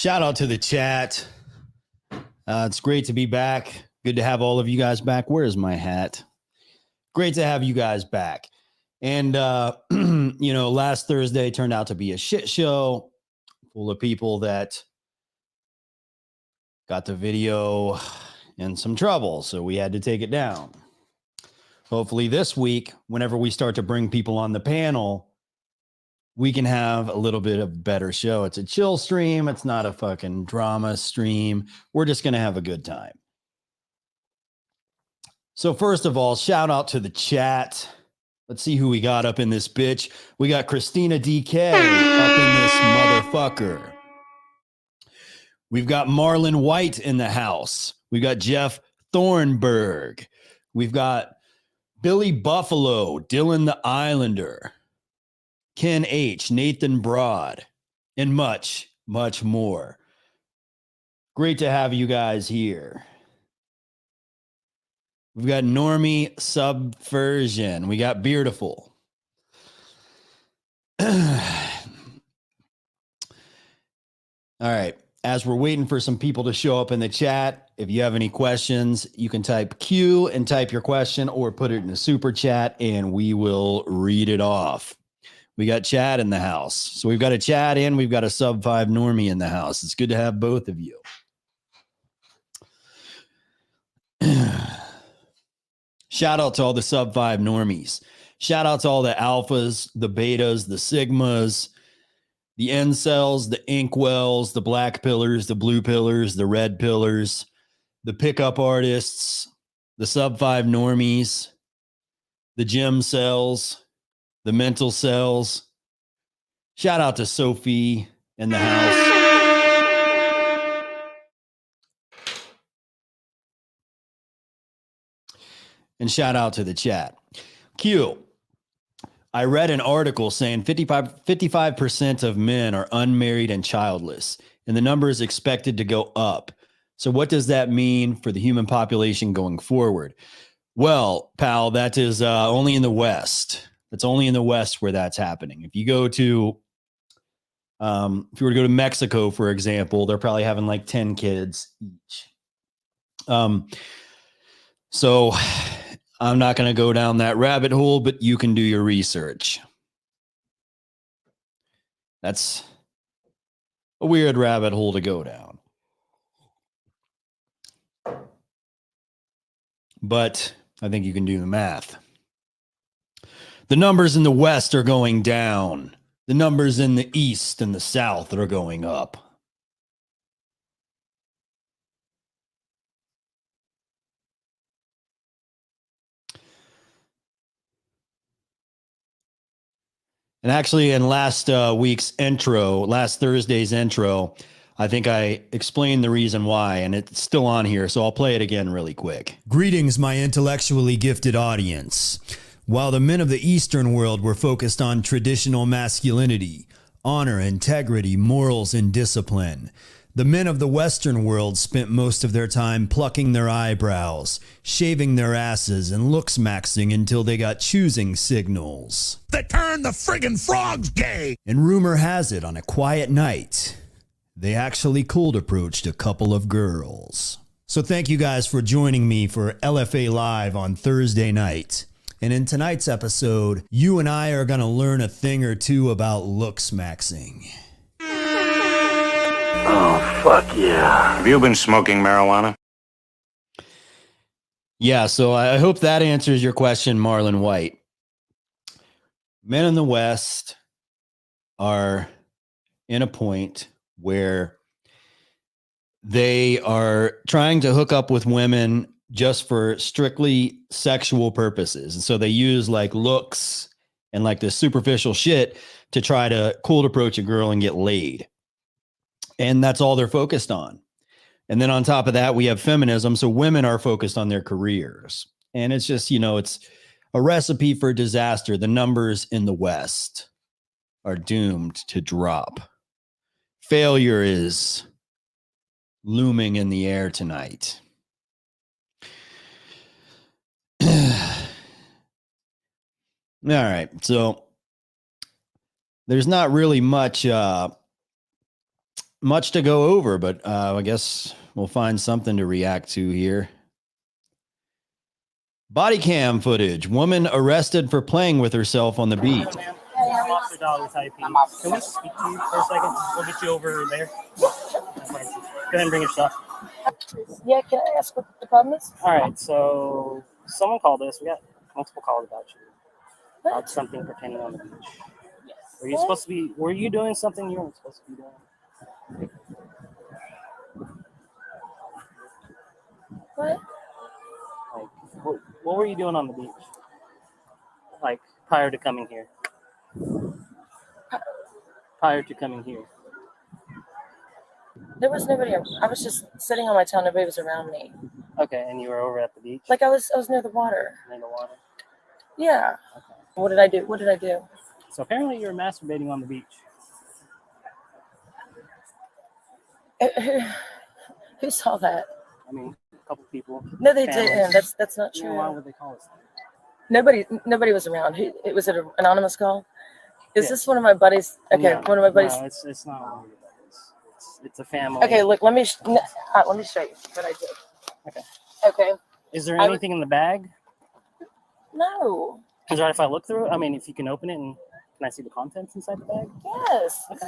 Shout out to the chat. It's great to be back. Good to have all of you guys back. Where's my hat? Great to have you guys back. And, last Thursday turned out to be a shit show full of people that got the video in some trouble. So we had to take it down. Hopefully this week, whenever we start to bring people on the panel, we can have a little bit of a better show. It's a chill stream. It's not a fucking drama stream. We're just going to have a good time. So first of all, shout out to the chat. Let's see who we got up in this bitch. We got Christina DK up in this motherfucker. We've got Marlon White in the house. We've got Jeff Thornburg. We've got Billy Buffalo, Dylan the Islander, Ken H., Nathan Broad, and much, much more. Great to have you guys here. We've got Normie Subversion. We got Beardiful. All right. As we're waiting for some people to show up in the chat, if you have any questions, you can type Q and type your question or put it in the super chat and we will read it off. We got Chad in the house. So we've got a Chad and we've got a sub 5 Normie in the house. It's good to have both of you. Shout out to all the sub 5 normies. Shout out to all the alphas, the betas, the sigmas, the incels, the inkwells, the black pillars, the blue pillars, the red pillars, the pickup artists, the sub 5 normies, the gym cells, the mental cells. Shout out to Sophie in the house. And shout out to the chat. Q, I read an article saying 55% of men are unmarried and childless, and the number is expected to go up. So what does that mean for the human population going forward? Well, pal, that is only in the West. It's only in the West where that's happening. If you go to, if you were to go to Mexico, for example, they're probably having like 10 kids each. So I'm not going to go down that rabbit hole, but you can do your research. That's a weird rabbit hole to go down. But I think you can do the math. The numbers in the West are going down. The numbers in the East and the South are going up. And actually, in last week's intro, last Thursday's intro, I think I explained the reason why, and it's still on here, so I'll play it again really quick. Greetings, my intellectually gifted audience. While the men of the Eastern world were focused on traditional masculinity, honor, integrity, morals, and discipline, the men of the Western world spent most of their time plucking their eyebrows, shaving their asses, and looks maxing until they got choosing signals. They turned the friggin' frogs gay! And rumor has it, on a quiet night, they actually cold approached a couple of girls. So thank you guys for joining me for LFA Live on Thursday night. And in tonight's episode, you and I are going to learn a thing or two about looks maxing. Oh, fuck yeah. Have you been smoking marijuana? Yeah, so I hope that answers your question, Marlon White. Men in the West are in a point where they are trying to hook up with women just for strictly sexual purposes. And so they use like looks and like this superficial shit to try to cold approach a girl and get laid. And that's all they're focused on. And then on top of that, we have feminism. So women are focused on their careers. And it's just, it's a recipe for disaster. The numbers in the West are doomed to drop. Failure is looming in the air tonight. All right. So there's not really much much to go over, but I guess we'll find something to react to here. Body cam footage. Woman arrested for playing with herself on the beach. Officer Dollar type. Can we speak to you for a second? We'll get you over there. Go ahead and bring your stuff. Yeah, can I ask what the problem is? All right, so someone called us. We got multiple calls about you. About something pertaining on the beach. Yes. Were you supposed to be? Were you doing something you weren't supposed to be doing? What? Like, what were you doing on the beach? Like prior to coming here? Prior to coming here. There was nobody. I was just sitting on my towel. Nobody was around me. Okay, and you were over at the beach? Like I was near the water. Near the water? Yeah. Okay. What did I do? What did I do? So apparently you were masturbating on the beach. Who saw that? I mean, a couple people. No, they families. didn't. That's not Yeah, true. why would they call us that? Nobody was around. It was an anonymous call. Is Yeah. this one of my buddies? Okay, No, one of my buddies. No, it's not one of your buddies. It's a family. Okay, look. Let me show you what I did. Okay. Okay. Is there anything in the bag? No. Is it all right if I look through it? I mean, if you can open it and can I see the contents inside the bag? Yes. Okay.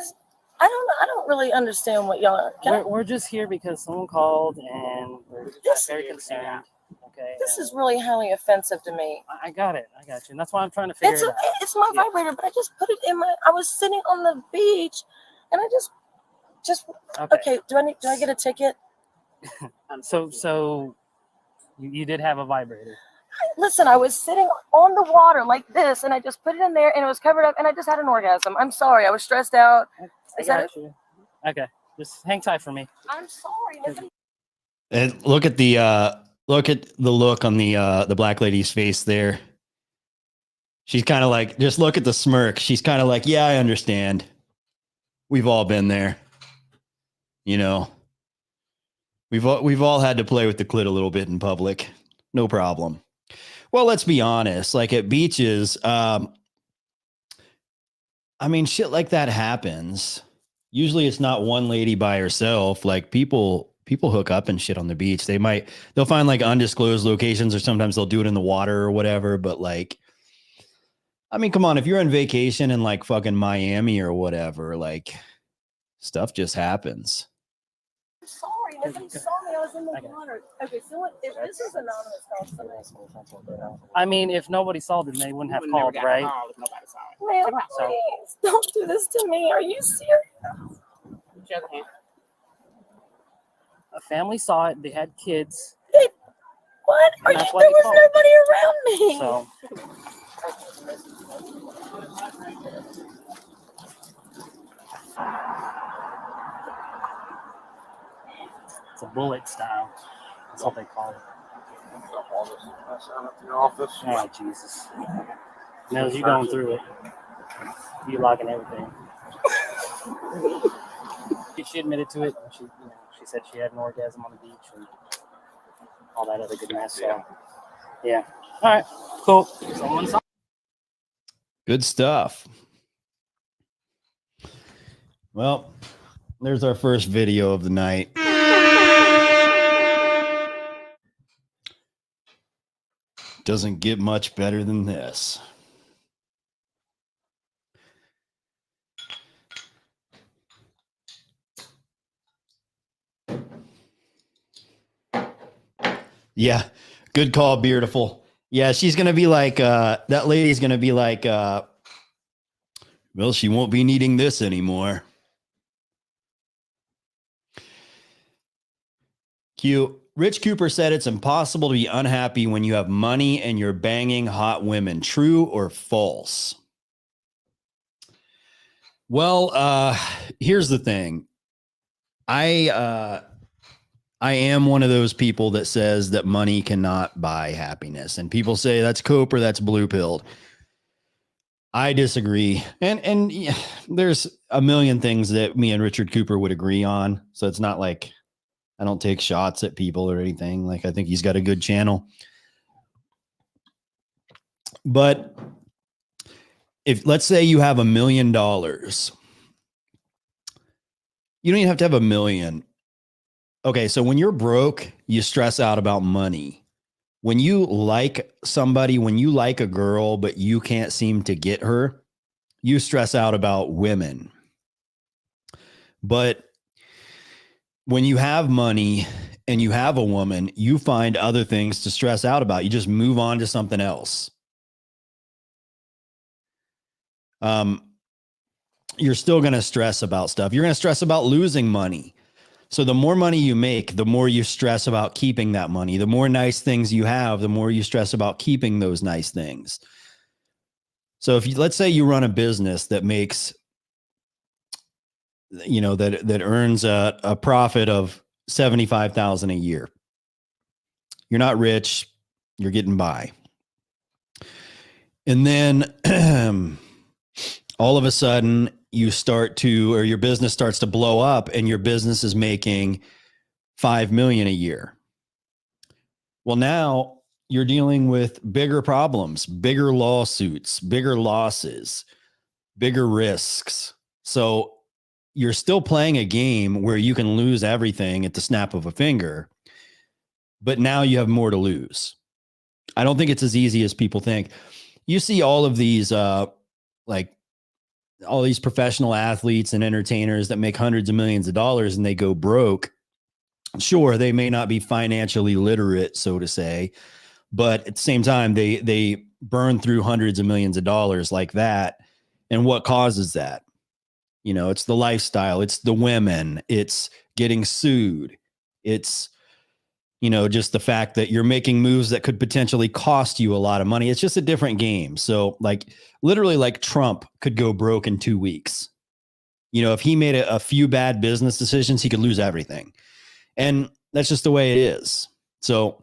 I don't really understand what y'all are. We're just here because someone called and we're very concerned. Okay. This is really highly offensive to me. I got it. I got you. And that's why I'm trying to figure It's it out. it's my Yeah. vibrator, but I just put it in my. I was sitting on the beach, and I just okay. Do I get a ticket? So you did have a vibrator. Listen, I was sitting on the water like this, and I just put it in there, and it was covered up, and I just had an orgasm. I'm sorry, I was stressed out. I got you. Okay, just hang tight for me. I'm sorry. Nobody- And look at the look on the black lady's face there. She's kind of like, just look at the smirk. She's kind of like, yeah, I understand. We've all been there. You know, we've all had to play with the clit a little bit in public. No problem. Well, let's be honest. Like at beaches, I mean, shit like that happens. Usually it's not one lady by herself. Like people hook up and shit on the beach. They'll find like undisclosed locations, or sometimes they'll do it in the water or whatever. But like, I mean, come on, if you're on vacation in like fucking Miami or whatever, like stuff just happens. I'm sorry. Nobody saw me. I was in the water. Okay, so what, if this is anonymous call, I mean, if nobody saw them, they wouldn't have called, right? man, please don't do this to me. Are you serious? A family saw it. They had kids. What? There That's why they was called. nobody around me. So it's a bullet style. That's what they call it. Oh, Jesus. Knows you going through it. You logging everything. She admitted to it. She said she had an orgasm on the beach and all that other good mess. So, yeah. All right. Cool. Someone saw. Good stuff. Well, there's our first video of the night. Doesn't get much better than this. Yeah, good call, beautiful. Yeah, she's gonna be like, that lady's gonna be like, well, she won't be needing this anymore. Q. Rich Cooper said it's impossible to be unhappy when you have money and you're banging hot women. True or false? Well, here's the thing. I am one of those people that says that money cannot buy happiness. And people say that's cope or that's blue pilled. I disagree. And yeah, there's a million things that me and Richard Cooper would agree on. So it's not like I don't take shots at people or anything. Like, I think he's got a good channel. But if, let's say you have $1 million You don't even have to have a million. Okay, so when you're broke, you stress out about money. When you like somebody, when you like a girl, but you can't seem to get her, you stress out about women. But when you have money and you have a woman, you find other things to stress out about. You just move on to something else. You're still going to stress about stuff. You're going to stress about losing money. So the more money you make, the more you stress about keeping that money. The more nice things you have, the more you stress about keeping those nice things. So if you, let's say you run a business that makes, that earns a profit of 75,000 a year. You're not rich, you're getting by. And then all of a sudden you start to, or your business starts to blow up and your business is making 5 million a year. Well, now you're dealing with bigger problems, bigger lawsuits, bigger losses, bigger risks. So you're still playing a game where you can lose everything at the snap of a finger, but now you have more to lose. I don't think it's as easy as people think. You see all of these, like all these professional athletes and entertainers that make hundreds of millions of dollars and they go broke. Sure, they may not be financially literate, so to say, but at the same time, they burn through hundreds of millions of dollars like that. And what causes that? It's the lifestyle, it's the women, it's getting sued. It's, just the fact that you're making moves that could potentially cost you a lot of money. It's just a different game. So literally like Trump could go broke in 2 weeks. If he made a few bad business decisions, he could lose everything. And that's just the way it is. So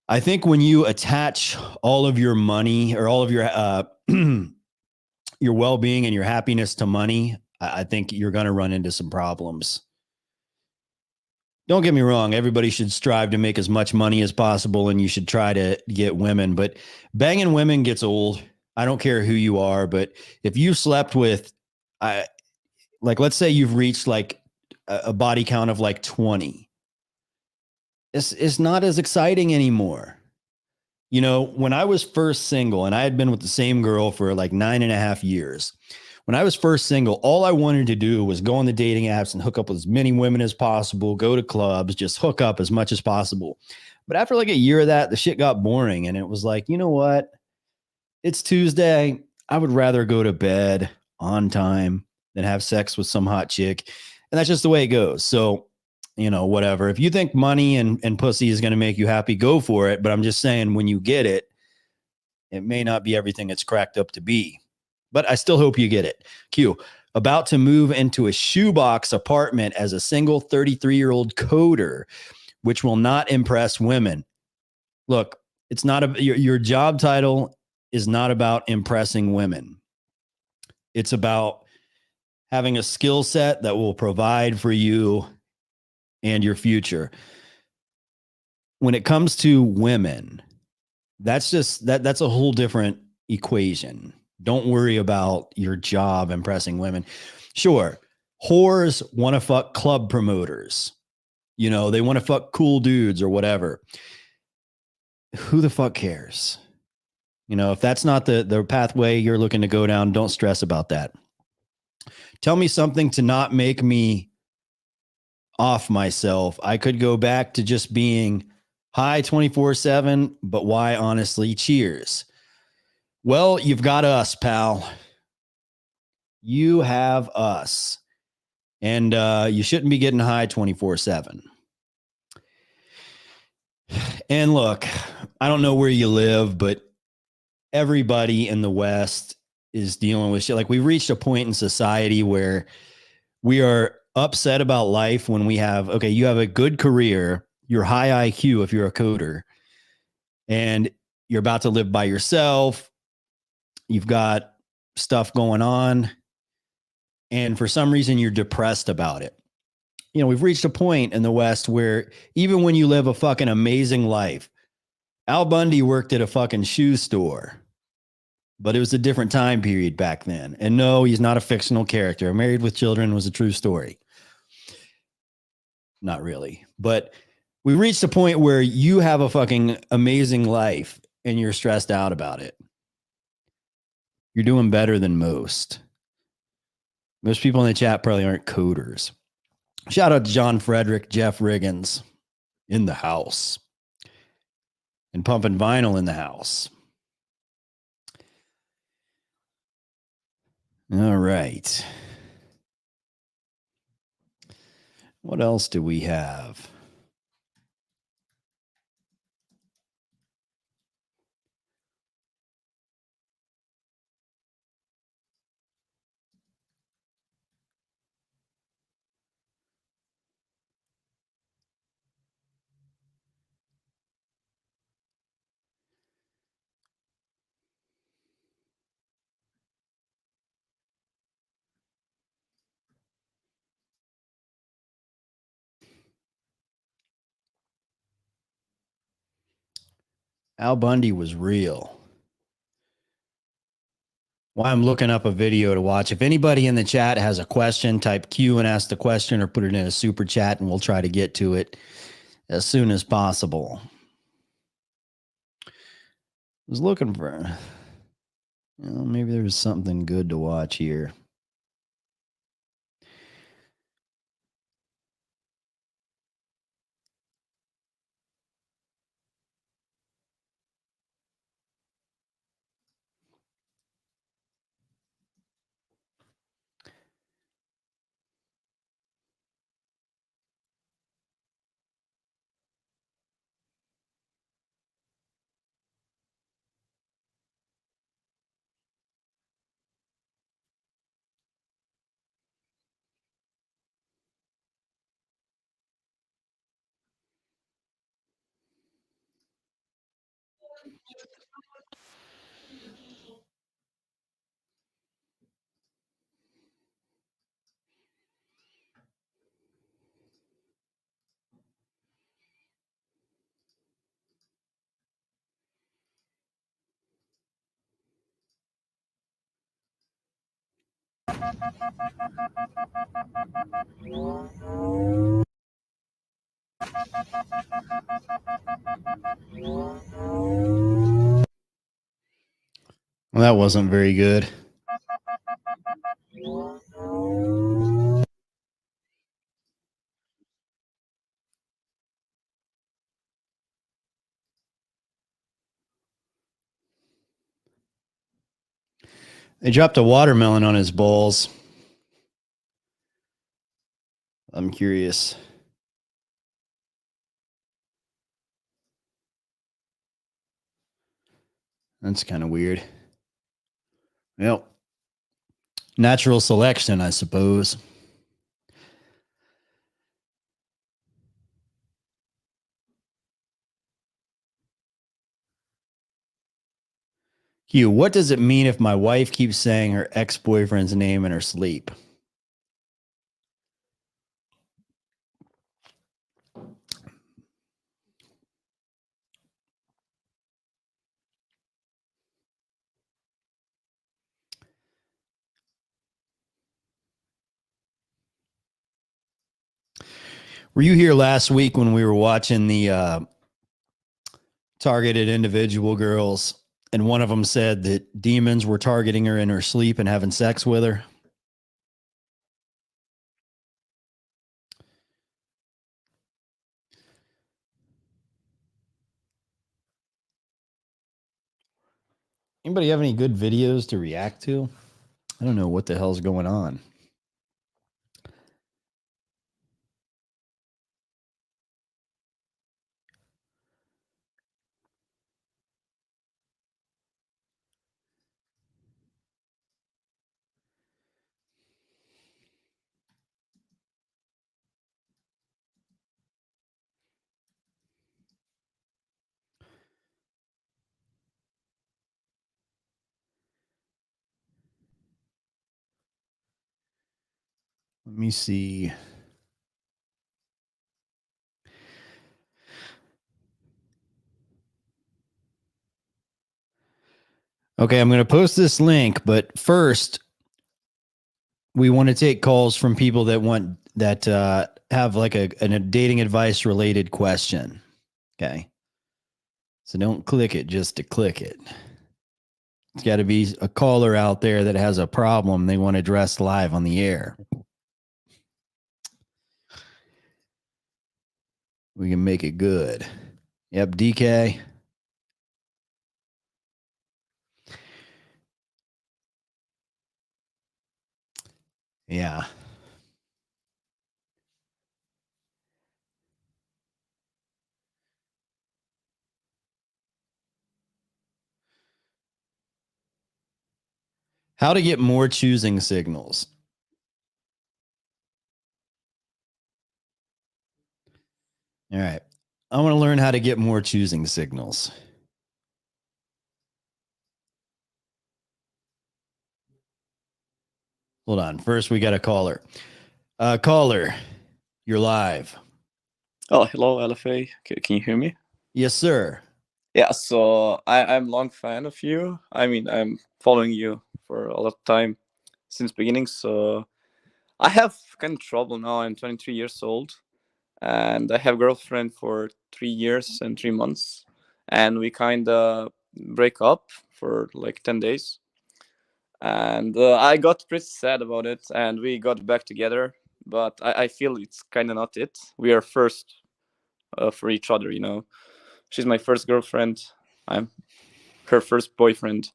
I think when you attach all of your money or all of your, your well-being and your happiness to money, I think you're going to run into some problems. Don't get me wrong. Everybody should strive to make as much money as possible and you should try to get women, but banging women gets old. I don't care who you are, but if you slept with, let's say you've reached like a body count of like 20, it's not as exciting anymore. When I was first single and I had been with the same girl for like 9.5 years, when I was first single, all I wanted to do was go on the dating apps and hook up with as many women as possible, go to clubs, just hook up as much as possible. But after like a year of that, the shit got boring. And it was like, you know what? It's Tuesday. I would rather go to bed on time than have sex with some hot chick. And that's just the way it goes. So, whatever. If you think money and pussy is going to make you happy, go for it. But I'm just saying, when you get it, it may not be everything it's cracked up to be. But I still hope you get it. Q, about to move into a shoebox apartment as a single 33-year-old coder, which will not impress women. Look, it's not your job title is not about impressing women. It's about having a skill set that will provide for you and your future. When it comes to women, that's a whole different equation. Don't worry about your job impressing women. Sure, whores want to fuck club promoters. They want to fuck cool dudes or whatever. Who the fuck cares? If that's not the pathway you're looking to go down, don't stress about that. Tell me something to not make me off myself. I could go back to just being high 24/7, but why honestly? Cheers. Well, you've got us, pal. You have us. And you shouldn't be getting high 24/7. And look, I don't know where you live, but everybody in the West is dealing with shit. Like, we've reached a point in society where we are upset about life when we have, okay, you have a good career, you're high IQ if you're a coder, and you're about to live by yourself. You've got stuff going on, and for some reason you're depressed about it. We've reached a point in the West where even when you live a fucking amazing life, Al Bundy worked at a fucking shoe store, but it was a different time period back then. And no, he's not a fictional character. Married with Children was a true story. Not really. But we reached a point where you have a fucking amazing life and you're stressed out about it. You're doing better than most. Most people in the chat probably aren't coders. Shout out to John Frederick, Jeff Riggins in the house, and Pumping Vinyl in the house. All right. What else do we have? Al Bundy was real. While I'm looking up a video to watch, if anybody in the chat has a question, type Q and ask the question or put it in a super chat and we'll try to get to it as soon as possible. I was looking for, maybe there's something good to watch here. Well, that wasn't very good. They dropped a watermelon on his balls. I'm curious. That's kind of weird. Well, natural selection, I suppose. Hugh, what does it mean if my wife keeps saying her ex-boyfriend's name in her sleep? Were you here last week when we were watching the targeted individual girls, and one of them said that demons were targeting her in her sleep and having sex with her? Anybody have any good videos to react to? I don't know what the hell's going on. Let me see. Okay, I'm going to post this link, but first, we want to take calls from people that want that have like a dating advice related question. Okay. So don't click it just to click it. It's got to be a caller out there that has a problem they want to address live on the air. We can make it good. Yep, DK. Yeah. How to get more choosing signals. All right. I want to learn how to get more choosing signals. Hold on. First, we got a caller. Caller, you're live. Oh, hello, LFA. Can you hear me? Yes, sir. Yeah, so I'm long fan of you. I mean, I'm following you for a lot of time since beginning. So I have kind of trouble now. I'm 23 years old, and I have a girlfriend for 3 years and 3 months, and we kind of break up for like 10 days. And I got pretty sad about it, and we got back together. But I feel it's kind of not it. We are first for each other, you know. She's my first girlfriend. I'm her first boyfriend.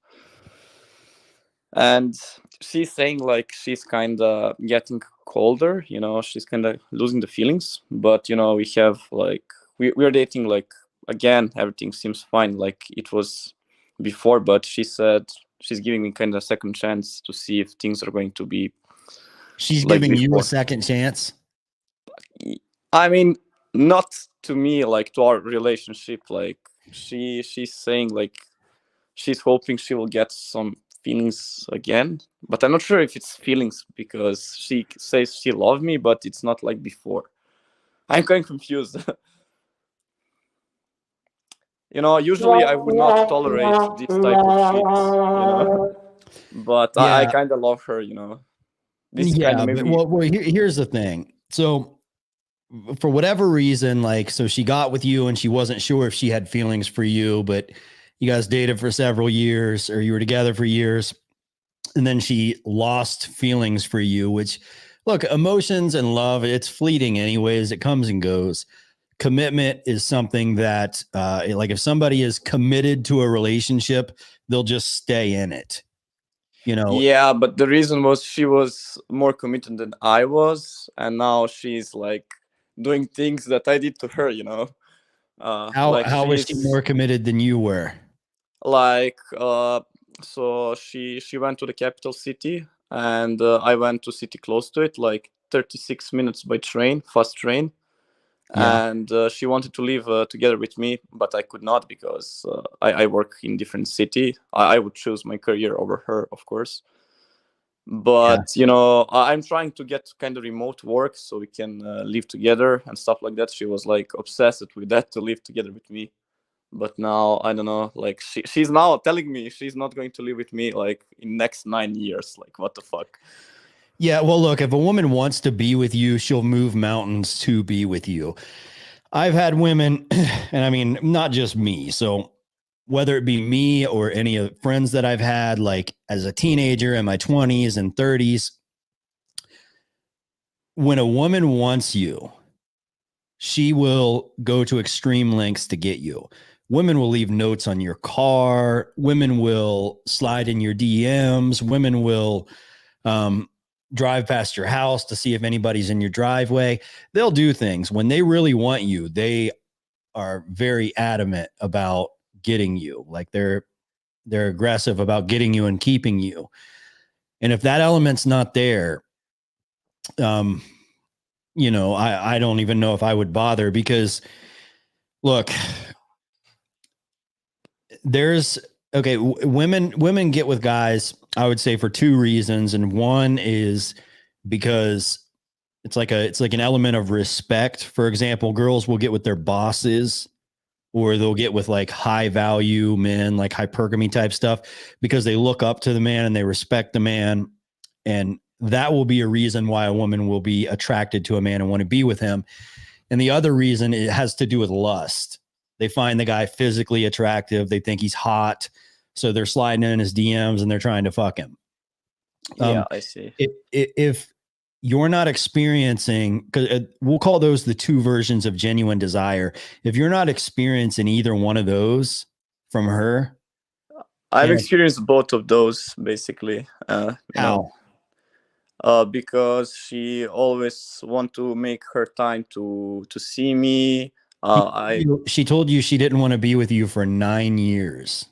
And she's saying like she's kind of getting colder, you know, she's kind of losing the feelings. But, you know, we have like, we're dating like, again, everything seems fine like it was before. But she said she's giving me kind of a second chance to see if things are going to be. She's like giving you before. a second chance. I mean, not to me, like to our relationship. Like she's saying like she's hoping she will get some feelings again, but I'm not sure if it's feelings because she says she loved me, but it's not like before. I'm kind of confused. You know, usually I would not tolerate this type of shit, you know, but I Yeah. kind of love her, you know. This is kind Yeah, of but maybe. here's the thing. So for whatever reason, like, so she got with you and she wasn't sure if she had feelings for you, but you guys dated for several years or you were together for years. And then she lost feelings for you, which, look, emotions and love, it's fleeting anyways. It comes and goes. Commitment is something that, like, if somebody is committed to a relationship, they'll just stay in it. You know, Yeah, but the reason was she was more committed than I was, and now she's like doing things that I did to her, you know. Like how was she she's more committed than you were? like so she went to the capital city, and I went to city close to it, like 36 minutes by train, fast train. Yeah. And she wanted to live together with me, but I could not because I work in different city. I would choose my career over her, of course. But you know, I'm trying to get kind of remote work so we can live together and stuff like that. She was like obsessed with that, to live together with me. But now I don't know, like she's now telling me she's not going to live with me like in next 9 years. Like, what the fuck? Yeah, well, look, if a woman wants to be with you, she'll move mountains to be with you. I've had women, and I mean, not just me. So whether it be me or any of the friends that I've had, like as a teenager in my 20s and 30s, when a woman wants you, she will go to extreme lengths to get you. Women will leave notes on your car. Women will slide in your DMs. Women will drive past your house to see if anybody's in your driveway. They'll do things. When they really want you, they are very adamant about getting you. Like they're aggressive about getting you and keeping you. And if that element's not there, you know, I don't even know if I would bother, because look, there's okay, women get with guys, I would say, for two reasons. And one is because it's like an element of respect. For example, girls will get with their bosses, or they'll get with like high value men, like hypergamy type stuff, because they look up to the man and they respect the man. And that will be a reason why a woman will be attracted to a man and want to be with him. And the other reason, it has to do with lust. They find the guy physically attractive. They think he's hot. So they're sliding in his DMs and they're trying to fuck him. Yeah, I see. If you're not experiencing, because we'll call those the two versions of genuine desire. If you're not experiencing either one of those from her, I've yeah. experienced both of those basically. How? Because she always want to make her time to see me. She told you she didn't want to be with you for 9 years.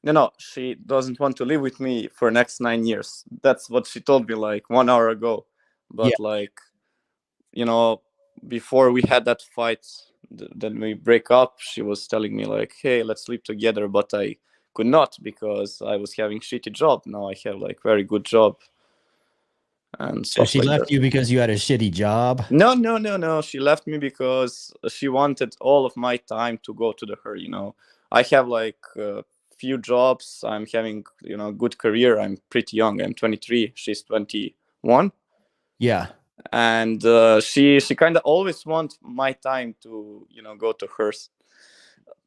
No, she doesn't want to live with me for next 9 years. That's what she told me like 1 hour ago. But like, you know, before we had that fight, then we break up, she was telling me like, hey, let's sleep together. But I could not because I was having shitty job. Now I have like very good job. And So she like left that. you because you had a shitty job? No. She left me because she wanted all of my time to go to her, you know. I have like few jobs. I'm having, you know, good career. I'm pretty young. I'm 23. She's 21. Yeah. And she kind of always wants my time to, you know, go to hers.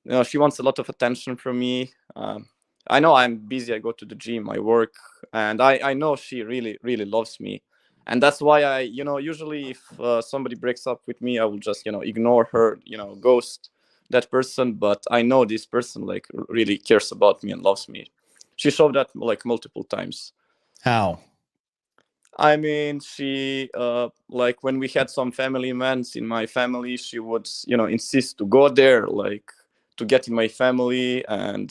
You know, she wants a lot of attention from me. I know I'm busy. I go to the gym, I work, and I know she really, really loves me. And that's why I, you know, usually if somebody breaks up with me, I will just, you know, ignore her, you know, ghost that person. But I know this person like really cares about me and loves me. She showed that like multiple times. How? I mean, she like when we had some family events in my family, she would, you know, insist to go there, like to get in my family. And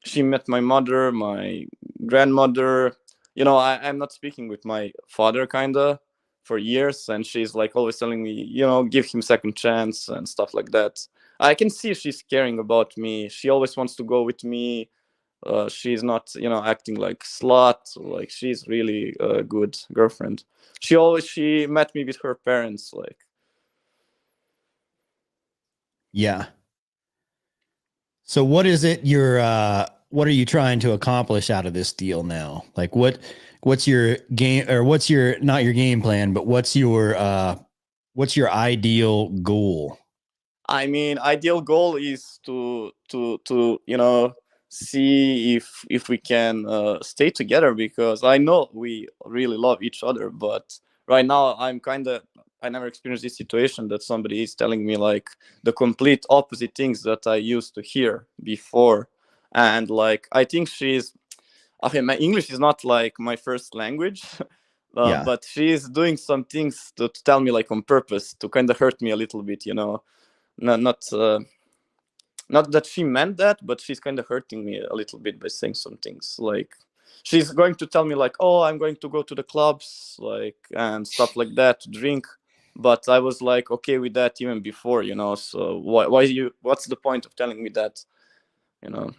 she met my mother, my grandmother. You know, I'm not speaking with my father kinda for years, and she's like always telling me, you know, give him second chance and stuff like that. I can see she's caring about me. She always wants to go with me. She's not, you know, acting like slut. Like she's really a good girlfriend. She met me with her parents. Like, yeah. So what is it what are you trying to accomplish out of this deal now? Like what's your game, or what's your, not your game plan, but what's your ideal goal? I mean, ideal goal is to you know, see if we can stay together, because I know we really love each other. But right now I never experienced this situation that somebody is telling me like the complete opposite things that I used to hear before. And like I think she's okay, my English is not like my first language. Yeah. But she's doing some things to tell me like on purpose to kind of hurt me a little bit, you know. Not that she meant that, but she's kind of hurting me a little bit by saying some things. Like she's going to tell me like, oh, I'm going to go to the clubs, like, and stuff like that, to drink. But I was like okay with that even before, you know. So what's the point of telling me that, you know?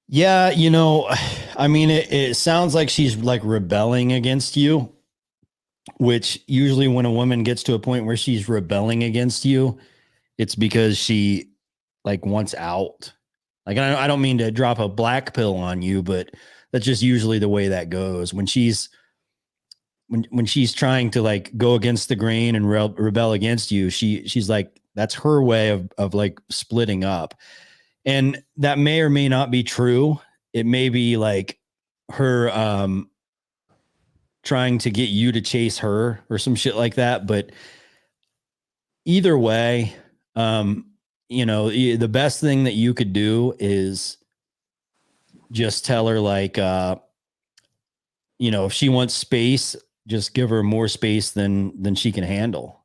Yeah, you know, I mean, it sounds like she's like rebelling against you, which usually when a woman gets to a point where she's rebelling against you, it's because she like wants out. Like, I don't mean to drop a black pill on you, but that's just usually the way that goes. When she's trying to like go against the grain and rebel against you, she's like, that's her way of like splitting up. And that may or may not be true. It may be like her trying to get you to chase her or some shit like that. But either way, you know, the best thing that you could do is just tell her like, you know, if she wants space, just give her more space than she can handle.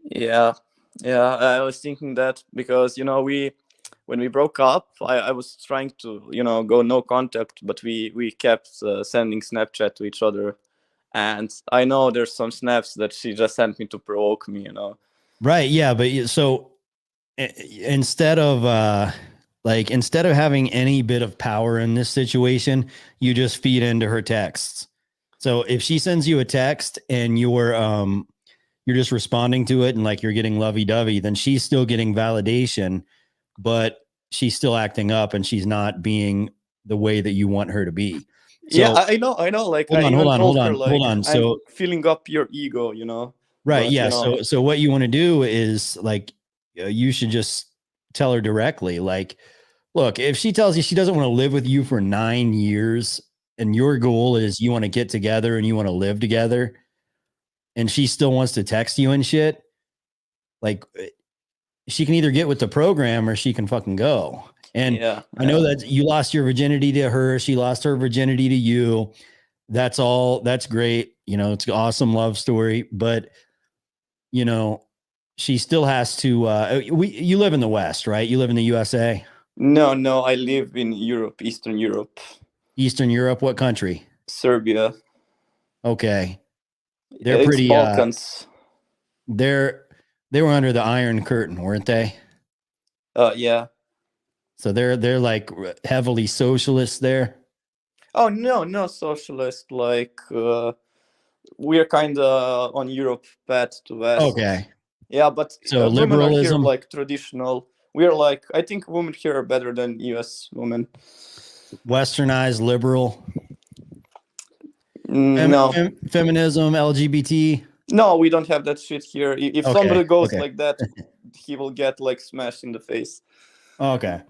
Yeah, I was thinking that because, you know, when we broke up, I was trying to, you know, go no contact, but we kept sending Snapchat to each other. And I know there's some snaps that she just sent me to provoke me, you know. Right. Yeah. But so instead of having any bit of power in this situation, you just feed into her texts. So if she sends you a text and you're just responding to it and like you're getting lovey-dovey, then she's still getting validation, but she's still acting up and she's not being the way that you want her to be. Yeah, So I know. Like hold I on, even hold on, told hold her on, like hold on. I'm So filling up your ego, you know. right, But, yeah. you know, So what you want to do is like you should just tell her directly, like, look, if she tells you she doesn't want to live with you for 9 years and your goal is you want to get together and you want to live together and she still wants to text you and shit, like she can either get with the program or she can fucking go. And yeah, I know that you lost your virginity to her. She lost her virginity to you. That's all. That's great. You know, it's an awesome love story, but you know, she still has to, you live in the West, right? You live in the USA, no, I live in Europe, Eastern Europe, Eastern Europe. What country? Serbia. Okay. They're It's pretty, Balkans. they're, they were under the Iron Curtain, weren't they? Yeah. So they're like heavily socialist there. Oh no, socialist. Like we're kind of on Europe path to west. Okay. Yeah, but So women are here liberalism, like traditional. We're like, I think women here are better than U.S. women. westernized, liberal, No, feminism, LGBT. no, we don't have that shit here. If Okay. somebody goes Okay. like that, he will get like smashed in the face. Okay.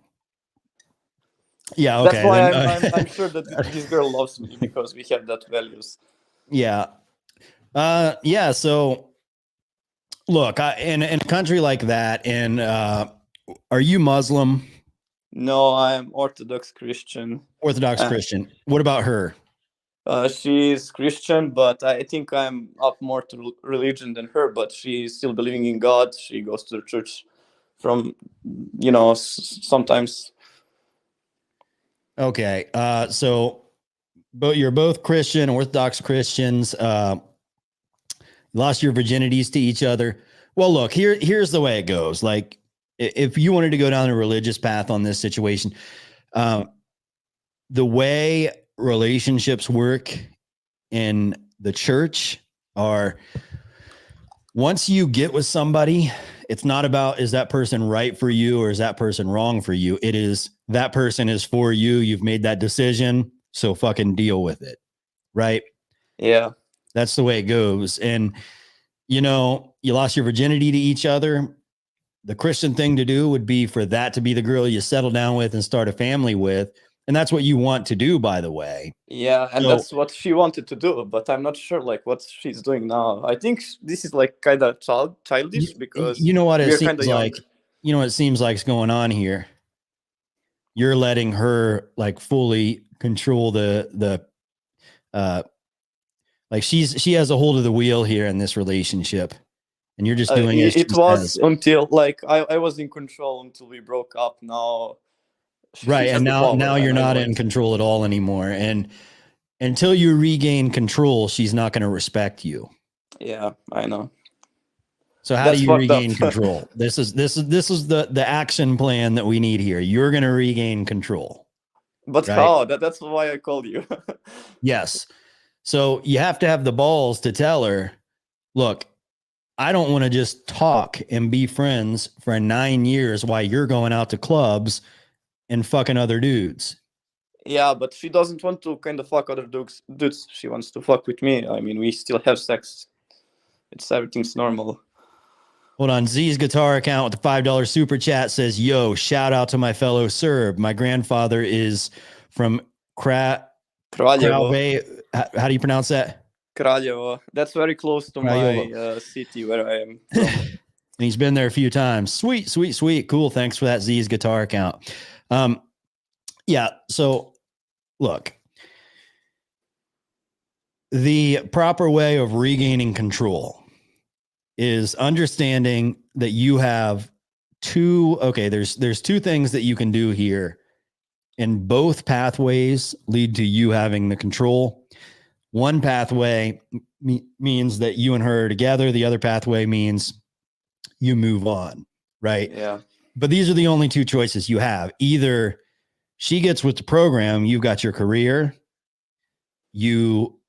Yeah. That's Okay. why Then, I'm sure that this girl loves me because we have that values. yeah. Yeah. So look, in a country like that, and are you Muslim, No, I'm Orthodox Christian. Orthodox Uh, Christian? What about her? She's Christian, but I think I'm up more to religion than her. But she's still believing in God. She goes to the church from, you know, sometimes. Okay. So, but you're both Christian, Orthodox Christians. Lost your virginities to each other. Well, look, here's the way it goes. Like, if you wanted to go down a religious path on this situation, the way relationships work in the church are once you get with somebody, it's not about is that person right for you or is that person wrong for you? It is that person is for you. You've made that decision. So fucking deal with it. Right. Yeah. That's the way it goes. And, you know, you lost your virginity to each other. The Christian thing to do would be for that to be the girl you settle down with and start a family with. And that's what you want to do, by the way. Yeah, and So- that's what she wanted to do, but I'm not sure like what she's doing now. I think this is like kind of childish because you know what it we're kind seems of young. like. You know what it seems like is going on here. You're letting her like fully control the like she has a hold of the wheel here in this relationship, and you're just doing as It she was says. until like I was in control until we broke up. Now she Right, has and the power, now you're and I not know in it. control at all anymore, and until you regain control, she's not going to respect you. Yeah, I know. So how That's do you fucked up. regain control? This is the action plan that we need here. You're going to regain control. But Right. how? That's why I called you. Yes. So you have to have the balls to tell her, look, I don't want to just talk and be friends for 9 years while you're going out to clubs and fucking other dudes. Yeah, but she doesn't want to kind of fuck other dudes. She wants to fuck with me. I mean, we still have sex. Everything's normal. Hold on. Z's guitar account with the $5 super chat says, yo, shout out to my fellow Serb. My grandfather is from Kraljevo. How do you pronounce that? Kraljevo. That's very close to my city where I am from. And he's been there a few times. Sweet, sweet, sweet. Cool. Thanks for that Z's guitar account. Yeah. So look, the proper way of regaining control is understanding that you have there's two things that you can do here, and both pathways lead to you having the control. One pathway means that you and her are together. The other pathway means you move on, right? Yeah. But these are the only two choices you have. Either she gets with the program, you've got your career, you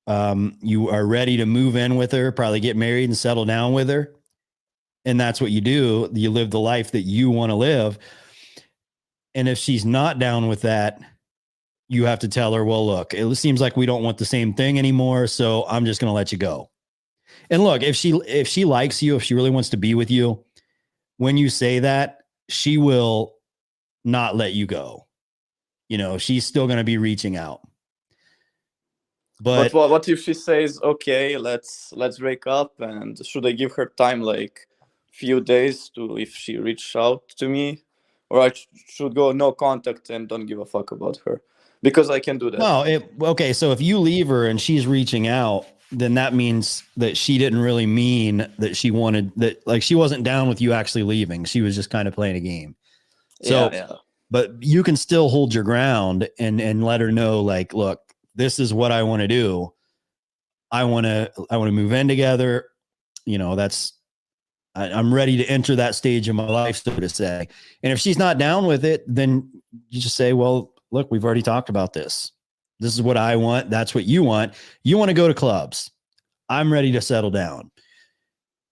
are ready to move in with her, probably get married and settle down with her. And that's what you do. You live the life that you want to live. And if she's not down with that, you have to tell her, well, look, it seems like we don't want the same thing anymore, so I'm just going to let you go. And look, if she likes you, if she really wants to be with you, when you say that, she will not let you go. You know, she's still going to be reaching out. But But what if she says, okay, let's break up, and should I give her time, like few days to if she reach out to me, or I should go no contact and don't give a fuck about her? Because I can do that. no, okay. So if you leave her and she's reaching out, then that means that she didn't really mean that she wanted that. Like she wasn't down with you actually leaving. She was just kind of playing a game. So, Yeah. but you can still hold your ground and let her know, like, look, this is what I want to do. I want to move in together. You know, I'm ready to enter that stage of my life, so to say. And if she's not down with it, then you just say, well, look, we've already talked about this. This is what I want. That's what you want. You want to go to clubs. I'm ready to settle down.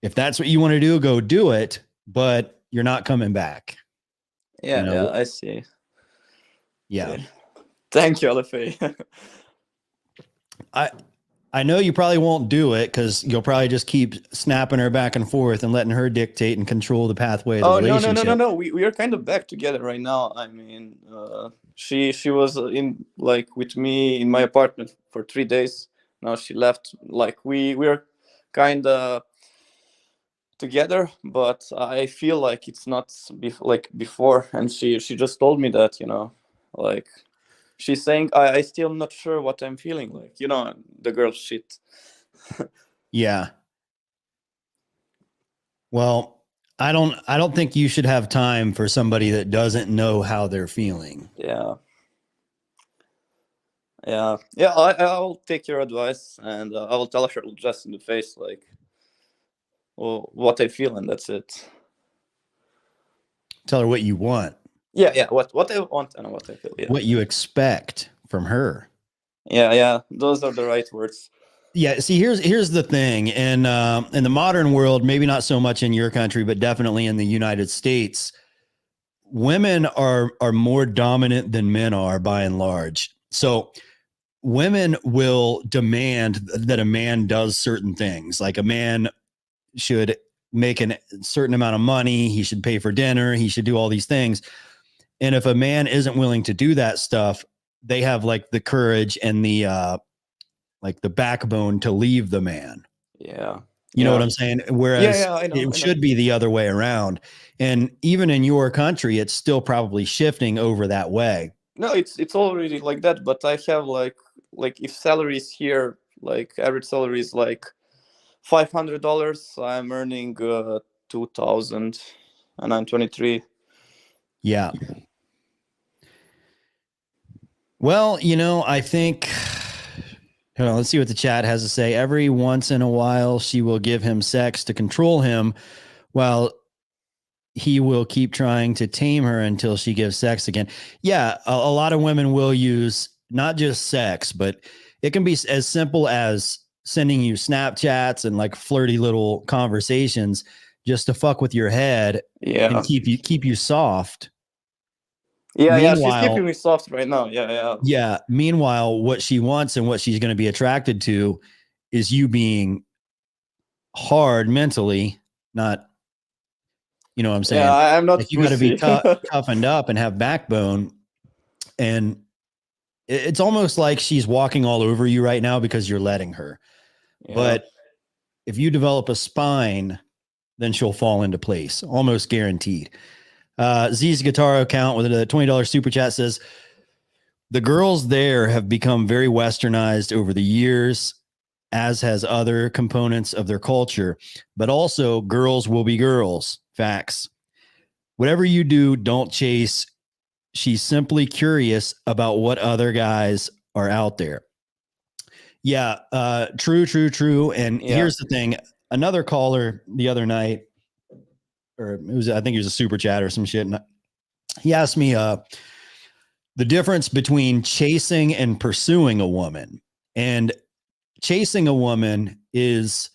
If that's what you want to do, go do it, but you're not coming back. Yeah, You know? yeah, I see. Yeah. Okay. Thank you, LFA. I know you probably won't do it because you'll probably just keep snapping her back and forth and letting her dictate and control the pathway of the relationship. No. We are kind of back together right now. I mean, she was in like with me in my apartment for 3 days. Now she left. Like we're kind of together, but I feel like it's not like before. And she just told me that, like she's saying I still not sure what I'm feeling like. The girl shit. Yeah. Well, I don't think you should have time for somebody that doesn't know how they're feeling. Yeah. I'll take your advice, and I will tell her just in the face, like, well, what I feel, and that's it. Tell her what you want. Yeah. What I want and what I feel. Yeah. What you expect from her. Yeah. Those are the right words. Yeah. See, here's the thing. In the modern world, maybe not so much in your country, but definitely in the United States, women are more dominant than men are by and large. So women will demand that a man does certain things. Like a man should make a certain amount of money. He should pay for dinner. He should do all these things. And if a man isn't willing to do that stuff, they have like the courage and the like the backbone to leave the man. Yeah. You know what I'm saying? Whereas I know. should be the other way around. And even in your country, it's still probably shifting over that way. No, it's already like that. But I have like if salaries here, like average salary is like $500, I'm earning 2,000, and I'm 23. Yeah. Well, I think, let's see what the chat has to say. Every once in a while, she will give him sex to control him while he will keep trying to tame her until she gives sex again. Yeah, a lot of women will use not just sex, but it can be as simple as sending you Snapchats and like flirty little conversations just to fuck with your head and keep you soft. Yeah, she's keeping me soft right now. Yeah. Meanwhile, what she wants and what she's going to be attracted to is you being hard mentally, not, you know what I'm saying? Yeah, I'm not. Like you got to be toughened up and have backbone. And it's almost like she's walking all over you right now because you're letting her. Yeah. But if you develop a spine, then she'll fall into place, almost guaranteed. Z's guitar account with a $20 super chat says, the girls there have become very westernized over the years, as has other components of their culture, but also girls will be girls. Facts. Whatever you do, don't chase. She's simply curious about what other guys are out there. Yeah. True. And here's the thing. Another caller the other night, or I think it was a super chat or some shit. And he asked me, the difference between chasing and pursuing a woman. And chasing a woman is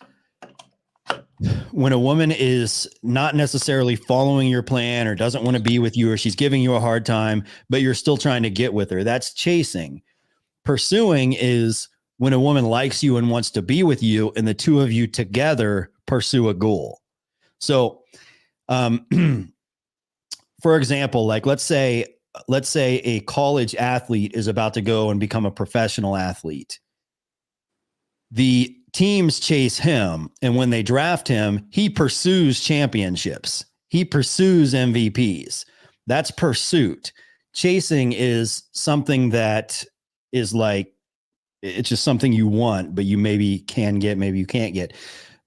when a woman is not necessarily following your plan or doesn't want to be with you, or she's giving you a hard time, but you're still trying to get with her, that's chasing. Pursuing is when a woman likes you and wants to be with you, and the two of you together pursue a goal. So, for example, like let's say a college athlete is about to go and become a professional athlete. The teams chase him, and when they draft him, he pursues championships. He pursues MVPs. That's pursuit. Chasing is something that is like, it's just something you want, but you maybe can get, maybe you can't get.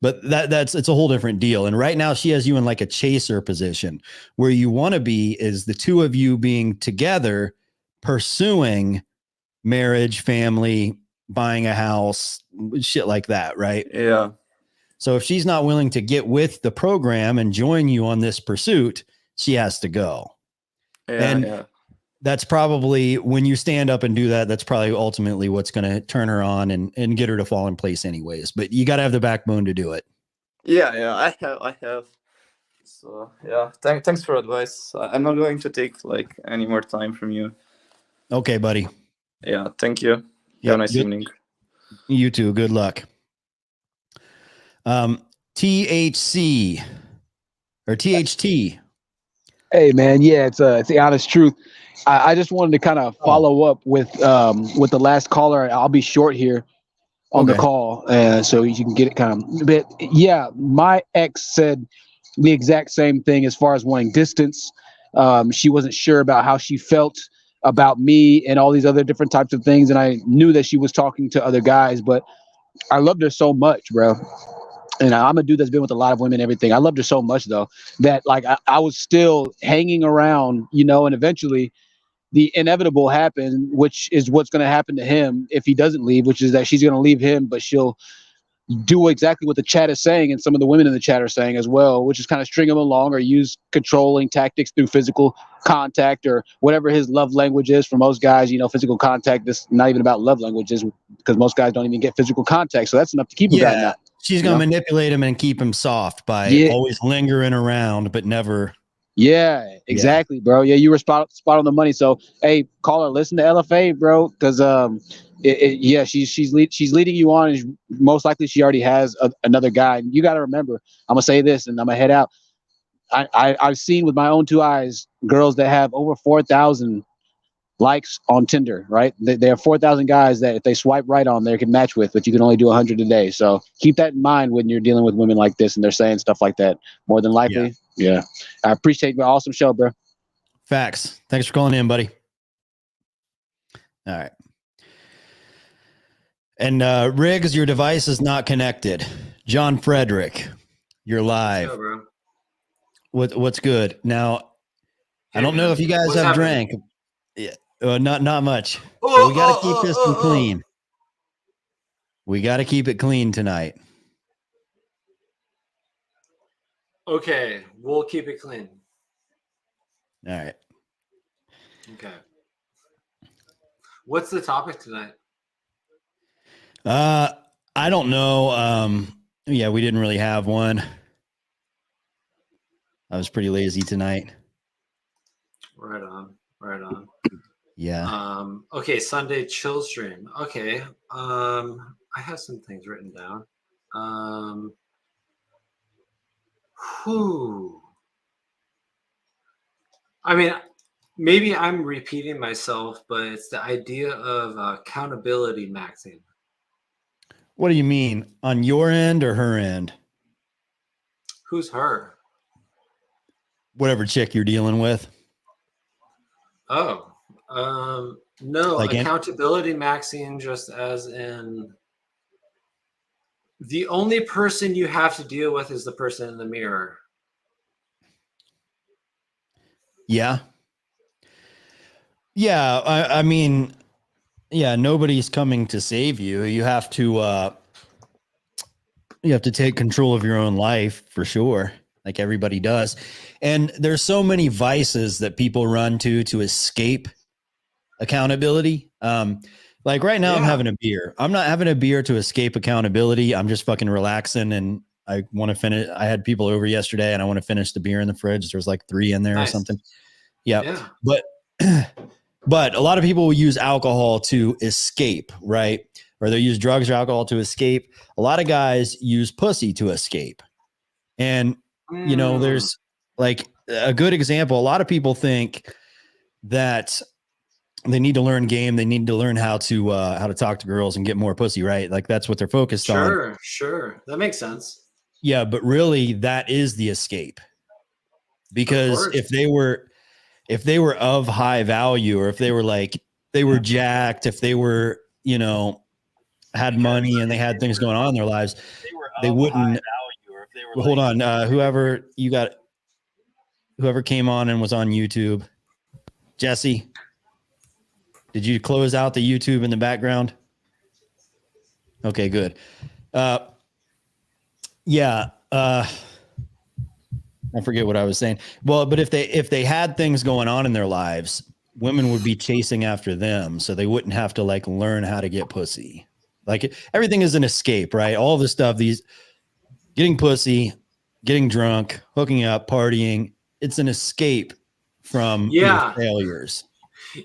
But it's a whole different deal. And right now she has you in like a chaser position. Where you want to be is the two of you being together, pursuing marriage, family, buying a house, shit like that, right? Yeah. So if she's not willing to get with the program and join you on this pursuit, she has to go. And that's probably, when you stand up and do that, that's probably ultimately what's going to turn her on and get her to fall in place anyways. But you got to have the backbone to do it. Yeah, I have. So yeah, thanks for advice. I'm not going to take like any more time from you. Okay, buddy. Yeah, thank you. Have a nice evening. You too. Good luck. THC or THT. Hey man, yeah, it's the honest truth. I just wanted to kind of follow up with the last caller. I'll be short here on the call, so you can get it kind of. But yeah, my ex said the exact same thing as far as wanting distance. She wasn't sure about how she felt about me and all these other different types of things, and I knew that she was talking to other guys, but I loved her so much, bro. And I'm a dude that's been with a lot of women and everything. I loved her so much, though, that like I was still hanging around, you know, and eventually the inevitable happened, which is what's going to happen to him if he doesn't leave, which is that she's going to leave him, but she'll do exactly what the chat is saying, and some of the women in the chat are saying as well, which is kind of string him along or use controlling tactics through physical contact or whatever his love language is. For most guys, you know, physical contact is not even about love languages, because most guys don't even get physical contact. So that's enough to keep him guy now. She's going to manipulate him and keep him soft by always lingering around, but never. Yeah, exactly, bro. Yeah, you were spot on the money. So, hey, caller, listen to LFA, bro, because she's leading you on, and most likely she already has another guy. And you got to remember, I'm gonna say this, and I'm gonna head out. I've seen with my own two eyes girls that have over 4,000 likes on Tinder, right? There are 4,000 guys that if they swipe right on there can match with, but you can only do 100 a day. So keep that in mind when you're dealing with women like this and they're saying stuff like that. More than likely, yeah. I appreciate your awesome show, bro. Facts. Thanks for calling in, buddy. All right. And Riggs, your device is not connected. John Frederick, you're live. Yo, bro. What's good? Now, I don't know if you guys have drank. Yeah, not much. So we got to keep this one clean. We got to keep it clean tonight. Okay, we'll keep it clean. All right. Okay. What's the topic tonight? I don't know. Yeah, we didn't really have one. I was pretty lazy tonight. Right on. Right on. Yeah. Okay, Sunday Chillstream. Okay. I have some things written down. I mean, maybe I'm repeating myself, but it's the idea of accountability maxing. What do you mean? On your end or her end? Who's her? Whatever chick you're dealing with. Oh, no, Like accountability maxing, just as in the only person you have to deal with is the person in the mirror. Yeah. Yeah. I mean, yeah, nobody's coming to save you. You have to take control of your own life for sure. Like everybody does. And there's so many vices that people run to escape accountability. Like right now I'm having a beer. I'm not having a beer to escape accountability. I'm just fucking relaxing and I want to finish. I had people over yesterday and I want to finish the beer in the fridge. There's like 3 in there or something. Yeah. But a lot of people will use alcohol to escape, right? Or they'll use drugs or alcohol to escape. A lot of guys use pussy to escape. And, you know, there's like a good example. A lot of people think that they need to learn game. They need to learn how to talk to girls and get more pussy, right? Like that's what they're focused on. Sure. That makes sense. Yeah. But really that is the escape, because if they were of high value, or if they were like, they were jacked, if they were, you know, had money and they had things going on in their lives, they wouldn't. Hold on. Whoever came on and was on YouTube, Jesse, did you close out the YouTube in the background? Okay, good. Yeah. I forget what I was saying. Well, but if they had things going on in their lives, women would be chasing after them, so they wouldn't have to like learn how to get pussy. Like everything is an escape, right? All this stuff, these getting pussy, getting drunk, hooking up, partying, it's an escape from your failures.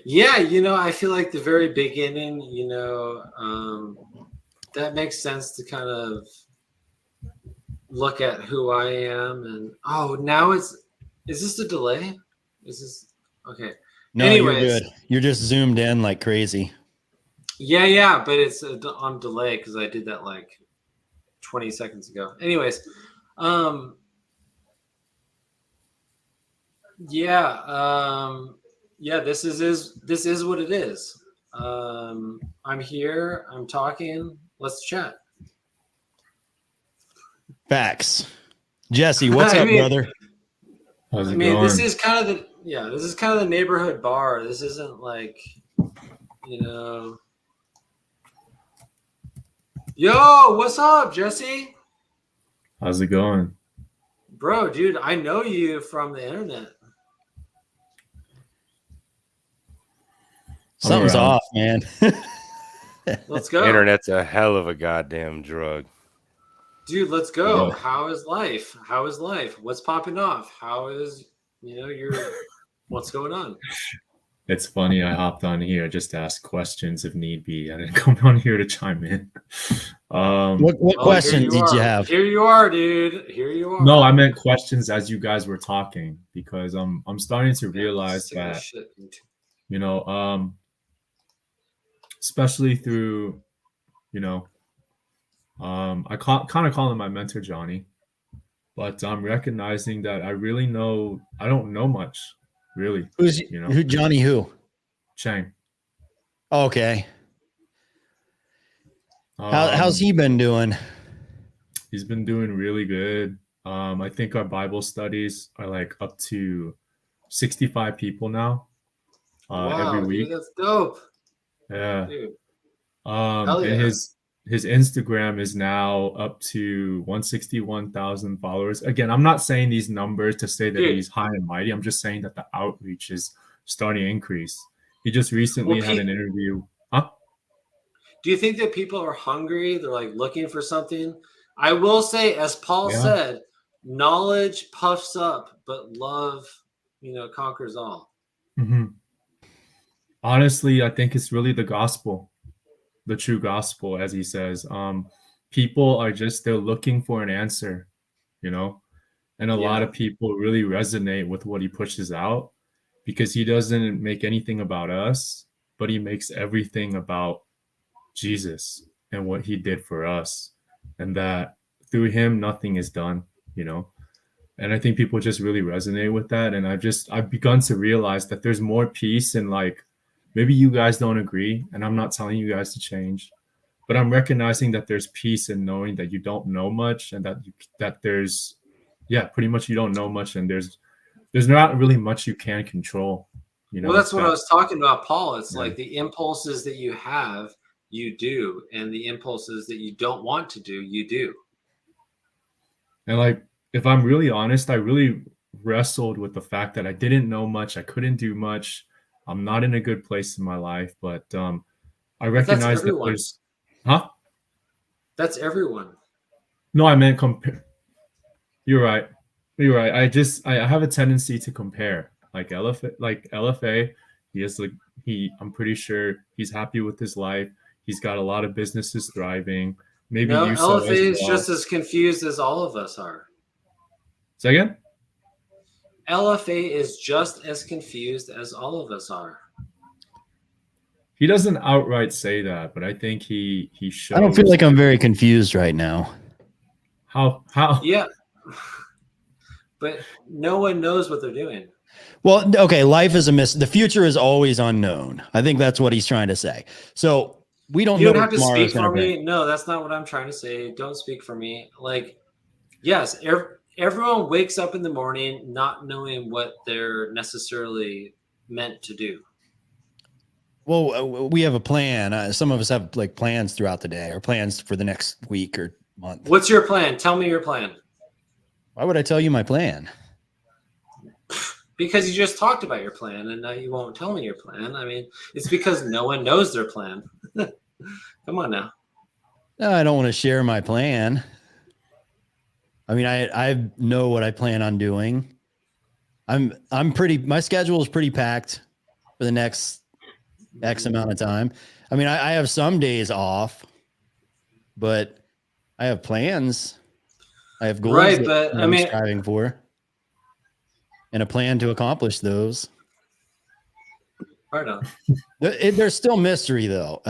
Yeah, you know, I feel like the very beginning, you know, that makes sense to kind of look at who I am. And now is this a delay? Is this okay? No, anyways, you're good. You're just zoomed in like crazy. Yeah, but it's on delay because I did that like 20 seconds ago. Anyways, this is what it is. I'm here. I'm talking. Let's chat. Facts. Jesse, what's up, brother? How's it going? This is kind of the neighborhood bar. This isn't like, you know. Yo, what's up, Jesse? How's it going? Bro, dude, I know you from the internet. Something's off, man. Let's go. Internet's a hell of a goddamn drug. Dude, let's go. Yeah. How is life? What's popping off? How is, you know, what's going on? It's funny. I hopped on here just to ask questions if need be. I didn't come on here to chime in. What questions did you have? Here you are, dude. Here you are. No, I meant questions as you guys were talking, because I'm starting to realize that, you know, especially through, you know, I kind of call him my mentor, Johnny, but I'm recognizing that I don't know much, really. Who Johnny who? Chang. Okay. How's he been doing? He's been doing really good. I think our Bible studies are like up to 65 people now. Every week. Dude, that's dope. Yeah. Dude. And his Instagram is now up to 161,000 followers. Again, I'm not saying these numbers to say that he's high and mighty. I'm just saying that the outreach is starting to increase. He just recently had an interview. Huh? Do you think that people are hungry? They're like looking for something. I will say, as Paul said, knowledge puffs up, but love, you know, conquers all. Mm-hmm. Honestly, I think it's really the gospel, the true gospel, as he says. People are they're looking for an answer, you know, and a lot of people really resonate with what he pushes out, because he doesn't make anything about us, but he makes everything about Jesus and what he did for us, and that through him nothing is done, you know. And I think people just really resonate with that. And I've begun to realize that there's more peace in, like, maybe you guys don't agree, and I'm not telling you guys to change, but I'm recognizing that there's peace in knowing that you don't know much, and that there's pretty much you don't know much, and there's not really much you can control, you know. Well, that's what I was talking about, Paul. It's like the impulses that you have, you do, and the impulses that you don't want to do, you do. And like, if I'm really honest, I really wrestled with the fact that I didn't know much, I couldn't do much, I'm not in a good place in my life, but I recognize that there's, That's everyone. No, I meant You're right. You're right. I have a tendency to compare. Like LFA, he is like I'm pretty sure he's happy with his life. He's got a lot of businesses thriving. Maybe No, you so LFA as is well. just as confused as all of us are. Say again? LFA is just as confused as all of us are. He doesn't outright say that, but I think he shows. I don't feel like I'm very confused right now. How? Yeah. But no one knows what they're doing. Well, okay, life is the future is always unknown. I think that's what he's trying to say. So we don't You know don't what have to tomorrow's speak for gonna me. bring. No, that's not what I'm trying to say. Don't speak for me. Like, yes, everyone wakes up in the morning not knowing what they're necessarily meant to do. Well, we have a plan. Some of us have like plans throughout the day or plans for the next week or month. What's your plan? Tell me your plan. Why would I tell you my plan? Because you just talked about your plan and now you won't tell me your plan. I mean, it's because no one knows their plan. Come on now. No, I don't want to share my plan. I mean, I know what I plan on doing. My schedule is pretty packed for the next X amount of time. I mean, I have some days off, but I have plans. I have goals Right, that but I'm striving for, and a plan to accomplish those. Right on. There's still mystery, though.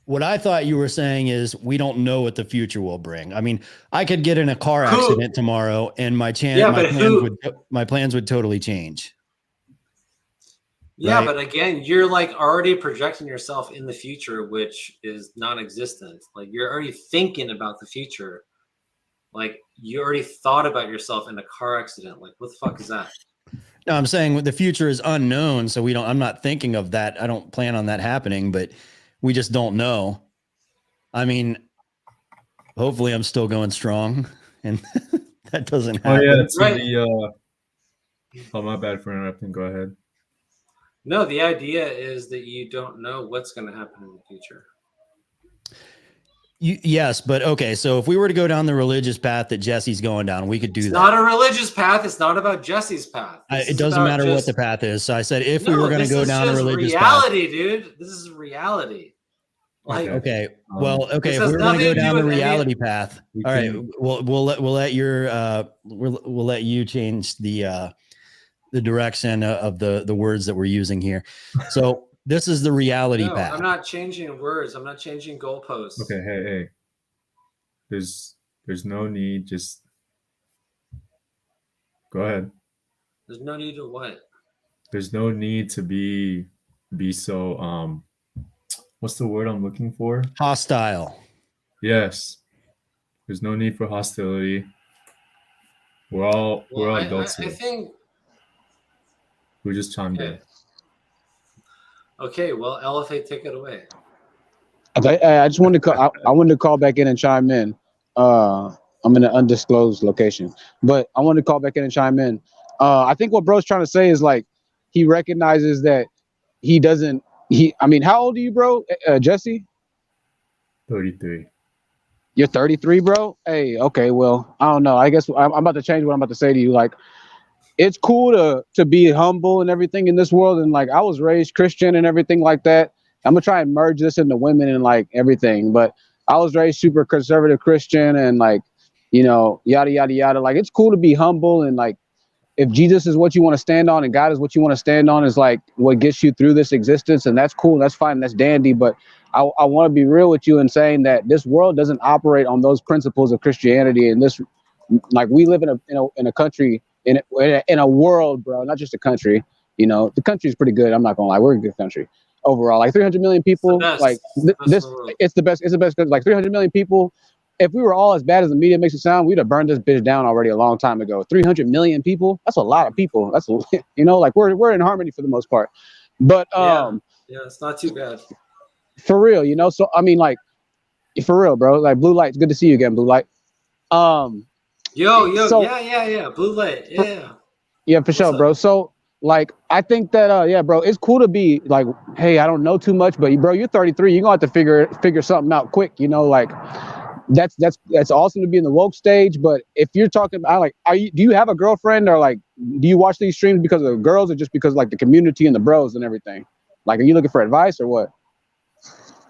What I thought you were saying is we don't know what the future will bring. I mean, I could get in a car accident tomorrow, and my plans would totally change. Yeah, right? but again, you're like already projecting yourself in the future, which is non-existent. Like you're already thinking about the future. Like you already thought about yourself in a car accident. Like what the fuck is that? No, I'm saying the future is unknown, so I'm not thinking of that. I don't plan on that happening, but we just don't know. I mean, hopefully I'm still going strong and that doesn't happen. Oh yeah, oh, my bad for interrupting. Go ahead. No, the idea is that you don't know what's going to happen in the future. Yes, but okay. So if we were to go down the religious path that Jesse's going down, we could do that. It's not a religious path. It's not about Jesse's path. It doesn't matter what the path is. So I said, if we were going to go down a religious reality, path, dude, this is reality. Like, okay. Well, okay. This If has we were going to go nothing to do down the with any- reality path, all right, we'll let you change the direction of the words that we're using here. So this is the reality No, path. I'm not changing words. I'm not changing goalposts. Okay, hey. There's no need. Just go ahead. There's no need to what? There's no need to be so what's the word I'm looking for? Hostile. Yes. There's no need for hostility. We're all adults I here. think We just chimed in. Okay, well, LFA, take it away. Okay, I just wanted to call. I wanted to call back in and chime in. I'm in an undisclosed location, but I wanted to call back in and chime in. I think what bro's trying to say is like he recognizes that he doesn't. I mean, how old are you, bro? Jesse? 33. You're 33, bro. Hey, okay. Well, I don't know. I guess I'm about to change what I'm about to say to you. Like, it's cool to be humble and everything in this world. And like, I was raised Christian and everything like that. I'm gonna try and merge this into women and like everything. But I was raised super conservative Christian and like, you know, yada, yada, yada. Like, it's cool to be humble. And like, if Jesus is what you want to stand on and God is what you want to stand on is like what gets you through this existence. And that's cool. That's fine. That's dandy. But I want to be real with you in saying that this world doesn't operate on those principles of Christianity. And this, like, we live in a country, in a world, bro, not just a country. You know, the country's pretty good. I'm not gonna lie, we're a good country overall. Like 300 million people, like it's the best. It's the best. Like 300 million people. If we were all as bad as the media makes it sound, we'd have burned this bitch down already a long time ago. 300 million people. That's a lot of people. That's you know, like we're in harmony for the most part. But yeah, it's not too bad. For real, you know. So I mean, like, for real, bro. Like, Blue Light, good to see you again, Blue Light. Yo, so, yeah, Blue Light, yeah. Yeah, for sure, bro. So, like, I think that, yeah, bro, it's cool to be like, hey, I don't know too much, but bro, you're 33. You're gonna have to figure something out quick, you know, like, that's awesome to be in the woke stage. But if you're talking about like, do you have a girlfriend, or like, do you watch these streams because of the girls, or just because like the community and the bros and everything? Like, are you looking for advice or what?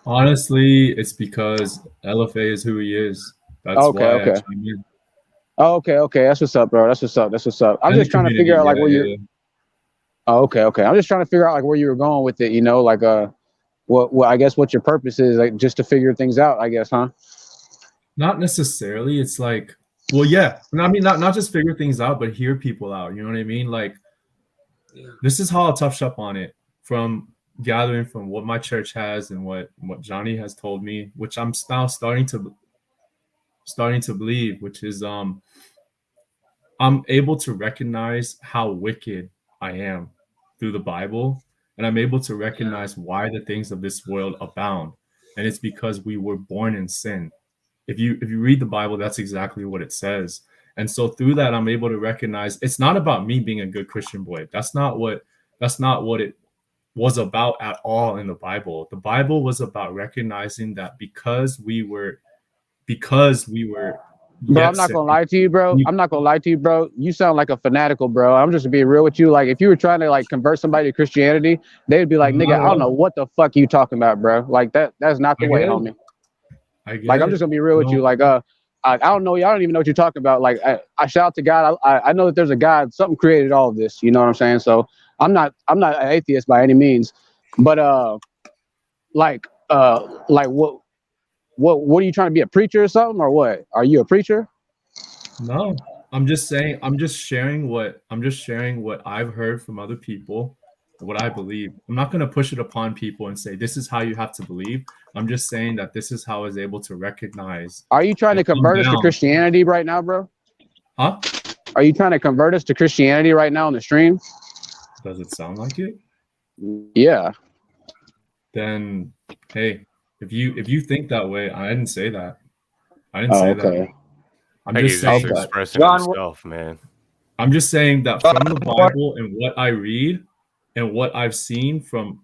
Honestly, it's because LFA is who he is. That's why I chime in. Oh, okay. That's what's up, bro. That's what's up. I'm just trying to figure out like where you're. Oh, okay. I'm just trying to figure out like where you were going with it. You know, like what I guess what your purpose is, like just to figure things out, I guess, huh? Not necessarily. It's like, well, yeah. I mean, not just figure things out, but hear people out. You know what I mean? Like, this is how I'll touch up on it from gathering from what my church has and what Johnny has told me, which I'm now starting to believe, which is I'm able to recognize how wicked I am through the Bible, and I'm able to recognize why the things of this world abound, and it's because we were born in sin. If you read the Bible, that's exactly what it says. And so through that, I'm able to recognize it's not about me being a good Christian boy. That's not what it was about at all in the Bible. The Bible was about recognizing that because we were Bro, I'm not gonna lie to you, bro. You sound like a fanatical, bro. I'm just being real with you. Like, if you were trying to like convert somebody to Christianity, they'd be like, nigga, I don't know what the fuck you talking about, bro. Like that's not the way, homie. Like, I'm just gonna be real with you. Like, I don't know. Y'all don't even know what you're talking about. Like, I shout out to God. I know that there's a God. Something created all of this. You know what I'm saying? So I'm not an atheist by any means. But like what are you trying to be, a preacher or something, or what? Are you a preacher? No, I'm just sharing what I've heard from other people, what I believe. I'm not going to push it upon people and say this is how you have to believe. I'm just saying that this is how I was able to recognize. Are you trying to convert us to Christianity right now, bro? Huh? Are you trying to convert us to Christianity right now on the stream? Does it sound like it? Yeah. Then, hey, if you think that way, I didn't say that. I didn't say that. I'm just saying that expressing himself, man. I'm just saying that from the Bible and what I read and what I've seen from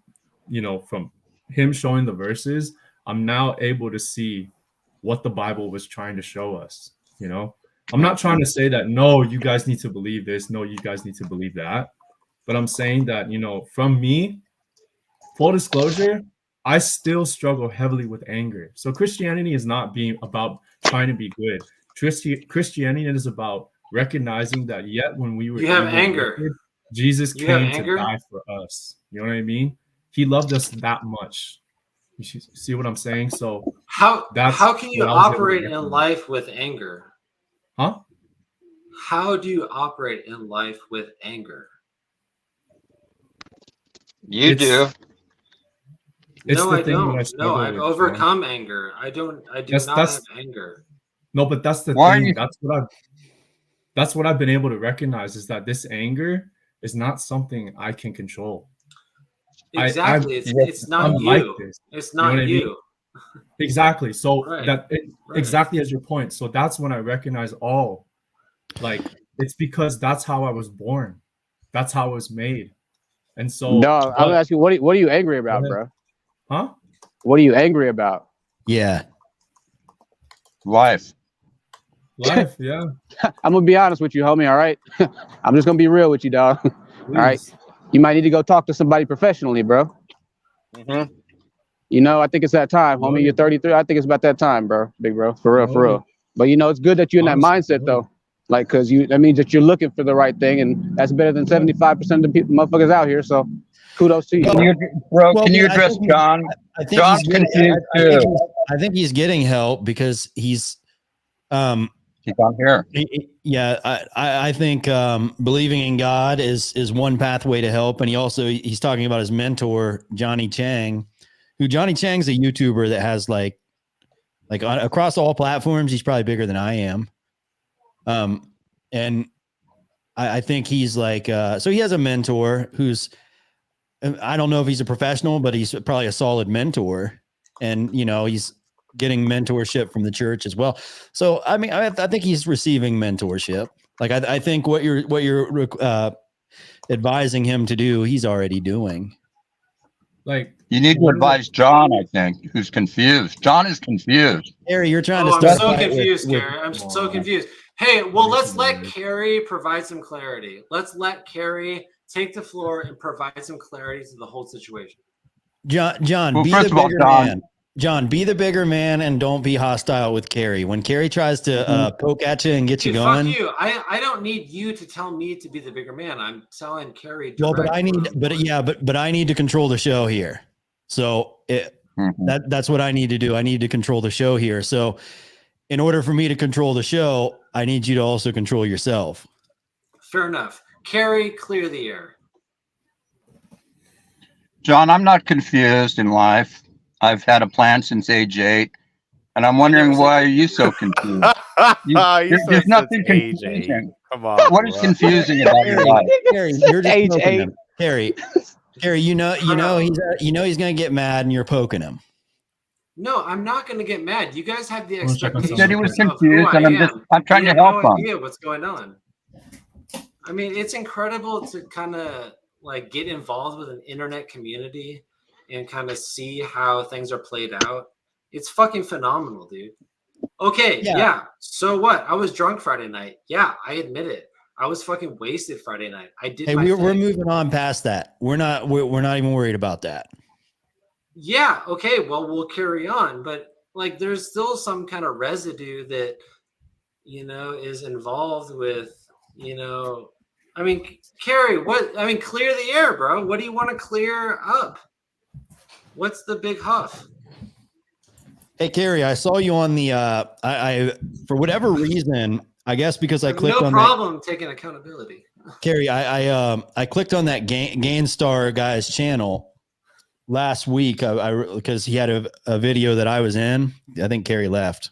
him showing the verses, I'm now able to see what the Bible was trying to show us. You know, I'm not trying to say that, no, you guys need to believe this. No, you guys need to believe that. But I'm saying that, from me, full disclosure, I still struggle heavily with anger. So Christianity is not being about trying to be good. Christianity is about recognizing that yet when we were anger, Jesus came to die for us. You know what I mean? He loved us that much. You see what I'm saying? So how can you operate in life with anger? Huh? How do you operate in life with anger? You do. No, I don't. No, I've overcome anger. I do not have anger. No, but that's the thing. That's what I've been able to recognize, is that this anger is not something I can control. Exactly. It's not you. Like this. It's not you. I mean? Exactly. So exactly as your point. So that's when I recognize, like, it's because that's how I was born. That's how I was made. And so, dog, I'm gonna ask you, what are you angry about, bro? Huh? What are you angry about? Yeah. Life, yeah. I'm gonna be honest with you, homie. All right. I'm just gonna be real with you, dog. Please. All right. You might need to go talk to somebody professionally, bro. Mm-hmm. I think it's that time, homie. You're 33. I think it's about that time, bro. Big bro. For real. But it's good that you're in that mindset, though. Like, because that means that you're looking for the right thing, and that's better than 75% of the people, motherfuckers out here. So kudos to you. Can you address John? John's confused too. I think he's getting help because he's on here. I think believing in God is one pathway to help, and he's talking about his mentor Johnny Chang, who Johnny Chang's a YouTuber that has like across all platforms. He's probably bigger than I am. And I think he's like, so he has a mentor who's, I don't know if he's a professional, but he's probably a solid mentor, and, he's getting mentorship from the church as well. So, I mean, I think he's receiving mentorship. Like, I think what you're advising him to do, he's already doing. Like, You need to advise John, I think, who's confused. John is confused. Carrie, you're trying to I'm start so a fight confused, with Carrie. I'm so confused. Hey, well, let's let Carrie provide some clarity. Let's let Carrie take the floor and provide some clarity to the whole situation. John, Well, be first the of all, bigger John, man. John, be the bigger man and don't be hostile with Carrie. When Carrie tries to poke at you and get you Dude, going. fuck you. I don't need you to tell me to be the bigger man. I'm telling Carrie direct. Well, but I need, but I need to control the show here. So that's what I need to do. I need to control the show here. So in order for me to control the show, I need you to also control yourself. Fair enough. Carrie, clear the air. John, I'm not confused in life. I've had a plan since age 8, and I'm wondering why are you so confused? There's nothing confusing. Come on, what is confusing about your life? Carrie, you're just poking him. Carrie, you know he's gonna get mad, and you're poking him. No, I'm not going to get mad. You guys have the expectation. He said he was of who confused, I and am. I'm trying to You have help no him. idea what's going on. I mean, it's incredible to kind of like get involved with an internet community and kind of see how things are played out. It's fucking phenomenal, dude. Okay, yeah. So what? I was drunk Friday night. Yeah, I admit it. I was fucking wasted Friday night. I did. Hey, we're moving on past that. We're not even worried about that. Yeah, okay, well, we'll carry on, but like there's still some kind of residue that is involved with, I mean, Carrie, clear the air, bro. What do you want to clear up? What's the big huff? Hey, Carrie, I saw you on the I for whatever reason, I guess because I clicked on problem taking accountability. Carrie, I clicked on that Gainstar guy's channel last week because he had a video that I was in. I think Carrie left,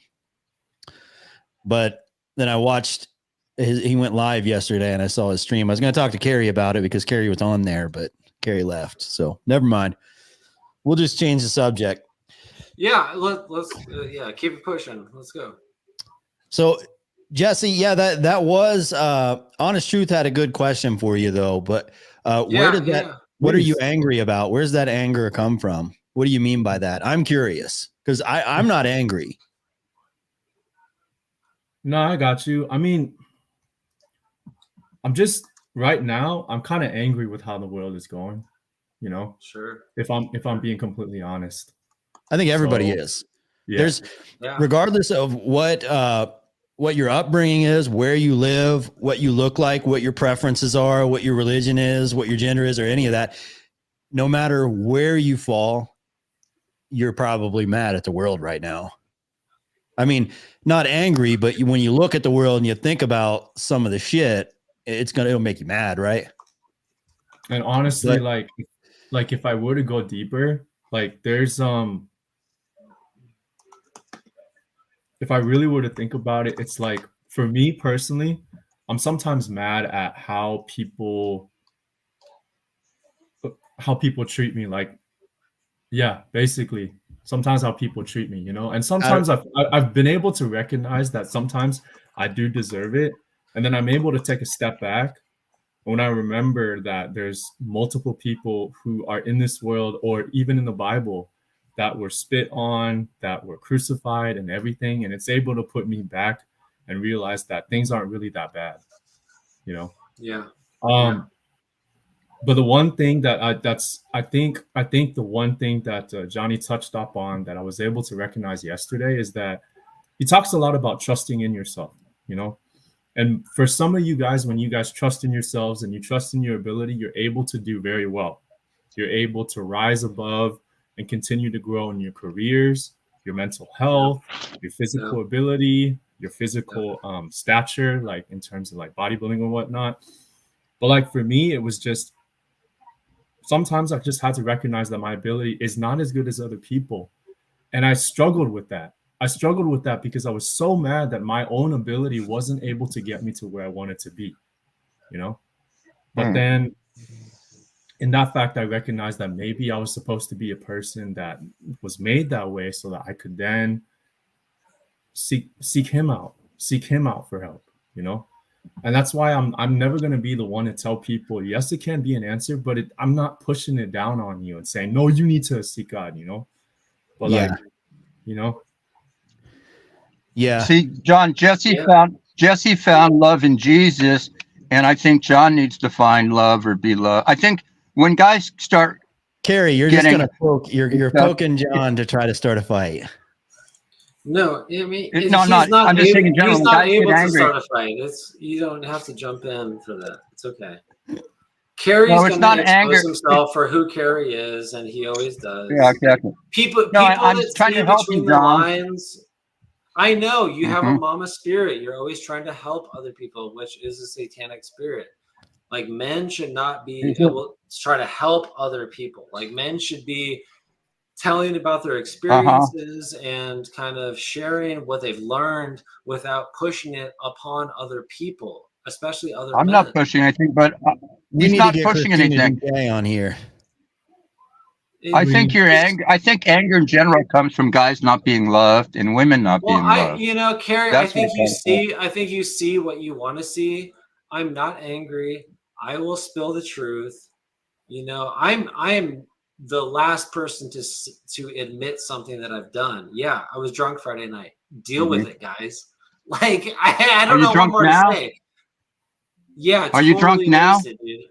but then I watched he went live yesterday and I saw his stream. I was going to talk to Carrie about it because Carrie was on there, but Carrie left. So never mind. We'll just change the subject. Yeah. Let's keep it pushing. Let's go. So Jesse, that was Honest Truth had a good question for you though, but where did that what are you angry about? Where's that anger come from? What do you mean by that? I'm curious because I'm not angry. No, I got you. I mean, I'm just right now, I'm kind of angry with how the world is going, Sure. If I'm being completely honest. I think everybody is. Yeah. There's regardless of what your upbringing is, where you live, what you look like, what your preferences are, what your religion is, what your gender is, or any of that, no matter where you fall, you're probably mad at the world right now. I mean, not angry, but when you look at the world and you think about some of the shit, it'll make you mad, right? And honestly, like if I were to go deeper, like there's if I really were to think about it, it's like for me personally, I'm sometimes mad at how people treat me. Like, yeah, basically, sometimes how people treat me, and sometimes I've been able to recognize that sometimes I do deserve it, and then I'm able to take a step back when I remember that there's multiple people who are in this world or even in the Bible that were spit on, that were crucified and everything. And it's able to put me back and realize that things aren't really that bad, Yeah. But the one thing that I think the one thing that Johnny touched up on that I was able to recognize yesterday is that he talks a lot about trusting in yourself, and for some of you guys, when you guys trust in yourselves and you trust in your ability, you're able to do very well. You're able to rise above and continue to grow in your careers, your mental health, your physical ability, your physical stature, like in terms of like bodybuilding or whatnot. But like for me, it was just sometimes I just had to recognize that my ability is not as good as other people. And I struggled with that. Because I was so mad that my own ability wasn't able to get me to where I wanted to be, But then in that fact, I recognized that maybe I was supposed to be a person that was made that way so that I could then seek him out for help, And that's why I'm never going to be the one to tell people, yes, it can be an answer, but I'm not pushing it down on you and saying, no, you need to seek God, you know? But Yeah. like, you know? Yeah. See, John, Jesse found love in Jesus, and I think John needs to find love or be loved. I think when guys start Carrie, you're just getting gonna poke. You're poking John to try to start a fight. No, I mean No, he's not. not I'm just saying in able. general, He's when not guys get able to angry. start a fight. You don't have to jump in for that. It's okay. Carrie's No, it's going not to expose anger. himself for who Carrie is, and he always does. Yeah, exactly. People No, I'm that trying see to help between you, the John. lines. I know you have a Mhm. mama spirit. You're always trying to help other people, which is a satanic spirit. Like men should not be able to try to help other people. Like men should be telling about their experiences and kind of sharing what they've learned without pushing it upon other people, especially other I'm men. not pushing anything, but We he's need to not get pushing Christina anything. DJ on here. I think your anger. I think anger in general comes from guys not being loved and women not Well, being loved. Carrie, That's what it comes from. I think you see what you want to see. I'm not angry. I will spill the truth. I am the last person to admit something that I've done. Yeah, I was drunk Friday night. Deal with it, guys. Like I don't Are you know what drunk more now? to say. Yeah, Are you drunk totally now? wasted, dude.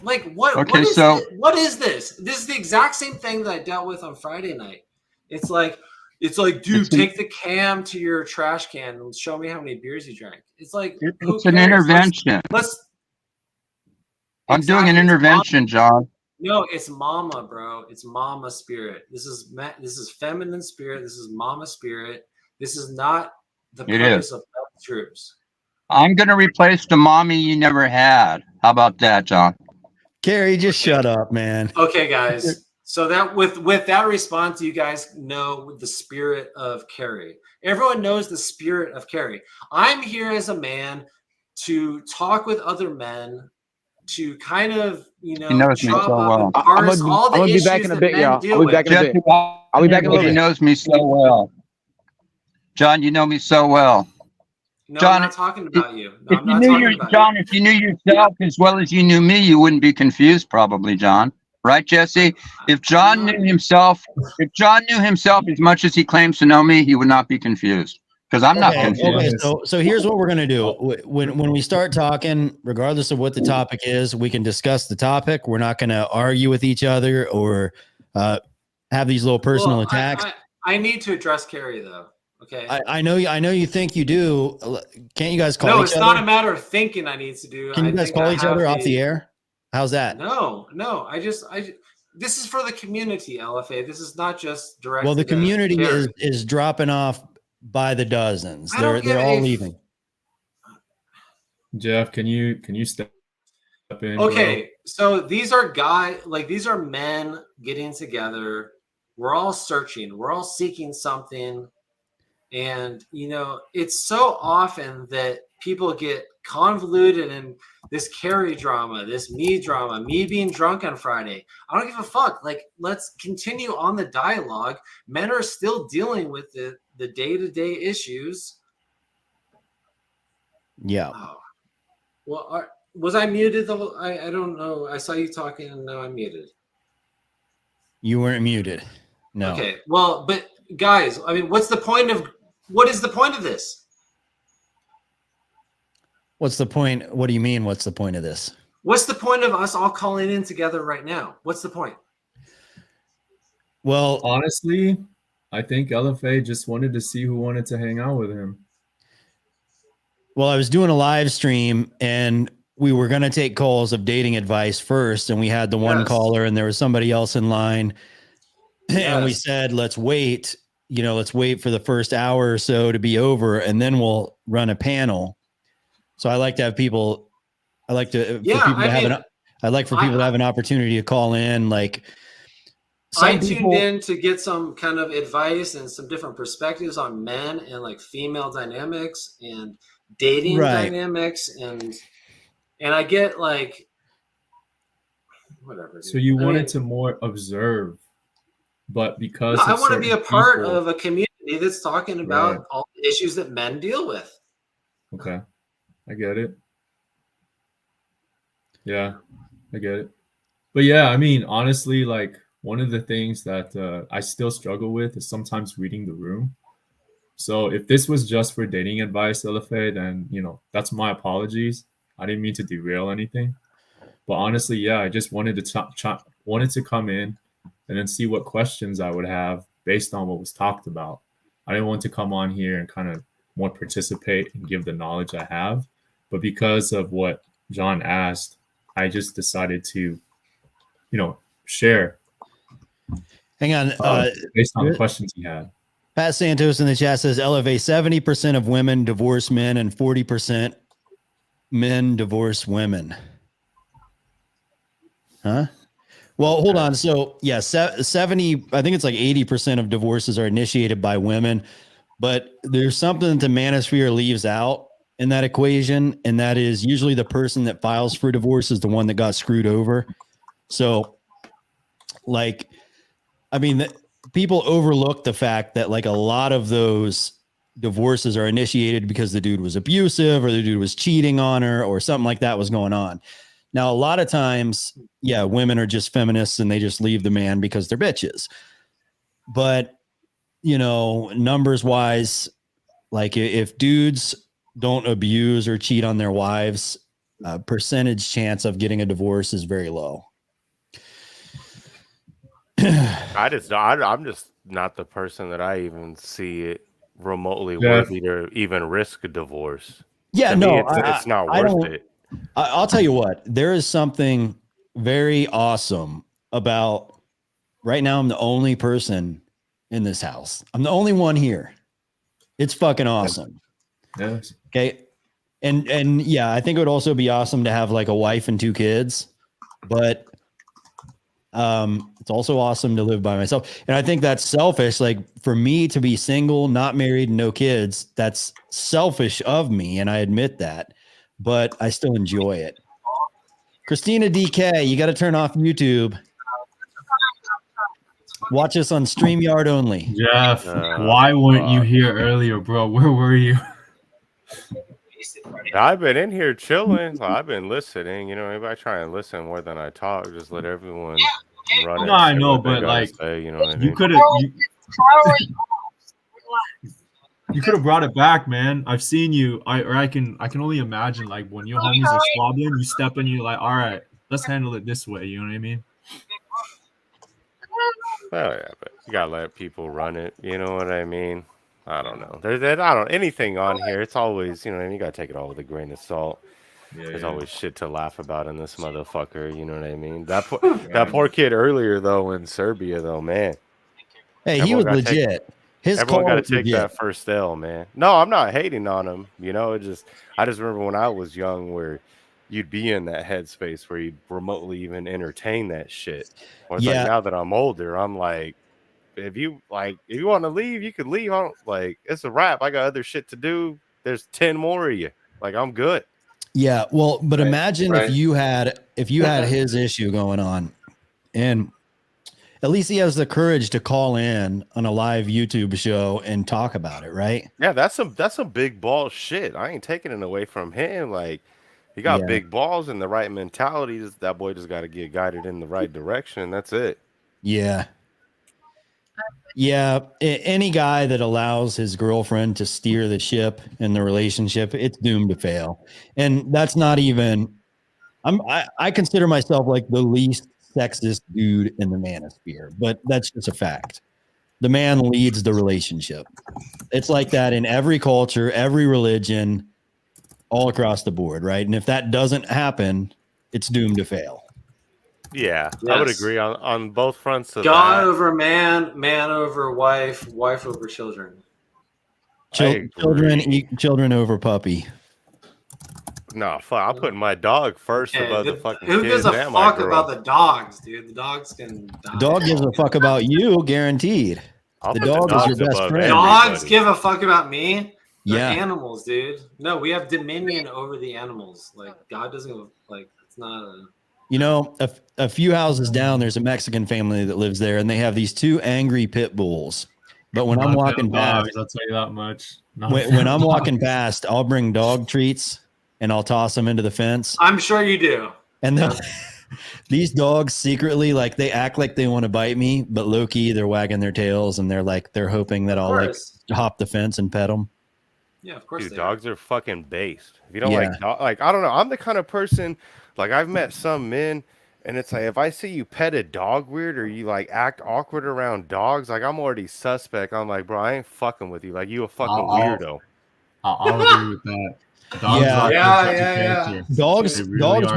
Like what? Okay, so What is this? This is the exact same thing that I dealt with on Friday night. It's like, dude, take the cam to your trash can and show me how many beers you drank. It's like, who it's an cares? intervention. I'm doing an intervention, John. No, it's mama, bro. It's mama spirit. This is feminine spirit. This is mama spirit. This is not the purpose of troops. I'm going to replace the mommy you never had. How about that, John? Carrie, just shut up, man. Okay, guys. So that with that response, you guys know the spirit of Carrie. Everyone knows the spirit of Carrie. I'm here as a man to talk with other men, to kind of, chop up and parse all the issues back in a that bit, men y'all. deal I'll be with. back in a bit. I'll be back in a little He bit. knows me so well. John, you know me so well. No, John, I'm not talking about you. If No, I'm you not knew talking your about John, you. if you knew yourself as well as you knew me, you wouldn't be confused, probably, John. Right, Jesse? If John knew himself as much as he claims to know me, he would not be confused. Because I'm not confused. Okay, so here's what we're gonna do. When we start talking, regardless of what the topic is, we can discuss the topic. We're not gonna argue with each other or have these little personal attacks. I need to address Carrie though. Okay. I know you think you do. Can't you guys call each other? No, it's not a matter of thinking I need to do. Can you guys call each other off the air? How's that? No. I this is for the community, LFA. This is not just direct. Well, the community is dropping off by the dozens. They're all leaving. Jeff, can you step in? Okay, bro? so these are men getting together. We're all searching. We're all seeking something. And, it's so often that people get convoluted in this Carrie drama, this me drama, me being drunk on Friday. I don't give a fuck. Like, let's continue on the dialogue. Men are still dealing with the day-to-day issues. Yeah. Oh. Well, was I muted? I don't know. I saw you talking and now I'm muted. You weren't muted. No. Okay. Well, but guys, I mean, what is the point of this? What's the point? What do you mean? What's the point of this? What's the point of us all calling in together right now? What's the point? Well, honestly, I think LFA just wanted to see who wanted to hang out with him. Well, I was doing a live stream and we were going to take calls of dating advice first. And we had the one caller and there was somebody else in line. And we said, let's wait for the first hour or so to be over and then we'll run a panel. So I like to have people, I'd like for people to have an opportunity to call in. Like I tuned in to get some kind of advice and some different perspectives on men and like female dynamics and dating dynamics. And I get like, whatever. Dude. So you wanted to more observe, but because I want to be a part of a community that's talking about all the issues that men deal with. Okay. I get it. Yeah, I get it. But yeah, I mean, honestly, like one of the things that I still struggle with is sometimes reading the room. So if this was just for dating advice, LFA, then that's my apologies. I didn't mean to derail anything. But honestly, yeah, I just wanted to come in and then see what questions I would have based on what was talked about. I didn't want to come on here and kind of more participate and give the knowledge I have. But because of what John asked, I just decided to, share. Hang on. Based on the questions he had. Pat Santos in the chat says, LFA, 70% of women divorce men and 40% men divorce women. Huh? Well, hold on. So yeah, 70, I think it's like 80% of divorces are initiated by women, but there's something the manosphere leaves out in that equation. And that is usually the person that files for divorce is the one that got screwed over. So like, I mean, people overlook the fact that like a lot of those divorces are initiated because the dude was abusive or the dude was cheating on her or something like that was going on. Now, a lot of times, yeah, women are just feminists and they just leave the man because they're bitches. But, numbers wise, like if dudes don't abuse or cheat on their wives, percentage chance of getting a divorce is very low. I'm just not the person that I even see it remotely worthy to even risk a divorce. Yeah, to me, it's not worth it. I'll tell you what, there is something very awesome about right now. I'm the only person in this house. I'm the only one here. It's fucking awesome. Yes. Okay. And yeah, I think it would also be awesome to have like a wife and 2 kids, but it's also awesome to live by myself. And I think that's selfish. Like for me to be single, not married, no kids, that's selfish of me. And I admit that, but I still enjoy it. Christina DK, you got to turn off YouTube. Watch us on StreamYard only. Jeff, why weren't you here earlier, bro? Where were you? I've been in here chilling. I've been listening. Maybe I try and listen more than I talk. Just let everyone run it. No, I know, but like, say, what I mean? You could have brought it back, man. I've seen you. I can only imagine like when your homies are squabbling, you step in, you're like, all right, let's handle it this way. You know what I mean? Well, yeah, but you gotta let people run it. You know what I mean? I don't know. Anything on here. It's always, you gotta take it all with a grain of salt. There's always shit to laugh about in this motherfucker. You know what I mean? That poor kid earlier though in Serbia though, man. Hey, he was legit. Everyone got to take that first L, man. No, I'm not hating on him. I just remember when I was young where you'd be in that headspace where you'd remotely even entertain that shit. Or it's like now that I'm older, I'm like, if you want to leave, you could leave. It's a wrap. I got other shit to do. There's 10 more of you. Like, I'm good. Yeah. Well, but imagine if you had his issue going on, and at least he has the courage to call in on a live YouTube show and talk about it, right? Yeah, that's some big ball shit. I ain't taking it away from him. Like, he got big balls and the right mentality. That boy just got to get guided in the right direction. That's it. Yeah. Yeah. Any guy that allows his girlfriend to steer the ship in the relationship, it's doomed to fail. And that's not even, I consider myself like the least sexist dude in the manosphere, but that's just a fact. The man leads the relationship. It's like that in every culture, every religion, all across the board, right? And if that doesn't happen, it's doomed to fail. Yeah, I would agree on both fronts of God that. over man, man over wife, wife over children. Children over puppy. No, fuck, I'm putting my dog first above the fucking Who kids gives a and my fuck girl. about the dogs, dude? The dogs can die. Dog gives a fuck about you, guaranteed. The dog is your best friend. Dogs give a fuck about me. They're Yeah. animals, dude. No, we have dominion over the animals. Like, God doesn't, like, it's not a... A few houses down, there's a Mexican family that lives there, and they have these 2 angry pit bulls. But when I'm walking past, I'll tell you that much. when I'm walking past, I'll bring dog treats, and I'll toss them into the fence. I'm sure you do. And these dogs secretly, like, they act like they want to bite me, but low-key, they're wagging their tails and they're hoping that I'll like hop the fence and pet them. Yeah, of course. Dude, dogs are fucking based. If you don't like I don't know. I'm the kind of person, like, I've met some men, and it's like, if I see you pet a dog weird or you like act awkward around dogs, like, I'm already suspect. I'm like, bro, I ain't fucking with you. Like, you a fucking weirdo. I'll agree with that. Dogs yeah. Dogs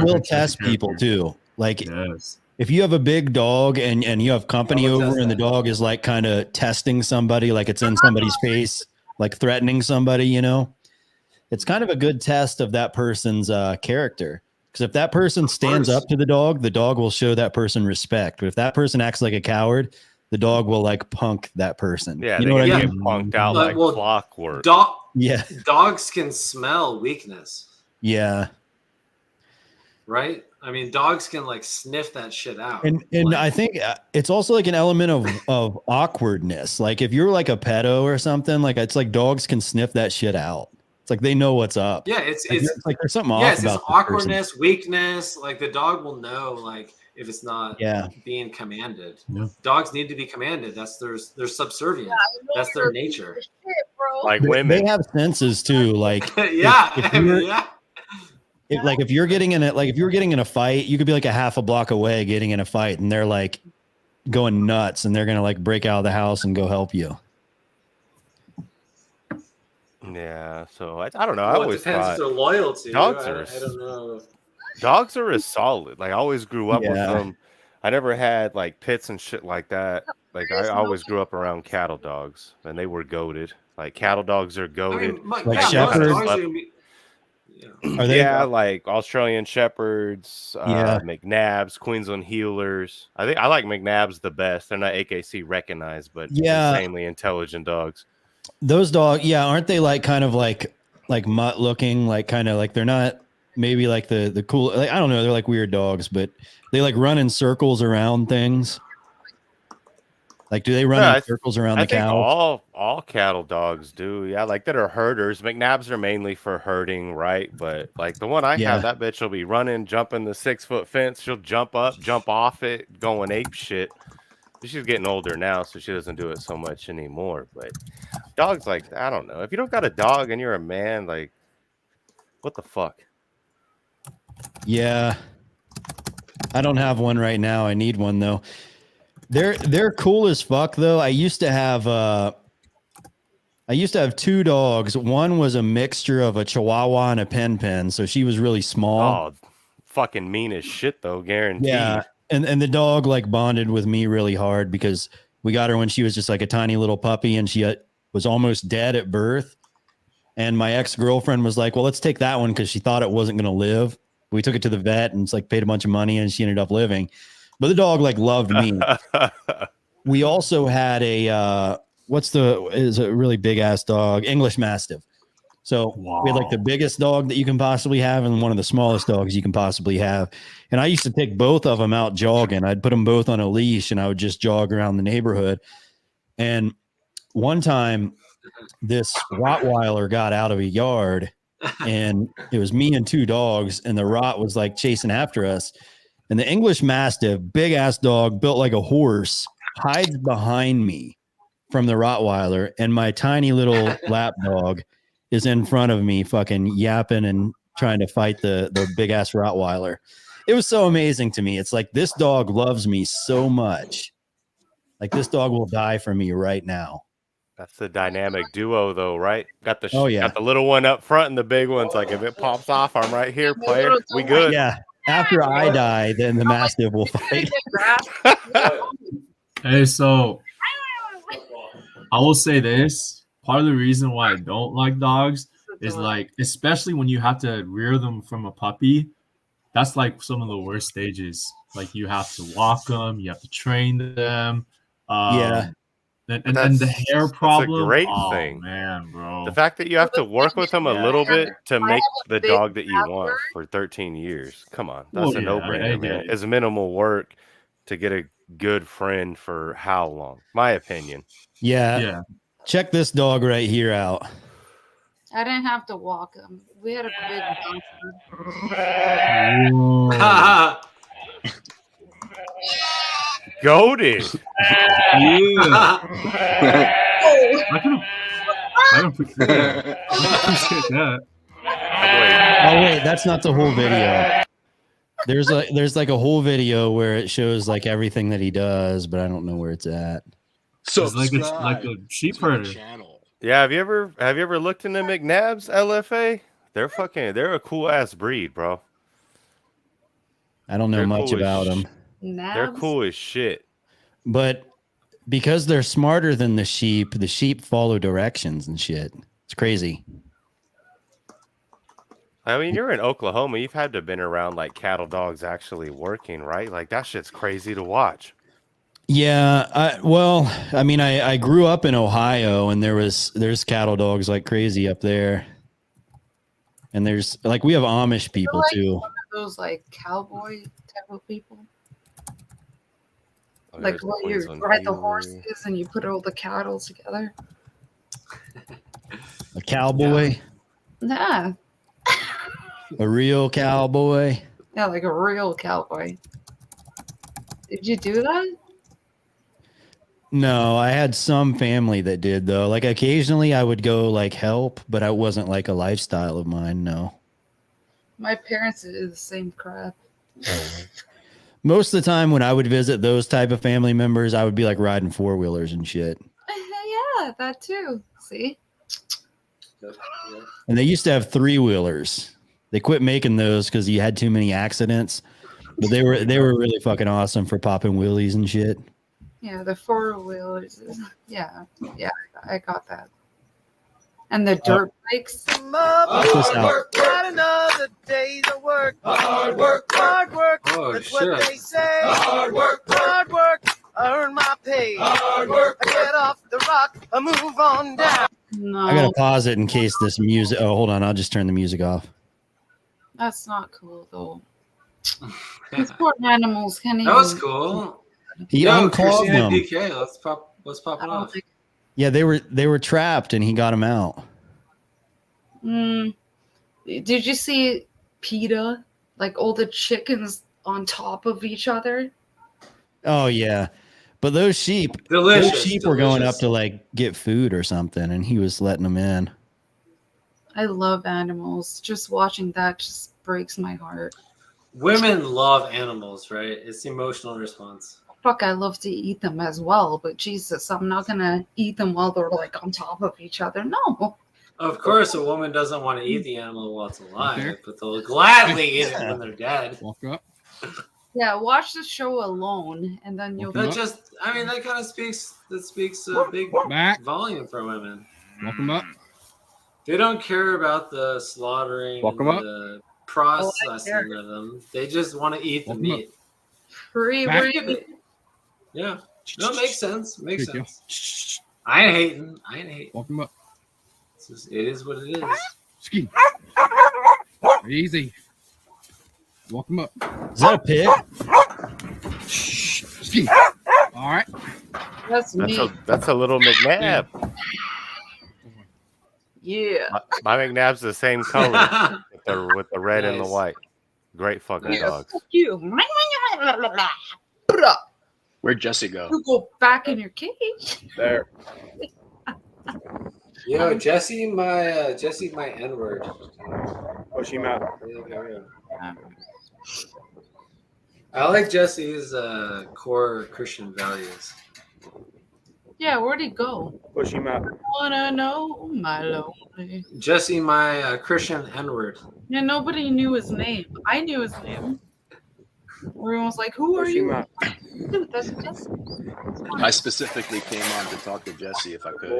will test people too. Like, if you have a big dog and you have company over and the dog is like kind of testing somebody, like it's in somebody's face, like threatening somebody, you know, it's kind of a good test of that person's character. Because if that person stands up to the dog will show that person respect. But if that person acts like a coward, the dog will like punk that person. Yeah, you know what I get mean? punked out like clockwork. Dogs can smell weakness. Yeah. Right? I mean, dogs can like sniff that shit out. And I think it's also like an element of awkwardness. Like if you're like a pedo or something, like it's like dogs can sniff that shit out. It's like they know what's up. Yeah, it's like there's something off it's about awkwardness, weakness. Like the dog will know, like if it's not being commanded. Yeah. Dogs need to be commanded. That's their subservient. That's their nature. Like women, they have senses too. Like if you're getting in a fight, you could be like a half a block away getting in a fight, and they're like going nuts, and they're gonna like break out of the house and go help you. Yeah, so I don't know. I always depends thought their loyalty. dogs I don't know. Dogs are a solid. Like I always grew up with them. I never had like pits and shit like that. Like I always grew up around cattle dogs, and they were goated. Like cattle dogs are goated. Like shepherds. Are they? Yeah, like Australian shepherds, McNabs, Queensland healers. I think I like McNabs the best. They're not AKC recognized, but insanely intelligent dogs. Those dogs, aren't they like kind of like mutt looking, like kind of like they're not maybe like the cool, like, I don't know, they're like weird dogs, but they like run in circles around things. Like, do they run in circles around the cows? All cattle dogs do, like that are herders. McNabs are mainly for herding, right? But like the one I have, that bitch will be running, jumping the 6-foot fence. She'll jump up, jump off it, going ape shit. She's getting older now, so she doesn't do it so much anymore. But dogs, like, I don't know. If you don't got a dog and you're a man, like, what the fuck? Yeah, I don't have one right now. I need one though. They're cool as fuck though. I used to have 2 dogs. One was a mixture of a Chihuahua and a Pen, so she was really small. Oh, fucking mean as shit though, guaranteed. Yeah. And the dog like bonded with me really hard because we got her when she was just like a tiny little puppy and she was almost dead at birth. And my ex-girlfriend was like, well, let's take that one because she thought it wasn't going to live. We took it to the vet and it's like paid a bunch of money and she ended up living. But the dog like loved me. We also had is a really big ass dog, English Mastiff. So we had like the biggest dog that you can possibly have and one of the smallest dogs you can possibly have. And I used to take both of them out jogging. I'd put them both on a leash and I would just jog around the neighborhood. And one time this Rottweiler got out of a yard and it was me and 2 dogs and the Rott was like chasing after us. And the English Mastiff, big ass dog, built like a horse, hides behind me from the Rottweiler. And my tiny little lap dog is in front of me fucking yapping and trying to fight the big ass Rottweiler. It was so amazing to me. It's like, this dog loves me so much. Like this dog will die for me right now. That's the dynamic duo though, right? Got the got the little one up front and the big one's like, if it pops off, I'm right here, player. We good. Yeah. After I die, then the Mastiff will fight. Hey, so I will say this. Part of the reason why I don't like dogs is like, especially when you have to rear them from a puppy, that's like some of the worst stages. Like you have to walk them, you have to train them. And the hair problem. That's a great thing. Man, bro. The fact that you have to work with them a little bit to make the dog that you want for 13 years. Come on. That's a no-brainer, man. It's minimal work to get a good friend for how long? My opinion. Yeah. Check this dog right here out. I didn't have to walk him. We had a big Goated. Yeah. Oh. I don't appreciate that. Oh wait, that's not the whole video. There's like a whole video where it shows like everything that he does, but I don't know where it's at. So it's like a sheep herder. Yeah, have you ever looked into McNabb's LFA? They're a cool ass breed, bro. I don't know They're much cool as about them. They're cool as shit. But because they're smarter than the sheep follow directions and shit. It's crazy. I mean, you're in Oklahoma. You've had to have been around like cattle dogs actually working, right? Like that shit's crazy to watch. Yeah, I mean, I grew up in Ohio, and there's cattle dogs like crazy up there, and there's like we have Amish people like too. one of those like cowboy type of people. Oh, Like there's what you Queensland ride the Bailey. horses and you put all the cattle together. A cowboy, Yeah. a real cowboy. Yeah, like a real cowboy. Did you do that? No, I had some family that did though. Like occasionally I would go like help, but I wasn't like a lifestyle of mine. No. My parents did the same crap. Most of the time when I would visit those type of family members, I would be like riding 4-wheelers and shit. Yeah, that too. See? And they used to have 3-wheelers. They quit making those because you had too many accidents. But they were really fucking awesome for popping wheelies and shit. Yeah, the 4-wheelers. Yeah, I got that. And the dirt bikes. Not another day's of work. Hard work. Oh, That's shit. what they say. Hard work. I earn my pay. Hard work. I get off the rock. I move on down. No, I gotta pause it in case this music. Oh, hold on. I'll just turn the music off. that's not cool though. These poor animals can't even. That was cool. He Yo, unclogged Christina them. DK, what's popping off? Yeah, they were trapped, and he got them out. Did you see PETA? Like all the chickens on top of each other? Oh yeah, but those sheep were going up to like get food or something, and he was letting them in. I love animals. Just watching that just breaks my heart. Women love animals, right? It's the emotional response. Fuck, I love to eat them as well, but Jesus, I'm not gonna eat them while they're like on top of each other. No. Of course, a woman doesn't want to eat the animal while it's alive, but they'll gladly eat it when they're dead. Walk up. Yeah, watch the show alone, and then you'll. That kind of speaks a big volume for women. Welcome up. They don't care about the slaughtering, Welcome and up. the processing of them. They just want to eat the meat. Free Back- reign. Yeah, no, it makes sense. Makes Thank you. sense. I ain't hating. Welcome up. It is what it is. Ski. Easy. Welcome up. Is that a pig? Ski. All right. That's me. That's a little McNabb. Yeah. My McNabb's the same color with the red and the Nice. white. Great fucking Yeah, dogs. fuck you. Where'd Jesse go? You go back in your cage. There. Yo, Jesse, my N-word. Push him out. I like Jesse's core Christian values. Yeah, where'd he go? Push him out. Wanna know my lonely. Jesse, my Christian N-word. Yeah, nobody knew his name. I knew his name. Everyone was like, "Who are Push him you?" out. Dude, that's Jesse. I specifically came on to talk to Jesse if I could.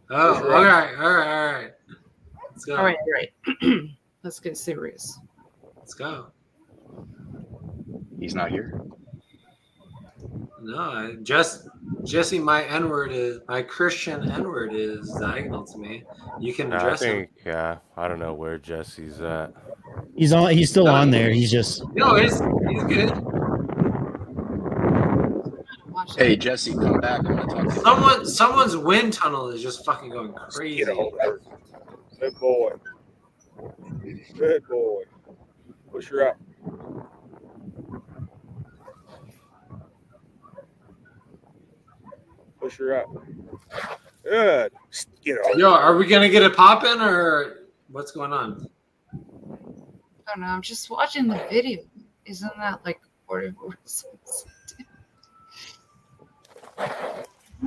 Oh, all right. Let's go. All right. Let's get serious. Let's go. He's not here. No, Jesse, my N-word is my Christian N-word is diagonal to me. You can I address him. think I don't know where Jesse's at. He's on. He's still on there. He's just. No, he's good. Hey, Jesse, come back. I want to talk to you. Someone's wind tunnel is just fucking going crazy. Good boy. Good boy. Push her up. Push her up. Good. Get over. Yo, are we gonna get it popping or what's going on? I don't know. I'm just watching the video. Isn't that like 44 seconds?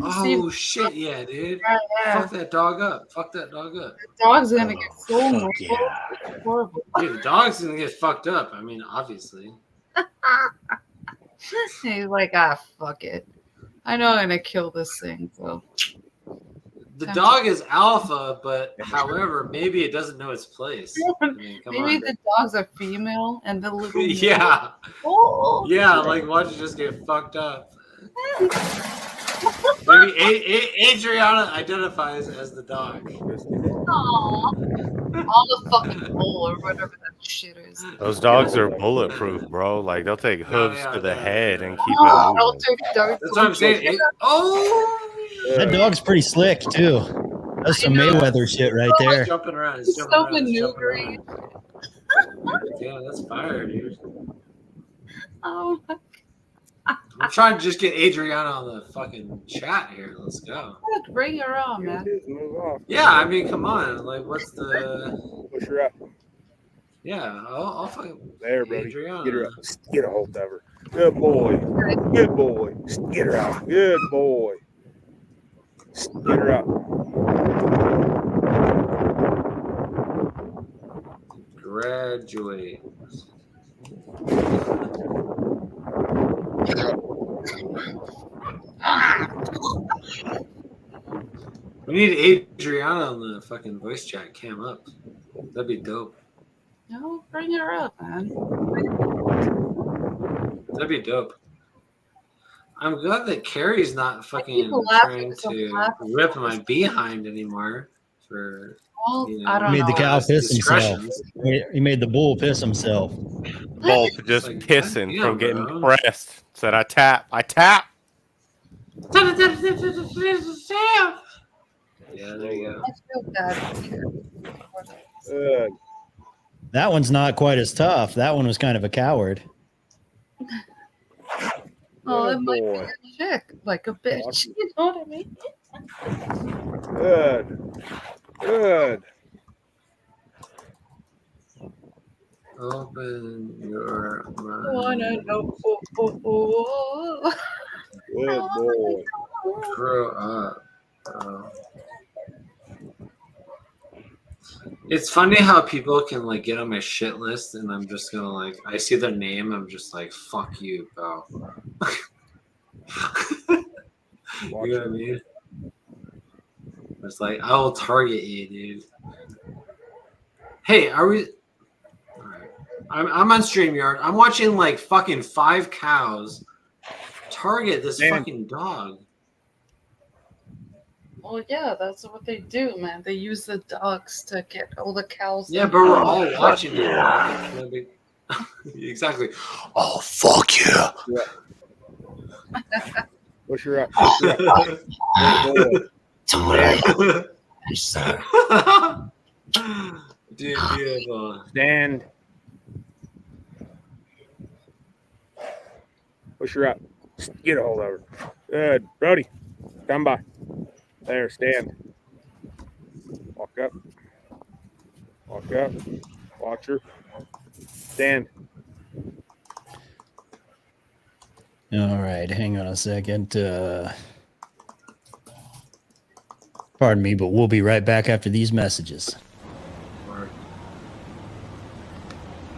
Oh shit, yeah, dude. Yeah. Fuck that dog up. Fuck that dog up. The dog's gonna get so fuck yeah. Horrible. Dude, the dog's gonna get fucked up. I mean, obviously. He's like, fuck it. I know I'm gonna kill this thing. So The dog is alpha, but however, maybe it doesn't know its place. I mean, come maybe on. the dog's a female and the little Yeah. Oh. Yeah, like watch it just get fucked up. Maybe Adriana identifies as the dog. All the fucking bull or whatever that shit is. Those dogs are bulletproof, bro. Like they'll take hooves to the head and keep it I'll moving. take dogs. That's what I'm saying. That dog's pretty slick too. That's some Mayweather shit right there. He's jumping around. He's He's jumping so around. He's jumping maneuvering. around. Yeah, that's fire, dude. Oh my I'm trying to just get Adriana on the fucking chat here. Let's go. God, bring her on, man. Move off. Yeah, I mean, come on. Like, what's the? Push her up. Yeah, I'll fucking. There, buddy. Adriana. Get her up. Get a hold of her. Good boy. Good boy. Get her out. Good boy. Get her up. Graduate. We need Adriana on the fucking voice chat. Cam up. That'd be dope. No, bring her up, man. That'd be dope. I'm glad that Carrie's not fucking laughing trying so to fast. rip my behind anymore. For Well, you know, I don't He made the know. cow piss himself. discretions. He made the bull piss himself. Bull just Like, pissing goddamn, from getting bro. pressed. Said I tap. Yeah, there you go. I feel bad. Good. That one's not quite as tough. That one was kind of a coward. Oh, it Good might boy. be a chick, like a bitch. You know what I mean? Good. Good. Open your I mind. wanna know. Good boy. Grow up, bro. It's funny how people can like get on my shit list, and I'm just gonna like, I see their name, I'm just like, fuck you, bro. You know what I mean? It's like, I will target you, dude. Hey, are we? All right. I'm on StreamYard. I'm watching like fucking 5 cows target this fucking dog. Well, yeah, that's what they do, man. They use the dogs to get all the cows. Yeah, but we're all watching it. Exactly. Oh, fuck yeah. Push her up. Push her up. Good boy. Dude, beautiful. Stand. Push her up. Get a hold of her. Good. Brody, come by. There, stand. Walk up. Walk up. Watch her. Stand. All right, hang on a second. Pardon me, but we'll be right back after these messages.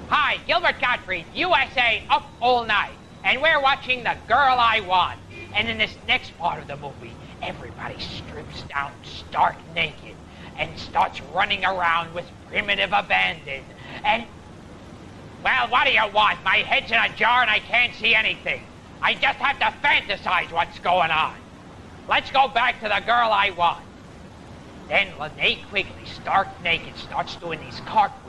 Hi, Gilbert Gottfried, USA Up All Night, and we're watching The Girl I Want. And in this next part of the movie, everybody strips down stark naked and starts running around with primitive abandon. And, well, what do you want? My head's in a jar and I can't see anything. I just have to fantasize what's going on. Let's go back to The Girl I Want. Then Lene Quigley, stark naked, starts doing these cartwheels.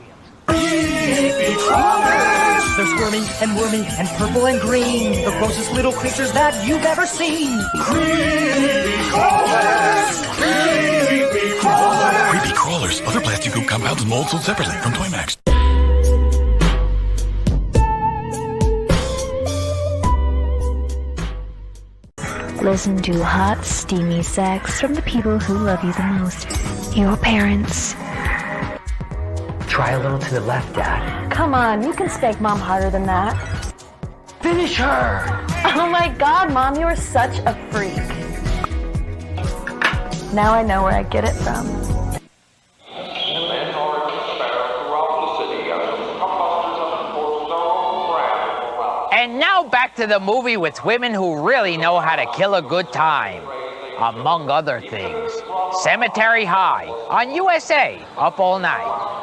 There's wormy and wormy and purple and green, the grossest little creatures that you've ever seen. Creepy crawlers, creepy crawlers. Creepy crawlers Other plastic goop compounds and molds sold separately from Toymax. Listen to hot, steamy sex from the people who love you the most. Your parents. Try a little to the left, Dad. Come on, you can spank Mom harder than that. Finish her! Oh my God, Mom, you are such a freak. Now I know where I get it from. And now back to the movie with women who really know how to kill a good time. Among other things, Cemetery High on USA, up all night.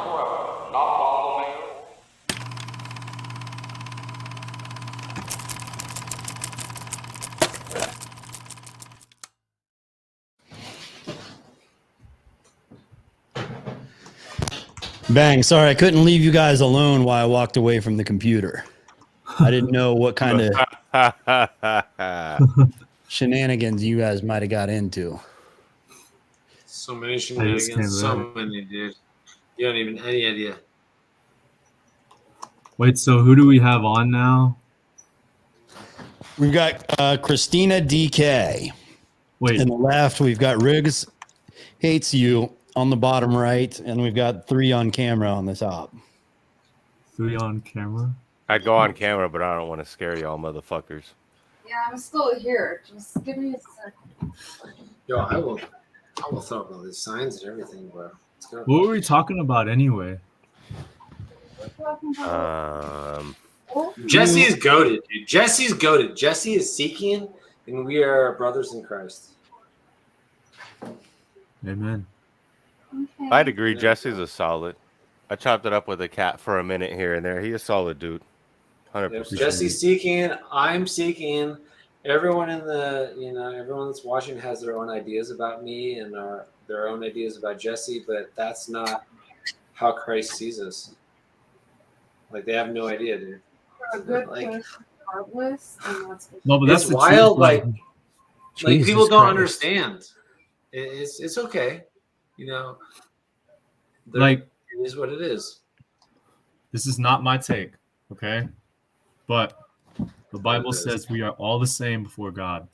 Bang. Sorry, I couldn't leave you guys alone while I walked away from the computer. I didn't know what kind of shenanigans you guys might have got into. So many shenanigans, so many, dude. You don't even any idea. Wait, so who do we have on now? We've got Christina DK. Wait. On the left, we've got Riggs Hates You on the bottom right, and we've got 3 on camera on the top. 3 on camera? I'd go on camera, but I don't want to scare y'all motherfuckers. Yeah, I'm still here. Just give me a second. Yo, I will throw up all these signs and everything, bro. Let's go. What were we talking about anyway? Jesse's goated, dude. Jesse's goated. Jesse is seeking, and we are brothers in Christ. Amen. Okay. I'd agree. Jesse's a solid. I chopped it up with a cat for a minute here and there. He's a solid dude. 100%. Jesse's seeking. I'm seeking. Everyone in everyone that's watching has their own ideas about me and their own ideas about Jesse, but that's not how Christ sees us. Like, they have no idea, dude. For a good person, regardless, and that's No, but that's it's the wild. truth, Like Jesus people don't Christ. understand. It's okay, Like, it is what it is. this is not my take, okay? But the Bible says we are all the same before God.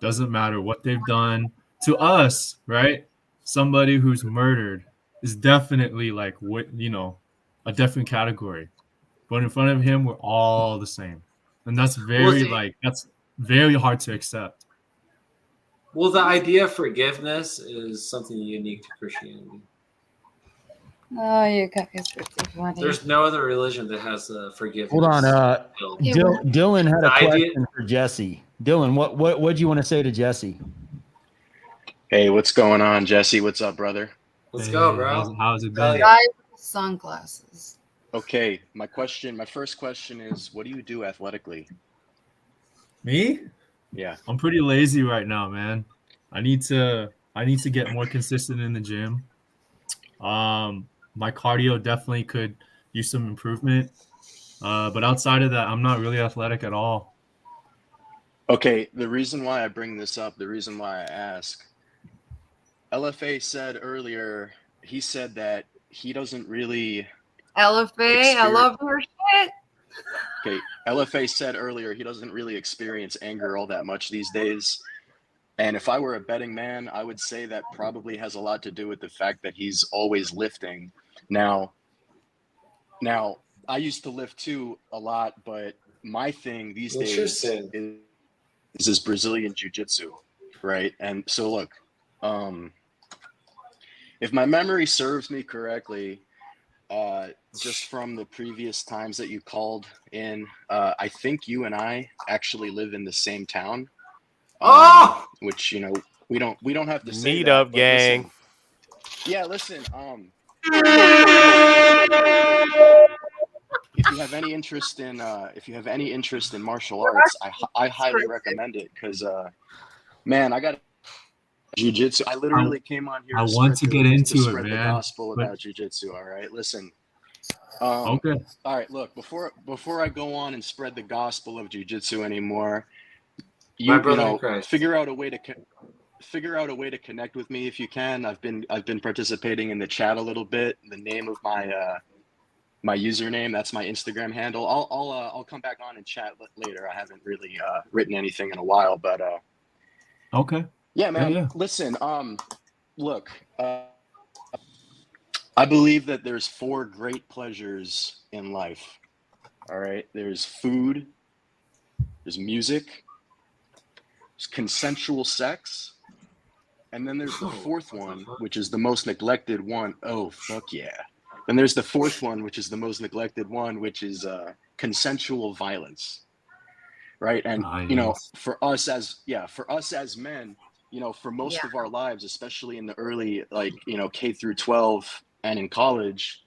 Doesn't matter what they've done to us, right? Somebody who's murdered is definitely like a different category. But in front of him, we're all the same. And that's that's very hard to accept. Well, the idea of forgiveness is something unique to Christianity. Oh, you guys are too funny. There's no other religion that has forgiveness. Hold on. Dylan had a The idea- question for Jesse. Dylan, what do you want to say to Jesse? Hey, what's going on, Jesse? What's up, brother? Let's go, bro. How's it Guy been? with sunglasses. Okay, my first question is, what do you do athletically? Me? Yeah. I'm pretty lazy right now, man. I need to get more consistent in the gym. My cardio definitely could use some improvement. But outside of that, I'm not really athletic at all. Okay, the reason why I bring this up, the reason why I ask, LFA said earlier, he said that he doesn't really LFA, I love her shit. Okay, LFA said earlier he doesn't really experience anger all that much these days. And if I were a betting man, I would say that probably has a lot to do with the fact that he's always lifting. Now I used to lift too a lot, but my thing these What's your days sin? is this Brazilian jiu-jitsu, right? And so look, if my memory serves me correctly, just from the previous times that you called in, I think you and I actually live in the same town. Which we don't have to say Meet that, up, but gang. listen, if you have any interest in martial arts, I highly recommend it because man, I got jiu-jitsu. I literally came on here. I want to get into it, spread the man. gospel about jiu-jitsu. All right, listen. Okay. All right, look. Before I go on and spread the gospel of jiu-jitsu anymore, My brother in Christ. figure out a way to figure out a way to connect with me if you can. I've been participating in the chat a little bit. The name of my username, that's my Instagram handle. I'll come back on and chat later. I haven't really written anything in a while, but Okay. yeah, man. Yeah. Listen, look, I believe that there's 4 great pleasures in life. All right, there's food, there's music, there's consensual sex, and then there's the 4th one, which is the most neglected one. Oh, fuck yeah. Then there's the 4th one, which is the most neglected one, which is consensual violence, right? And you know, for us as men, you know, for most of our lives, especially in the early, like, you know, K through 12 and in college,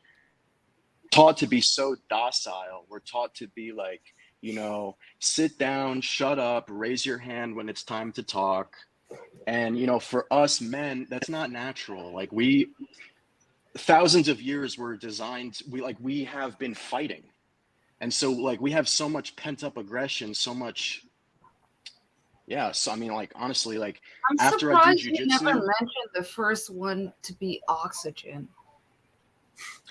taught to be so docile. We're taught to be like, you know, sit down, shut up, raise your hand when it's time to talk. And you know, for us men, that's not natural. Like, we thousands of years were designed, we have been fighting, and so like we have so much pent-up aggression, so much. Yeah, so I mean, like, honestly, like, I'm after I did surprised you never jujitsu, mentioned the first one to be oxygen.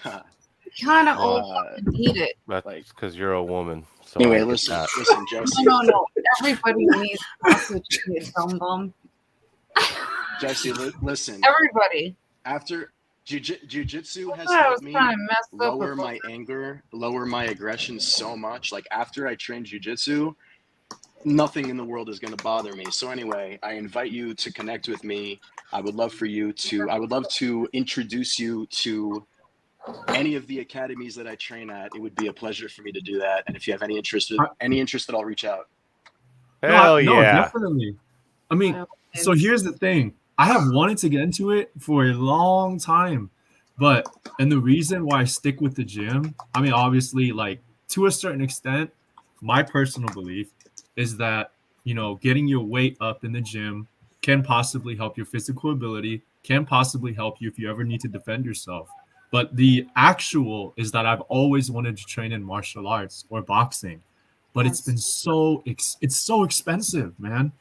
You kind of all fucking need it. That's because you're a woman. So anyway, I get listen, that. Jesse. No. Everybody needs oxygen, you dumb bum. Jesse, listen. Everybody. After jujitsu has I helped was me kinda messed up lower with my anger, lower my aggression so much. Like, after I trained jujitsu, nothing in the world is going to bother me. So anyway, I invite you to connect with me. I would love to introduce you to any of the academies that I train at. It would be a pleasure for me to do that. And if you have any interest that I'll reach out. Hell yeah. Definitely. I mean, so here's the thing. I have wanted to get into it for a long time, and the reason why I stick with the gym, I mean, obviously, like, to a certain extent, my personal belief is that, you know, getting your weight up in the gym can possibly help your physical ability, can possibly help you if you ever need to defend yourself. But the actual is that I've always wanted to train in martial arts or boxing, but it's been it's so expensive, man.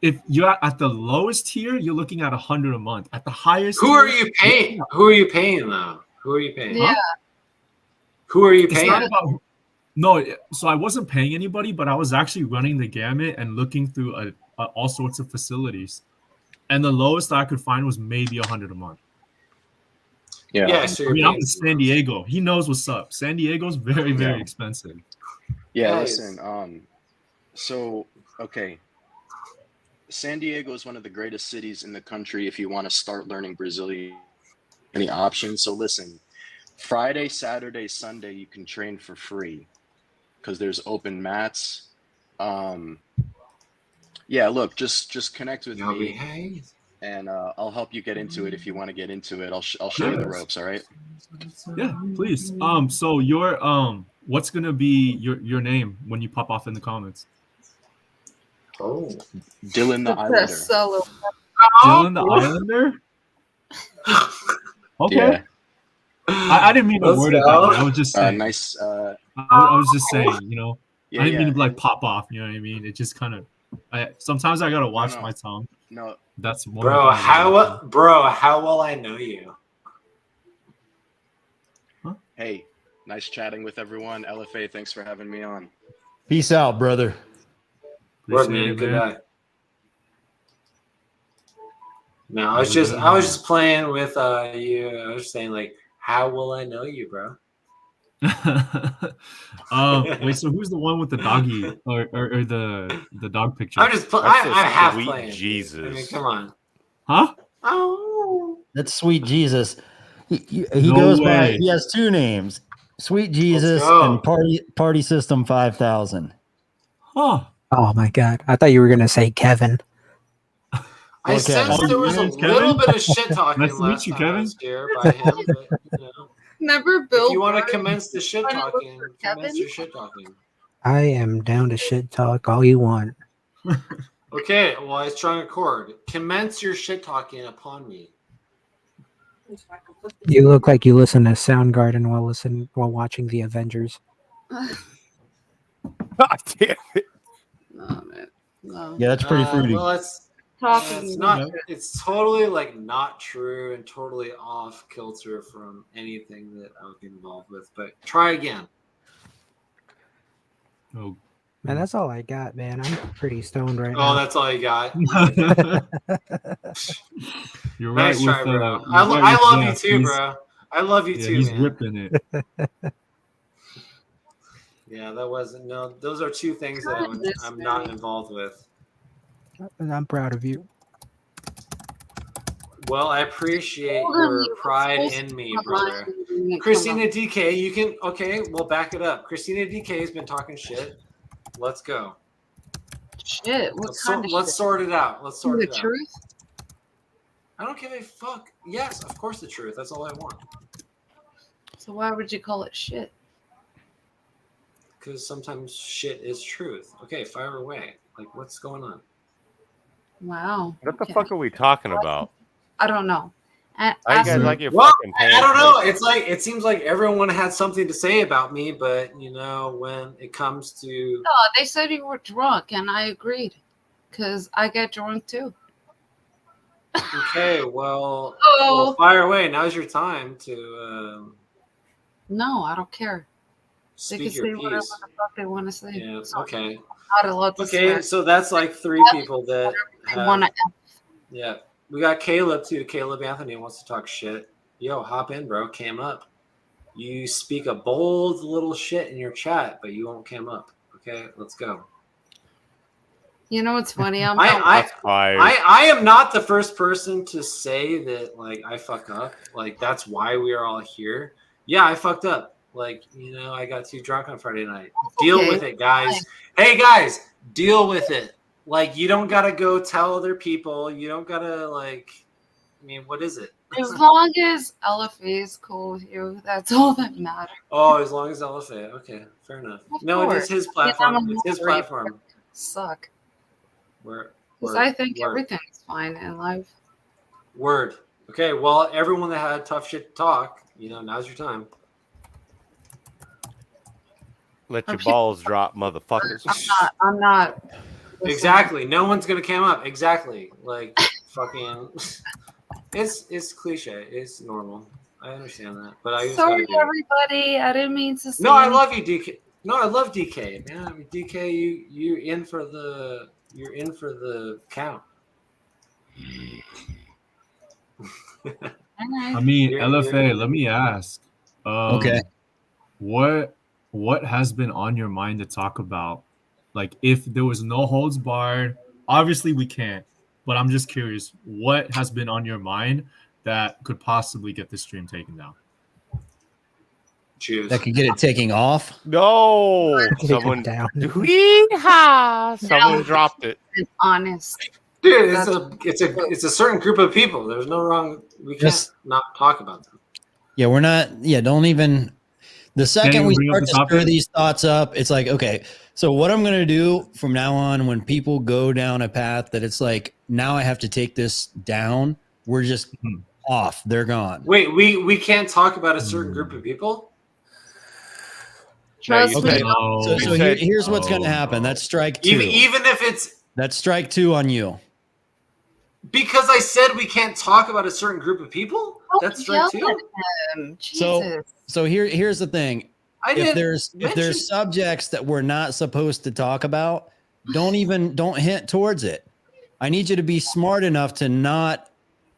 If you're at the lowest tier, you're looking at $100 a month. At the highest, Who are you paying? Who are you paying though? Who are you paying? Yeah. Who are you It's paying? not about, no, so I wasn't paying anybody, but I was actually running the gamut and looking through all sorts of facilities, and the lowest I could find was maybe $100 a month. Yeah. So I mean, I'm in San Diego. He knows what's up. San Diego's very, very expensive. Yeah, Nice. listen. So okay. San Diego is one of the greatest cities in the country if you want to start learning Brazilian. Any options? So listen, Friday, Saturday, Sunday, you can train for free because there's open mats. Yeah, look, just connect with me, and I'll help you get into it if you want to get into it. I'll show you the ropes. All right. Yeah, please. So your what's gonna be your name when you pop off in the comments? Oh, Dylan the Islander. Dylan the Islander? Okay. Yeah. I didn't mean to word it that way. I was just saying. Nice. I was just saying, you know. Yeah, I didn't mean yeah. to like pop off, you know what I mean? It just kind of sometimes I gotta watch my tongue. No. That's one Bro, of the things I gotta do. how will I know you? Hey, nice chatting with everyone. LFA, thanks for having me on. Peace out, brother. Word, man. Good night. No, I was just playing with you. I was saying, like, how will I know you, bro? Wait, so who's the one with the doggy or the dog picture? I'm just I have playing. Jesus. I mean, come on. Huh? Oh, That's Sweet Jesus. He No goes way. by. He has 2 names: Sweet Jesus go. and Party System 5000. Huh. Oh my god! I thought you were gonna say Kevin. I sensed there was a little bit of shit talking Nice to meet you, Kevin. last year by him, but you know, Remember Bill? if you want to Burr commence the shit trying to look talking, for commence Kevin? your shit talking. I am down to shit talk all you want. Okay, well, I strung a chord. Commence your shit talking upon me. You look like you listen to Soundgarden while watching the Avengers. God damn it. No, man. No. Yeah, that's pretty fruity. Well, talking. It's not. It's totally like not true and totally off kilter from anything that I was involved with. But try again. Oh, Man, that's all I got, man. I'm pretty stoned right Oh, now. that's all you got. You're Nice right try, with bro. you're I right with love you Jeff. too, He's- bro. I love you yeah, too, he's man. ripping it. Yeah, that wasn't. No, those are two things that I'm not involved with. And I'm proud of you. Well, I appreciate Hold on, your you were pride supposed in to me, come brother. on and come Christina on. DK, you can. Okay, we'll back it up. Christina DK has been talking shit. Let's go. Shit, what kind of Let's shit? sort it out. Let's sort The it out. truth? I don't give a fuck. Yes, of course the truth. That's all I want. So why would you call it shit? Because sometimes shit is truth. Okay, fire away. Like, what's going on? Wow. What the Okay. fuck are we talking about? I don't know. How you guys Ask- like your Well, fucking I don't know. pancakes? It's like it seems like everyone had something to say about me, but you know, when it comes to No, they said you were drunk, and I agreed, because I get drunk too. okay, well, Oh. well, fire away. Now's your time to No, I don't care. They can speak your say whatever piece. the fuck they want to say. Yeah. So Okay. I'm not allowed to Okay. swear. So that's like three people that They have, want to. yeah. We got Caleb too. Caleb Anthony wants to talk shit. Yo, hop in, bro. Cam up. You speak a bold little shit in your chat, but you won't cam up. Okay, let's go. You know what's funny? I'm I am not the first person to say that like I fuck up. Like that's why we are all here. Yeah, I fucked up. Like, you know, I got too drunk on Friday night. Deal okay. with it, guys. Hey guys, deal with it. Like you don't gotta go tell other people. You don't gotta like I mean, what is it? As long as LFA is cool with you, that's all that matters. Oh, as long as LFA. Okay, fair enough. Of No, it course. is his Yeah, platform. I'm It's his not worried. platform. Suck. Word. Because Word. I think Word. everything's fine in life. Word. Okay, well, everyone that had tough shit to talk, you know, now's your time. Let your balls drop, motherfuckers. I'm not. Exactly. No one's gonna cam up. Exactly. Like fucking. It's cliche. It's normal. I understand that, but I just Sorry, gotta do it. everybody. I didn't mean to say. No, I love you, DK. No, I love DK, man. I mean, DK, you're in for the count. I mean, You're- LFA, you're- let me ask. Okay. What has been on your mind to talk about? Like, if there was no holds barred, obviously we can't. But I'm just curious, what has been on your mind that could possibly get the stream taken down? Choose. That could get it taking off. No, someone down. Someone dropped it. Honest. Dude, it's a certain group of people. There's no wrong. We can't Yes. not talk about them. Yeah, we're not. Yeah, don't even. The second Can you we bring up start the to stir topic? these thoughts up, it's like, okay, so what I'm going to do from now on, when people go down a path that it's like, now I have to take this down, we're just off. They're gone. Wait, we can't talk about a certain group of people. Trust Okay, me. so here's what's going to happen. That's strike 2. Even if it's That's strike 2 on you. because I said we can't talk about a certain group of people. That's strike 2. So here's the thing. I If didn't there's mention- subjects that we're not supposed to talk about, don't hint towards it. I need you to be smart enough to not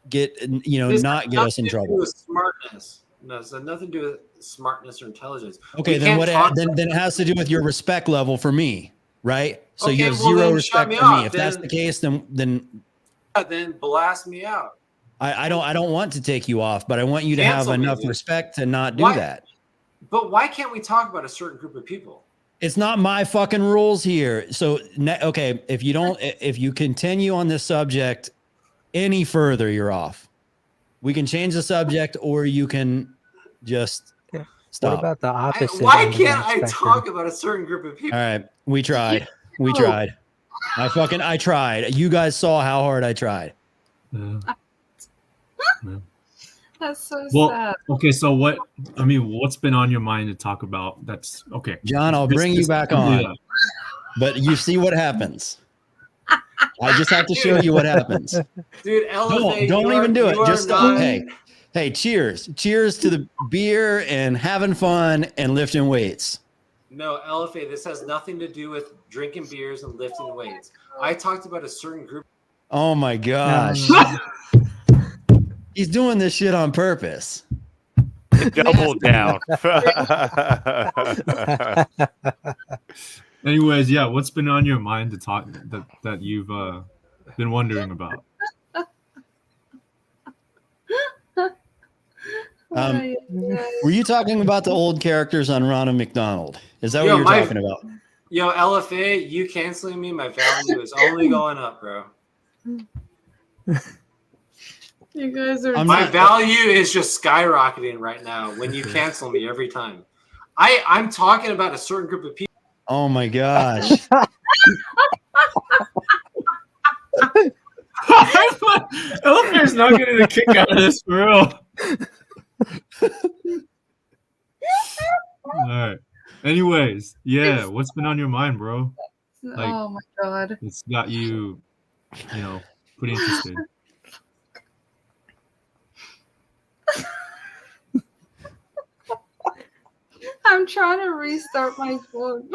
get This not has get us in nothing to do trouble. with smartness. No, it's got nothing to do with smartness or intelligence. Okay, We then can't what? talk Then it has to do with your respect level for me, right? So Okay, you have well, zero then shut respect me for me. off, If that's then- the case, then then blast me out. I don't want to take you off, but I want you to Cancel have me, enough dude. respect to not do Why- that. But why can't we talk about a certain group of people? It's not my fucking rules here. So okay, if you continue on this subject any further, you're off. We can change the subject, or you can just stop. What about the opposite? Why end of can't that I spectrum? talk about a certain group of people? All right, we tried. We tried. I tried. You guys saw how hard I tried. That's so Well, sad. okay, so what's been on your mind to talk about? That's okay. John, I'll bring you back on. But you see what happens. I just have to show you what happens. Dude, Elevate. Don't you even are, do it. you are Just not, hey, cheers. Cheers to the beer and having fun and lifting weights. No, Elevate, this has nothing to do with drinking beers and lifting weights. I talked about a certain group. Oh my gosh. He's doing this shit on purpose. Double down. Anyways, yeah, what's been on your mind to talk that you've been wondering about? Were you talking about the old characters on Ronald McDonald? Is that what you're talking about? Yo, LFA, you canceling me, my value is only going up, bro. You guys are. My value is just skyrocketing right now when you cancel me every time. I'm talking about a certain group of people. Oh my gosh. Elevator's not getting a kick out of this, for real. All right. Anyways, yeah, what's been on your mind, bro? Like, oh my god. It's got you, pretty interested. I'm trying to restart my phone.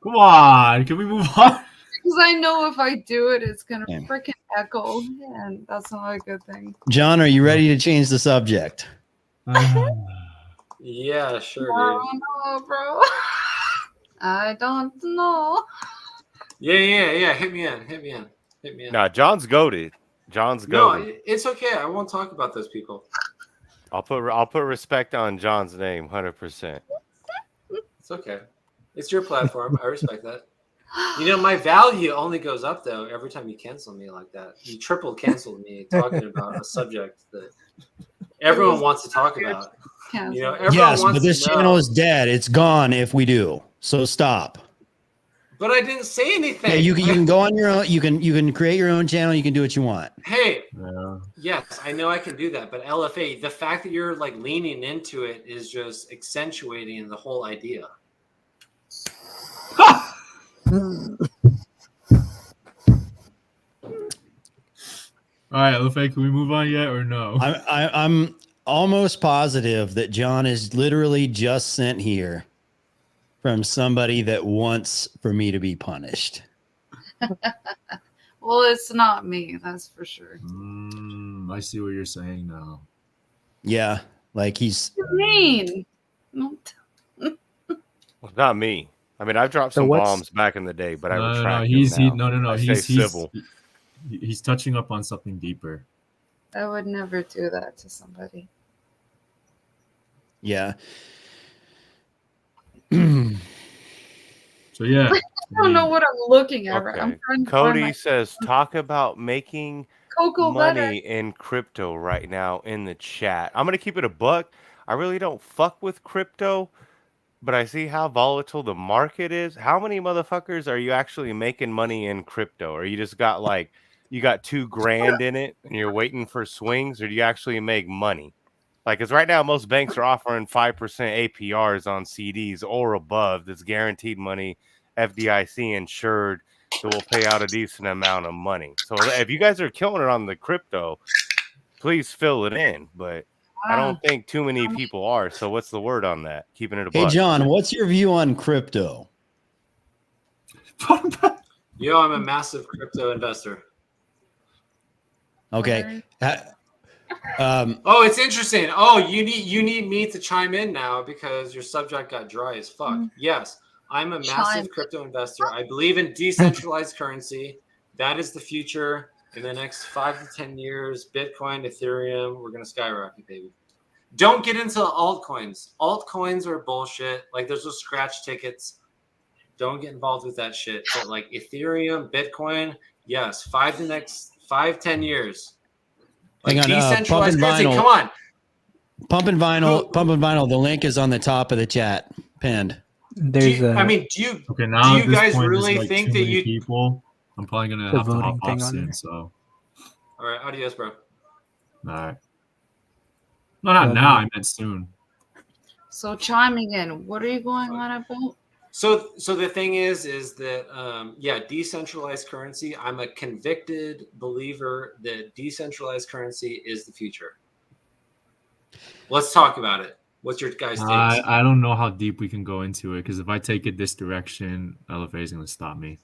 Come on, can we move on? Because I know if I do it, it's gonna freaking echo, and that's not a good thing. John, are you ready to change the subject? Yeah, sure, I dude. don't know, bro. I don't know. Yeah. Hit me in. Nah, John's goated. John's No, goated. it's okay. I won't talk about those people. I'll put respect on John's name, 100%. It's okay. It's your platform. I respect that. You know, my value only goes up though every time you cancel me like that. You triple canceled me talking about a subject that everyone wants to talk about. You know, everyone Yes, wants but this to know. channel is dead. It's gone if we do. So stop. But I didn't say anything. Yeah, you can go on your own. You can create your own channel. You can do what you want. Hey, yes, I know I can do that. But LFA, the fact that you're like leaning into it is just accentuating the whole idea. All right, LFA, can we move on yet or no? I'm almost positive that John is literally just sent here from somebody that wants for me to be punished. Well, it's not me, that's for sure. I see what you're saying now. Yeah, like he's. What do you mean? Well, not me. I mean, I've dropped some bombs back in the day, but I retract them now. I stay civil. He's touching up on something deeper. I would never do that to somebody. Yeah. So yeah. I don't know what I'm looking at. Okay. I'm trying to Cody find says, talk about making Cocoa money butter. in crypto right now in the chat. I'm going to keep it a buck. I really don't fuck with crypto, but I see how volatile the market is. How many motherfuckers are you actually making money in crypto? Or you just got like, you got $2,000 in it and you're waiting for swings, or do you actually make money? Like, because right now most banks are offering 5% APRs on CDs or above. That's guaranteed money, FDIC insured, that will pay out a decent amount of money. So if you guys are killing it on the crypto, please fill it in. But I don't think too many people are. So what's the word on that? Keeping it a Hey, buck. John, what's your view on crypto? Yo, I'm a massive crypto investor. Okay. Oh, it's interesting. Oh, you need me to chime in now because your subject got dry as fuck. Yes, I'm a massive crypto investor. I believe in decentralized currency. That is the future. In the next 5 to 10 years, Bitcoin, Ethereum, we're gonna skyrocket, baby. Don't get into altcoins. Altcoins are bullshit. Like there's those scratch tickets. Don't get involved with that shit. But like Ethereum, Bitcoin, yes, 5-10 years. Like Hang on, decentralized currency. Vinyl. Come on. Pumping vinyl. The link is on the top of the chat, pinned. There's do you guys really think that you people? I'm probably gonna have to hop off soon. So, all right, adios, bro. All right. No, not now. I meant soon. So chiming in, what are you going on about? So the thing is that decentralized currency. I'm a convicted believer that decentralized currency is the future. Let's talk about it. What's your guys' takes? I don't know how deep we can go into it because if I take it this direction, LFA is going to stop me.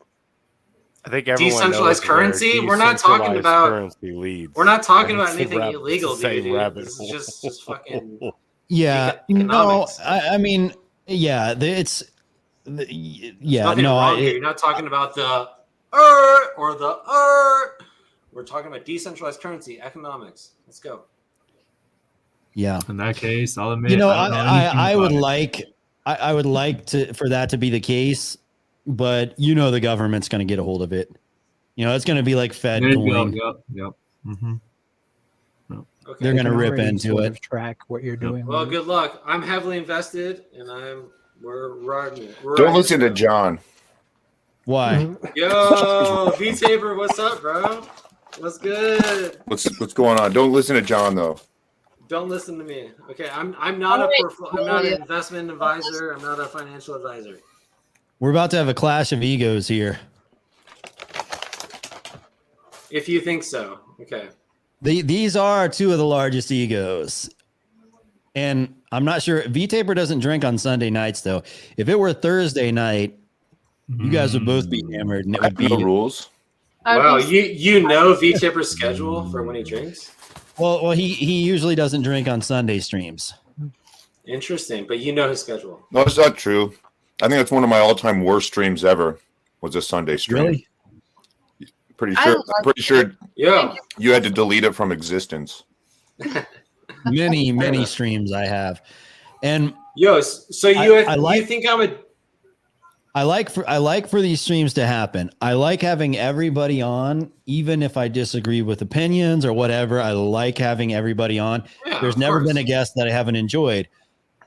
I think everyone Decentralized knows where currency. We're not talking decentralized about currency leads. We're not talking And about it's the anything illegal, it's the same dude. rabbit This is just fucking Yeah, no, economics. I mean, yeah, There's yeah, nothing no, wrong here. You're not talking about the or the We're talking about decentralized currency, economics. Let's go. yeah. In that case, I'll admit. You know, I don't know anything I would about it. like, I would like for that to be the case, but you know, the government's going to get a hold of it. You know, it's going to be like Fed There you go. coin. Yep. Mm-hmm. Okay. They're going to can rip already into sort it. of track what you're doing. Well, with it. good luck. I'm heavily invested, and we're riding it. Don't listen to John. Why? Yo, V Taper, what's up, bro? What's good? What's going on? Don't listen to John though. Don't listen to me. Okay, I'm not I'm not an investment advisor. I'm not a financial advisor. We're about to have a clash of egos here. If you think so, okay. These are two of the largest egos. And I'm not sure. V-Taper doesn't drink on Sunday nights, though. If it were Thursday night, you guys would both be hammered. And it would be no rules. Wow, you know V Taper's schedule for when he drinks? Well, he usually doesn't drink on Sunday streams. Interesting, but you know his schedule. No, it's not true. I think that's one of my all-time worst streams ever. Was a Sunday stream. Really? Pretty sure. I'm pretty sure. Yeah. You had to delete it from existence. Many streams I have, and so you think I like for these streams to happen. I like having everybody on, even if I disagree with opinions or whatever. I like having everybody on. Yeah, There's of never course. been a guest that I haven't enjoyed,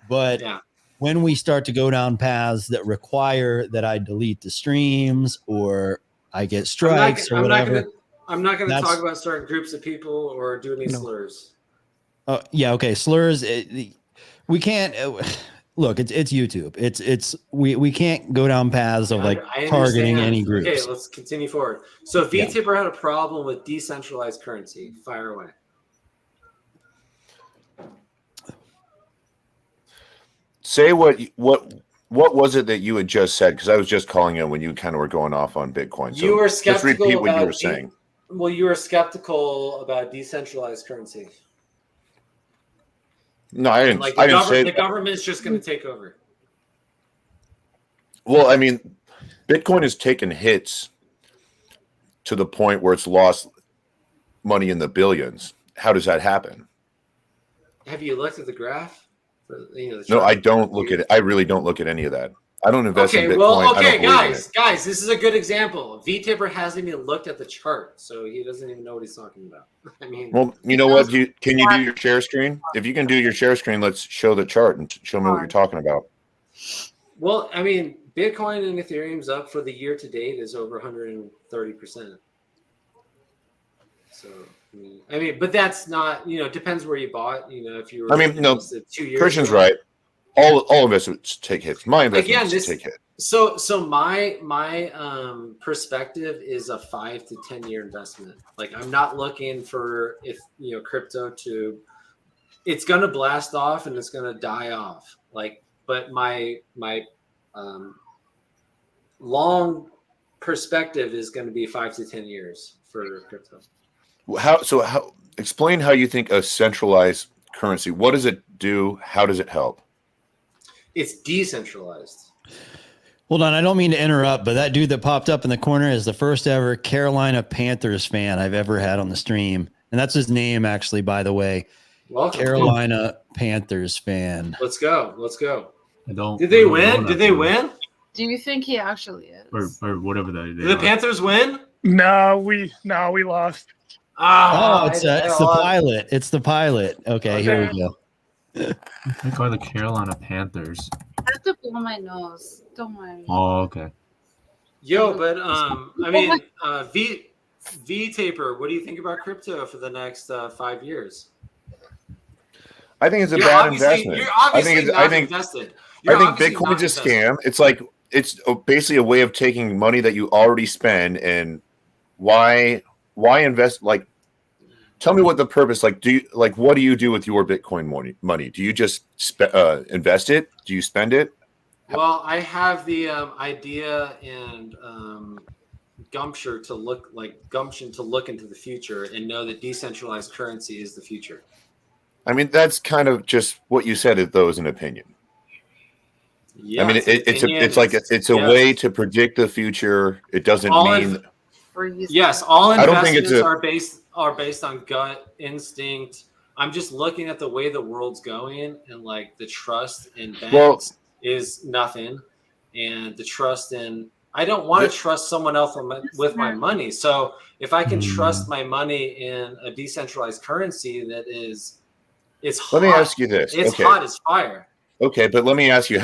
but when we start to go down paths that require that I delete the streams or I get strikes or whatever, I'm not going to that's- talk about certain groups of people or do any slurs. yeah, okay, slurs. We can't. Look, it's YouTube. We can't go down paths of like I targeting understand. any groups. Okay, let's continue forward. So V Tipper had a problem with decentralized currency. Fire away. Say what was it that you had just said? Because I was just calling in when you kind of were going off on Bitcoin. So You were just skeptical repeat what you about were saying. Well, you were skeptical about decentralized currency. No, I didn't. Like I didn't say the that. government's just going to take over. Well, I mean, Bitcoin has taken hits to the point where it's lost money in the billions. How does that happen? Have you looked at the graph? The No, chart? I don't look at it. I really don't look at any of that. I don't invest in Bitcoin. Well, I don't okay, believe in it. guys, this is a good example. V Tipper hasn't even looked at the chart, so he doesn't even know what he's talking about. I mean, Well, you know what? Can you do your share screen? If you can do your share screen, let's show the chart and show me what you're talking about. well, I mean, Bitcoin and Ethereum's up for the year to date is over 130%. So, I mean, but that's not, it depends where you bought. If you were, I mean, no, invested 2 years Christian's ago. right. All investments take hits. My investments take hits. So my perspective is a 5 to 10 year investment. Like I'm not looking for crypto to, it's gonna blast off and it's gonna die off. But my long perspective is going to be 5 to 10 years for crypto. Explain how you think a centralized currency, what does it do? How does it help? It's decentralized. Hold on, I don't mean to interrupt, but that dude that popped up in the corner is the first ever Carolina Panthers fan I've ever had on the stream. And that's his name, actually, by the way. Welcome. Carolina Panthers fan. Let's go. Let's go. I don't. Did they win? Did they win? Do you think he actually is? Or whatever that is. Did the Panthers win? No, we lost. Oh, it's the pilot. It's the pilot. Okay, here we go. I think are the Carolina Panthers. I have to blow my nose. Don't worry. Oh, okay. Yo, but I mean, V Taper, what do you think about crypto for the next 5 years? I think it's a You're bad obviously- investment. you're obviously not invested. You're I think obviously Bitcoin's not a scam. It's like it's basically a way of taking money that you already spend, and why invest? Like, tell me what the purpose. Like, what do you do with your Bitcoin money? Do you just invest it? Do you spend it? Well, I have the idea and gumption to look into the future and know that decentralized currency is the future. I mean, that's kind of just what you said. Though, is an opinion. Yeah, I mean, it's a way to predict the future. It doesn't mean. Yes, all I don't think investments are based on gut instinct. I'm just looking at the way the world's going, and like the trust in banks is nothing, and the trust in I don't want to trust someone else with my money. So if I can trust my money in a decentralized currency that is, it's hot. Let me ask you this. It's okay. hot as fire. Okay, but let me ask you,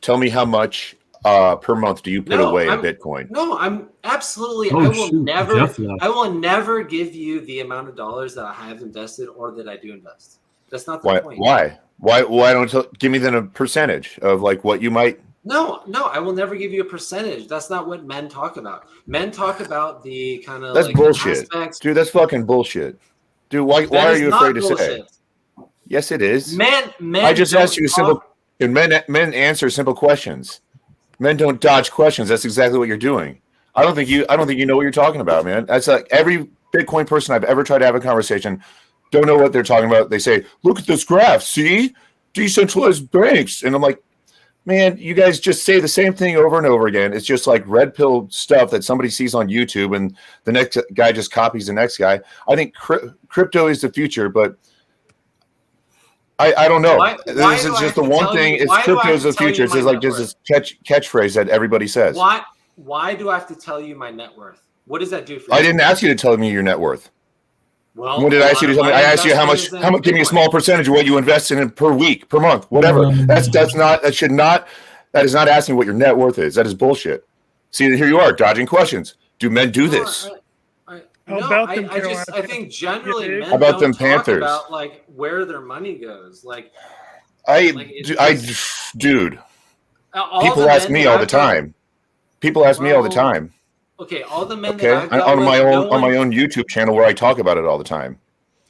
tell me how much per month do you put away in Bitcoin? No, I'm absolutely. Oh, I will never give you the amount of dollars that I have invested or that I do invest. That's not the point. Why don't give me then a percentage of like what you might? No, I will never give you a percentage. That's not what men talk about. Men talk about the kind of That's bullshit, dude. That's fucking bullshit, dude. Why are you afraid to say? Yes, it is. Men. I just asked you a simple. And men answer simple questions. Men don't dodge questions. That's exactly what you're doing. I don't think you know what you're talking about, man. That's like every Bitcoin person I've ever tried to have a conversation don't know what they're talking about. They say, "Look at this graph. See, decentralized banks," and I'm like, man, you guys just say the same thing over and over again. It's just like red pill stuff that somebody sees on YouTube, and the next guy just copies the next guy. I think crypto is the future, but I don't know. This is just the one thing. It's crypto is the future. It's just like just this catchphrase that everybody says. Why do I have to tell you my net worth? What does that do for you? I didn't ask you to tell me your net worth. Well, when did I ask you to tell me? I asked you how much. Give me a small percentage of what you invest in per week, per month, whatever. That is not asking what your net worth is. That is bullshit. See, here you are dodging questions. Do men do this? I think generally men about don't them talk Panthers? about like where their money goes. Dude. All People the ask men me that all the I've got- time. People ask me all the time. Okay, all the men Okay, that I've dealt on with, my own YouTube channel where I talk about it all the time.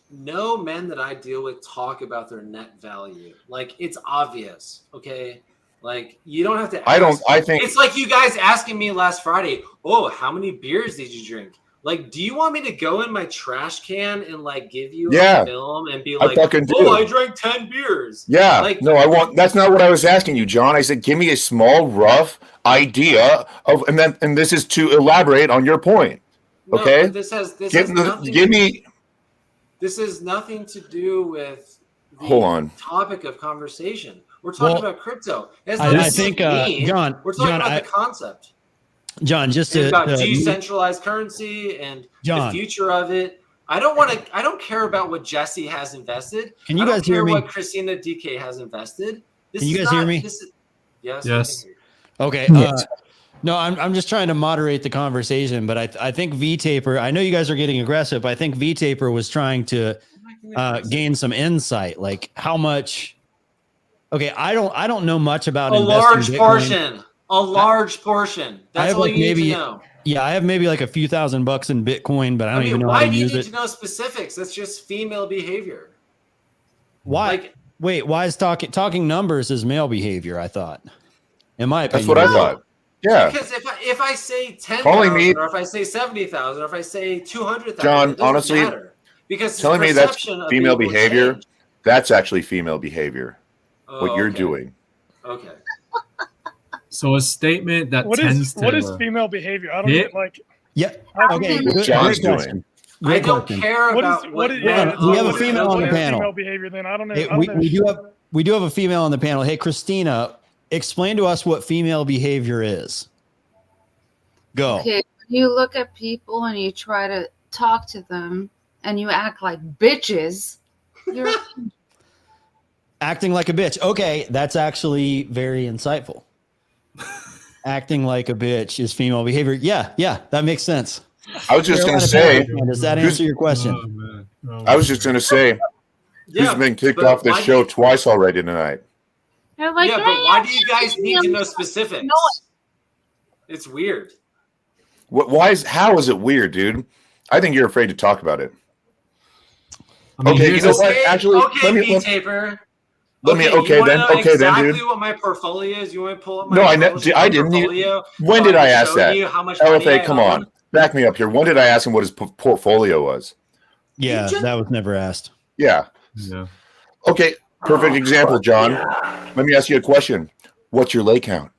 no men that I deal with talk about their net value. Like it's obvious. Okay. Like you don't have to ask. I think it's like you guys asking me last Friday, oh, how many beers did you drink? Like, do you want me to go in my trash can and like give you a film and be like, fucking do. oh, I drank 10 beers? Yeah, Like, no, I want. That's not what I was asking you, John. I said, give me a small, rough idea of, and this is to elaborate on your point. no, Okay, but this has nothing. This has nothing to do with the Hold on. topic of conversation. We're talking about crypto. It has I nothing to think, do with me. John, we're talking John, about the concept. John, just It's to about decentralized currency and John. the future of it. I don't care about what Jesse has invested. Can you I don't guys hear care me? what Christina DK has invested. Can you guys hear me? Yes. Yes. Okay. No, I'm just trying to moderate the conversation, but I think V-Taper, I know you guys are getting aggressive, but I think V-Taper was trying to gain some insight, like how much. Okay, I don't know much about A large Bitcoin. portion. A large portion. I That's have all like you need maybe to know. Yeah, I have maybe like a few $1,000 in Bitcoin, but I don't even know how Why to do you use need it. to know specifics? That's just female behavior. Why? Wait, why is talking numbers is male behavior? I thought, in my opinion, That's what I thought. Yeah. Because if I say 10,000, Calling me- or if I say 70,000, or if I say 200,000, John, it doesn't honestly, matter. Because telling me that's perception of female people behavior. change. That's actually female behavior. What you're okay. doing. Okay. So a statement that What tends is to female behavior? I don't hit- get like. Yeah. How Okay. can- Good, John's great question. doing. Great I don't question. care What about is what what? men we have a own. female on the What is panel. female behavior? Then I don't know. Hey, I don't know. we do have a female on the panel. Hey, Christina, explain to us what female behavior is. Go. Okay, you look at people and you try to talk to them and you act like bitches. You're Acting like a bitch. Okay, that's actually very insightful. Acting like a bitch is female behavior. Yeah, that makes sense. I was just going to say. Does that answer your question? I was just going to say. Yeah, who's been kicked but off the why show do- twice already tonight? like, yeah, but why do you guys need to know specifics? It's weird. How is it weird, dude? I think you're afraid to talk about it. I mean, Okay, you know what? Actually, okay, V-Taper. Okay, then, exactly dude. what my portfolio is. You want me to pull up my No, I didn't. portfolio? When so did I can ask show that? you how much money LFA, I come own? on, back me up here. When did I ask him what his portfolio was? Yeah, that was never asked. Yeah. Yeah. Okay, perfect example, John. Let me ask you a question. What's your lay count?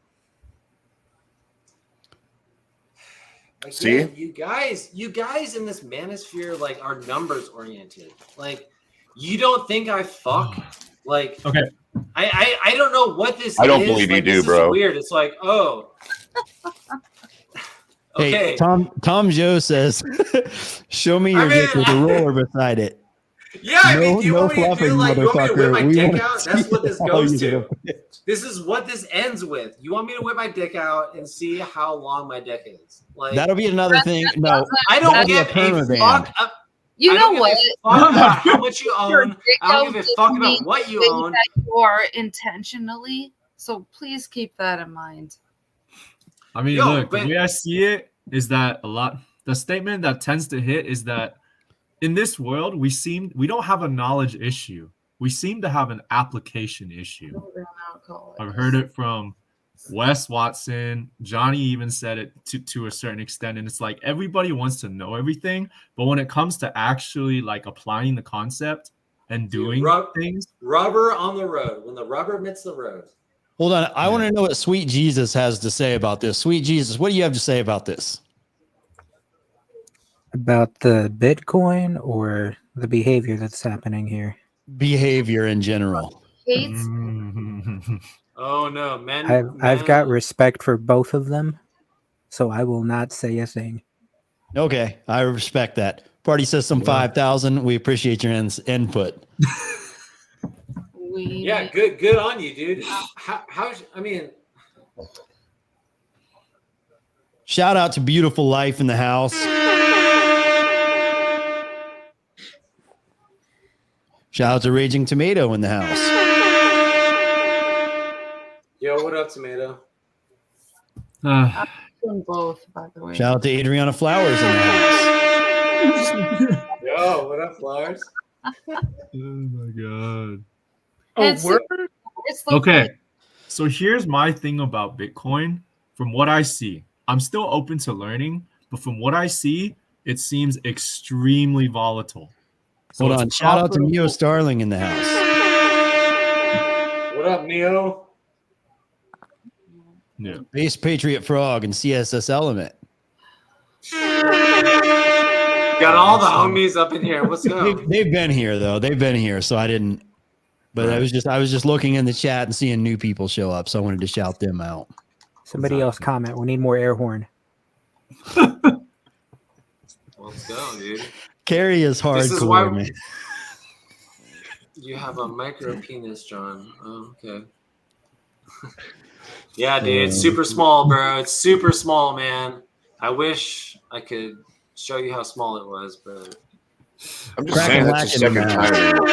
Again, you guys in this manosphere like are numbers oriented. Like, you don't think I fuck? Like, okay, I don't know what this is. I don't believe you like, do, this bro. Is weird. It's like, oh. Hey, Tom Joe says, "Show me your dick with a roller beside it." Yeah, I mean, do you want me to do like, you want me to whip my We dick wanna out? That's see what this how goes you to. do it. This is what this ends with. You want me to whip my dick out and see how long my dick is? Like, That'll be another thing. No, I don't that'll be give a permaband. fuck. You know what? Fuck about how much you Your own. dick I don't give a fuck doesn't about what you mean own. that you are intentionally. So please keep that in mind. I mean, Yo, look, but- the way I see it is that the statement that tends to hit is that in this world, we don't have a knowledge issue. We seem to have an application issue. I've heard it from Wes Watson. Johnny even said it to a certain extent. And it's like everybody wants to know everything. But when it comes to actually like applying the concept and doing things. Rubber on the road. When the rubber meets the road. Hold on. I want to know what Sweet Jesus has to say about this. Sweet Jesus, what do you have to say about this? About the Bitcoin or the behavior that's happening here? Behavior in general. Oh no, men. I've got respect for both of them, so I will not say a thing. Okay, I respect that. Party System 5000. We appreciate your input. Yeah, good on you, dude. I mean, Shout out to Beautiful Life in the house. Shout out to Raging Tomato in the house. yo, what up, Tomato? I'm doing both, by the way. Shout out to Adriana Flowers in the house. Yo, what up, Flowers? Oh my god. It's Okay. So here's my thing about Bitcoin. From what I see, I'm still open to learning, but from what I see, it seems extremely volatile. So Hold it's on. Shout out to profitable- Neo Starling in the house. What up, Neo? Yeah. Base Patriot Frog and CSS Element. Got all the homies up in here. What's up? They've been here though. They've been here, so I didn't. But I was just looking in the chat and seeing new people show up, so I wanted to shout them out. Somebody else comment. We need more air horn. Let's go, dude. Carrie is This is hardcore, why man. you have a micro penis, John. Oh, okay. Yeah, dude, super small, bro. It's super small, man. I wish I could show you how small it was, but I'm just saying that's the second time anyone's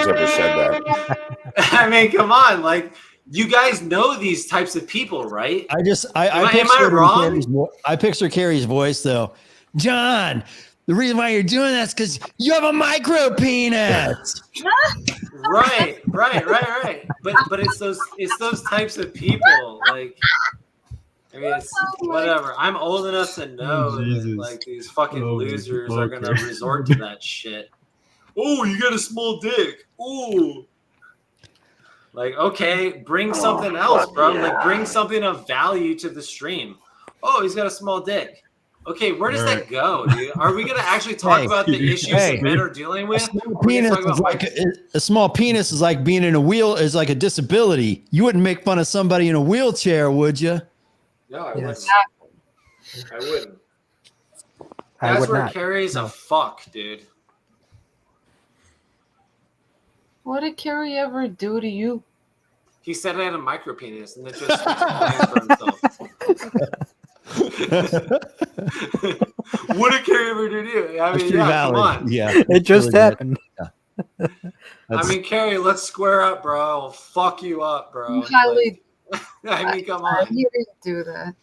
ever said that. I mean, come on, like you guys know these types of people, right? I picture Carrie's voice though. John, the reason why you're doing that's because you have a micro penis. Right. But it's those types of people. Like, I mean, it's whatever. I'm old enough to know that, like, these fucking losers are gonna resort to that shit. Oh, you got a small dick. Ooh. Like, okay, bring something else, bro. Like, bring something of value to the stream. Oh, he's got a small dick. Okay, where does that go, dude? Are we gonna actually talk about the issues that men are dealing with? A small penis is like being in a wheel is like a disability. You wouldn't make fun of somebody in a wheelchair, would you? No, I wouldn't. I wouldn't. I That's would where not. Carrie's a fuck, dude. What did Carrie ever do to you? He said I had a micro penis and it just stands for himself. What did Carrie ever do to you? I mean, yeah, come on. Yeah, it just happened. I mean, Carrie, let's square up, bro. I'll fuck you up, bro. Highly. I mean, come I on. didn't do that.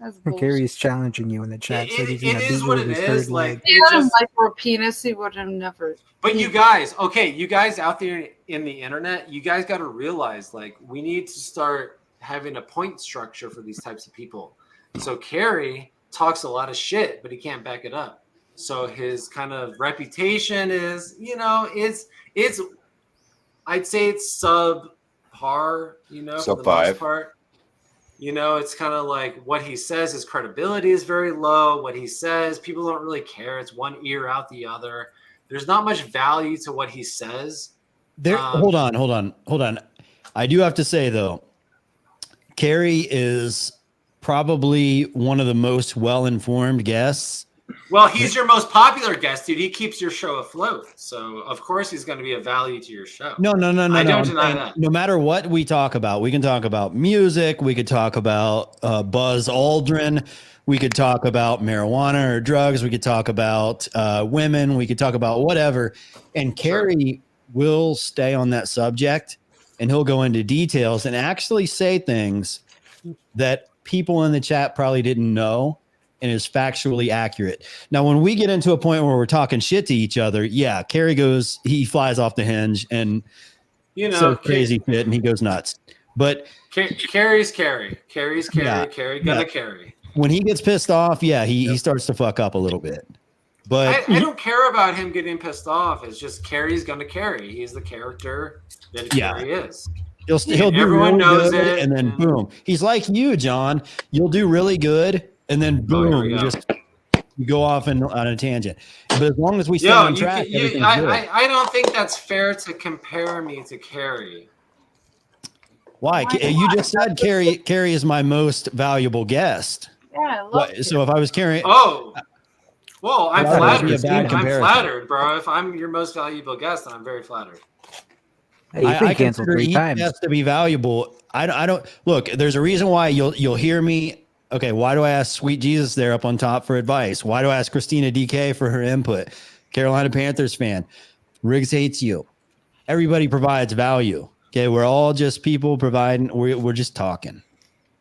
That's Or bullshit. Gary's challenging you in the chat. Said he's gonna It beat is you what with it his is. third Like leg. He it had a just. micro penis. He would have never. But you guys, okay, you guys out there in the internet, you guys got to realize, like, we need to start having a point structure for these types of people. So Kerry talks a lot of shit, but he can't back it up. So his kind of reputation is, it's I'd say it's subpar, for Sub the five. most part. It's kind of like what he says, his credibility is very low. What he says, people don't really care. It's one ear out the other. There's not much value to what he says. Hold on. I do have to say though, Kerry is probably one of the most well-informed guests. Well, he's your most popular guest, dude. He keeps your show afloat. So of course he's going to be of value to your show. No. I don't deny that. No matter what we talk about, we can talk about music. We could talk about Buzz Aldrin. We could talk about marijuana or drugs. We could talk about women. We could talk about whatever. And Kerry will stay on that subject, and he'll go into details and actually say things that people in the chat probably didn't know and is factually accurate. Now, when we get into a point where we're talking shit to each other, yeah, Kerry he flies off the hinge and says crazy shit, and he goes nuts. But Kerry's Kerry. Kerry's Kerry. Yeah, Kerry gonna yeah. carry. When he gets pissed off, he starts to fuck up a little bit. But I don't care about him getting pissed off. It's just Kerry's gonna carry. He's the character that Kerry is. He'll do everyone really knows good, it, and then boom. He's like you, John. You'll do really good, and then boom, you go off on a tangent. But as long as we stay on track, everything's good. I don't think that's fair to compare me to Kerry. Why? You just said Kerry is my most valuable guest. Yeah, I love it. So if I was carrying, well, I'm Wow, that'd flattered. be a bad I'm comparison. flattered, bro. If I'm your most valuable guest, then I'm very flattered. Hey, you've been I canceled consider 3 each times. guest to be valuable. I don't look. There's a reason why you'll hear me. Okay, why do I ask Sweet Jesus there up on top for advice? Why do I ask Christina DK for her input? Carolina Panthers fan. Riggs hates you. Everybody provides value. Okay, we're all just people providing. We're just talking,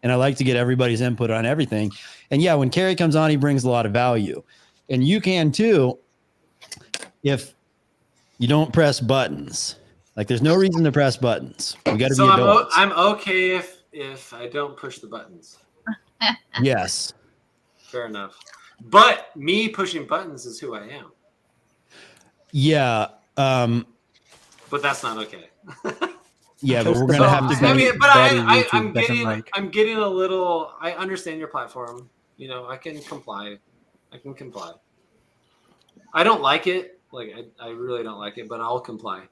and I like to get everybody's input on everything. And yeah, when Kerry comes on, he brings a lot of value, and you can too if you don't press buttons. Like, there's no reason to press buttons. We got to be adults. I'm okay if I don't push the buttons. Yes. Fair enough. But me pushing buttons is who I am. Yeah. But that's not okay. Yeah, but we're gonna have to. I mean, but I'm I'm getting a little. I understand your platform. I can comply. I don't like it. Like I really don't like it, but I'll comply.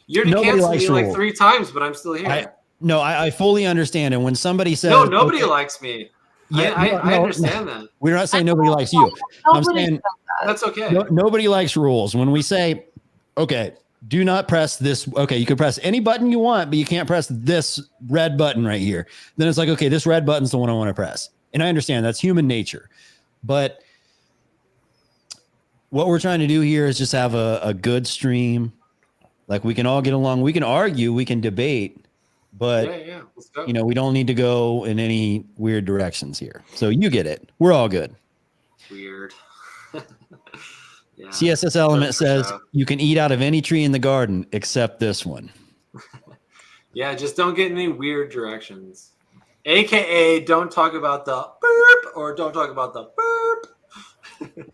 You're to Nobody cancel likes me like rules. 3 times, but I'm still here. I fully understand. And when somebody says, No, nobody okay, likes me. Yeah, I understand that. We're not saying nobody likes you. I'm saying That's okay. nobody likes rules. When we say, okay, do not press this. Okay, you can press any button you want, but you can't press this red button right here. Then it's like, okay, this red button's the one I want to press. And I understand that's human nature. But what we're trying to do here is just have a good stream. Like, we can all get along. We can argue. We can debate. But, Let's go. we don't need to go in any weird directions here. So you get it. We're all good. Weird. Yeah. CSS Element says you can eat out of any tree in the garden except this one. Yeah, just don't get in any weird directions. AKA, don't talk about the burp or don't talk about the burp.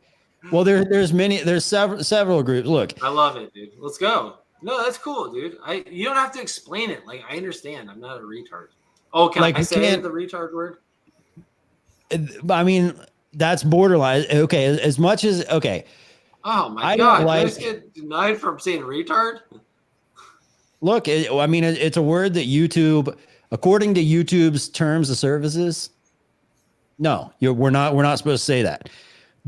Well, there's several groups. Look, I love it, dude. Let's go. No, that's cool, dude. You don't have to explain it. Like, I understand. I'm not a retard. Oh, can I say the retard word? I mean, that's borderline. Okay, as much as okay. Oh my I god! don't Did I like- just get denied from saying retard? Look, I mean, it's a word that YouTube, according to YouTube's terms of services, no, we're not supposed to say that.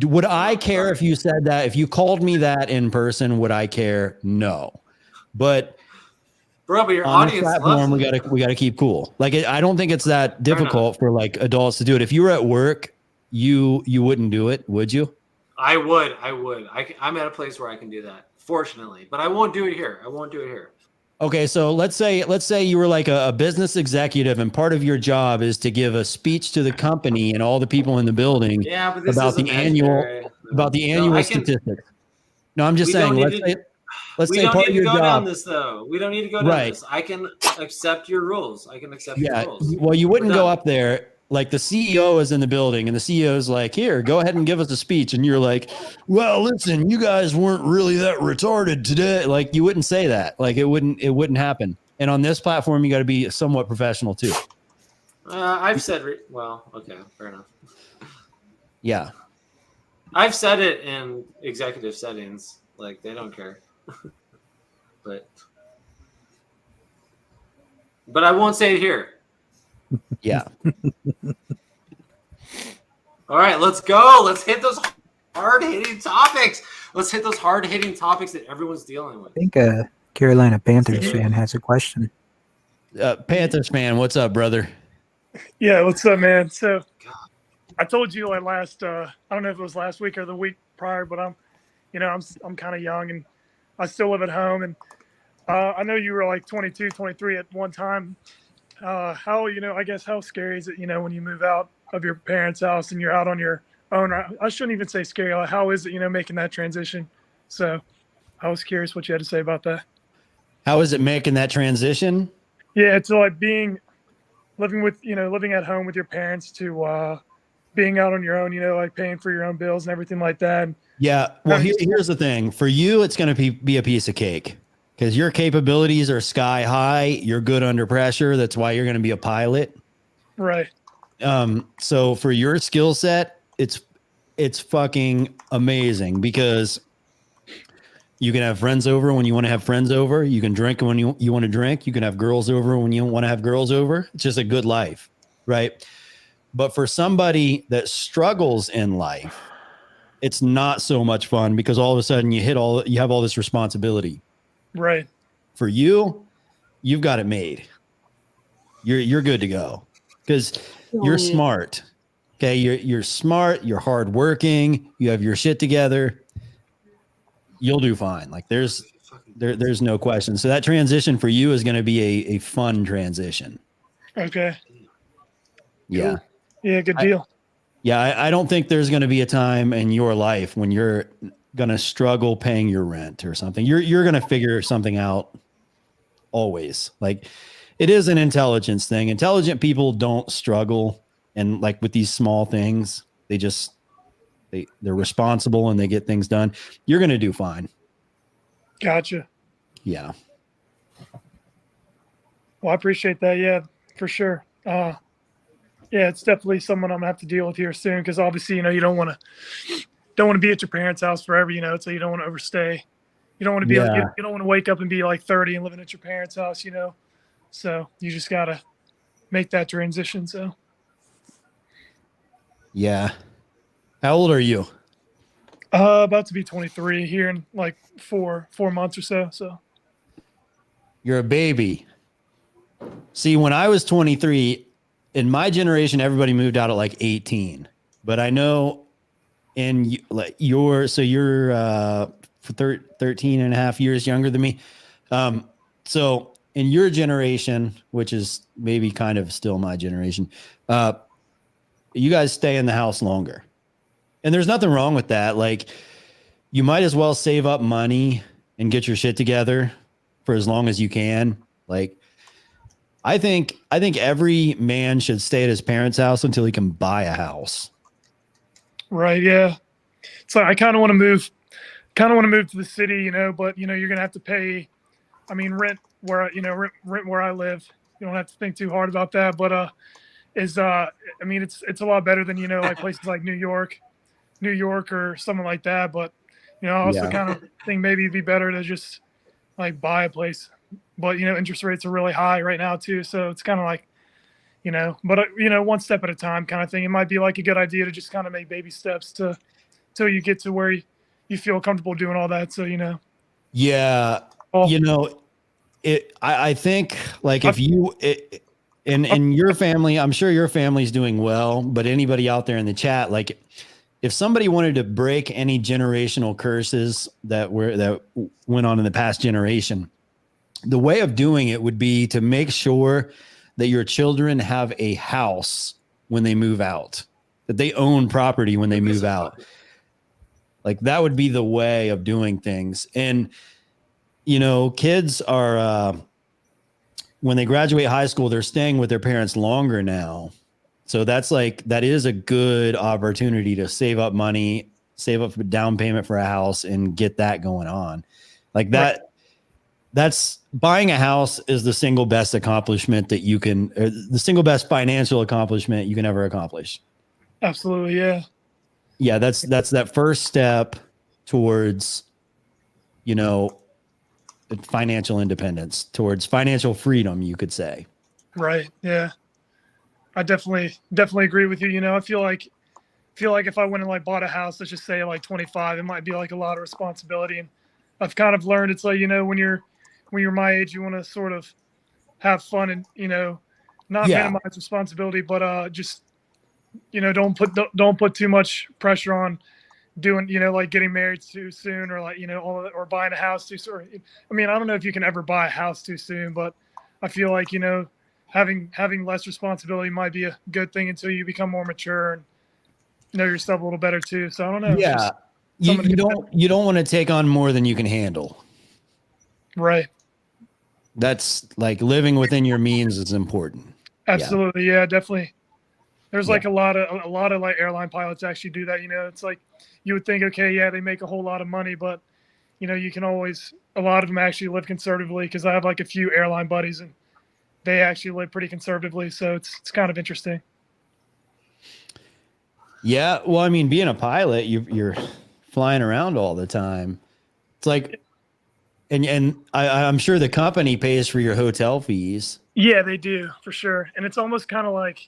Would I care if you said that? If you called me that in person, would I care? No. But Bro, but your on this audience platform, loves we gotta keep cool. Like, I don't think it's that difficult for like adults to do it. If you were at work, you wouldn't do it, would you? I would. I'm at a place where I can do that, fortunately. But I won't do it here. Okay, so let's say you were like a business executive, and part of your job is to give a speech to the company and all the people in the building Yeah, but this about is the annual imaginary. annual I can. statistics. No, I'm just We saying. don't need to. Let's We say don't part need of to your go down job, this though. We don't need to go down right? this. I can accept your rules. I can accept your Yeah. rules. Well, you wouldn't We're go done. up there like the CEO is in the building, and the CEO is like, "Here, go ahead and give us a speech," and you're like, "Well, listen, you guys weren't really that retarded today." Like, you wouldn't say that. Like, it wouldn't happen. And on this platform, you got to be somewhat professional too. I've said. Well, okay, fair enough. Yeah. I've said it in executive settings. Like they don't care. but I won't say it here. Yeah. All right, let's go. Let's hit those hard-hitting topics. Let's hit those hard-hitting topics that everyone's dealing with. I think Carolina Panthers fan has a question. Panthers fan, what's up, brother? Yeah, what's up, man? So I told you like last I don't know if it was last week or the week prior, but I'm kind of young and I still live at home, and I know you were like 22, 23 at one time. How I guess how scary is it, when you move out of your parents' house and you're out on your own? I shouldn't even say scary. Like, how is it, making that transition? So I was curious what you had to say about that. How is it making that transition? Yeah, it's like living at home with your parents to being out on your own, like paying for your own bills and everything like that. Yeah. Well, here's the thing. For you, it's going to be a piece of cake because your capabilities are sky high. You're good under pressure. That's why you're going to be a pilot. Right. So for your skill set, it's fucking amazing because you can have friends over when you want to have friends over. You can drink when you want to drink. You can have girls over when you want to have girls over. It's just a good life, right? But for somebody that struggles in life, it's not so much fun because all of a sudden you have all this responsibility. Right. For you, you've got it made. You're good to go because you're smart. Okay, you're smart. You're hardworking. You have your shit together. You'll do fine. Like there's no question. So that transition for you is going to be a fun transition. Okay. Yeah. Cool. Yeah. Good deal. I don't think there's going to be a time in your life when you're going to struggle paying your rent or something. You're going to figure something out always. Like it is an intelligence thing. Intelligent people don't struggle. And like with these small things, they're responsible and they get things done. You're going to do fine. Gotcha. Yeah. Well, I appreciate that. Yeah, for sure. Yeah, it's definitely someone I'm gonna have to deal with here soon because obviously, you don't want to be at your parents' house forever, so you don't want to overstay. You don't want to be you don't want to wake up and be like 30 and living at your parents' house, So you just gotta make that transition. So yeah. How old are you? About to be 23 here in like 4 months or so. So you're a baby. See, when I was 23, in my generation, everybody moved out at like 18. But I know you're 13 and a half years younger than me. So in your generation, which is maybe kind of still my generation, you guys stay in the house longer. And there's nothing wrong with that. Like you might as well save up money and get your shit together for as long as you can. Like I think every man should stay at his parents' house until he can buy a house. Right. Yeah. So I kind of want to move to the city, but you're going to have to pay, rent where, rent where I live. You don't have to think too hard about that, but, it's a lot better than, like places like New York or something like that. But, I also kind of think maybe it'd be better to just like buy a place, but, interest rates are really high right now too. So it's kind of like, but one step at a time kind of thing. It might be like a good idea to just kind of make baby steps till you get to where you feel comfortable doing all that. So, Yeah. I think like if you, in your family, I'm sure your family's doing well, but anybody out there in the chat, like if somebody wanted to break any generational curses that went on in the past generation, the way of doing it would be to make sure that your children have a house when they move out, that they own property when they move out. Like that would be the way of doing things. And, you know, kids are, when they graduate high school, they're staying with their parents longer now. So that is a good opportunity to save up money, save up a down payment for a house and get that going on. Like that. Right. That's buying a house is the single best accomplishment that you can, or the single best financial accomplishment you can ever accomplish. Absolutely. Yeah. Yeah. That's that first step towards, you know, financial independence, towards financial freedom, you could say. Right. Yeah. I definitely agree with you. You know, I feel like if I went and like bought a house, let's just say like 25, it might be like a lot of responsibility. And I've kind of learned it's like, you know, when you're my age, you want to sort of have fun and, you know, not minimize responsibility, but just, you know, don't put too much pressure on doing, you know, like getting married too soon or like, you know, or buying a house too soon. I mean, I don't know if you can ever buy a house too soon, but I feel like, you know, having less responsibility might be a good thing until you become more mature and know yourself a little better too. So I don't know. Yeah. You don't want to take on more than you can handle. Right. That's like living within your means is important. Absolutely. Yeah, definitely. There's like a lot of like airline pilots actually do that. You know, it's like you would think, okay, yeah, they make a whole lot of money, but you know, you can always, a lot of them actually live conservatively because I have like a few airline buddies and they actually live pretty conservatively. So it's kind of interesting. Yeah. Well, I mean, being a pilot, you're flying around all the time. It's like, and I'm sure the company pays for your hotel fees. Yeah, they do for sure. And it's almost kind of like,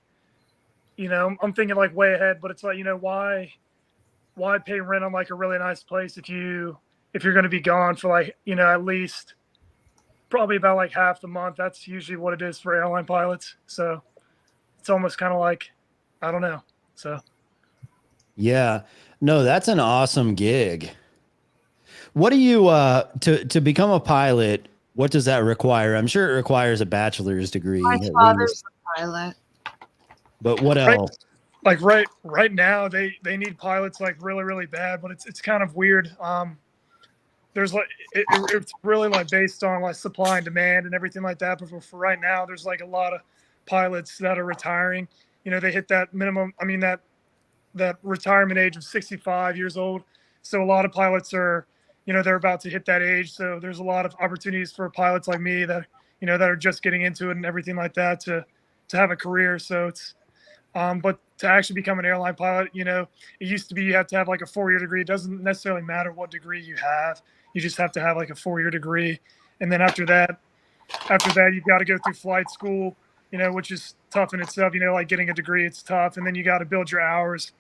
you know, I'm thinking like way ahead, but it's like, you know, why pay rent on like a really nice place if you're going to be gone for like, you know, at least probably about like half the month. That's usually what it is for airline pilots. So it's almost kind of like, I don't know. So. Yeah, no, that's an awesome gig. What do you, to become a pilot, what does that require? I'm sure it requires a bachelor's degree. My father's a pilot. But what else? Like right now they need pilots like really, really bad, but it's kind of weird. There's like, it's really like based on like supply and demand and everything like that. But for right now, there's like a lot of pilots that are retiring. You know, they hit that minimum. I mean, that retirement age of 65 years old. So a lot of pilots are, you know, they're about to hit that age. So there's a lot of opportunities for pilots like me that, you know, that are just getting into it and everything like that to have a career. So it's, but to actually become an airline pilot, you know, it used to be you have to have like a 4-year degree. It doesn't necessarily matter what degree you have. You just have to have like a 4-year degree. And then after that, you've got to go through flight school, you know, which is tough in itself. You know, like getting a degree, it's tough. And then you got to build your hours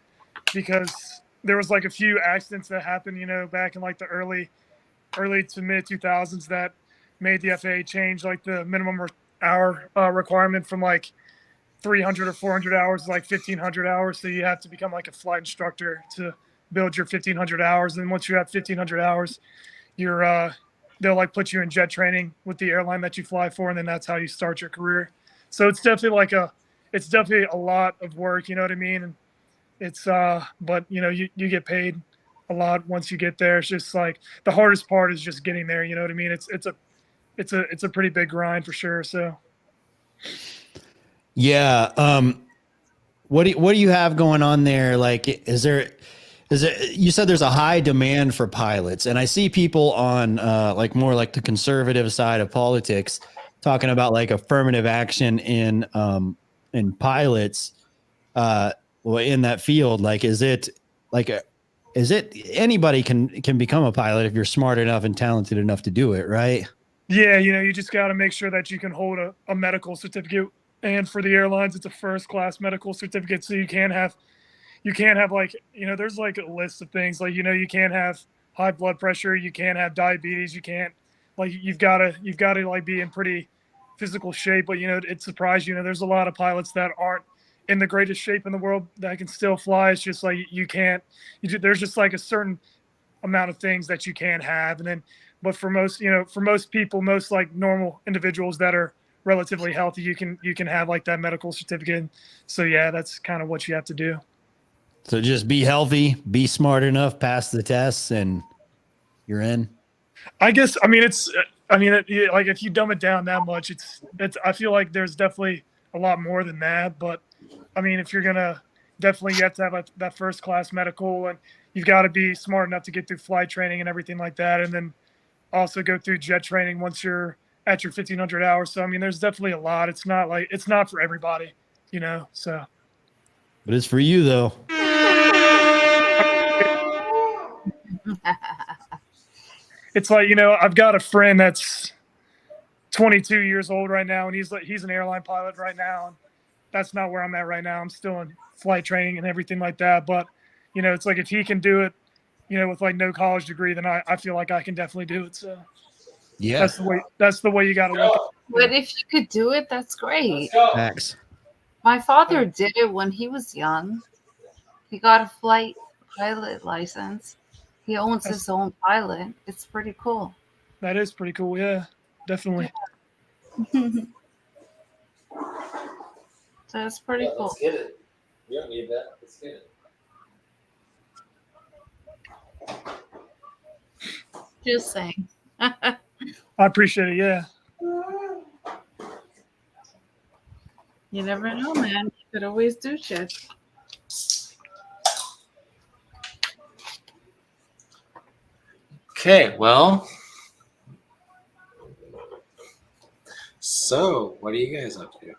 because there was like a few accidents that happened, you know, back in like the early to mid 2000s that made the FAA change like the minimum hour requirement from like 300 or 400 hours, like 1,500 hours. So you have to become like a flight instructor to build your 1,500 hours. And once you have 1,500 hours, they'll like put you in jet training with the airline that you fly for. And then that's how you start your career. So it's definitely it's definitely a lot of work. You know what I mean? And it's, but you know, you get paid a lot once you get there. It's just like the hardest part is just getting there. You know what I mean? It's a pretty big grind for sure. So. Yeah. What do you have going on there? Like, is there, you said there's a high demand for pilots, and I see people on, like more like the conservative side of politics talking about like affirmative action in pilots, in that field. Like, is it anybody can become a pilot if you're smart enough and talented enough to do it, right? Yeah. You know, you just got to make sure that you can hold a medical certificate. And for the airlines, it's a first-class medical certificate. So you can't have like, you know, there's like a list of things like, you know, you can't have high blood pressure. You can't have diabetes. You can't, like, you've got to like be in pretty physical shape. But, you know, it surprised you know, there's a lot of pilots that aren't in the greatest shape in the world that can still fly. It's just like, there's just like a certain amount of things that you can't have. And then but for most, for most people, most like normal individuals that are relatively healthy, you can have like that medical certificate. So yeah, that's kind of what you have to do. So just be healthy, be smart enough, pass the tests, and you're in. I guess, like if you dumb it down that much, it's, I feel like there's definitely a lot more than that. But I mean, if you're going to definitely, you have to have that first class medical, and you've got to be smart enough to get through flight training and everything like that. And then also go through jet training once you're at your 1500 hours. So, I mean, there's definitely a lot. It's not for everybody, so. But it's for you though. It's like, I've got a friend that's 22 years old right now, and he's an airline pilot right now. And that's not where I'm at right now. I'm still in flight training and everything like that. But, it's like if he can do it, with like no college degree, then I feel like I can definitely do it. So yeah, that's the way you got to look at it. But if you could do it, that's great. Max. My father did it when he was young. He got a flight pilot license. He owns his own pilot. It's pretty cool. That is pretty cool. Yeah, definitely. That's pretty cool. Let's get it. You don't need that. Let's get it. Just saying. I appreciate it. Yeah. You never know, man. You could always do shit. Okay, well. So, what are you guys up to?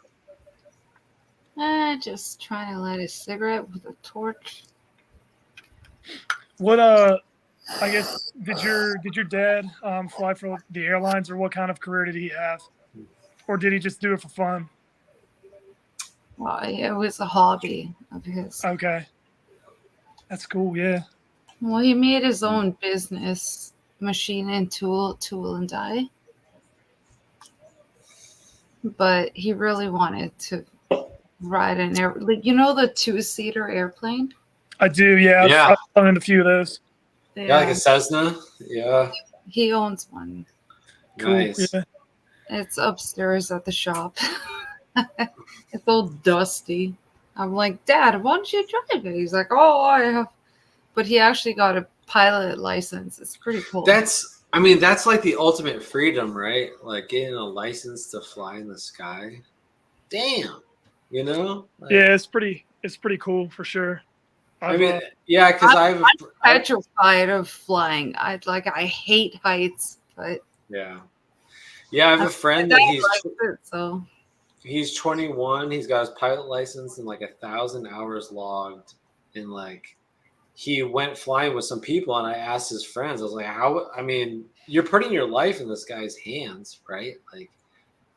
Just trying to light a cigarette with a torch. What I guess did your dad fly for the airlines, or what kind of career did he have, or did he just do it for fun? Well, it was a hobby of his. Okay, that's cool. Yeah. Well, he made his own business, machine and tool and die. But he really wanted to ride an air, like the 2-seater airplane. I do. Yeah. Yeah. I've flown in a few of those. Yeah, like a Cessna. Yeah. He owns one. Cool. Nice. Yeah. It's upstairs at the shop. It's all dusty. I'm like, Dad, why don't you drive it? He's like, oh, I have. But he actually got a pilot license. It's pretty cool. That's like the ultimate freedom, right? Like getting a license to fly in the sky. Damn. Like, Yeah, it's pretty cool for sure. Yeah, because I'm petrified of flying. I hate heights, but yeah, I have a friend that he's 21. He's got his pilot license and like 1,000 hours logged, and like he went flying with some people. And I asked his friends, I was like, "How? I mean, you're putting your life in this guy's hands, right?" Like,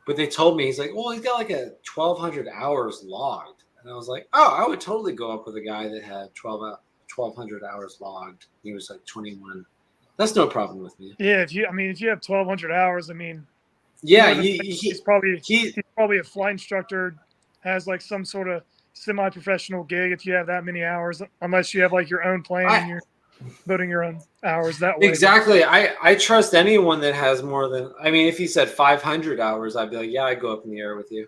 but they told me he's like, "Well, he's got like 1,200 hours logged." And I was like, oh, I would totally go up with a guy that had 1,200 hours logged. He was like 21. That's no problem with me. Yeah, if you have 1,200 hours, yeah, he's probably a flight instructor, has like some sort of semi-professional gig if you have that many hours, unless you have like your own plane and you're building your own hours that way. Exactly. I trust anyone that has more than, if he said 500 hours, I'd be like, yeah, I'd go up in the air with you.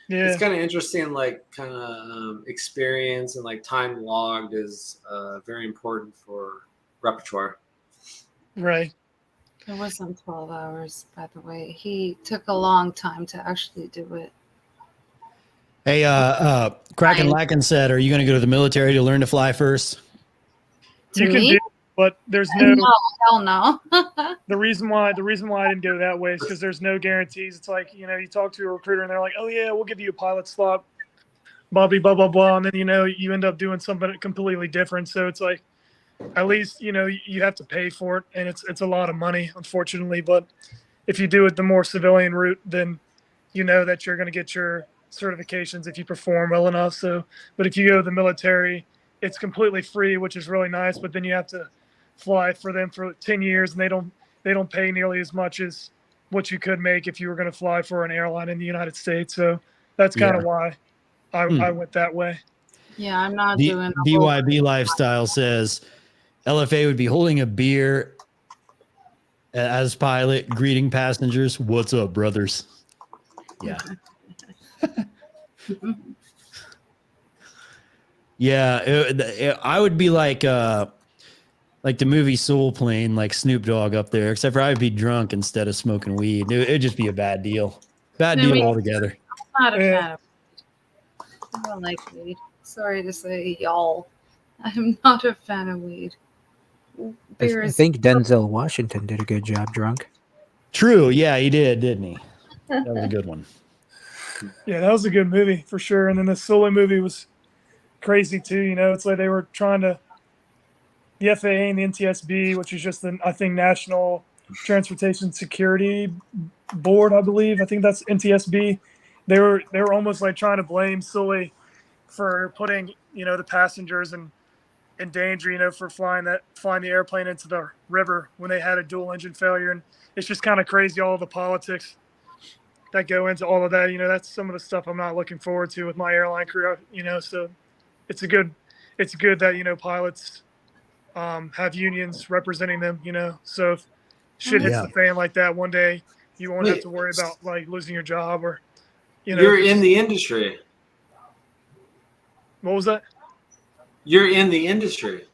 Yeah. It's kind of interesting, like kind of experience and like time logged is very important for repertoire. Right. It wasn't 12 hours, by the way. He took a long time to actually do it. Hey, Kraken Lacken said, are you going to go to the military to learn to fly first? You can do, but there's no hell no. The reason why I didn't go that way is because there's no guarantees. It's like, you talk to a recruiter and they're like, oh yeah, we'll give you a pilot slot, blah blah blah, and then you end up doing something completely different. So it's like, at least you have to pay for it, and it's a lot of money, unfortunately. But if you do it the more civilian route, then that you're going to get your certifications if you perform well enough. So, but if you go to the military, it's completely free, which is really nice. But then you have to fly for them for 10 years, and they don't pay nearly as much as what you could make if you were going to fly for an airline in the United States. So that's kind of why I went that way. Yeah, I'm not doing BYB Lifestyle says LFA would be holding a beer as pilot, greeting passengers. What's up, brothers? Yeah. Yeah, I would be like the movie Soul Plane, like Snoop Dogg up there, except for I would be drunk instead of smoking weed. It'd just be a bad deal. Bad I deal mean, altogether. I'm not a fan of weed. I don't like weed. Sorry to say, y'all. I'm not a fan of weed. Beer I is think Denzel Washington did a good job drunk. True. Yeah, he did, didn't he? That was a good one. Yeah, that was a good movie for sure. And then the Solo movie was crazy too. You know, it's like they were trying to the FAA and the NTSB, which is just the I think National Transportation Security Board, I believe. I think that's NTSB. They were almost like trying to blame Sully for putting the passengers in danger, for flying the airplane into the river when they had a dual engine failure. And it's just kind of crazy, all the politics that go into all of that. That's some of the stuff I'm not looking forward to with my airline career. So it's good that pilots have unions representing them. So if shit hits the fan like that one day, you won't have to worry about like losing your job or You're in the industry. What was that? You're in the industry.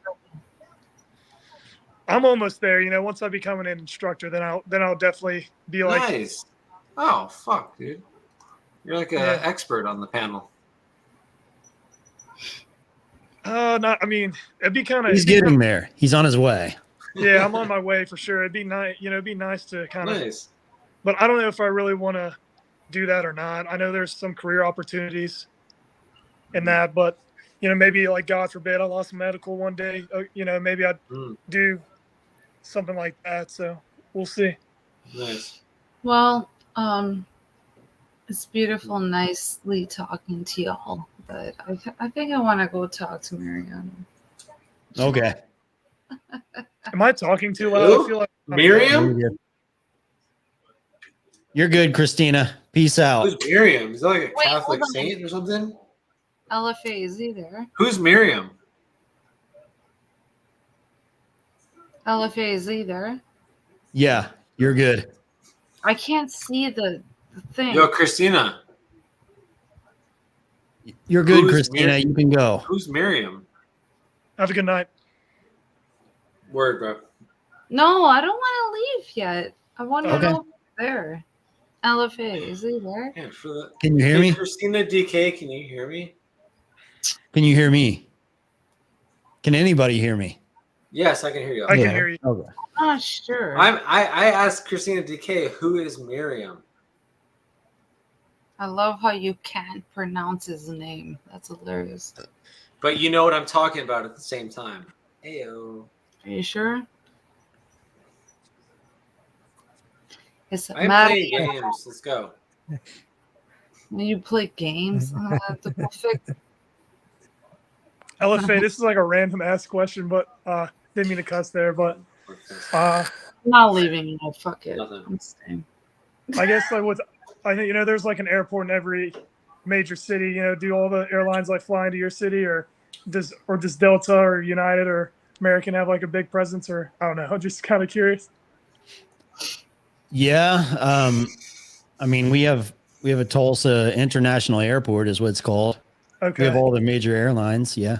I'm almost there. Once I become an instructor, then I'll definitely be like, Nice. Oh fuck, dude. You're like an expert on the panel. not. I mean, it'd be kind of. He's getting there. He's on his way. Yeah, I'm on my way for sure. It'd be nice. It'd be nice to kind of. Nice. But I don't know if I really want to do that or not. I know there's some career opportunities in that, but maybe like God forbid I lost medical one day. Maybe I'd do something like that. So we'll see. Nice. Well, it's beautiful, nicely talking to y'all, but I think I want to go talk to Mariana. Okay. Am I talking too loud? I feel like Miriam? You're good, Christina. Peace out. Who's Miriam? Is that like a Wait, Catholic hold on. saint or something? LFA, is he there? Who's Miriam? LFA, is he there? Yeah, you're good. I can't see the thing. Yo, Christina. You're good, Who's Christina. You can go. Who's Miriam? Have a good night. Word, bro. No, I don't want to leave yet. I want to Okay. know if he's there. LFA, is he there? Man, for the, Can you hear me? Christina DK, can you hear me? Can you hear me? Can anybody hear me? Yes, I can hear you. I can hear you. Okay. I'm not sure. I asked Christina DK, who is Miriam? I love how you can't pronounce his name. That's hilarious. But you know what I'm talking about at the same time. Ayo. Are you sure? It's I'm Matt. playing games. Let's go. You play games? I'm gonna have to go fix. LFA, this is like a random ass question, but didn't mean to cuss there, but I'm not leaving you. Fuck it. I'm staying. I guess I think there's like an airport in every major city. Do all the airlines like fly into your city, or does Delta or United or American have like a big presence, or I don't know. I'm just kind of curious. Yeah. I mean, we have a Tulsa International Airport is what it's called. Okay. We have all the major airlines. Yeah.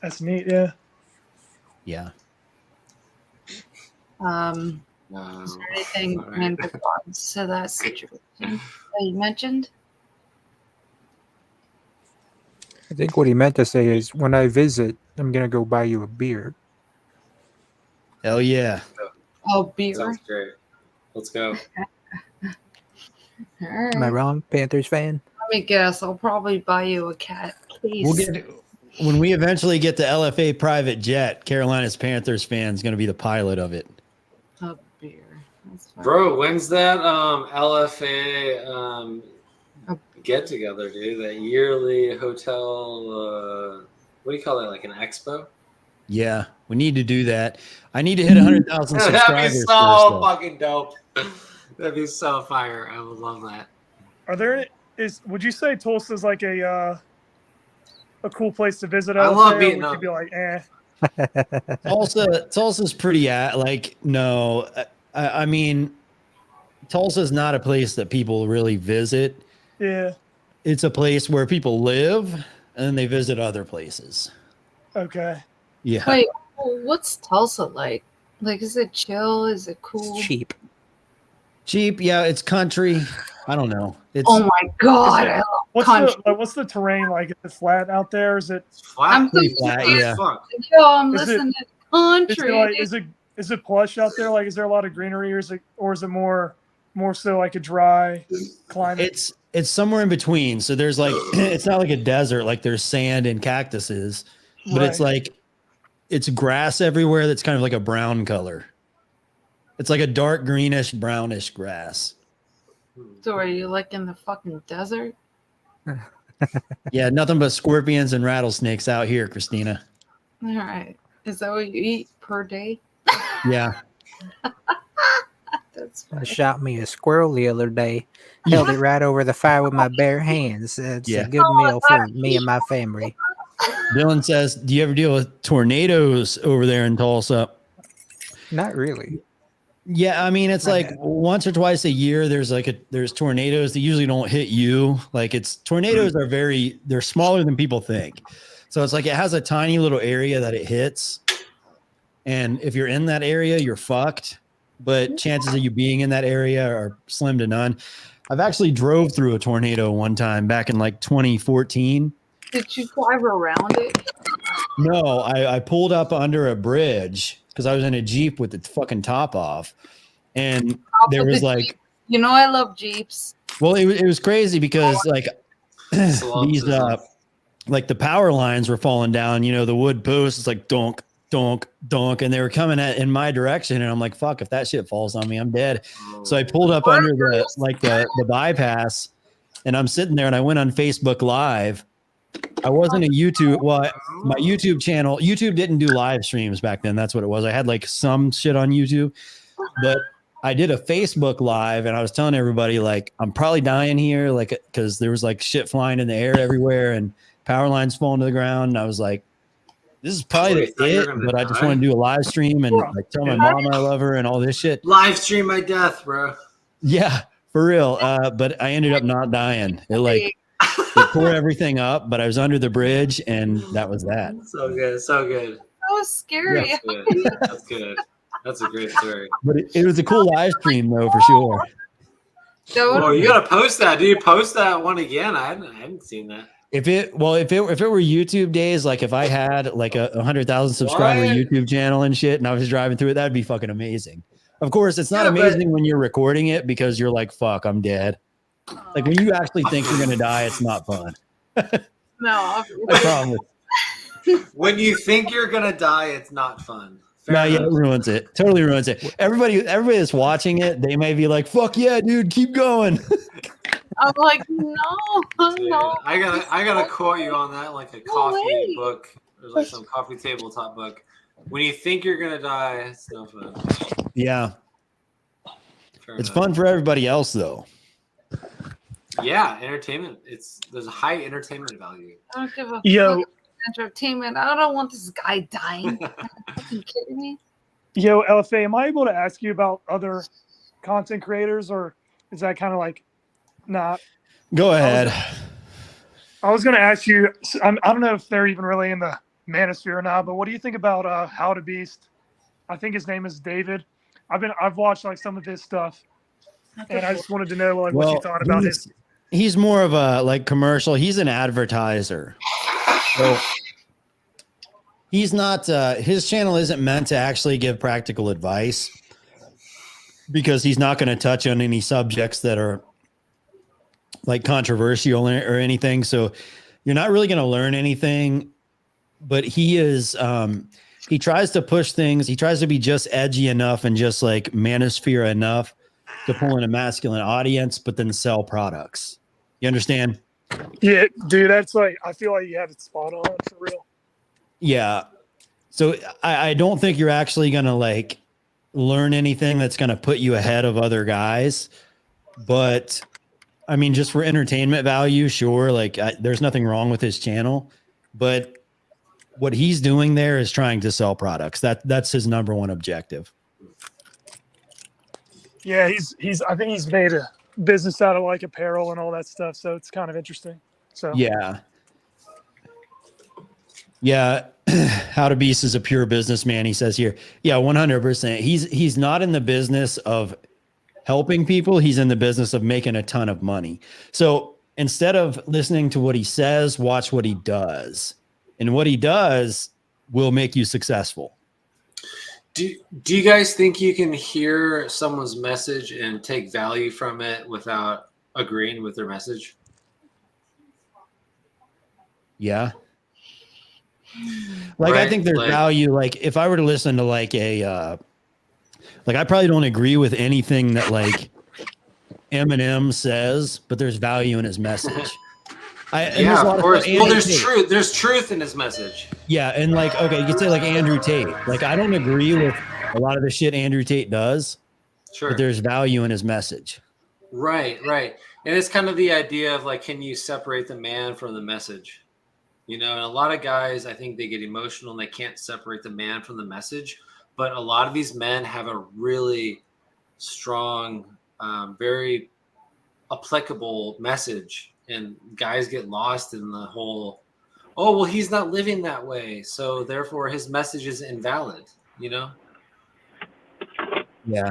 That's neat. Yeah. Yeah. Is there anything in regards to that situation that you mentioned? I think what he meant to say is, when I visit, I'm gonna go buy you a beer. Hell yeah. Oh, beer. Sounds great. Let's go. All right. Am I wrong, Panthers fan? Let me guess. I'll probably buy you a cat case. When we eventually get the LFA private jet, Carolina's Panthers fan is going to be the pilot of it. A beer. That's fine. Bro, when's that LFA get together, dude? That yearly hotel what do you call that? Like an expo? Yeah, we need to do that. I need to hit 100,000 subscribers. That'd be first, so though. fucking dope. That'd be so fire. I would love that. Would you say Tulsa's like a cool place to visit? I LFA, love or beating would you up. be like, Tulsa's pretty no. I mean, Tulsa's not a place that people really visit. Yeah. It's a place where people live and then they visit other places. Okay. Yeah. Wait, what's Tulsa like? Like, is it chill? Is it cool? Cheap. Cheap. Yeah. It's country. I don't know. It's Oh my god, I love country. What's the terrain like? Is it flat out there? Is it I'm pretty flat, yeah. Yo, I'm Is listening to Is country. it like is it plush out there? Like, is there a lot of greenery, or is it more so like a dry climate? It's somewhere in between. So there's like it's not like a desert, like there's sand and cactuses, but it's Right. like it's grass everywhere that's kind of like a brown color. It's like a dark greenish, brownish grass. So are you like in the fucking desert? Yeah, nothing but scorpions and rattlesnakes out here, Christina. All right. Is that what you eat per day? Yeah. That's I shot me a squirrel the other day. Held it right over the fire with my bare hands. It's Yeah. a good meal for me and my family. Dylan says, do you ever deal with tornadoes over there in Tulsa? Not really. Yeah, I mean, it's like once or twice a year, there's tornadoes that usually don't hit you. Like tornadoes are they're smaller than people think. So it's like it has a tiny little area that it hits. And if you're in that area, you're fucked. But chances of you being in that area are slim to none. I've actually drove through a tornado one time back in like 2014. Did you drive around it? No, I pulled up under a bridge because I was in a Jeep with the fucking top off. And there was like, You know, I love Jeeps. well, it was crazy because like these like the power lines were falling down, you know, the wood posts, it's like donk, donk, donk, and they were coming in my direction, and I'm like, fuck, if that shit falls on me, I'm dead. So I pulled up under the bypass, and I'm sitting there, and I went on Facebook Live. I wasn't a YouTube. Well, my YouTube channel, YouTube didn't do live streams back then. That's what it was. I had like some shit on YouTube, but I did a Facebook Live, and I was telling everybody like I'm probably dying here, like because there was like shit flying in the air everywhere and power lines falling to the ground. And I was like, this is probably it, but I just want to do a live stream and like tell my mom I love her and all this shit. Live stream my death, bro. Yeah, for real. But I ended up not dying. It tore everything up, but I was under the bridge, and that was that. So good, so good. That was scary. That's good. That's good. That's a great story. But it was a cool live stream, though, for sure. Oh, you gotta post that. Do you post that one again? I hadn't seen that. If it were YouTube days, like if I had like a 100,000 subscriber What? YouTube channel and shit, and I was driving through it, that'd be fucking amazing. Of course, it's not Yeah, amazing when you're recording it because you're like, fuck, I'm dead. Like when you actually think you're gonna die, it's not fun. No. I promise. When you think you're gonna die, it's not fun. No, yeah, it ruins it. Totally ruins it. Everybody that's watching it, they may be like, fuck yeah, dude, keep going. I'm like, no. I gotta quote you on that, like a coffee book or like some coffee tabletop book. When you think you're gonna die, it's no fun. Yeah. Fair It's enough. fun for everybody else though. Yeah, entertainment. There's a high entertainment value. I don't give a Yo. fuck entertainment. I don't want this guy dying. Are you fucking kidding me? Yo, LFA, am I able to ask you about other content creators, or is that kind of like not? Go ahead. I was going to ask you. I don't know if they're even really in the manosphere or not, but what do you think about How to Beast? I think his name is David. I've watched like some of his stuff, and I just wanted to know like what you thought about his. He's more of a like commercial. He's an advertiser. So he's not his channel isn't meant to actually give practical advice because he's not going to touch on any subjects that are like controversial or anything. So you're not really going to learn anything, but he is he tries to push things. He tries to be just edgy enough and just like manosphere enough to pull in a masculine audience, but then sell products. You understand? Yeah, dude, that's like I feel like you have it spot on for real. Yeah. So I don't think you're actually going to like learn anything that's going to put you ahead of other guys. But I mean, just for entertainment value, sure. Like there's nothing wrong with his channel, but what he's doing there is trying to sell products. That's his number one objective. Yeah, he's. I think he's made a business out of like apparel and all that stuff. So it's kind of interesting. So Yeah. Yeah. How to Beast is a pure businessman, he says here. Yeah, 100%. He's not in the business of helping people. He's in the business of making a ton of money. So instead of listening to what he says, watch what he does. And what he does will make you successful. Do you guys think you can hear someone's message and take value from it without agreeing with their message? Yeah. Like, I think there's Like- value. Like, if I were to listen to like I probably don't agree with anything that like Eminem says, but there's value in his message. Yeah, of course. Well, there's truth. There's truth in his message. Yeah, and like, okay, you could say like Andrew Tate. Like, I don't agree with a lot of the shit Andrew Tate does, Sure. but there's value in his message. Right. And it's kind of the idea of like, can you separate the man from the message? You know, and a lot of guys, I think they get emotional and they can't separate the man from the message. But a lot of these men have a really strong, very applicable message. And guys get lost in the whole, oh, well, he's not living that way, so therefore his message is invalid, you know? Yeah.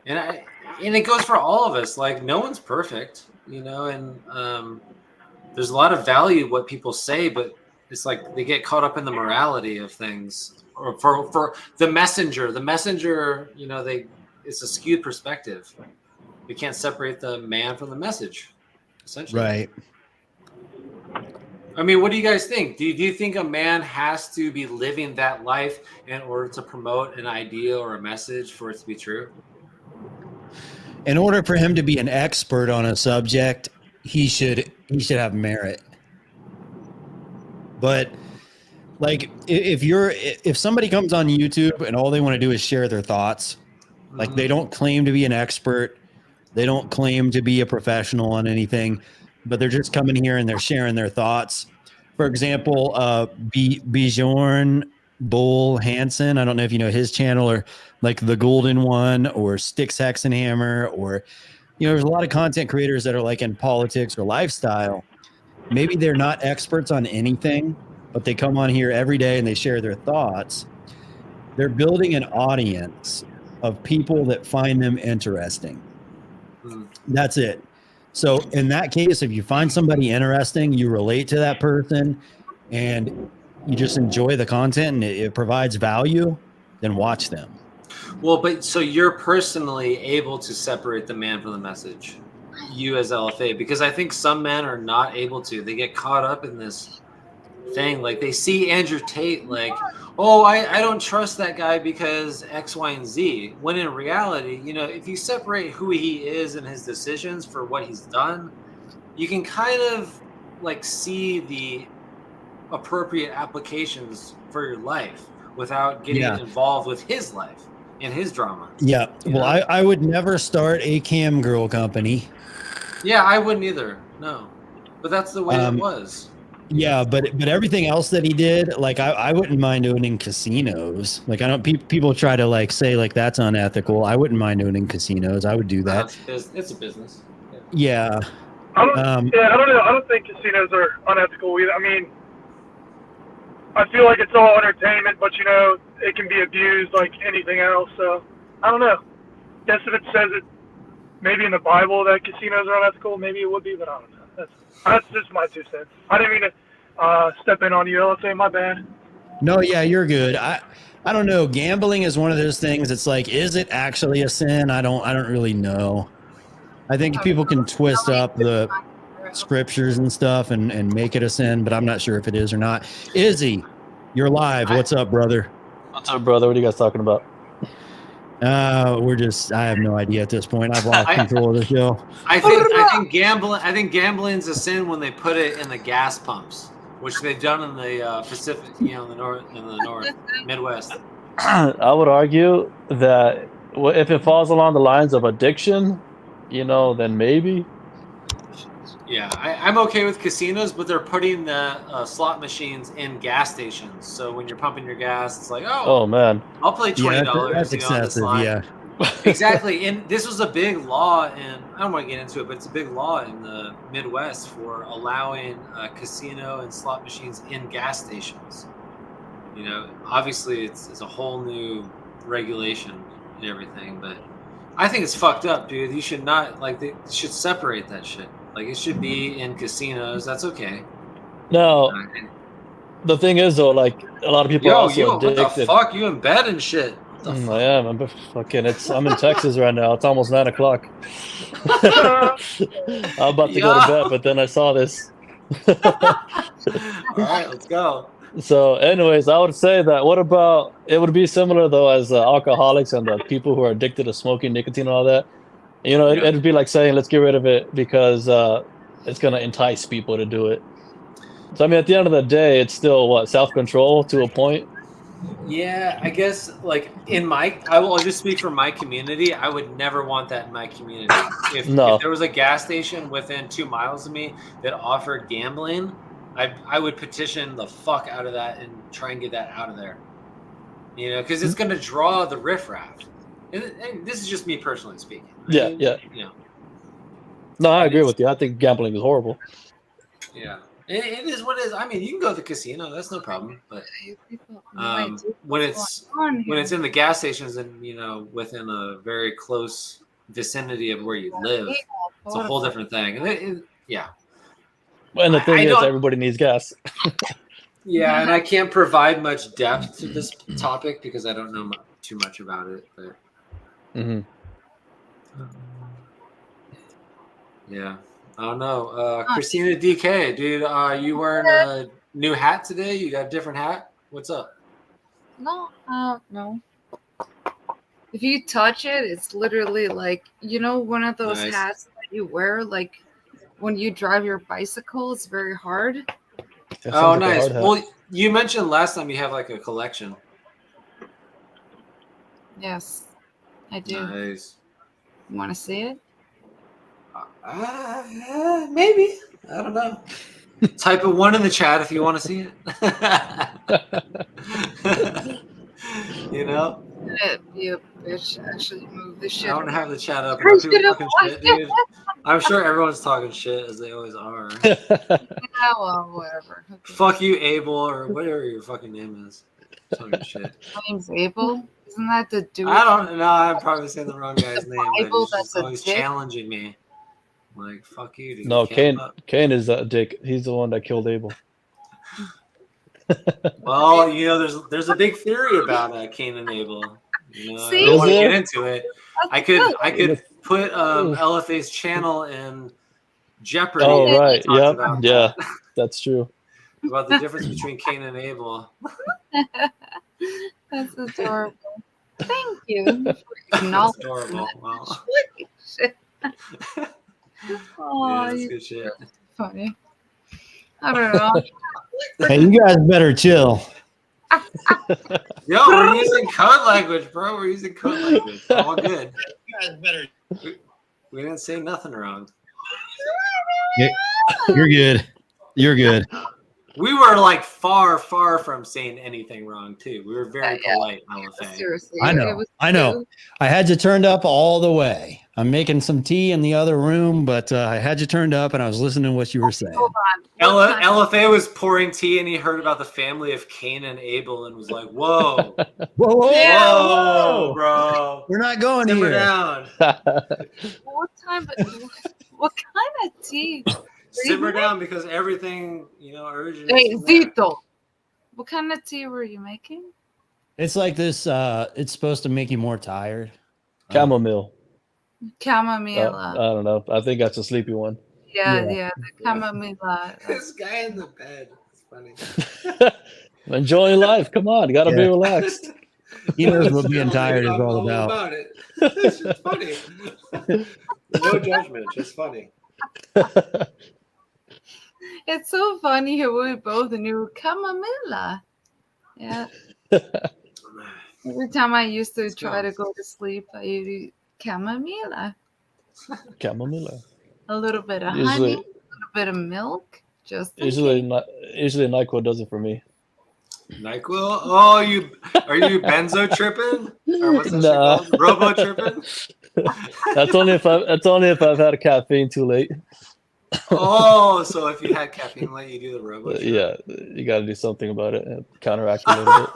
And it goes for all of us. Like, no one's perfect, you know, and there's a lot of value what people say, but it's like they get caught up in the morality of things. Or for the messenger, you know, it's a skewed perspective. We can't separate the man from the message, essentially. Right. I mean, what do you guys think? Do you think a man has to be living that life in order to promote an idea or a message for it to be true? In order for him to be an expert on a subject, he should have merit. But like, if somebody comes on YouTube and all they want to do is share their thoughts, like they don't claim to be an expert, they don't claim to be a professional on anything, but they're just coming here and they're sharing their thoughts. For example, Bjorn Bull Hansen, I don't know if you know his channel, or like The Golden One, or Styx Hexenhammer, or, you know, there's a lot of content creators that are like in politics or lifestyle. Maybe they're not experts on anything, but they come on here every day and they share their thoughts. They're building an audience of people that find them interesting. That's it. So in that case, if you find somebody interesting, you relate to that person, and you just enjoy the content and it provides value, then watch them. Well, but so you're personally able to separate the man from the message, you as LFA, because I think some men are not able to. They get caught up in this thing. Like, they see Andrew Tate like, oh, I don't trust that guy because X, Y, and Z. When in reality, you know, if you separate who he is and his decisions for what he's done, you can kind of like see the appropriate applications for your life without getting involved with his life and his drama. Yeah. Well, I would never start a cam girl company. Yeah, I wouldn't either. No. But that's the way it was. Yeah, but everything else that he did, like I wouldn't mind owning casinos. Like, I don't people try to like say like that's unethical. I wouldn't mind owning casinos. I would do that. It's a business. Yeah. I don't know. I don't think casinos are unethical either. I mean, I feel like it's all entertainment, but, you know, it can be abused like anything else. So I don't know. Guess if it says it maybe in the Bible that casinos are unethical, maybe it would be, but I don't know. That's just my 2 cents. I didn't mean to step in on you. Let's say my bad. No, yeah, you're good. I don't know. Gambling is one of those things. It's like, is it actually a sin? I don't really know. I think people can twist up the scriptures and stuff and make it a sin, but I'm not sure if it is or not. Izzy, you're live. What's up, brother? What's up, brother? What are you guys talking about? I have no idea at this point. I've lost control of the show. I think gambling's a sin when they put it in the gas pumps, which they've done in the Pacific, you know, in the north, Midwest. I would argue that if it falls along the lines of addiction, you know, then maybe. Yeah, I'm okay with casinos, but they're putting the slot machines in gas stations. So when you're pumping your gas, it's like, oh man, I'll play $20. That's excessive. Yeah. Exactly. And this was a big law, and I don't want to get into it, but it's a big law in the Midwest for allowing casino and slot machines in gas stations. You know, obviously it's a whole new regulation and everything, but I think it's fucked up, dude. You should not, like, they should separate that shit. Like, it should be in casinos. That's okay. Now, the thing is, though, like, a lot of people are also what the addicted. fuck? You in bed and shit. What the fuck? I am. I'm I'm in Texas right now. It's almost 9 o'clock. I'm about to go to bed, but then I saw this. All right, let's go. So, anyways, I would say that what about it would be similar though as alcoholics and the people who are addicted to smoking, nicotine, and all that. You know, it'd be like saying, let's get rid of it because it's gonna entice people to do it. So, I mean, at the end of the day, it's still what, self-control to a point. Yeah, I guess like I will just speak for my community. I would never want that in my community. If there was a gas station within 2 miles of me that offered gambling, I would petition the fuck out of that and try and get that out of there. You know, because it's going to draw the riffraff. And this is just me personally speaking. Yeah. You know. No, I agree with you. I think gambling is horrible. Yeah. It is what it is. I mean, you can go to the casino. That's no problem. But when it's in the gas stations and, you know, within a very close vicinity of where you live, it's a whole different thing. Yeah. And the thing is, everybody needs gas. Yeah, and I can't provide much depth to this topic because I don't know too much about it. But yeah. I don't know. Christina DK, dude, you wearing a new hat today? You got a different hat? What's up? No, no. If you touch it, it's literally like, you know, one of those hats that you wear, like when you drive your bicycle, it's very hard. Oh, nice. Well, you mentioned last time you have like a collection. Yes, I do. Nice. You want to see it? Maybe. I don't know. Type a 1 in the chat if you want to see it. You know? You bitch, actually move this shit. I don't have the chat up. People talking shit, dude. I'm sure everyone's talking shit as they always are. Yeah, well, whatever. Okay. Fuck you, Abel, or whatever your fucking name is. Talking shit. My name's Abel. Isn't that the dude? I don't know. I'm probably saying the wrong guy's name. Bible, But he's just always challenging me. Like, fuck you, dude. No, Cain is a dick. He's the one that killed Abel. Well, you know, there's a big theory about Cain and Abel. You know, See? I don't want to get into it. I could put LFA's channel in jeopardy. Oh right, yep, yeah, that. that's true. About the difference between Cain and Abel. That's adorable. Thank you. That's adorable. Wow. Oh, yeah, that's good shit. Funny. I don't know. Hey, you guys better chill. Yo, we're using code language, bro. We're using code language. All good. You guys better. We didn't say nothing wrong. Yeah, you're good. You're good. We were like far from saying anything wrong too. We were very polite, LFA. Seriously. I know. I had you turned up all the way. I'm making some tea in the other room, but I had you turned up and I was listening to what you were saying. Hold on. LFA was pouring tea and he heard about the family of Cain and Abel and was like, whoa. Whoa, bro. We're not going Simmer here. down. What kind of tea? Simmer down because everything, you know, originates. Hey, from there. Zito. What kind of tea were you making? It's like this. It's supposed to make you more tired. Chamomile. Chamomile. I don't know. I think that's a sleepy one. Yeah, the chamomile. This guy in the bed. It's funny. Enjoying life. Come on, gotta be relaxed. He knows what being tired is all about. It. It's just funny. No judgment, just funny. It's so funny how we both knew chamomile. Yeah. Every time I used to try to go to sleep, I would eat chamomile. Chamomile. A little bit of honey, a little bit of milk. Just usually NyQuil does it for me. NyQuil? Oh, are you benzo tripping? Or what's that shit Nah. called? Robo tripping? That's only if I've had caffeine too late. Oh, so if you had caffeine late, you do the robo trip? Yeah, you got to do something about it and counteract a little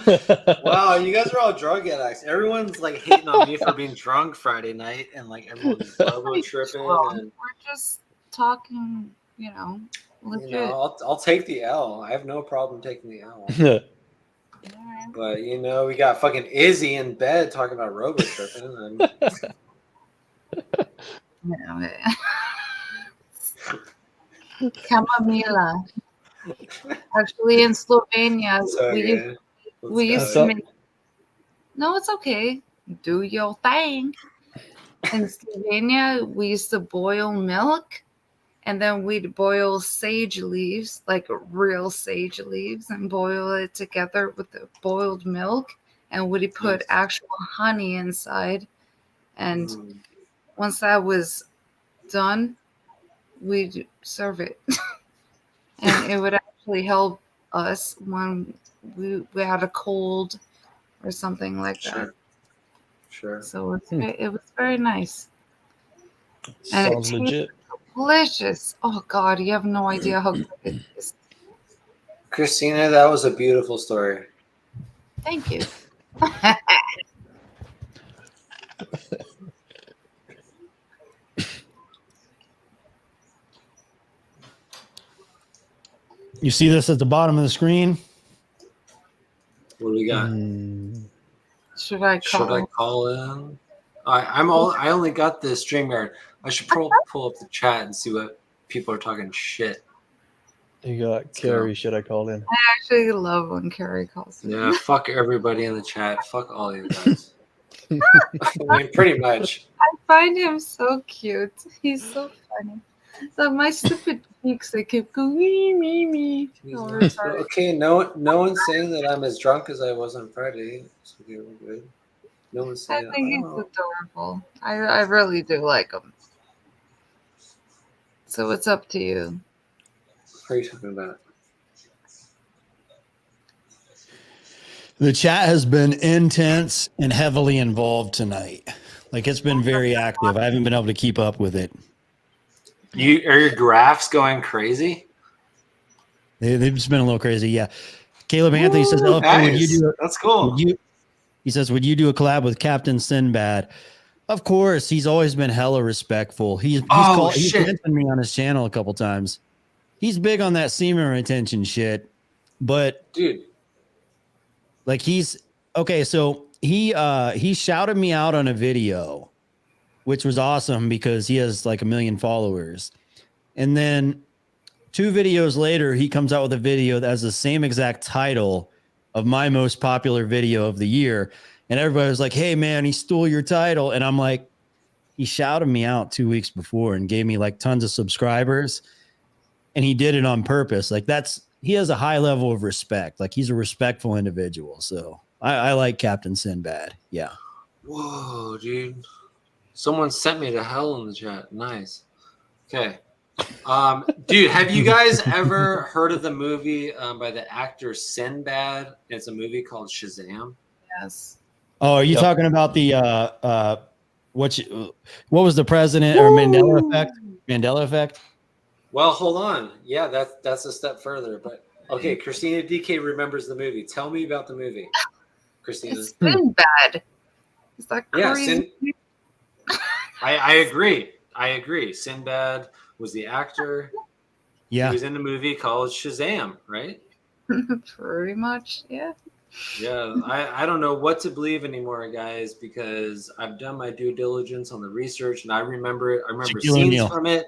bit. Wow, you guys are all drug addicts. Everyone's like hating on me for being drunk Friday night, and like everyone's robo tripping. And We're just talking, legit. I'll take the L. I have no problem taking the L. But we got fucking Izzy in bed talking about robo tripping. Chamomile. Actually, in Slovenia, we used to make. No, it's okay. Do your thing. In Slovenia, we used to boil milk, and then we'd boil sage leaves, like real sage leaves, and boil it together with the boiled milk, and we'd put actual honey inside. And once that was done, we'd serve it. And it would actually help us when we had a cold or something like that. Sure. So it was very nice. And Sounds it legit. Delicious. Oh God, you have no idea how good it is. Christina, that was a beautiful story. Thank you. You see this at the bottom of the screen? What do we got? Should I call in? I only got the StreamYard. I should pull up the chat and see what people are talking shit. You got Carrie. Should I call in? I actually love when Carrie calls in. Yeah, fuck everybody in the chat. Fuck all you guys. I mean, pretty much. I find him so cute. He's so funny. So my stupid cheeks, they keep going me. Okay, no one's saying that I'm as drunk as I was on Friday. So we're good. No one's I saying. think he's adorable. I really do like him. So it's up to you. What are you talking about? The chat has been intense and heavily involved tonight. Like, it's been very active. I haven't been able to keep up with it. Are your graphs going crazy? They've just been a little crazy, yeah. Caleb Anthony says, nice. would you do That's cool. He says, would you do a collab with Captain Sinbad? Of course. He's always been hella respectful. He's mentioned me on his channel a couple times. He's big on that semen retention shit. But dude, like so he shouted me out on a video, which was awesome because he has like 1 million followers. And then 2 videos later, he comes out with a video that has the same exact title of my most popular video of the year. And everybody was like, hey man, he stole your title. And I'm like, he shouted me out 2 weeks before and gave me like tons of subscribers. And he did it on purpose. Like he has a high level of respect. Like he's a respectful individual. So I like Captain Sinbad. Yeah. Whoa, dude. Someone sent me to hell in the chat. Nice. Okay. Dude, have you guys ever heard of the movie by the actor Sinbad? It's a movie called Shazam. Yes. Oh, are you talking about the what was the president or Mandela effect? Mandela effect? Well, hold on. Yeah, that's a step further. But okay, Christina DK remembers the movie. Tell me about the movie, Christina. It's Sinbad. Is that crazy? Yeah, I agree. Sinbad was the actor. Yeah. He was in the movie called Shazam, right? Pretty much, yeah. Yeah, I don't know what to believe anymore, guys, because I've done my due diligence on the research, and I remember it. I remember scenes from it.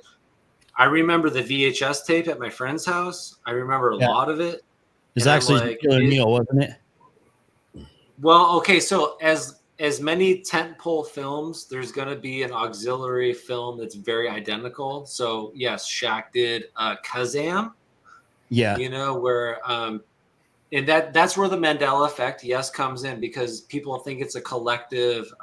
I remember the VHS tape at my friend's house. I remember a lot of it. It's actually Shaquille O'Neal, wasn't it? Well, okay, so as many tentpole films, there's going to be an auxiliary film that's very identical. So yes, Shaq did Kazam. Yeah. You know, where and that's where the Mandela effect, comes in, because people think it's a collective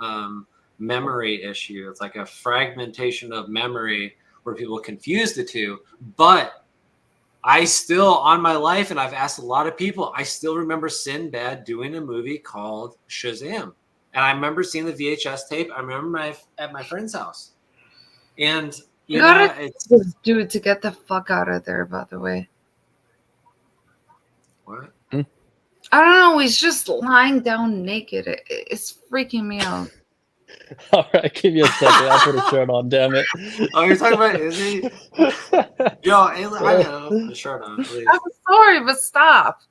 memory issue. It's like a fragmentation of memory where people confuse the two. But I still, on my life, and I've asked a lot of people, I still remember Sinbad doing a movie called Shazam. And I remember seeing the VHS tape. I remember at my friend's house. And, You gotta do it to get the fuck out of there, by the way. What? I don't know. He's just lying down naked. It's freaking me out. All right, give me a second. I'll put a shirt on. Damn it. Oh, you're talking about Izzy? Yo, I know. The shirt on, please. I'm sorry, but stop.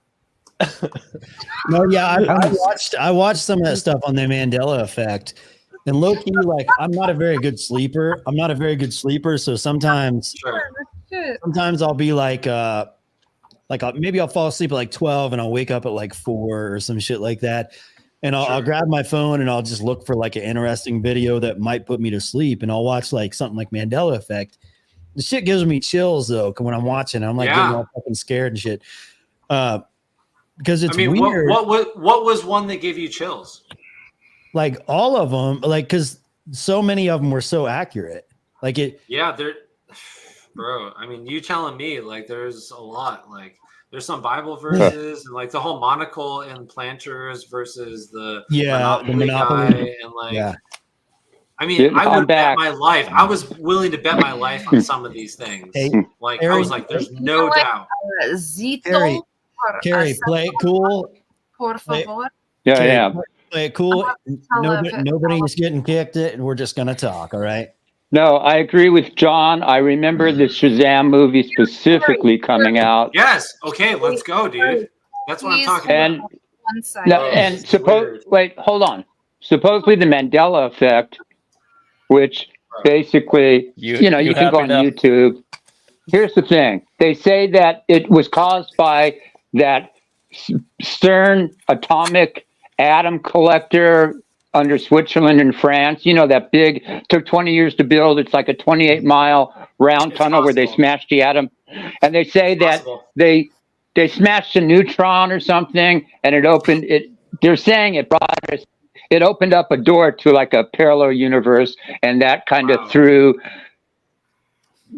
No, yeah, I watched some of that stuff on the Mandela Effect, and low key, like I'm not a very good sleeper. So sometimes I'll be like maybe I'll fall asleep at like 12 and I'll wake up at like 4 or some shit like that. And I'll grab my phone and I'll just look for like an interesting video that might put me to sleep. And I'll watch like something like Mandela Effect. The shit gives me chills though. When I'm watching, I'm like getting all fucking scared and shit. Because it's weird. What was one that gave you chills? Like all of them, like, because so many of them were so accurate. Like it. Yeah, bro. I mean, you telling me like there's a lot. Like there's some Bible verses and like the whole monocle and planters versus the Monopoly guy and like. I mean, I would bet my life. I was willing to bet my life on some of these things. Like I was like, there's no doubt. Carrie, play it cool. Por favor. Play it cool. Nobody's getting kicked it, and we're just gonna talk. All right. No, I agree with John. I remember the Shazam movie specifically coming out. Yes. Okay, let's go, dude. That's what I'm talking about. Hold on. Supposedly the Mandela Effect, which basically, you can go on YouTube. Here's the thing. They say that it was caused by that CERN atomic atom collector under Switzerland and France. You know, that big, took 20 years to build. It's like a 28-mile round tunnel where they smashed the atom. And they say that they smashed a neutron or something, and they're saying it opened up a door to like a parallel universe, and that kind of threw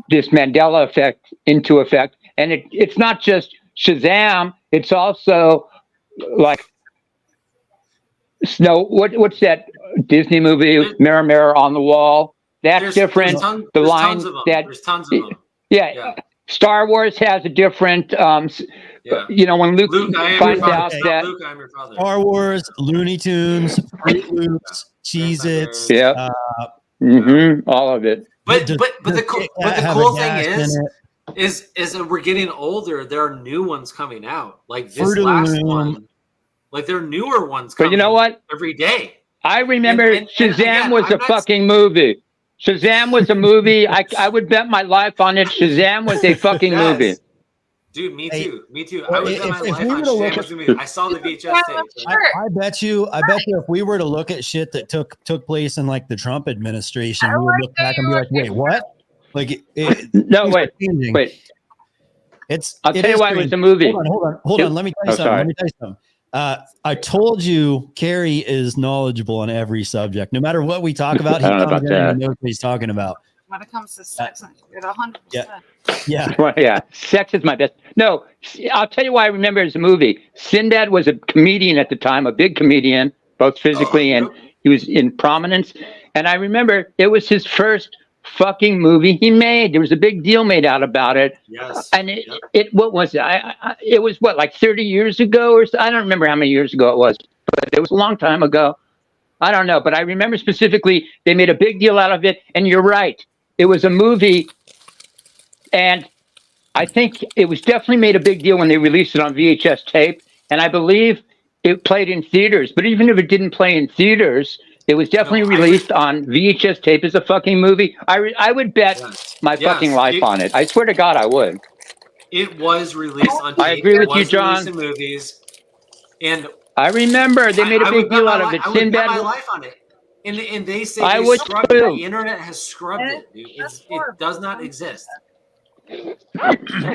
this Mandela effect into effect. And it's not just Shazam, it's also like what's that Disney movie, Mirror Mirror on the Wall? That's different. There's tons of them. Yeah. Star Wars has a different when Luke finds out that Star Wars, Looney Tunes, Fruit Loops, Cheez-Its, all of it. But the cool thing is that we're getting older. There are new ones coming out. Like this last one. Like there are newer ones coming. But you know what? Every day. I remember Shazam was a fucking movie. Shazam was a movie. I would bet my life on it. Shazam was a fucking movie. Dude, me too. Me too. I would bet my life on Shazam was a movie. I saw the VHS tape. I bet you if we were to look at shit that took place in like the Trump administration, we would look back and be like, wait, what? Like wait. I'll tell you why it was a movie. Hold on. Let me tell you something. I told you Carrie is knowledgeable on every subject. No matter what we talk about, he knows what he's talking about. When it comes to sex, you're 100%. Yeah. Well, yeah. Sex is my best. No, I'll tell you why I remember it as a movie. Sinbad was a comedian at the time, a big comedian, both physically and he was in prominence. And I remember it was his first fucking movie he made. There was a big deal made out about it. Yes. And what was it? It was like 30 years ago or so? I don't remember how many years ago it was, but it was a long time ago. I don't know, but I remember specifically they made a big deal out of it. And you're right. It was a movie, and I think it was definitely made a big deal when they released it on VHS tape. And I believe it played in theaters. But even if it didn't play in theaters, it was definitely released on VHS tape as a fucking movie. I would bet my fucking life on it. I swear to God, I would. It was released on tape. I agree with you, John. In movies, and I remember they made a big deal out of it. I would bet my life on it. And they say they scrubbed it. The internet has scrubbed it, dude. It does not exist.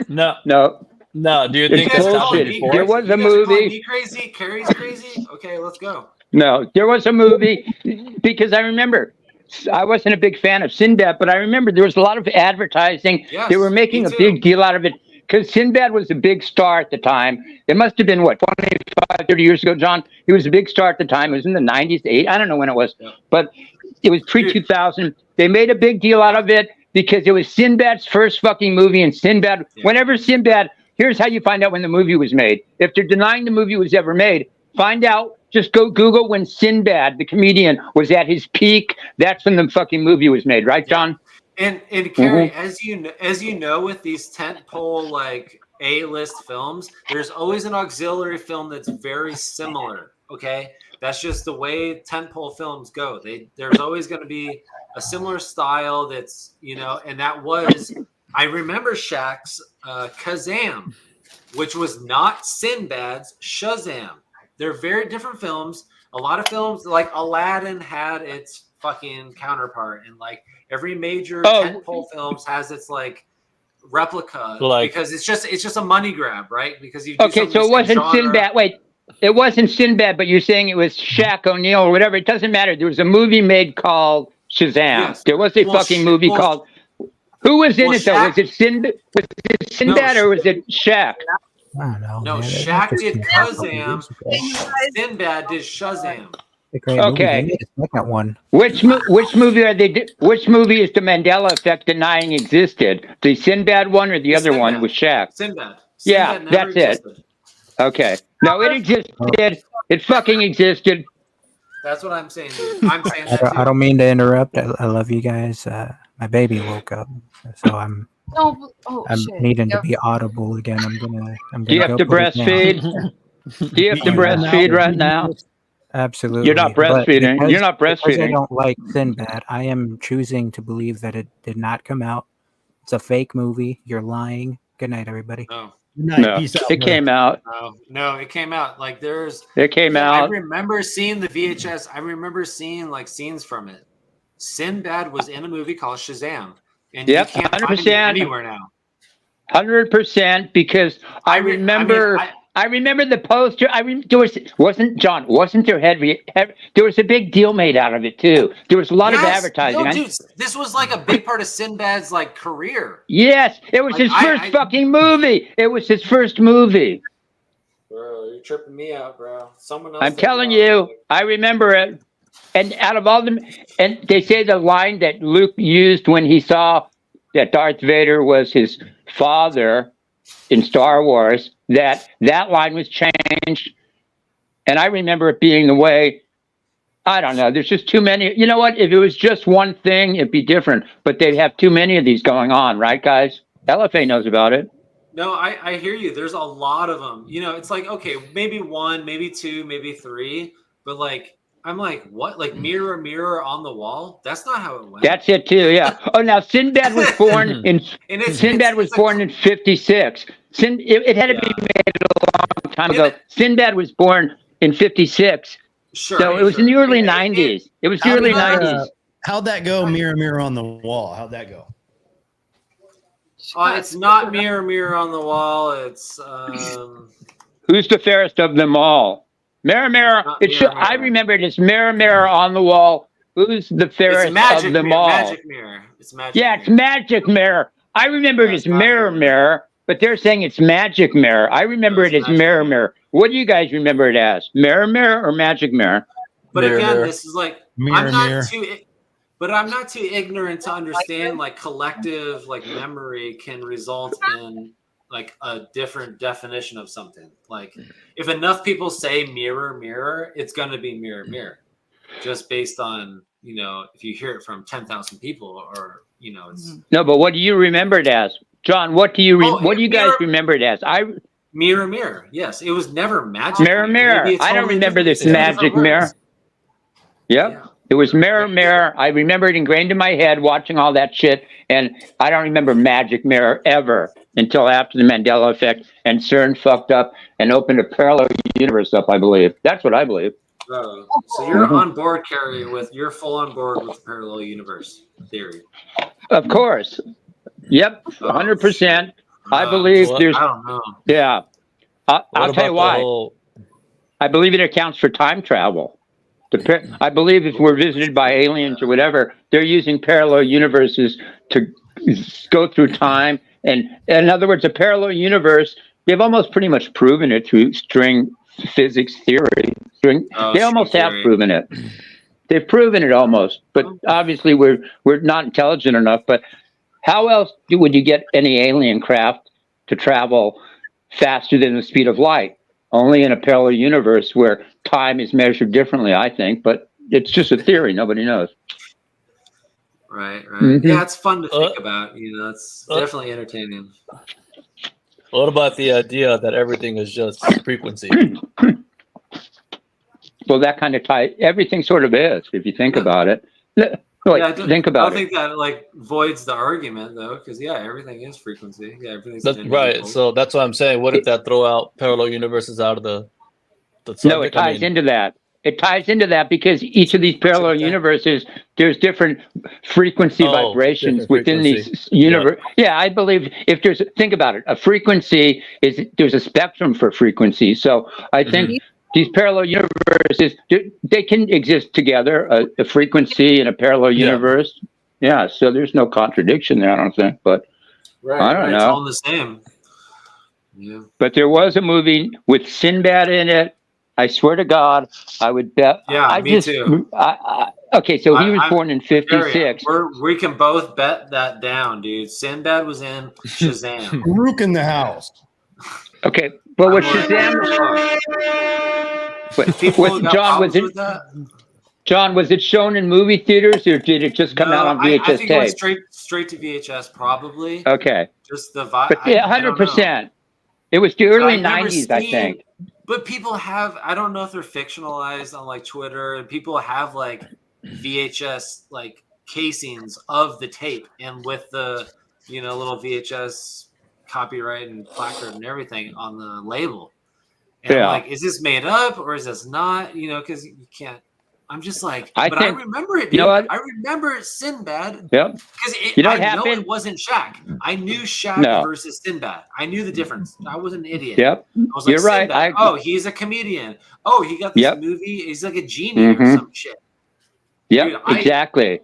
No. Do you think that's bullshit? There was a movie. Me crazy, Carrie's crazy. Okay, let's go. No, there was a movie because I remember I wasn't a big fan of Sinbad, but I remember there was a lot of advertising. Yes, they were making a big deal out of it because Sinbad was a big star at the time. It must have been, what, 25, 30 years ago, John? He was a big star at the time. It was in the 90s, I don't know when it was, but it was pre-2000. They made a big deal out of it because it was Sinbad's first fucking movie, and Sinbad, whenever Sinbad, here's how you find out when the movie was made. If they're denying the movie was ever made, find out, just go Google when Sinbad, the comedian, was at his peak. That's when the fucking movie was made, right, John? And Carrie, as you know, with these tentpole like A-list films, there's always an auxiliary film that's very similar. Okay, that's just the way tentpole films go. There's always going to be a similar style that's, you know, and that was, I remember Shaq's Kazam, which was not Sinbad's Shazam. They're very different films. A lot of films like Aladdin had its fucking counterpart, and like every major tentpole films has its like replica, because it's just a money grab, right? Because you do so it wasn't Sinbad. Wait, it wasn't Sinbad, but you're saying it was Shaq O'Neal or whatever. It doesn't matter. There was a movie made called Shazam. Yes. There was a fucking movie called. Who was in it though? Was it Sinbad or was it Shaq? I don't know. No, Shaq did Kazam. Sinbad did Shazam. Okay. Second one. Which movie are they? Which movie is the Mandela Effect denying existed? The Sinbad one or the other one with Shaq? Sinbad. Yeah, that's it. Okay. No, it existed. It fucking existed. That's what I'm saying. Dude. I'm saying that too. I don't mean to interrupt. I love you guys. My baby woke up, so I'm needing to be audible again. I'm gonna Do you have to breastfeed? Do you have to breastfeed right now? Absolutely. You're not breastfeeding. You're not breastfeeding. Because I don't like Sinbad. I am choosing to believe that it did not come out. It's a fake movie. You're lying. Good night, everybody. No. No, it came out. No, it came out. Like It came out. I remember seeing the VHS. I remember seeing like scenes from it. Sinbad was in a movie called Shazam, and you can't find it anywhere now. 100%, because I remember. I remember the poster. Wasn't there heavy? There was a big deal made out of it too. There was a lot of advertising. No, dude, this was like a big part of Sinbad's like career. Yes, it was his first fucking movie. It was his first movie. Bro, you're tripping me out, bro. Someone else. I'm telling you, I remember it. And out of all them, and they say the line that Luke used when he saw that Darth Vader was his father in Star Wars, that line was changed. And I remember it being the way, I don't know, there's just too many. You know what? If it was just one thing, it'd be different. But they'd have too many of these going on, right, guys? LFA knows about it. No, I hear you. There's a lot of them. You know, it's like, okay, maybe one, maybe two, maybe three. But like, I'm like, what? Like mirror, mirror on the wall? That's not how it went. That's it too, yeah. Oh, now Sinbad was born in Sinbad was born in 56. It had to be made a long time ago. Sinbad was born in 56. Sure. So it was in the early 90s. It was the early 90s. How'd that go? Mirror, mirror on the wall. How'd that go? It's not mirror, mirror on the wall. It's Who's the fairest of them all? Mirror, mirror. I remember it as mirror, mirror on the wall. Who's the fairest of them all? Magic mirror. It's magic. Yeah, it's magic mirror. I remember it as mirror, mirror, but they're saying it's magic mirror. I remember it as mirror, mirror. What do you guys remember it as? Mirror, mirror, or magic mirror? But again, this is like mirror, I'm not too ignorant to understand like collective like memory can result in like a different definition of something. Like if enough people say mirror, mirror, it's going to be mirror, mirror, just based on, you know, if you hear it from 10,000 people or, you know, it's no, but what do you remember it as? John, what do you what do you guys remember it as? Mirror, mirror. Yes. It was never magic. Mirror, mirror. I don't remember this magic mirror. Yep. Yeah. It was mirror, mirror. I remember it ingrained in my head watching all that shit. And I don't remember magic mirror ever until after the Mandela effect and CERN fucked up and opened a parallel universe up, I believe. That's what I believe. So you're on board, Carrie, you're full on board with the parallel universe theory. Of course. Yep. 100%. I believe there's. I don't know. Yeah. I'll tell you why. I believe it accounts for time travel. I believe if we're visited by aliens or whatever, they're using parallel universes to go through time And in other words, a parallel universe, they've almost pretty much proven it through string physics theory. They almost have proven it. They've proven it almost, but obviously we're not intelligent enough. But how else would you get any alien craft to travel faster than the speed of light? Only in a parallel universe where time is measured differently, I think. But it's just a theory. Nobody knows. Right. Mhm. Yeah, it's fun to think about. It's definitely entertaining. What about the idea that everything is just frequency? Well, that kind of everything sort of is, if you think about it. Think about I don't think that voids the argument though, because everything is frequency. Yeah, everything's That's right. So that's what I'm saying. Wouldn't that throw out parallel universes out of the subject? No, it ties into that. It ties into that because each of these parallel universes, there's different frequency vibrations within these universe. Yeah, I believe think about it. A frequency there's a spectrum for frequency. So I think these parallel universes, they can exist together, a frequency and a parallel universe. Yeah, so there's no contradiction there, I don't think. But I don't know. It's all the same. Yeah. But there was a movie with Sinbad in it. I swear to God, I would bet. Yeah, me too. Okay, so he was born in '56. We can both bet that down, dude. Sinbad was in Shazam. Rook in the house. Okay, but was Shazam? John, was it shown in movie theaters or did it just come out on VHS I think it tape? went straight to VHS, probably. Okay. Just the vibe. But 100%. It was the early '90s, I think. But people have, I don't know if they're fictionalized on Twitter, and people have VHS casings of the tape and with the little VHS copyright and placard and everything on the label. And I'm like, is this made up or is this not? Because you can't. I'm just I remember it, dude. I remember Sinbad. Yep. Because what I happened? know it wasn't Shaq. I knew Shaq versus Sinbad. I knew the difference. I was an idiot. Yep. I was You're right. Sinbad, he's a comedian. Oh, he got this movie. He's like a genie or some shit. Yep, Dude, exactly.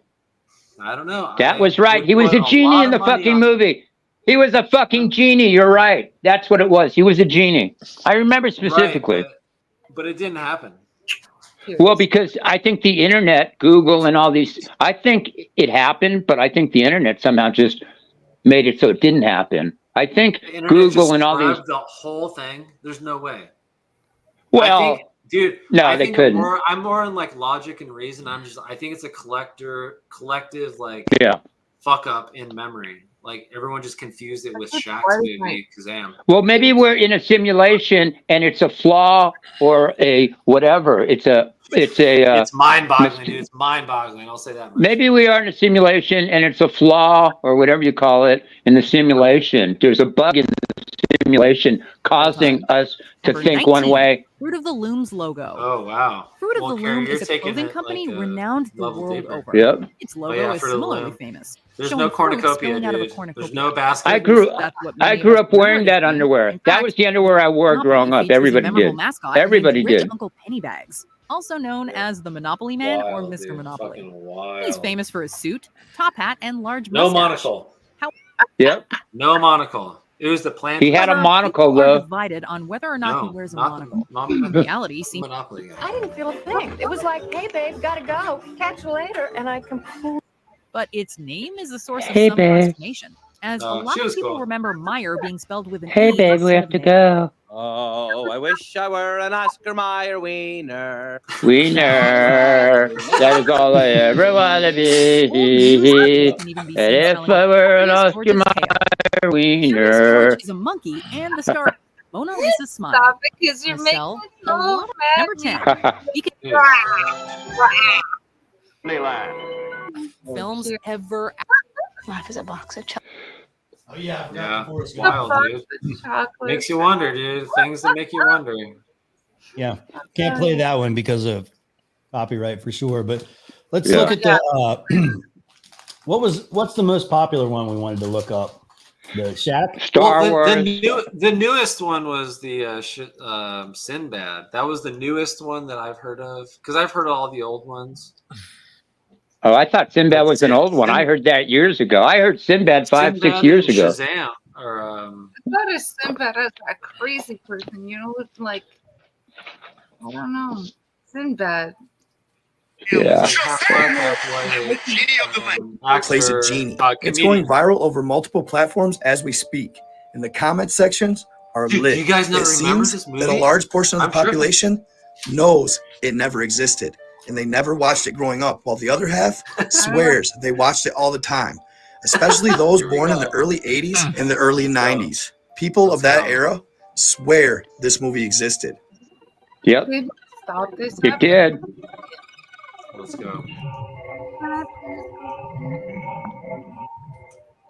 I don't know. That was right. He was a genie in the fucking movie. He was a fucking genie. You're right. That's what it was. He was a genie. I remember specifically. Right, but it didn't happen. Well, because I think the internet, Google and all these, I think it happened, but I think the internet somehow just made it so it didn't happen. I think Google and all these. The whole thing. There's no way. Well, no, they couldn't. I'm more in logic and reason. I think it's a collective fuck up in memory. Everyone just confused it with Shaq's movie Kazam. Well, maybe we're in a simulation and it's a flaw or a whatever. It's mind-boggling, dude. It's mind-boggling. I'll say that much. Maybe we are in a simulation and it's a flaw or whatever you call it in the simulation. There's a bug in the simulation causing us to think one way. Fruit of the Loom's logo. Oh, wow. Fruit of the Loom is a clothing company renowned the world over. Yep. Its logo is similarly famous. There's no cornucopia, dude. There's no basket. I grew up wearing that underwear. That was the underwear I wore growing up. Everybody did. Everybody did. Uncle Pennybags, also known as the Monopoly Man or Mr. Monopoly. He's famous for his suit, top hat, and large mustache. No monocle. Yep. No monocle. It was the plan. He had a monocle, People are though. divided on whether or not he wears a monocle. In reality, seems Monopoly. I didn't feel a thing. It was like, hey, babe, gotta go. Catch you later. And I completely. But its name is a source of Hey, some babe. consternation, as a lot of people remember Meyer being spelled with an Hey, E babe, we instead have of to an A. go. Oh, I wish I were an Oscar Mayer wiener. Wiener. That is all I ever want to be. And if I were an Oscar Mayer wiener. She's a monkey and the star Mona Lisa Smile. Stop it, because you're making Marcel, me so Number 10. You can films ever. Life is a box of chocolates. Oh yeah, It's wild, dude. Makes you wonder, dude. Things that make you wonder. Yeah, can't play that one because of copyright for sure. But let's look at the. What's the most popular one we wanted to look up? The Shaq. Star Wars. The newest one was the Sinbad. That was the newest one that I've heard of because I've heard all the old ones. Oh, I thought Sinbad was an old one. I heard that years ago. I heard Sinbad 5-6 years ago. Shazam. I thought of Sinbad as that crazy person, with like, I don't know, Sinbad. Yeah. Plays a genie. It's going viral over multiple platforms as we speak, and the comment sections are lit. You guys not It remember seems this movie? that a large portion of the I'm tripping. population knows it never existed, and they never watched it growing up, while the other half swears they watched it all the time, especially those born in the early 80s and the early 90s. People of that era swear this movie existed. Yep. Stop this. It did. Let's go.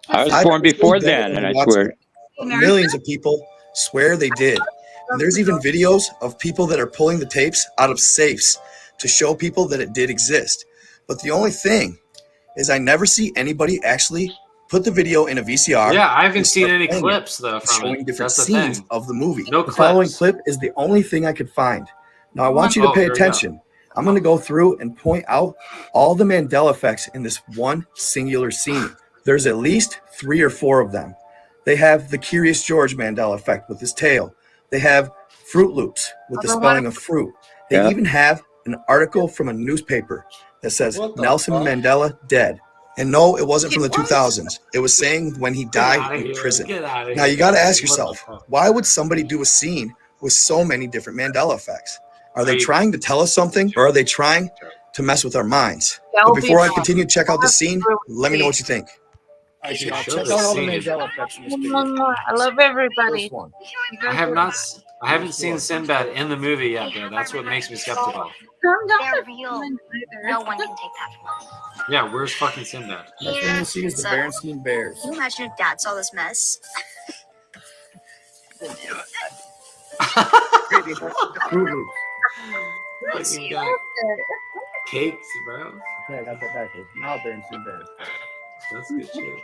I was born before then, and I swear. Millions of people swear they did. And there's even videos of people that are pulling the tapes out of safes to show people that it did exist. But the only thing is I never see anybody actually put the video in a VCR. Yeah, I haven't seen any clips though from showing it. different That's the scenes thing. of the movie. No The following clips. clip is the only thing I could find. Now I want you to Oh, pay here we go. attention. I'm going to go through and point out all the Mandela effects in this one singular scene. There's at least 3 or 4 of them. They have the Curious George Mandela effect with his tail. They have Fruit Loops with the spelling of fruit. They even have an article from a newspaper that says Nelson Mandela dead. And no, it wasn't from the 2000s. It was saying when he died in prison. Now you got to ask yourself, why would somebody do a scene with so many different Mandela effects? Are they trying to tell us something, or are they trying to mess with our minds? But before I continue to check out the scene, let me know what you think. Check out all the Mandela effects in this video. I love everybody. I haven't seen Sinbad in the movie yet, though. That's what makes me skeptical. They're real. No one can take that from us. Yeah, where's fucking Sinbad? Next thing you see is the Berenstein Bears. Can you imagine if Dad saw this mess? Fruit Loops. Fucking got cakes, bro. Okay, I got that backwards. Now Berenstein Bears. That's good shit.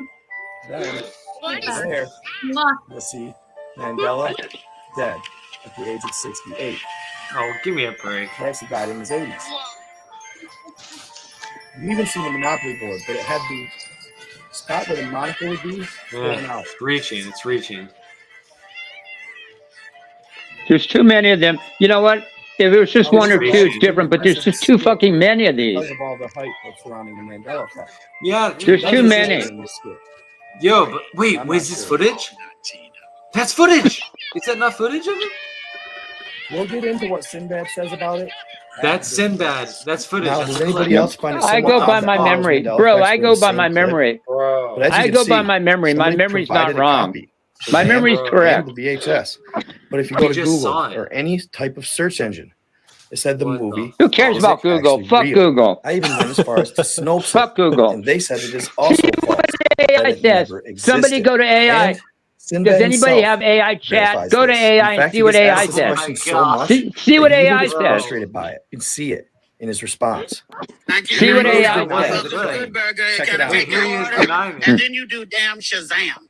Then, there, you'll see Mandela dead at the age of 68. Oh, give me a break. He actually died in his 80s. You even see the Monopoly board, but it had the spot where the Monica would be going out. It's reaching. It's reaching. There's too many of them. You know what? If it was just one or two, it's different, but there's just too fucking many of these. Because of all the hype that's surrounding the Mandela effect. Yeah, There's too many. Yo, but wait, is this footage? That's footage. Is that not footage of it? We'll get into what Sinbad says about it. That's Sinbad. That's footage. Now, does anybody else find it I go by my memory. Bro, I go by my memory. I go by my memory. My memory's not wrong. My memory's correct. The VHS. But if you go to Google or any type of search engine, it said the movie. Who cares about Google? Fuck Google. I even went as far as to Snopes. Fuck Google. And they said it is also false. AI says. Somebody go to AI. Does anybody have AI chat? Go to AI and see what AI says. See what AI says. Frustrated by it. You can see it in his response. See what AI says. Check it out. And then you do damn Shazam.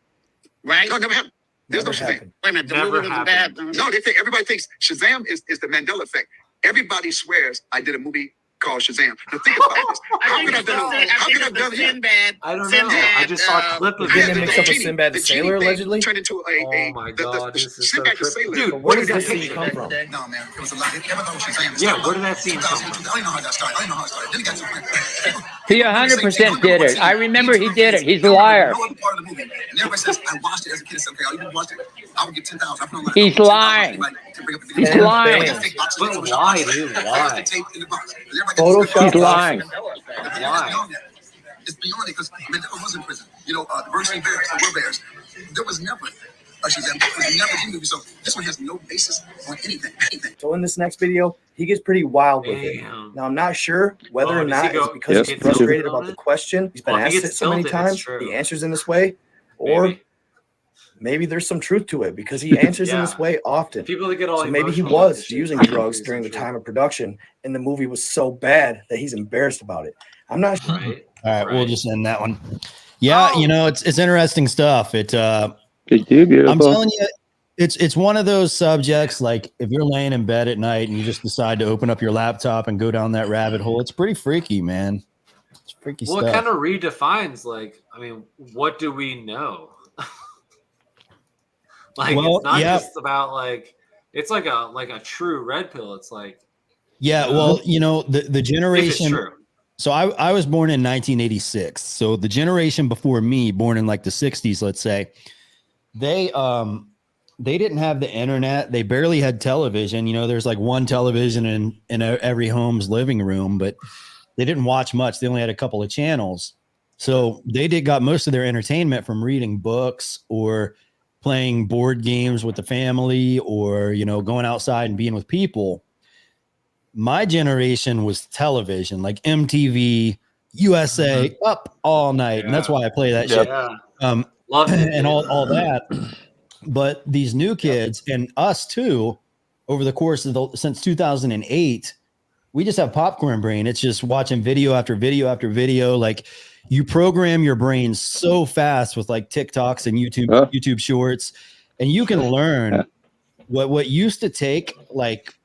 Right? No, never happened. There's no Shazam. Wait a minute. Never happened. No, everybody thinks Shazam is the Mandela effect. Everybody swears I did a movie called Shazam. Now think about this. How could I have done it? Sinbad. I don't know. I just saw a clip of Didn't it mix up with Sinbad the Sailor, allegedly? Turned into Oh my god, this is so Sinbad the trippy. Sailor. Dude, Where did this scene come from? No, man. It was a lot. Everyone knows Shazam. Yeah, where did that scene come from? I don't know how that started. I don't know how it started. Then it got to He 100% did it. I remember he did it. He's a liar. no other part of the movie. And everybody says, I watched it as a kid. Okay, oh, you watched it. I would get 10,000. He's lying. He's lying. But why, dude? Why? He's lying. Why? It's beyond it because Mandela was in prison. You know, the Berenstein Bears, the Were Bears. There was never a Shazam. There was never a movie. So this one has no basis on anything. So in this next video, he gets pretty wild with it. Now, I'm not sure whether or not it's because he's frustrated about the question. He's been asked it so many times. He answers in this way. Or maybe there's some truth to it because he answers in this way often. People that get all so maybe he emotional was using drugs during the time of production, and the movie was so bad that he's embarrassed about it. I'm not sure. All right, we'll just end that one. Yeah, you know, it's interesting stuff. I'm telling you, it's one of those subjects, like if you're laying in bed at night and you just decide to open up your laptop and go down that rabbit hole, it's pretty freaky, man. It's freaky Well, stuff. it kind of redefines, like, I mean, what do we know? Like Well, it's not yeah. just about like it's like a true red pill. It's like Yeah, well, you know, the generation. true. So I was born in 1986. So the generation before me, born in like the 60s, let's say, they didn't have the internet. They barely had television. You know, there's like one television in every home's living room, but they didn't watch much. They only had a couple of channels. So they got most of their entertainment from reading books or playing board games with the family, or, you know, going outside and being with people. My generation was television, like MTV, USA, up all night. And that's why I play that shit. Love it, and all that. But these new kids and us too, over the course of since 2008, we just have popcorn brain. It's just watching video after video after video. Like, you program your brain so fast with like TikToks and YouTube shorts, and you can learn what used to take like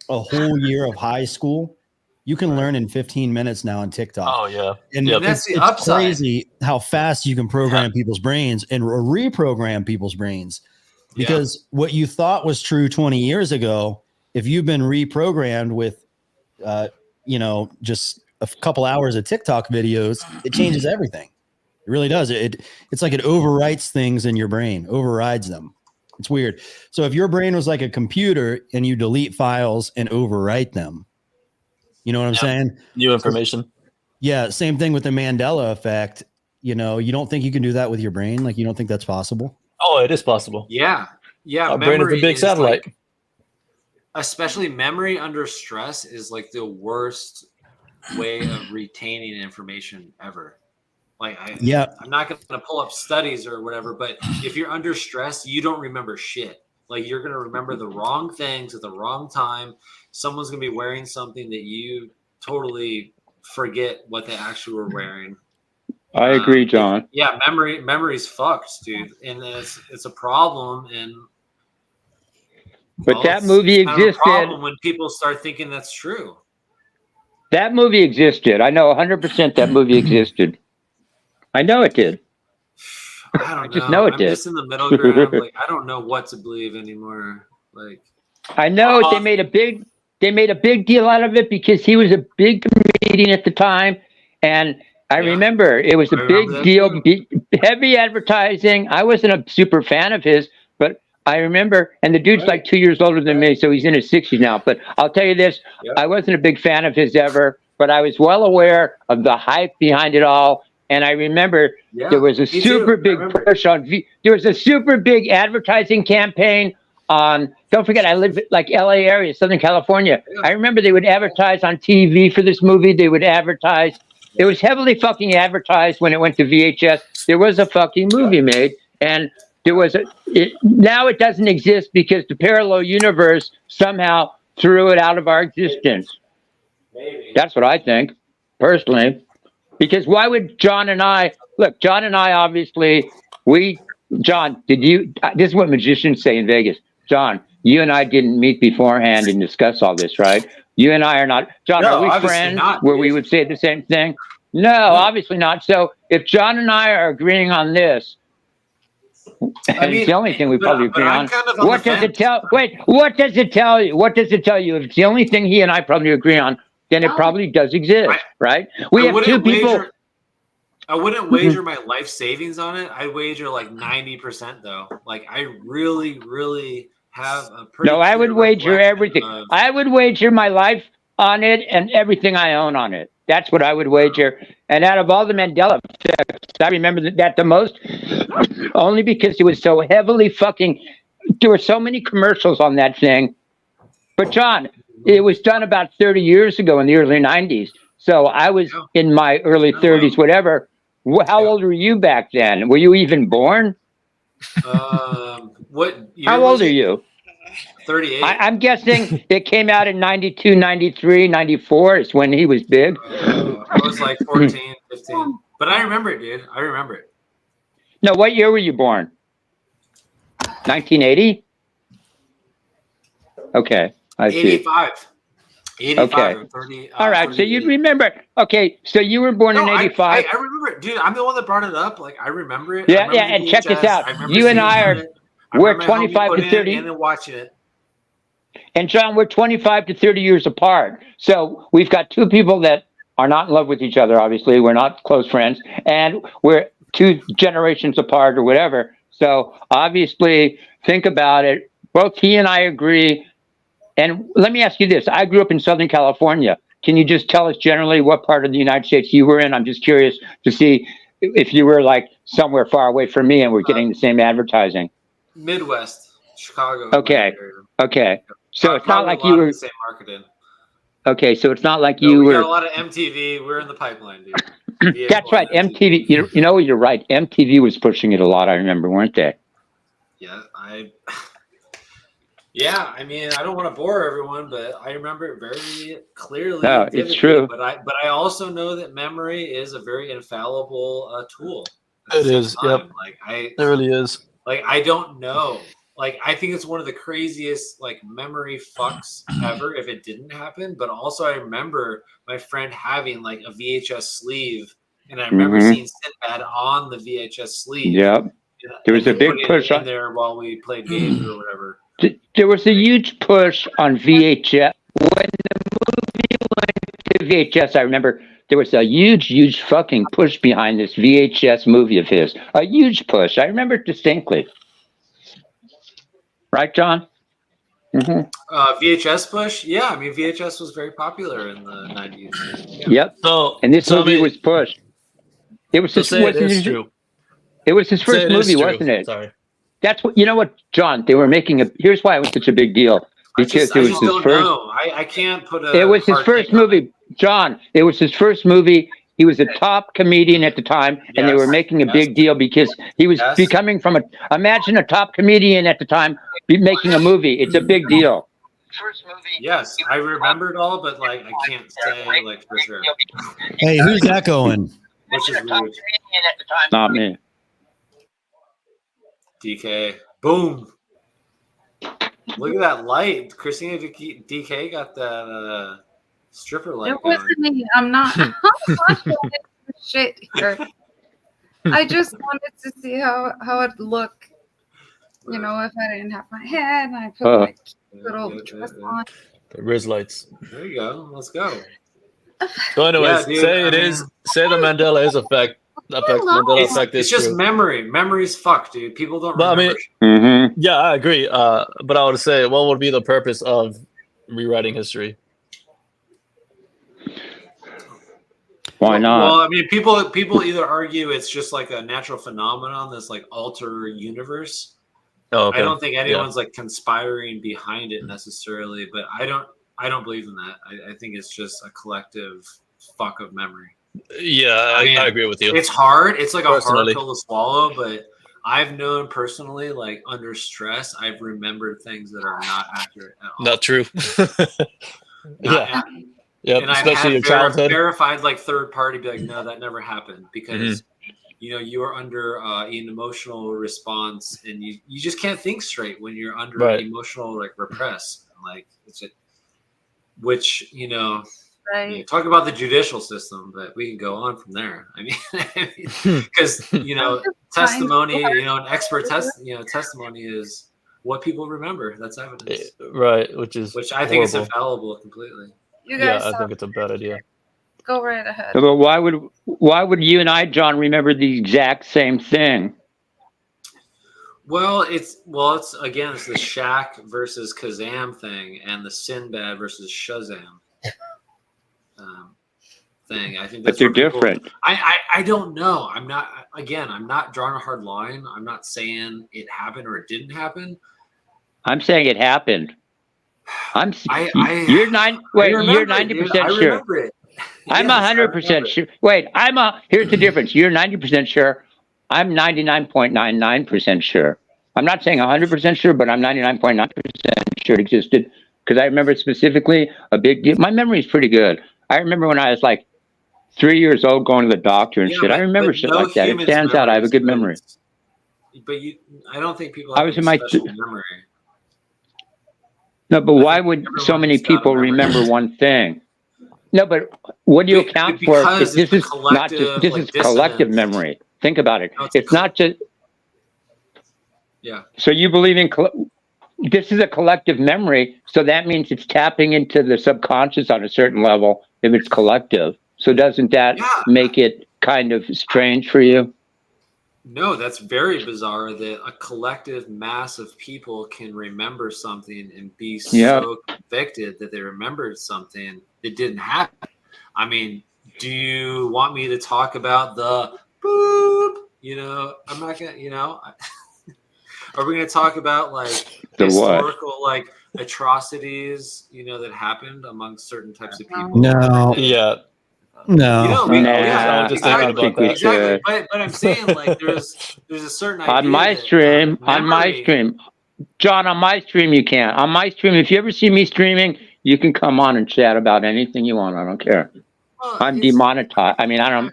a whole year of high school, you can learn in 15 minutes now on TikTok. Oh yeah. And that's the it's upside. crazy how fast you can program people's brains and reprogram people's brains, because what you thought was true 20 years ago, if you've been reprogrammed with, you know, just a couple hours of TikTok videos, it changes everything. It really does. It's like it overwrites things in your brain, overrides them. It's weird. So if your brain was like a computer and you delete files and overwrite them, you know what I'm saying? New information. Yeah. Same thing with the Mandela effect. You know, you don't think you can do that with your brain? Like, you don't think that's possible? Oh, it is possible. Yeah. Our brain is a big satellite. Like, especially memory under stress is like the worst way of retaining information ever. Like, I'm not going to pull up studies or whatever, but if you're under stress, you don't remember shit. Like, you're going to remember the wrong things at the wrong time. Someone's going to be wearing something that you totally forget what they actually were wearing. I agree, John. Yeah, memory's fucked, dude, and it's a problem. And but that movie kind of a existed. problem when people start thinking that's true. That movie existed. I know 100% that movie existed. I know it did. I don't just know it I'm did. just in the middle ground. Like, I don't know what to believe anymore. Like, I know they made a big deal out of it because he was a big comedian at the time, and I remember it was a big deal, heavy advertising. I wasn't a super fan of his, but I remember, and the dude's like 2 years older than me, so he's in his 60s now. But I'll tell you this, I wasn't a big fan of his ever, but I was well aware of the hype behind it all. And I remember there was a super big push on, there was a super big advertising campaign on, don't forget, I live like LA area, Southern California. I remember they would advertise on TV for this movie. They would advertise. It was heavily fucking advertised when it went to VHS. There was a fucking movie made, and there was now it doesn't exist because the parallel universe somehow threw it out of our existence. Maybe. That's what I think, personally. Because why would John and I obviously, John, this is what magicians say in Vegas. John, you and I didn't meet beforehand and discuss all this, right? You and I are not, John, No, are we friends where we would say the same thing? No, obviously not. So if John and I are agreeing on this, it's the only thing we probably agree on. What does it tell you? What does it tell you? If it's the only thing he and I probably agree on, then it probably does exist, right? We have two people. I wouldn't wager my life savings on it. I'd wager like 90% though. Like, I really, really have a pretty. No, I would wager everything. I would wager my life on it and everything I own on it. That's what I would wager. And out of all the Mandela effects, I remember that the most, only because it was so heavily fucking. There were so many commercials on that thing. But John, it was done about 30 years ago in the early 90s. So I was in my early 30s, whatever. How old were you back then? Were you even born? What? How old are you? 38. I'm guessing it came out in 92, 93, 94 is when he was big. I was like 14, 15. But I remember it, dude. I remember it. No, what year were you born? 1980? Okay. I see. 85. 85 okay. or 30. All right. So you'd remember. Okay. So you were born in 85. I remember it. Dude, I'm the one that brought it up. Like, I remember it. Yeah. Yeah. And check this out. You and I are. We're remember my homie 25 put to in 30. and then watching it. And John, we're 25 to 30 years apart. So we've got two people that are not in love with each other, obviously. We're not close friends. And we're 2 generations apart or whatever. So obviously, think about it. Both he and I agree. And let me ask you this. I grew up in Southern California. Can you just tell us generally what part of the United States you were in? I'm just curious to see if you were like somewhere far away from me and we're getting the same advertising. Midwest, Chicago. Okay. Okay. So it's not like you were the same marketing. okay. So it's not like No, you we were. got a lot of MTV. We're in the pipeline, dude. That's right. MTV. You know, you're right. MTV was pushing it a lot. I remember, weren't they? Yeah, Yeah, I mean, I don't want to bore everyone, but I remember it very clearly. No, and it's vividly, true. But I also know that memory is a very infallible tool. It is. Yep. Like it really is. Like I don't know. Like I think it's one of the craziest like memory fucks ever if it didn't happen. But also I remember my friend having like a VHS sleeve, and I remember seeing Sinbad on the VHS sleeve. Yep. There was a big push in there while we played games or whatever. There was a huge push on VHS. When the movie went to VHS, I remember there was a huge fucking push behind this VHS movie of his. A huge push. I remember it distinctly. Right, John? VHS push? Yeah, I mean, VHS was very popular in the 90s. Yeah. Yep. So, and this movie was pushed. It was true. It was his first movie, wasn't it? Sorry. That's what, you know what, John, they were making here's why it was such a big deal. Because it was his first. I can't put It was his first movie, John. It was his first movie. He was a top comedian at the time, and they were making a big deal because he was becoming from imagine a top comedian at the time making a movie. It's a big deal. Yes, I remember it all, but like I can't say like for sure. Hey, who's that going? Which is weird. Not me. DK. Boom. Look at that light. Christina DK got that stripper light. It wasn't me. I'm not watching this shit here. I just wanted to see how it'd look. You know, if I didn't have my head and I put my little dress on. The Riz lights. There you go. Let's go. So anyways, Yeah, dude, say the Mandela effect. Mandela effect is it's just true. memory. Memory's fucked, dude. People don't But remember. I mean, yeah, I agree. But I would say, what would be the purpose of rewriting history? Why not? Well, I mean, people either argue it's just like a natural phenomenon, this like alter universe. Oh, okay. I don't think anyone's like conspiring behind it necessarily, but I don't believe in that. I think it's just a collective fuck of memory. Yeah, I agree with you. It's hard. It's like a hard Personally. pill to swallow, but I've known personally, like under stress, I've remembered things that are not accurate at all. Not true. Yeah. Yep, And I've especially had your childhood. verified like third party be like, no, that never happened because Mm-hmm. you know you are under an emotional response and you just can't think straight when you're under Right. emotional like repress. Like it's which you know. Right. Talk about the judicial system, but we can go on from there. I mean, because you know, testimony, you know, an expert testimony is what people remember. That's evidence, Right, which I think is horrible. infallible completely. You guys I think it's a bad idea. go right ahead. But why would you and I, John, remember the exact same thing? Well, it's again, it's the Shaq versus Kazam thing and the Sinbad versus Shazam thing. I think But that's they're where people- different. I don't know. I'm not drawing a hard line. I'm not saying it happened or it didn't happen. I'm saying it happened. You're 90% I sure. remember it. I'm 100% sure. Wait, here's the difference. You're 90% sure. I'm 99.99% sure. I'm not saying 100% sure, but I'm 99.9% sure it existed because I remember specifically a big deal. My memory is pretty good. I remember when I was like 3 years old going to the doctor and shit. I remember shit like that. It stands out. I have a good memory. But I don't think people I have was a in my special memory. No, but why would so many people remember one thing? No, but what do you account for? Because This it's is a not just collective, this like, is collective dissonance. memory. Think about it. It's not just Yeah. So you believe in this is a collective memory, so that means it's tapping into the subconscious on a certain level if it's collective. So doesn't that make it kind of strange for you? No, that's very bizarre that a collective mass of people can remember something and be so convicted that they remembered something that didn't happen. I mean, do you want me to talk about the boop? You know, I'm not gonna. You know, are we gonna talk about like the historical like atrocities? You know, that happened among certain types of people. No. Yeah. No. You know, I don't think we should. But I'm saying like there's a certain idea On my stream, John, on my stream you can't. On my stream, if you ever see me streaming, you can come on and chat about anything you want. I don't care. I'm demonetized. I mean, I'm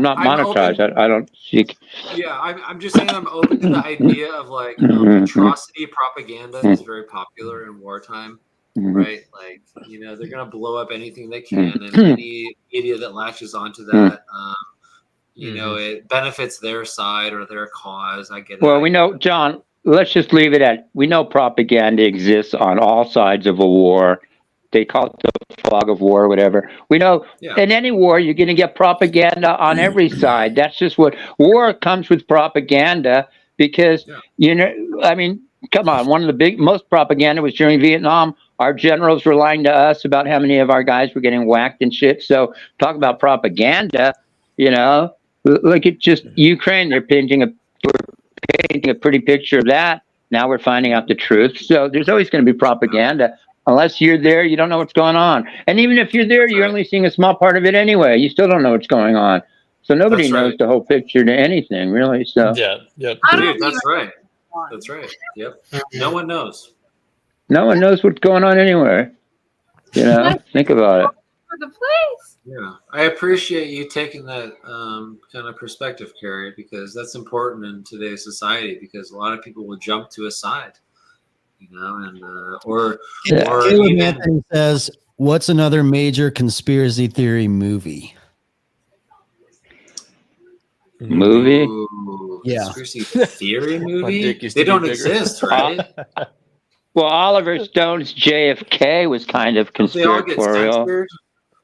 not monetized. I don't seek. Yeah, I'm just saying I'm open to the idea of like atrocity propaganda is very popular in wartime. Right, like you know they're gonna blow up anything they can, and any media that latches onto that, you know, it benefits their side or their cause. I get it. Well, we know, John. Let's just leave it at we know propaganda exists on all sides of a war. They call it the fog of war, or whatever. We know in any war you're going to get propaganda on every side. That's just what war comes with propaganda because you know. I mean, come on. One of the most propaganda was during Vietnam. Our generals were lying to us about how many of our guys were getting whacked and shit. So talk about propaganda, you know, look at just Ukraine. They're painting a pretty picture of that. Now we're finding out the truth. So there's always going to be propaganda. Unless you're there, you don't know what's going on. And even if you're there, you're only seeing a small part of it anyway. You still don't know what's going on. So nobody knows the whole picture to anything, really. So Dude, that's right. That's right. Yep. No one knows. No one knows what's going on anywhere. You know, think about it. For the place. Yeah, I appreciate you taking that kind of perspective, Carrie, because that's important in today's society. Because a lot of people will jump to a side, you know, and or Caleb even Anthony says, "What's another major conspiracy theory movie?" Yeah. Conspiracy theory movie. They don't exist, right? Well, Oliver Stone's JFK was kind of They all get conspiratorial. censored.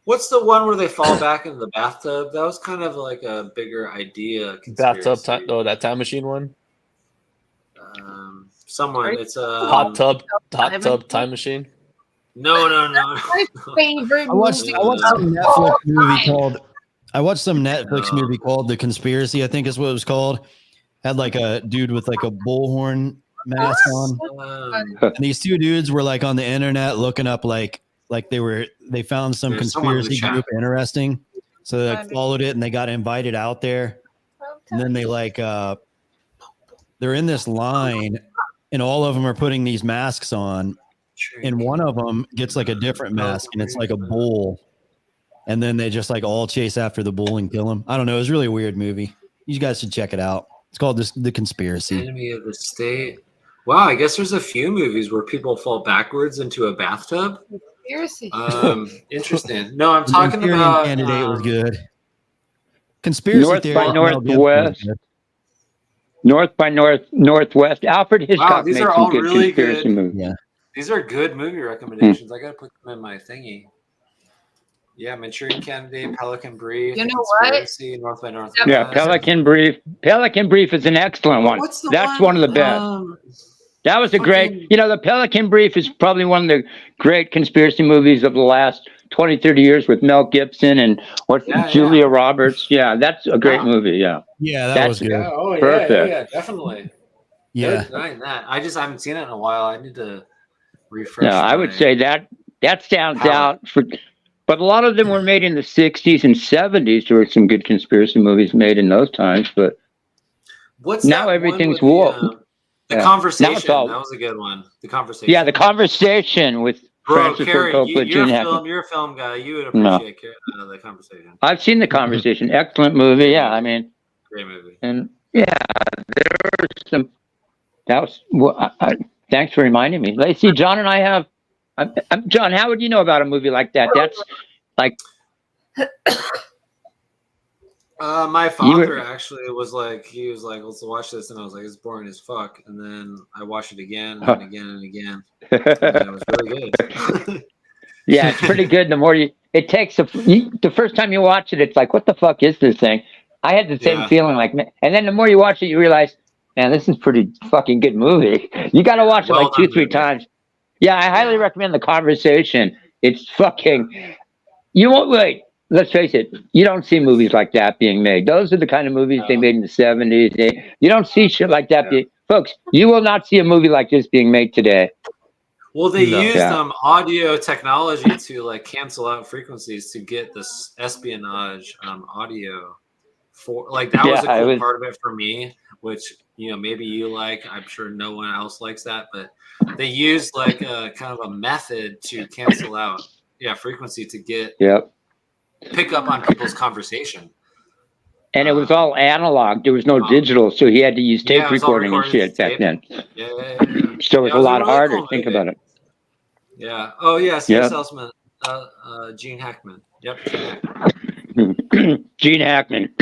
What's the one where they fall back in the bathtub? That was kind of like a bigger idea. Bathtub time. Oh, that time machine one. Someone. It's a hot tub time machine. No. My favorite I watched some Netflix movie called. I watched some Netflix movie called The Conspiracy. I think is what it was called. Had like a dude with like a bullhorn mask on, and these two dudes were like on the internet looking up like they found some conspiracy group interesting, so they like followed it and they got invited out there, and then they like they're in this line and all of them are putting these masks on, and one of them gets like a different mask and it's like a bull, and then they just like all chase after the bull and kill him. I don't know, it was really a weird movie. You guys should check it out. It's called The Conspiracy. Enemy of the State. Wow, I guess there's a few movies where people fall backwards into a bathtub. Conspiracy. Interesting. No, I'm talking about. Candidate was good. Conspiracy North theory. by Northwest. North by Northwest. Alfred Hitchcock these made are some all good really conspiracy good. movies. Yeah. These are good movie recommendations. I gotta put them in my thingy. Yeah, Manchurian Candidate, Pelican Brief, You know what? Conspiracy, North by Northwest. Yeah, Pelican Brief. Pelican Brief is an excellent one. What's the That's one of the best. That was a great, you know, the Pelican Brief is probably one of the great conspiracy movies of the last 20, 30 years with Mel Gibson and Julia Roberts. Yeah, that's a great movie. Yeah. Yeah, that was good. Perfect. Yeah, definitely. Yeah. Good denying that. I just haven't seen it in a while. I need to refresh. Yeah, I would say that stands out for, but a lot of them were made in the 60s and 70s. There were some good conspiracy movies made in those times, but now everything's war. The Conversation. That was a good one. The Conversation. Yeah, The Conversation with Francis Ford Coppola, Gene Hackman. You're a film guy. You would appreciate The Conversation. I've seen The Conversation. Excellent movie. Yeah, I mean, great movie. And yeah, there were some. That was. Well, thanks for reminding me. Let's see, John and I have. John, how would you know about a movie like that? That's like. My father actually was like, he was like, let's watch this, and I was like, it's boring as fuck. And then I watched it again and again and again, and it was really good. Yeah, it's pretty good. The more it takes the first time you watch it, it's like, what the fuck is this thing? I had the same feeling, like, and then the more you watch it, you realize, man, this is pretty fucking good movie. You got to watch it like 2-3 times. Yeah, I highly recommend The Conversation. It's fucking. You won't wait. Let's face it. You don't see movies like that being made. Those are the kind of movies they made in the 70s. You don't see shit like that being. Folks, you will not see a movie like this being made today. Well, they used audio technology to like cancel out frequencies to get this espionage audio for like that was a cool part of it for me, which maybe you like. I'm sure no one else likes that, but they used like a kind of a method to cancel out frequency to get pick up on people's conversation. And it was all analog. There was no digital, so he had to use tape recording and shit back then. Yeah. So it was a lot harder to think about it. Yeah. Oh, yeah. C.S. Elsman, Gene Hackman. Yep. Gene Hackman.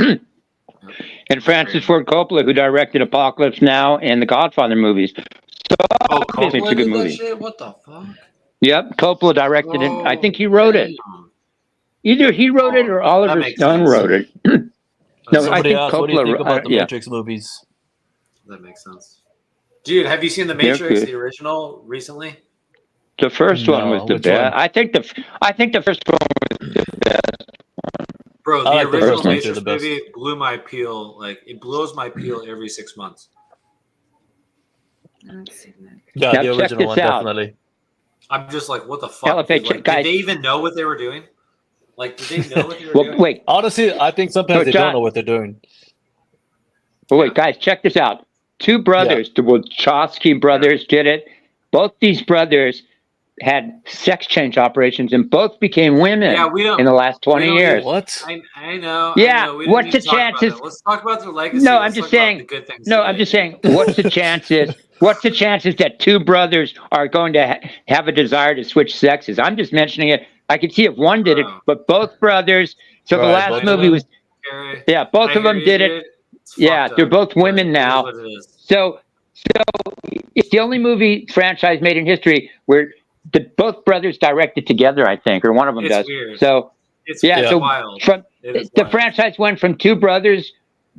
And Francis Ford Coppola, who directed Apocalypse Now and the Godfather movies. So Coppola it's a good movie. Shit? What the fuck? Yep, Coppola directed it. I think he wrote it. Either he wrote it or Oliver Stone wrote it. No, I think Coppola. What do you think about the Matrix movies? That makes sense. Dude, have you seen the Matrix, the original, recently? The first one was the best. I think the first one was the best. Bro, the original Matrix movie blew my peel. Like, it blows my peel every 6 months. Yeah, the original one, definitely. I'm just like, what the fuck? Like, did they even know what they were doing? Like, did they know what they were doing? Wait. Honestly, I think sometimes they don't know what they're doing. But wait, guys, check this out. Two brothers, the Wachowski brothers did it. Both these brothers had sex change operations and both became women in the last 20 years. What? I know. Yeah, I know. what's the chances? Let's talk about their legacy. No, I'm just saying. No, I'm just saying. What's the chances? What's the chances that two brothers are going to have a desire to switch sexes? I'm just mentioning it. I could see if one did it, but both brothers. So the last movie was. Yeah, both of them did it. Yeah, they're both women now. So it's the only movie franchise made in history where both brothers directed together, I think, or one of them does. Weird. So it's so wild. The franchise went from two brothers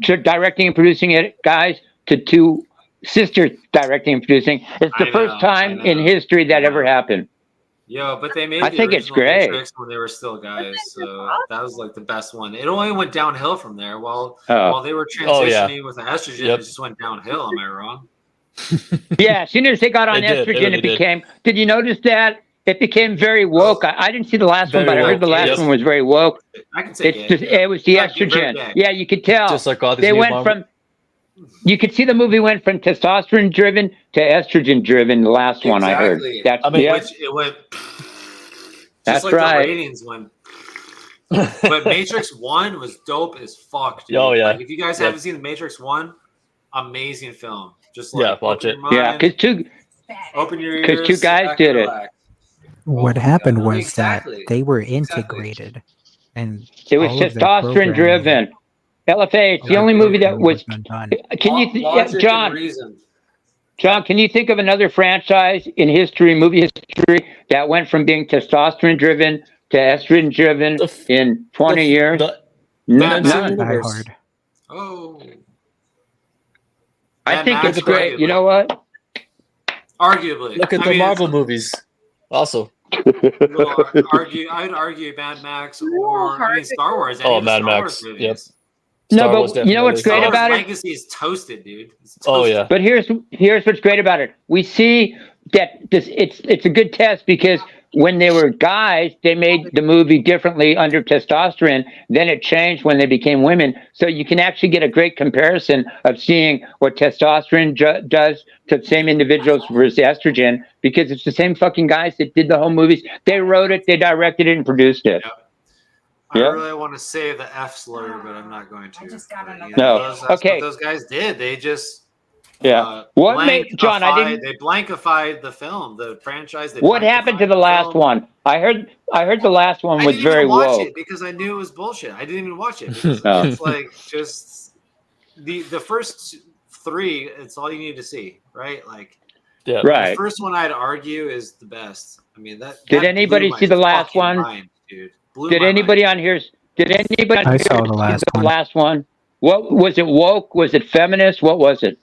to directing and producing it, guys, to two sisters directing and producing. It's the first time in history that ever happened. Yo, but they made I think it's great. Matrix when they were still guys, so that was like the best one. It only went downhill from there. While they were transitioning with the estrogen, it just went downhill. Am I wrong? Yeah, as soon as they got on estrogen, it became. Did you notice that? It became very woke. I didn't see the last one, but I heard the last one was very woke. I can say it was the estrogen. Yeah, you could tell. Just like all these they went from. You could see the movie went from testosterone driven to estrogen driven. The last one I heard. It went. That's like right. The ratings went. But Matrix 1 was dope as fuck, dude. Oh yeah. Like, if you guys haven't seen the Matrix 1, amazing film. Just like watch it. Open your ears. Because two guys did it. What happened was that they were integrated, and it was testosterone driven. LFA, it's the only movie that was. Can you, John? Can you think of another franchise in movie history, that went from being testosterone driven to estrogen driven in 20 years? Die Hard. Oh. I think it's great. You know what? Arguably. Look at the Marvel movies. Also. I'd argue Mad Max or Star Wars. Oh, Mad Max. Yep. No, but you know what's great about it? Legacy is toasted, dude. Oh yeah. But here's what's great about it. We see that it's a good test because when they were guys, they made the movie differently under testosterone. Then it changed when they became women. So you can actually get a great comparison of seeing what testosterone does to the same individuals versus estrogen, because it's the same fucking guys that did the whole movies. They wrote it, they directed it, and produced it. I really want to say the F slur, but I'm not going to. No. That's what those guys did. They just What made John? They blankified the film, the franchise. What happened to the last one? I heard the last one was very watch woke. it because I knew it was bullshit. I didn't even watch it because it's like just the first 3. It's all you need to see, right? Like, right. The first one I'd argue is the best. I mean that. Did anybody see the last one? Mind, dude. Did anybody on here? Did anybody? I saw the last one. What was it? Woke? Was it feminist? What was it?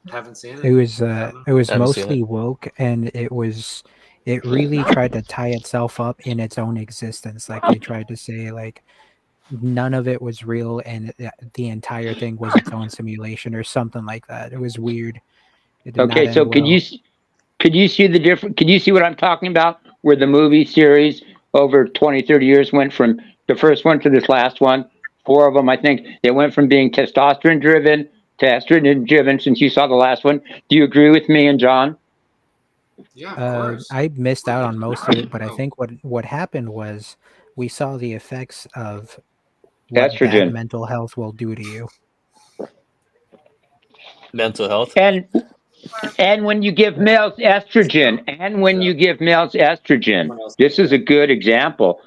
Haven't seen it. It was mostly woke, and it really tried to tie itself up in its own existence. Like they tried to say like none of it was real, and the entire thing was its own simulation or something like that. It was weird. It did Okay, not so end could well. you see the difference? Could you see what I'm talking about? Where the movie series over 20, 30 years went from the first one to this last one. 4 of them, I think, they went from being testosterone driven to estrogen driven. Since you saw the last one, do you agree with me and John? Yeah, of course. I missed out on most of it, but I think what happened was we saw the effects of what Estrogen. bad mental health will do to you. Mental health. And when you give males estrogen, this is a good example.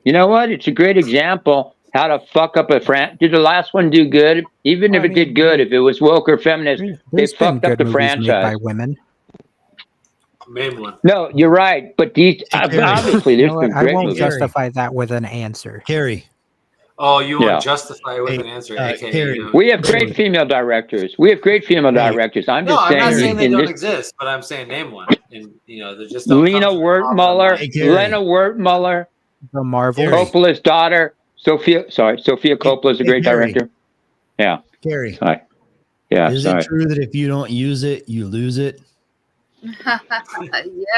You know what? It's a great example how to fuck up a Did the last one do good? Even if it did good, if it was woke or feminist, they fucked up the franchise. Made by women. Name one. No, you're right. But these obviously there's some I great won't movies. justify that with an answer. Carrie. Oh, you won't justify it with an answer. AKA, We have great female directors. I'm just I'm saying. not saying they don't exist, but I'm saying name one. And they're just Lena Wertmuller, the Marvel, Coppola's daughter, Sophia Coppola is a great director. Yeah. Carrie. Hi. Yeah. Is it true that if you don't use it, you lose it? Yes.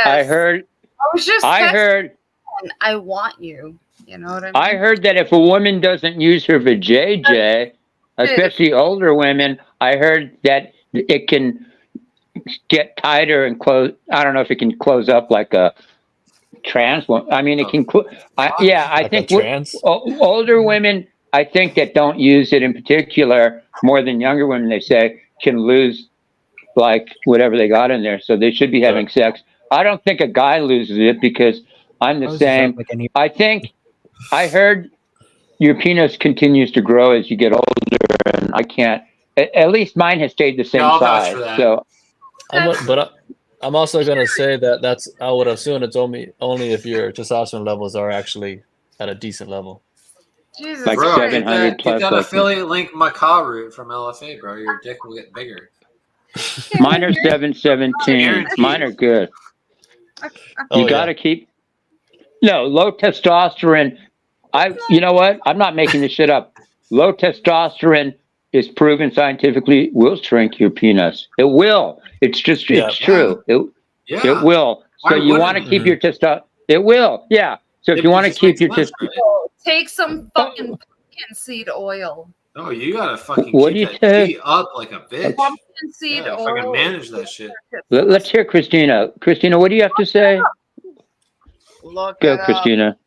I heard. I want you. You know what I mean? I heard that if a woman doesn't use her vajayjay, especially older women, I heard that it can get tighter and close. I don't know if it can close up like a trans one. I mean, it can. I think older women, I think that don't use it in particular more than younger women. They say can lose like whatever they got in there, so they should be having sex. I don't think a guy loses it because I'm the same. I think. I heard your penis continues to grow as you get older, and I can't. At least mine has stayed the same size. So, I'm also gonna say that's. I would assume it's only if your testosterone levels are actually at a decent level. Jesus, like 700 plus. Get that affiliate link Macaw from LFA, bro. Your dick will get bigger. Mine are 717. Mine are good. You got to keep. No, low testosterone. You know what? I'm not making this shit up. Low testosterone is proven scientifically will shrink your penis. It will. It's true. It will. So you want to keep your testosterone. It will. Yeah. So if you want to keep your testosterone. Take some fucking pumpkin seed oil. Oh, you gotta fucking keep that pee up like a bitch. Pumpkin seed oil. Fucking manage that shit. Let's hear Christina. Christina, what do you have to say? Go, Christina.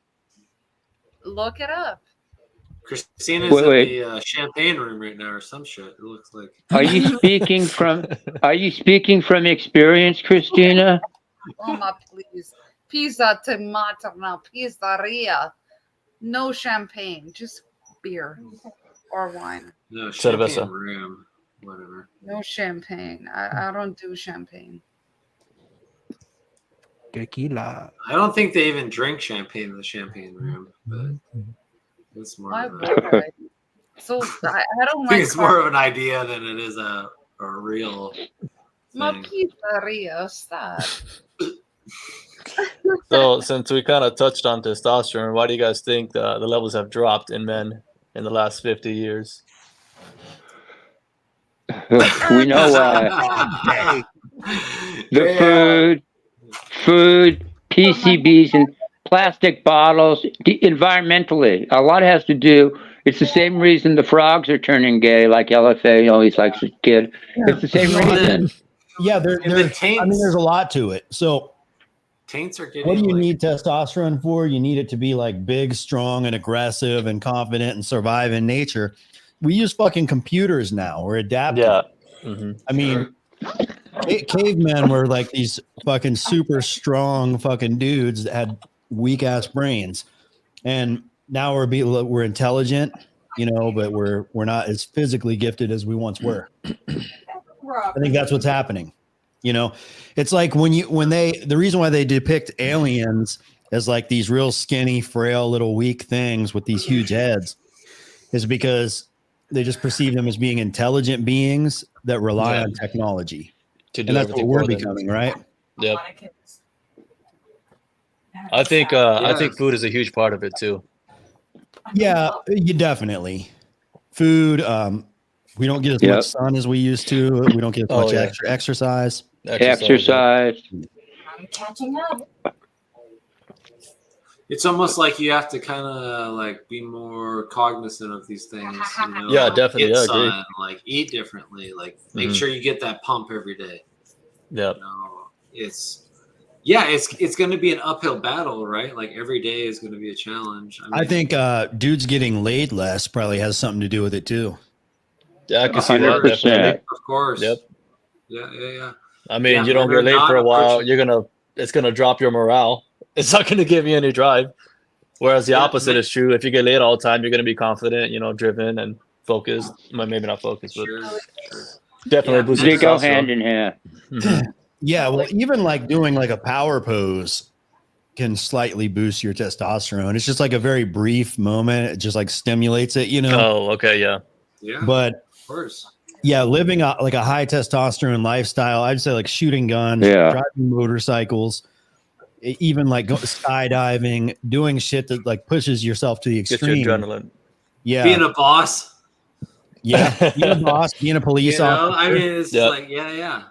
Look it up. Christina's in the champagne room right now, or some shit. It looks like. Are you speaking from experience, Christina? Oh my, please. Pizza tomato now. Pizzeria. No champagne, just beer or wine. No champagne room. Whatever. No champagne. I don't do champagne. Tequila. I don't think they even drink champagne in the champagne room, but it's more. So I don't I like. think it's more of an idea than it is a real. My pizzeria, stop. So since we kind of touched on testosterone, why do you guys think the levels have dropped in men in the last 50 years? We know why. The food, PCBs, and plastic bottles, environmentally. A lot has to do. It's the same reason the frogs are turning gay, like LFA always likes a kid. It's the same reason. Yeah, there's a lot to it. So, taints are getting. What do you need testosterone for? You need it to be like big, strong, and aggressive, and confident, and survive in nature. We use fucking computers now. We're adapting. Yeah. Mm-hmm. I mean, cavemen were like these fucking super strong fucking dudes that had weak ass brains, and now we're intelligent, you know, but we're not as physically gifted as we once were. I think that's what's happening. You know, it's like the reason why they depict aliens as like these real skinny, frail, little weak things with these huge heads is because they just perceive them as being intelligent beings that rely on technology. To do And that's what everything we're for them. becoming, right? Yep. I think food is a huge part of it too. Yeah, you definitely. Food, we don't get as much sun as we used to. We don't get as much extra exercise. Exercise. I'm catching up. It's almost like you have to kind of like be more cognizant of these things. You know? Yeah, definitely. Get I sun, agree. like eat differently. Like make sure you get that pump every day. Yeah. You know, it's going to be an uphill battle, right? Like every day is going to be a challenge. I think dudes getting laid less probably has something to do with it too. Yeah, I can see that definitely. Of course. Yep. Yeah. I mean, Yeah, you don't they're get laid not for a while, approaching- it's gonna drop your morale. It's not gonna give you any drive. Whereas the opposite is true. If you get laid all the time, you're gonna be confident, you know, driven and focused. Well, maybe not focused, but definitely boost your They go testosterone. hand in hand. Yeah, well, even like doing like a power pose can slightly boost your testosterone. It's just like a very brief moment. It just like stimulates it, you know? Oh, okay, yeah. Yeah. But of course. yeah, living like a high testosterone lifestyle, I'd say like shooting guns, Yeah. driving motorcycles, even like skydiving, doing shit that like pushes yourself to the Get extreme. your adrenaline. Yeah. Being a boss. Yeah. Being a boss, being a police You know, officer. I mean, it's Yep. like, yeah.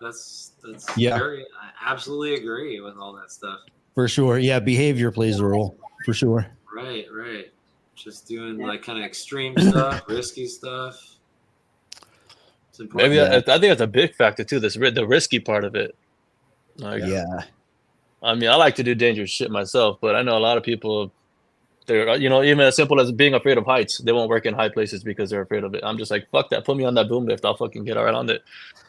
That's Yeah. very. I absolutely agree with all that stuff. For sure. Yeah. Behavior plays a role for sure. Right. Just doing like kind of extreme stuff, risky stuff. It's important. Maybe I think that's a big factor too. The risky part of it. Like, yeah. I mean, I like to do dangerous shit myself, but I know a lot of people. They're, you know, even as simple as being afraid of heights, they won't work in high places because they're afraid of it. I'm just like, fuck that. Put me on that boom lift. I'll fucking get right on it.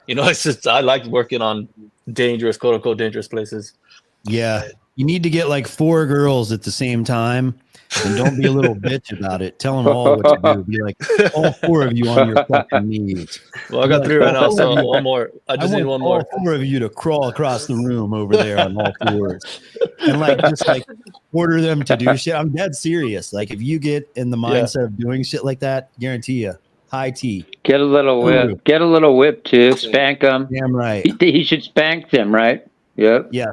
You know, it's just I like working on dangerous, quote unquote, dangerous places. Yeah. You need to get like 4 girls at the same time and don't be a little bitch about it. Tell them all what to do. Be like, all 4 of you on your fucking knees. Well, I got 3 right now, so one more. I just need want one more. all 4 of you to crawl across the room over there on all 4s and like just like order them to do shit. I'm dead serious. Like if you get in the mindset of doing shit like that, guarantee you, high tea. Get a little whip. Ooh. Get a little whip too. Spank them. Damn right. He should spank them, right? Yep. Yeah.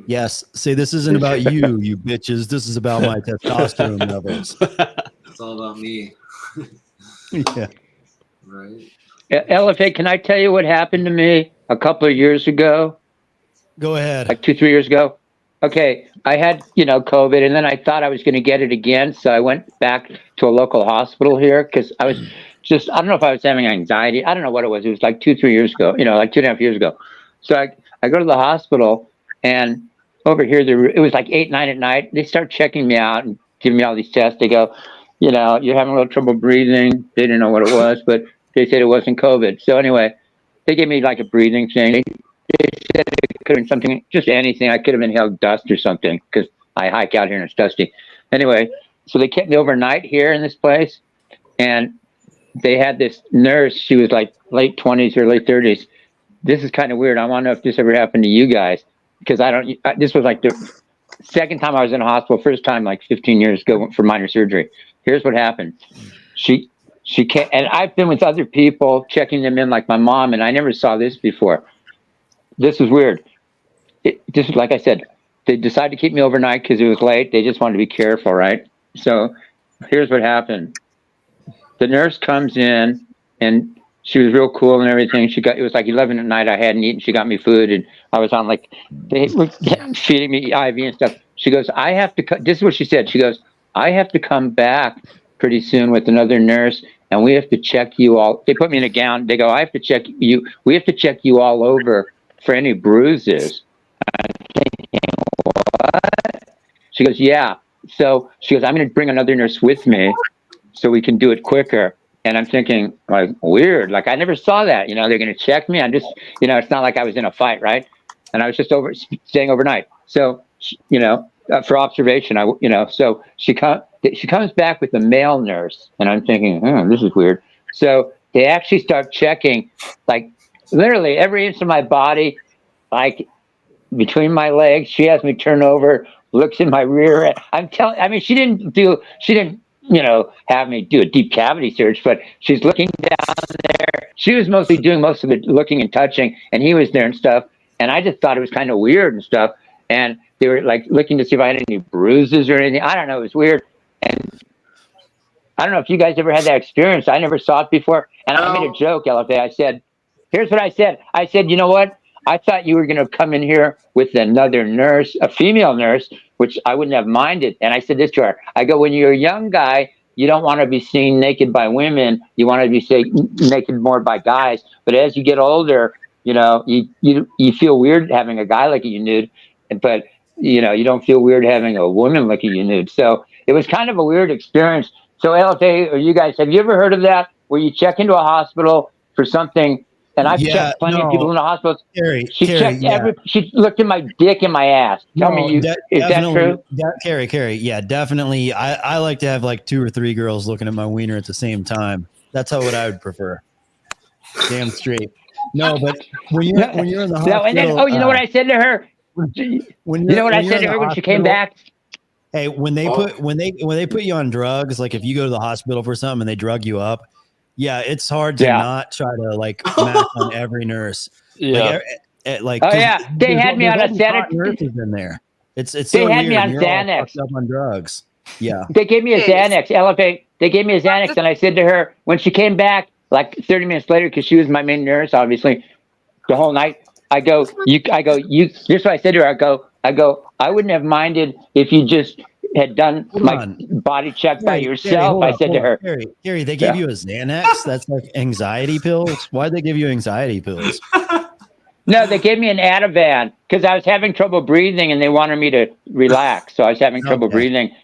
Yes. Say this isn't about you, you bitches. This is about my testosterone levels. It's all about me. Yeah. Right. LFA, can I tell you what happened to me a couple of years ago? Go ahead. Like 2-3 years ago. Okay, I had, COVID, and then I thought I was going to get it again. So I went back to a local hospital here because I was I don't know if I was having anxiety. I don't know what it was. It was like 2-3 years ago, like 2.5 years ago. So I go to the hospital, and over here, it was like 8, 9 at night. They start checking me out and giving me all these tests. They go, you're having a little trouble breathing. They didn't know what it was, but they said it wasn't COVID. So anyway, they gave me like a breathing thing. They said it could have been something, just anything. I could have inhaled dust or something because I hike out here and it's dusty. Anyway, so they kept me overnight here in this place. And they had this nurse. She was like late 20s or late 30s. This is kind of weird. I want to know if this ever happened to you guys because this was like the second time I was in a hospital, first time like 15 years ago for minor surgery. Here's what happened. She can't, and I've been with other people checking them in like my mom, and I never saw this before. This was weird. Just like I said, they decided to keep me overnight because it was late. They just wanted to be careful, right? So here's what happened. The nurse comes in, and she was real cool and everything. It was like 11 at night. I hadn't eaten. She got me food, and I was on they were feeding me IV and stuff. She goes, I have to. This is what she said. She goes, I have to come back pretty soon with another nurse, and we have to check you all. They put me in a gown. They go, I have to check you. We have to check you all over for any bruises. I'm thinking, what? She goes, yeah. So she goes, I'm going to bring another nurse with me so we can do it quicker. And I'm thinking, like, weird. Like, I never saw that. You know, they're going to check me. I'm just, you know, it's not like I was in a fight, right? And I was just staying overnight. So, you know, for observation, so she comes back with a male nurse, and I'm thinking, this is weird. So they actually start checking, like, literally every inch of my body, like between my legs. She has me turn over, looks in my rear end. She didn't, you know, have me do a deep cavity search, but she's looking down there. She was mostly doing most of the looking and touching, and he was there and stuff. And I just thought it was kind of weird and stuff. And they were like looking to see if I had any bruises or anything. I don't know. It was weird. And I don't know if you guys ever had that experience. I never saw it before. And I made a joke, LFA. I said, here's what I said. I said, you know what? I thought you were going to come in here with another nurse, a female nurse, which I wouldn't have minded. And I said this to her. I go, when you're a young guy, you don't want to be seen naked by women. You want to be seen naked more by guys. But as you get older, you know, you feel weird having a guy look at you nude. But, you know, you don't feel weird having a woman look at you nude. So it was kind of a weird experience. So LFA, or you guys, have you ever heard of that, where you check into a hospital for something? And I've checked plenty of people in the hospital. She looked at my dick and my ass. Tell me, is that true? Carrie, yeah, definitely. I like to have like 2 or 3 girls looking at my wiener at the same time. That's what I would prefer. Damn straight. No, but when you're in the hospital, and then, you know what I said to her? You know what I said to her when she came back? Hey, when they put you on drugs, like if you go to the hospital for something and they drug you up, yeah, it's hard to not try to like match on every nurse. Yeah. They had me on a sedative. Nurses in there. It's they so had weird. me on You're all Xanax. fucked up on drugs. Yeah. They gave me a Xanax. LFA. They gave me a Xanax, and I said to her when she came back, like 30 minutes later, because she was my main nurse, obviously, the whole night. I go. Here's what I said to her. I go. I wouldn't have minded if you just had done my body check by yourself. I said to her, Gary, they gave you a Xanax. That's like anxiety pills. Why'd they give you anxiety pills? No, they gave me an Ativan because I was having trouble breathing and they wanted me to relax. So I was having trouble breathing.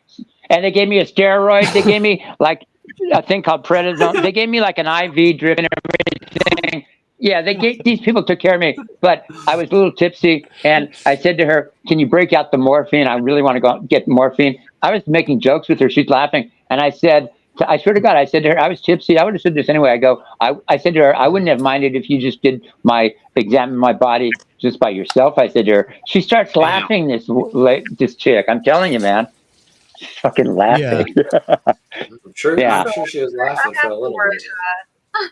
And they gave me a steroid. They gave me like a thing called prednisone. They gave me like an IV drip and everything. Yeah, these people took care of me, but I was a little tipsy, and I said to her, "Can you break out the morphine? I really want to go get morphine." I was making jokes with her; she's laughing, and I said, "I swear to God," I said to her, "I was tipsy. I would have said this anyway." I said to her, "I wouldn't have minded if you just did examine my body just by yourself." I said to her. She starts laughing. This chick, I'm telling you, man, she's fucking laughing. Yeah. I'm sure she was laughing for a little bit.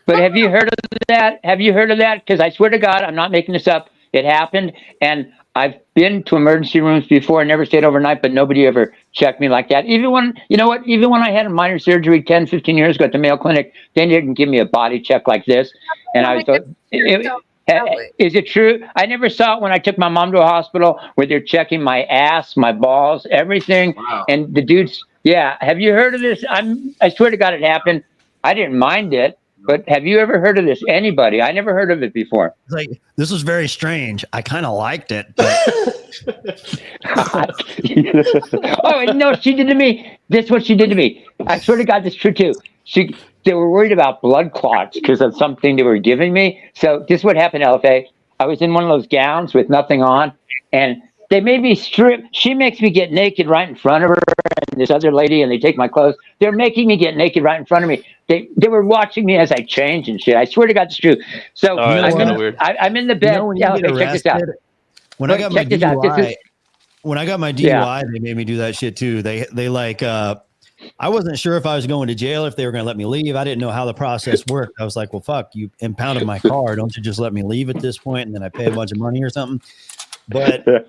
But have you heard of that? Because I swear to God, I'm not making this up. It happened, and I've been to emergency rooms before, never stayed overnight, but nobody ever checked me like that. Even when I had a minor surgery 10, 15 years ago at the Mayo Clinic, they didn't give me a body check like this. And I was is it true? I never saw it when I took my mom to a hospital where they're checking my ass, my balls, everything. Wow. And the dudes, have you heard of this? I swear to God it happened. I didn't mind it. But have you ever heard of this? Anybody? I never heard of it before. It's like, this was very strange. I kind of liked it. But... Oh, no, she did to me. This is what she did to me. I swear to God, this is true too. They were worried about blood clots because of something they were giving me. So this is what happened, LFA. I was in one of those gowns with nothing on, and they made me strip. She makes me get naked right in front of her and this other lady, and they take my clothes. They're making me get naked right in front of me. They were watching me as I changed and shit. I swear to God, it's true. So I'm in the bed. You know, when you get arrested, check this out. When I got my DUI, they made me do that shit too. They like I wasn't sure if I was going to jail, if they were going to let me leave. I didn't know how the process worked. I was like, well, fuck, you impounded my car. Don't you just let me leave at this point? And then I pay a bunch of money or something. But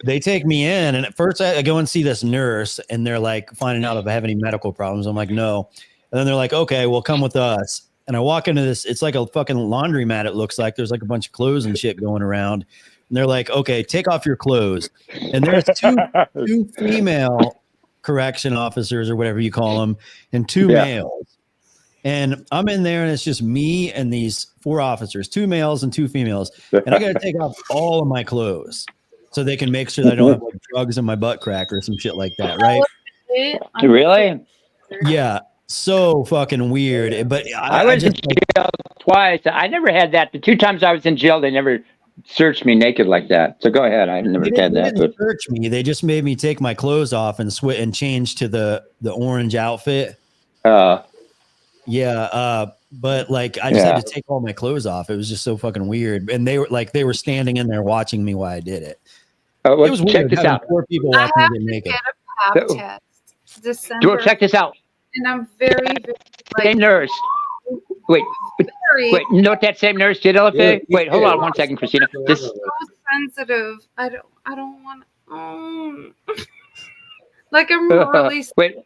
they take me in, and at first I go and see this nurse, and they're like finding out if I have any medical problems. I'm like, no. And then they're like, okay, well, come with us. And I walk into this, it's like a fucking laundromat. It looks like there's like a bunch of clothes and shit going around. And they're like, okay, take off your clothes. And there's two female correction officers or whatever you call them, and 2 males. And I'm in there, and it's just me and these 4 officers, 2 males and 2 females. And I got to take off all of my clothes so they can make sure that I don't have like drugs in my butt crack or some shit like that, right? Really? Yeah. so fucking weird. But I I was in just jail twice. I never had that. The 2 times I was in jail, they never searched me naked like that. So go ahead. I never had they that. didn't But search me. They just made me take my clothes off and change to the orange outfit. But like I just had to take all my clothes off. It was just so fucking weird. And they were standing in there watching me while I did it. It was weird. Check this having out. 4 people I watching have me get to naked. get a pap test December. Check this out. And I'm very, very Same nurse. Wait, very you know what that same nurse did, LFA? Wait, hold on 1 second, Christina. This so sensitive. I don't want like I'm really wait.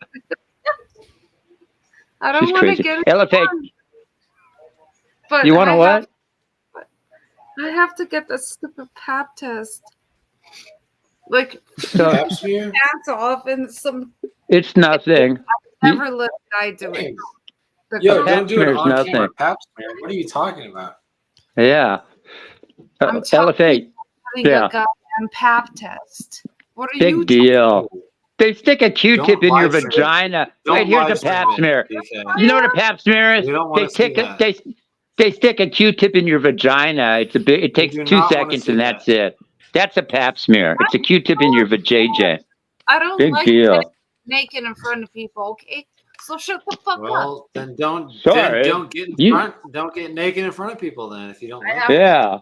I don't She's want to crazy. get it LFA. done. But You want to what? I have to get the stupid pap test. Like So- pants off and some. It's nothing. Never let a guy do it. Yo, don't do it smear's on nothing. camera. Pap smear. What are you talking about? Yeah. I'm talking LFA. having Yeah. a goddamn pap test. What are Big you deal. They stick a Q-tip Don't in your live stream it. vagina. Don't Wait, here's live a pap stream it, smear. DK. You know what a pap smear is? We don't wanna see that. They stick a Q-tip in your vagina. It takes do 2 not wanna seconds see and that's it. That's a pap smear. It's a Q-tip in your vajayjay. I don't Big like deal. getting naked in front of people. Okay, so shut the fuck up. Well, then don't Sorry. don't get in You- front. Don't get naked in front of people. Then if you don't like. Yeah.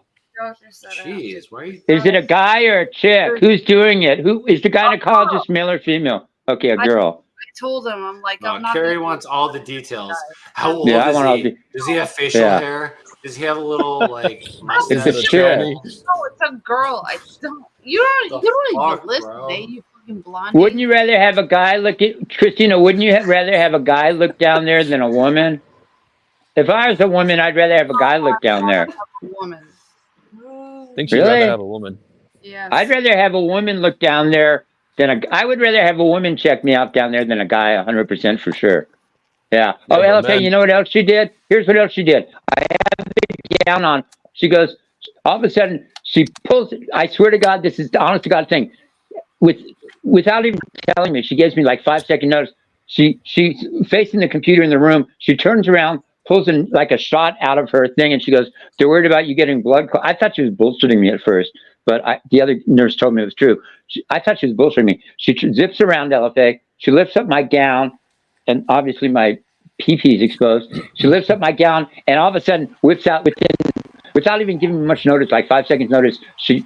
Jeez, why are you? Is it a guy or a chick? Who's doing it? Who is the gynecologist, male or female? Okay, a girl. I told him, I'm like, No, I'm not. Carrie gonna- wants all the details. How old Yeah, I is want all he? the- Does he have facial Yeah. hair? Does he have a little like It's mustache? a chick. No, it's a girl. I don't. You don't fuck, even listen, bro? eh? You fucking blondie. Wouldn't you rather have a guy look at Christina? Wouldn't you rather have a guy look down there than a woman? If I was a woman, I'd rather have a guy look down there. Woman. I think she'd Really? rather have a woman. Yes. I'd rather have a woman look down there than I would rather have a woman check me out down there than a guy, 100% for sure. Yeah. Yeah, Oh, but LFA, man- you know what else she did? Here's what else she did. I have the gown on. She goes, all of a sudden, she pulls, I swear to God, this is the honest to God thing. Without even telling me, she gives me like 5-second notice. She's facing the computer in the room. She turns around, pulls in like a shot out of her thing, and she goes, "They're worried about you getting blood." I thought she was bullshitting me at first, but the other nurse told me it was true. I thought she was bullshitting me. She zips around LFA. She lifts up my gown, and obviously my pee-pee is exposed. She lifts up my gown, and all of a sudden whips out without even giving me much notice, like 5 seconds notice. She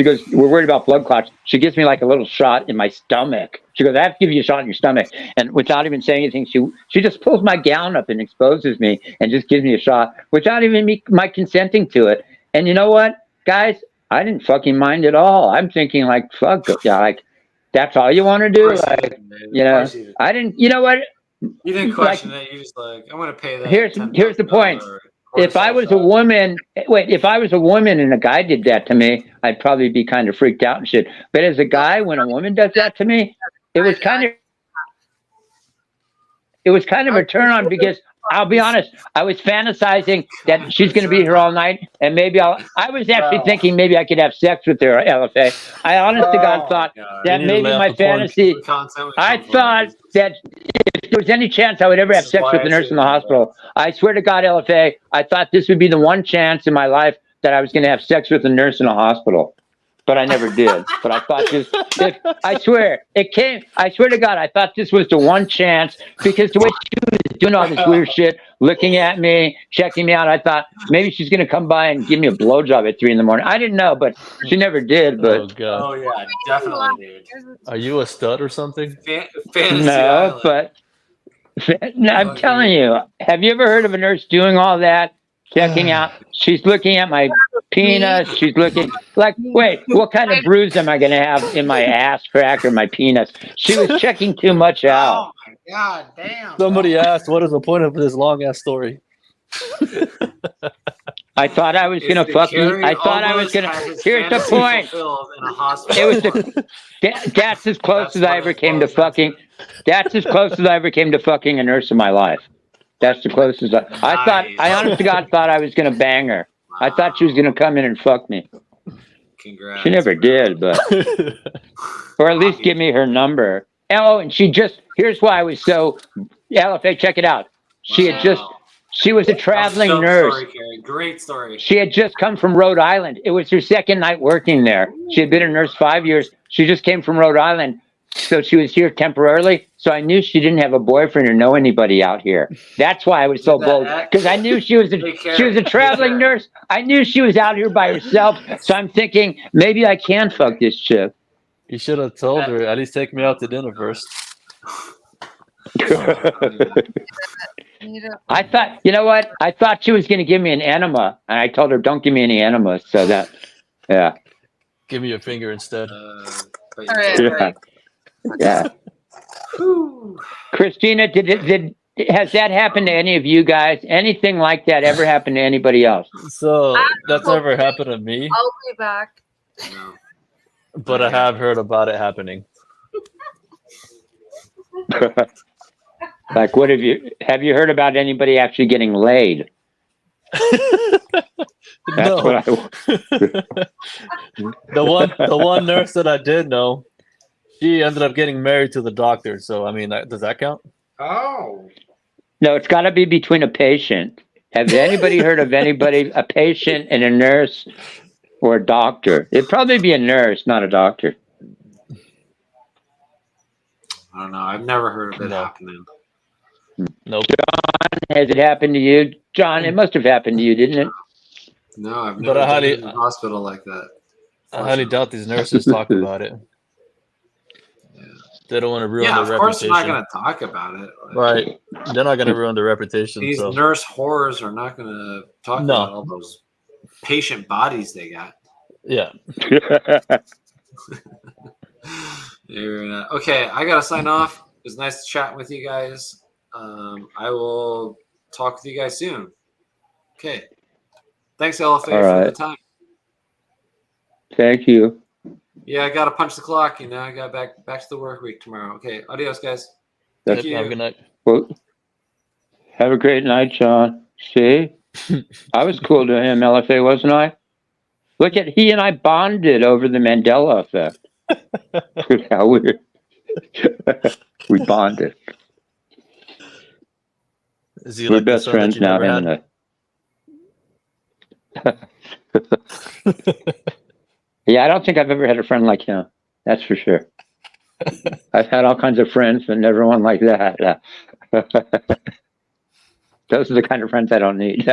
goes, "We're worried about blood clots." She gives me like a little shot in my stomach. She goes, "I have to give you a shot in your stomach." And without even saying anything, she just pulls my gown up and exposes me and just gives me a shot without even my consenting to it. And you know what, guys? I didn't fucking mind at all. I'm thinking like, fuck, yeah, like that's all you want to do? Like, you know, I didn't, you know what? You didn't question it. You just like, I'm gonna pay that. Here's the point. If I was a woman, if I was a woman and a guy did that to me, I'd probably be kind of freaked out and shit. But as a guy, when a woman does that to me, it was kind of a turn on because I'll be honest, I was fantasizing that she's going to be here all night and maybe I was actually thinking maybe I could have sex with her, LFA. I honest to God thought that maybe my fantasy, I thought that if there was any chance I would ever have sex with a nurse in the hospital, I swear to God, LFA, I thought this would be the one chance in my life that I was going to have sex with a nurse in a hospital. But I never did. But I thought I swear to God, I thought this was the one chance because the way she was doing all this weird shit, looking at me, checking me out, I thought maybe she's going to come by and give me a blowjob at 3 a.m. I didn't know, but she never did. But Oh god. Oh yeah, definitely, dude. Are you a stud or something? Fantasy no, Island. but no, I'm telling you, have you ever heard of a nurse doing all that? Checking out, she's looking at my penis. She's looking like, wait, what kind of bruise am I going to have in my ass crack or my penis? She was checking too much out. Oh my god, damn. Somebody asked, "What is the point of this long ass story?" I thought I was going to fuck you. I thought I was going to. Here's the point. It was that's as close as I ever came to fucking. That's as close as I ever came to fucking a nurse in my life. That's the closest I thought. I honest to God thought I was going to bang her. I thought she was going to come in and fuck me. Congrats. She never did, but or at least give me her number. Oh, and here's why I was so Yeah, LFA, check it out. She was a traveling Dope nurse. story, Carrie. Great story. She had just come from Rhode Island. It was her second night working there. She had been a nurse 5 years. She just came from Rhode Island. So she was here temporarily. So I knew she didn't have a boyfriend or know anybody out here. That's why I was so bold, because I knew she was a traveling nurse. I knew she was out here by herself. So I'm thinking maybe I can fuck this chick. You should have told her, at least take me out to dinner first. I thought, you know what? I thought she was going to give me an enema, and I told her, "Don't give me any enemas." So that, yeah. Give me your finger instead. Yeah. Christina, has that happened to any of you guys? Anything like that ever happened to anybody else? So that's never happened to me, I'll be back. but I have heard about it happening. Like, what have you heard about anybody actually getting laid? That's what the one nurse that I did know, she ended up getting married to the doctor. So I mean, does that count? Oh. No, it's got to be between a patient. Have anybody heard of a patient and a nurse or a doctor? It'd probably be a nurse, not a doctor. I don't know. I've never heard of it happening. Nope. John, has it happened to you? John, it must have happened to you, didn't it? No, I've But never I been highly- in the hospital like that. I highly doubt these nurses talk about it. They don't want to ruin Yeah, their of course they're reputation. not going to talk about it. Right. They're not going to ruin their reputation. These so. nurse horrors are not going to talk No. about all those patient bodies they got. Yeah. Okay, I got to sign off. It was nice to chat with you guys. I will talk with you guys soon. Okay. Thanks, LFA, for the right. time. Thank you. Yeah, I got to punch the clock. I got back to the work week tomorrow. Okay, adios, guys. Thank you. Have a good night. Well, have a great night, John. See? I was cool to him, LFA, wasn't I? Look at, he and I bonded over the Mandela effect. How weird. We bonded. Is he We're like the best son that friends you now, never him had? and I. Yeah, I don't think I've ever had a friend like him. That's for sure. I've had all kinds of friends, but never one like that. Those are the kind of friends I don't need.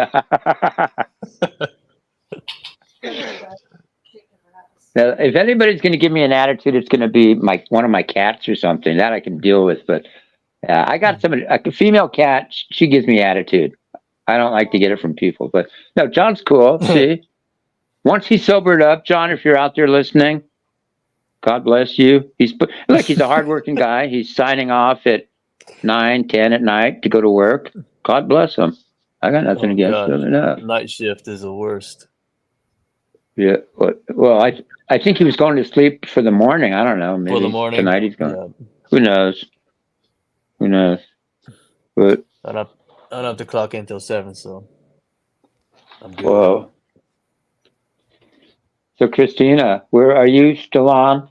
Now, if anybody's going to give me an attitude, it's going to be one of my cats or something that I can deal with. But I got a female cat. She gives me attitude. I don't like to get it from people. But no, John's cool. See, once he's sobered up, John, if you're out there listening, God bless you. He's a hardworking guy. He's signing off at 9, 10 at night to go to work. God bless him. I got nothing against him. No. Night shift is the worst. Yeah. Well, I think he was going to sleep for the morning. I don't know. Maybe For the morning. tonight he's going. Yeah. Who knows? Who knows? But I don't have to clock in until 7, so I'm good. whoa. So Christina, where are you still on?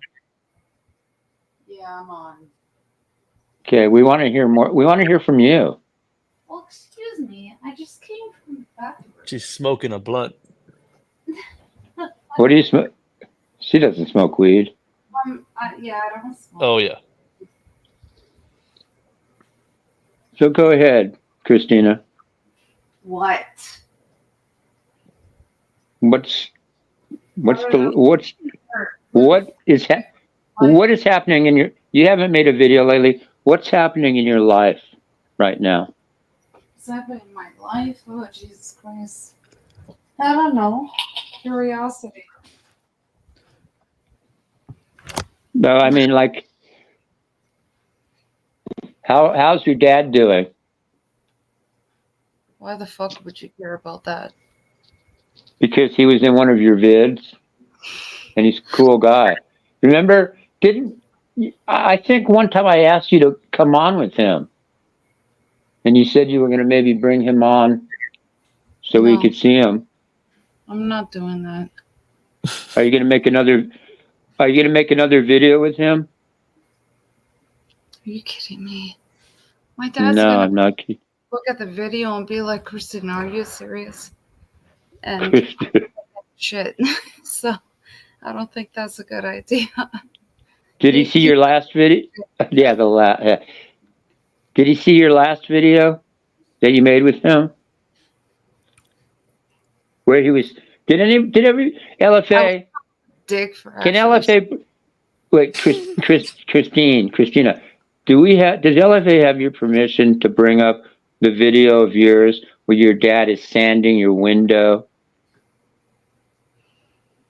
Yeah, I'm on. Okay, we want to hear more. We want to hear from you. Well, excuse me. I just came from the bathroom. She's smoking a blunt. What do you smoke? She doesn't smoke weed. Yeah, I don't smoke. Oh yeah. So go ahead, Christina. What? What is happening in your? You haven't made a video lately. What's happening in your life right now? What's happening in my life? Oh, Jesus Christ. I don't know. Curiosity. No, I mean, like, how's your dad doing? Why the fuck would you care about that? Because he was in one of your vids, and he's a cool guy. Remember? I think one time I asked you to come on with him, and you said you were going to maybe bring him on so we could see him. I'm not doing that. Are you going to make another? Are you going to make another video with him? Are you kidding me? My dad's No, gonna I'm not kidding. look at the video and be like, Christina, are you serious? And shit. So I don't think that's a good idea. Did he see your last video? Yeah, the last. Yeah. Did he see your last video that you made with him? Where he was? Did every LFA? Dig for Can actually. LFA? Wait, Christina. Does LFA have your permission to bring up the video of yours where your dad is sanding your window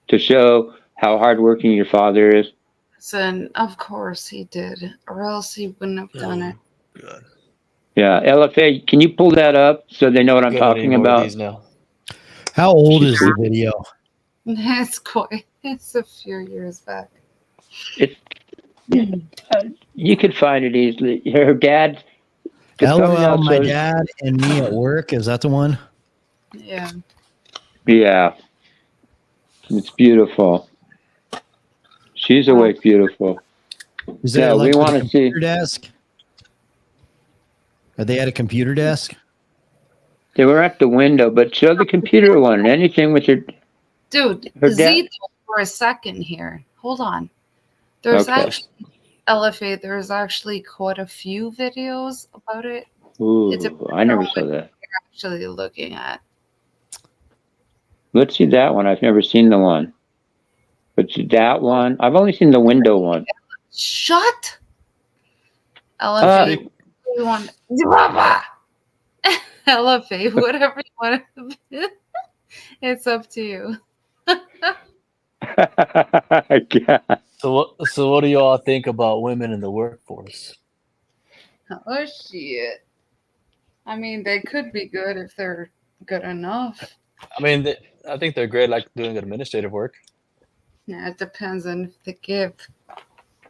to show how hardworking your father is? And of course he did, or else he wouldn't have done it. Yeah, LFA, can you pull that up so they know what I'm Gonna need talking more of about? these now. How old is the video? It's a few years back. You could find it easily. Her dad. The LOL, thumbnail my shows- dad and me at work. Is that the one? Yeah. Yeah. It's beautiful. She's awake, beautiful. Is that Yeah, like we with want a to see. computer desk? Are they at a computer desk? They were at the window, but show the computer one. Anything with your. Dude, Her Z dad- for a second here. Hold on. There's Okay. actually LFA, there's actually quite a few videos about it. Ooh, It's I never saw that. you're actually looking at. Let's see that one. I've never seen the one. But that one, I've only seen the window one. Shut LFA. You want LFA, whatever you want. It's up to you. So what do you all think about women in the workforce? Oh shit. I mean, they could be good if they're good enough. I mean, I think they're great, like doing administrative work. Yeah, it depends on if they give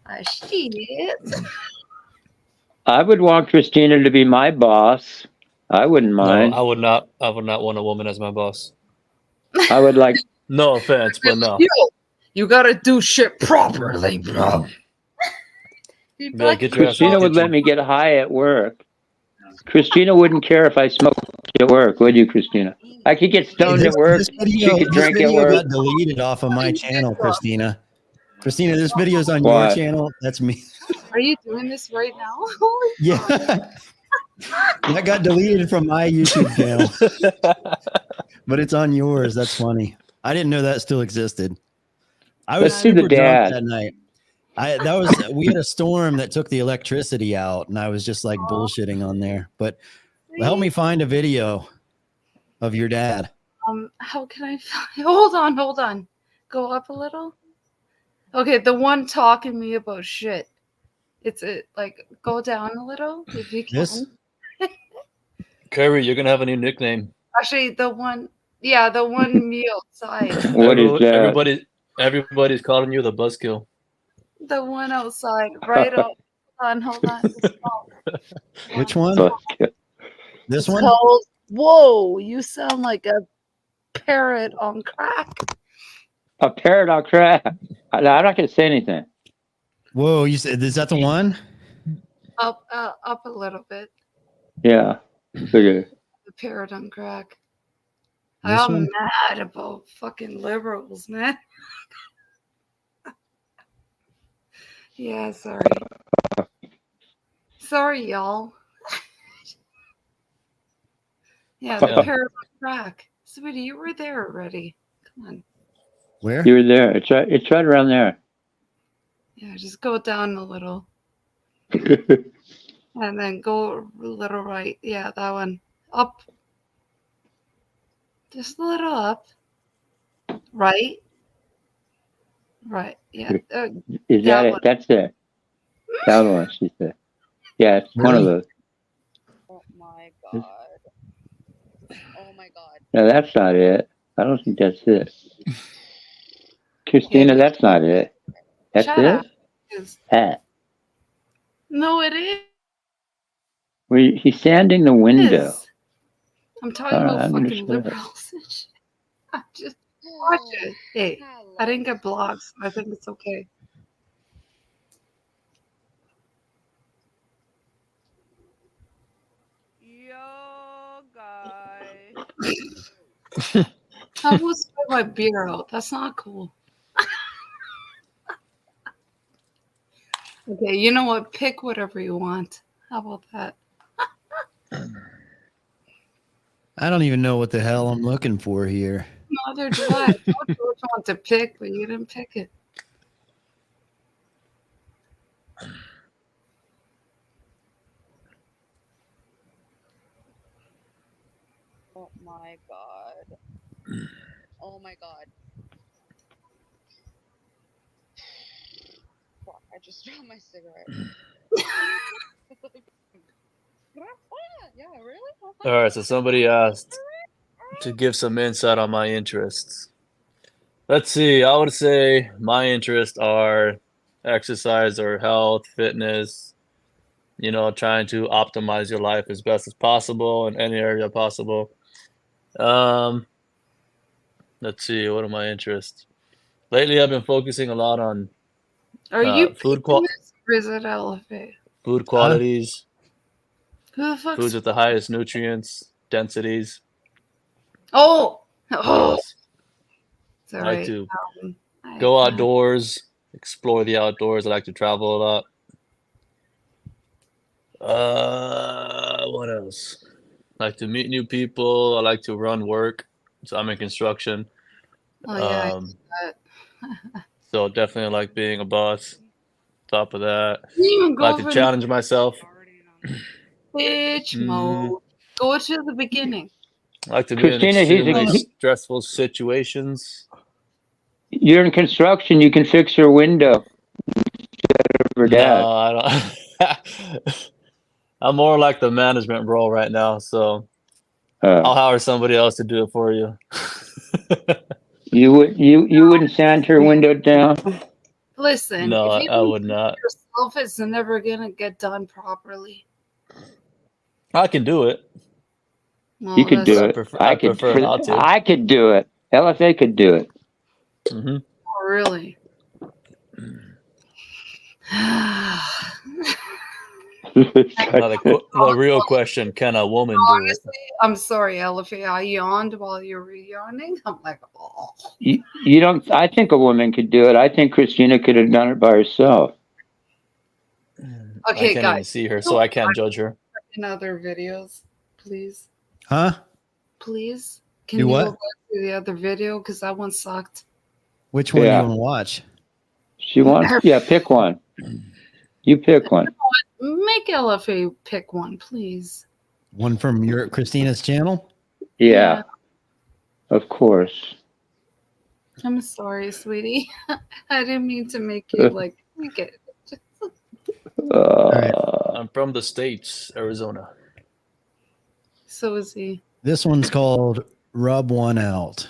a shit. I would want Christina to be my boss. I wouldn't mind. No, I would not. I would not want a woman as my boss. I would like. No offense, but no. Yo, you gotta do shit properly, bro. Yeah, get your ass Christina out would the let me get high at work. Christina wouldn't care if I smoked at work, would you, Christina? I could get stoned at work. She could drink at work. Got deleted off of my channel, Christina. Christina, this video's on Why? your channel. That's me. Are you doing this right now? Holy Yeah. That got deleted from my YouTube channel. But it's on yours. That's funny. I didn't know that still existed. I was Let's see the super drunk dad. that night. We had a storm that took the electricity out, and I was just like bullshitting on there. But help me find a video of your dad. How can I find? Hold on. Go up a little. Okay, the one talking to me about shit. Like go down a little if you can. This? Curry, you're gonna have a new nickname. Actually, the one me outside. What is that? Everybody's calling you the buzzkill. The one outside, right up. Hold on. It's called, Which one? This it's one? called, whoa, you sound like a parrot on crack. A parrot on crack. I'm not going to say anything. Whoa, you said, is that the one? Up a little bit. Yeah. Okay. The parrot on crack. This I'm one? mad about fucking liberals, man. Yeah, sorry. Sorry, y'all. Yeah, the Yeah. parrot on crack. Sweetie, you were there already. Come on. Where? You were there. It's right around there. Yeah, just go down a little. And then go a little right. Yeah, that one. Up. Just a little up. Right. Right. Yeah. Is that it? one. That's it. That one, she said. Yeah, it's one of those. Oh my god. Oh my god. No, that's not it. I don't think that's it. Christina, that's not it. That's Shut it? up. It's- That. No, it is. He's sanding the window. I'm talking about I'm fucking understood. liberals and shit. I just watch it. Hey, I didn't get blocked. I think it's okay. I will spit my beer out. That's not cool. Okay, you know what? Pick whatever you want. How about that? I don't even know what the hell I'm looking for here. Neither do I. I told you which one to pick, but you didn't pick it. Oh my god. Oh my god. Fuck, I just dropped my cigarette. Yeah, really? All right, so somebody asked to give some insight on my interests. Let's see. I would say my interests are exercise or health, fitness, trying to optimize your life as best as possible in any area possible. Let's see, what are my interests? Lately, I've been focusing a lot on Are you food or is it elephant? food qualities, Who the fuck's foods with the highest nutrients, densities. Oh! What Oh! else? It's I all like right. to go outdoors, explore the outdoors. I like to travel a lot. What else? I like to meet new people. I like to run work. So I'm in construction. Oh, yeah. I see that. So definitely like being a boss. Top of that, You even I go like to for challenge myself. bitch mode. Go to the beginning. I like to be Christina, in he's extremely a, he, stressful situations. you're in construction. You can fix her window. Her dad. No, I don't. I'm more like the management role right now, so I'll hire somebody else to do it for you. You wouldn't sand her window down. Listen, No, if you I don't would do not. it yourself, it's never gonna get done properly. I can do it. Well, You could that's do it. I prefer not to. I could do it. LFA could do it. Mm-hmm. Oh, really? Now the real question: can a woman do it? Honestly, I'm sorry, Elephant. I yawned while you were yawning. I'm like, oh. You don't. I think a woman could do it. I think Christina could have done it by herself. I Okay, can't guys. even see her, so I can't judge her. In other videos, please. Huh? Please. Can Do you what? go back to the other video? Because that one sucked. Which one do Yeah. you want to watch? She wants. Yeah, pick one. You pick one. Make LFA pick one, please. One from your Christina's channel? Yeah. Of course. I'm sorry, sweetie. I didn't mean to make you like make it. I'm from the States, Arizona. So is he. This one's called Rub One Out.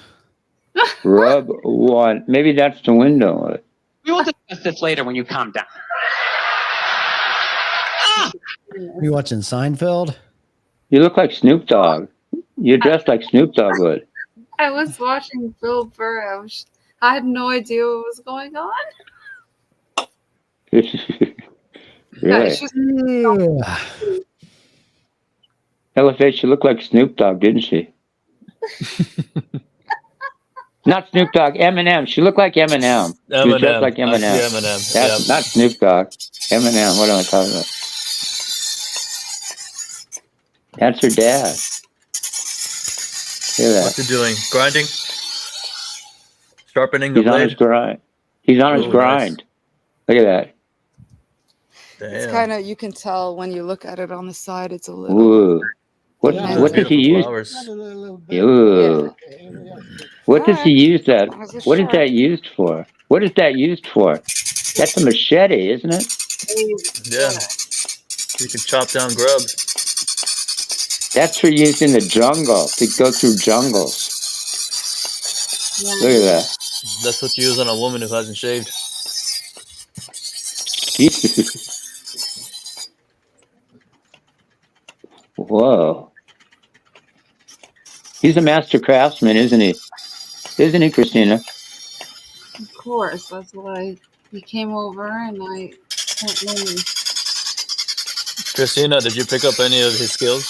Rub one. Maybe that's the window. We will discuss this later when you calm down. Are you watching Seinfeld? You look like Snoop Dogg. You're dressed like Snoop Dogg would. I was watching Bill Burr. I had no idea what was going on. Really? It's just- Elevate, she looked like Snoop Dogg, didn't she? Not Snoop Dogg, Eminem. She looked like Eminem. She was dressed like Eminem. I see Eminem. That's not Snoop Dogg. Eminem. What am I talking about? That's her dad. Look at What's he doing? Grinding? Sharpening that. the He's on blade? his grind. He's on his Ooh, grind. Look at that. It's Damn. kind of, you can tell when you look at it on the side, it's a little. Ooh. What Yeah. does he use? Ooh. What does he use that? What is that used for? What is that used for? That's a machete, isn't it? Yeah. You can chop down grub. That's for use in the jungle, to go through jungles. Look at that. That's what you use on a woman who hasn't shaved. Whoa. He's a master craftsman, isn't he? Isn't he, Christina? Of course, that's why he came over and I don't know me. Christina, did you pick up any of his skills?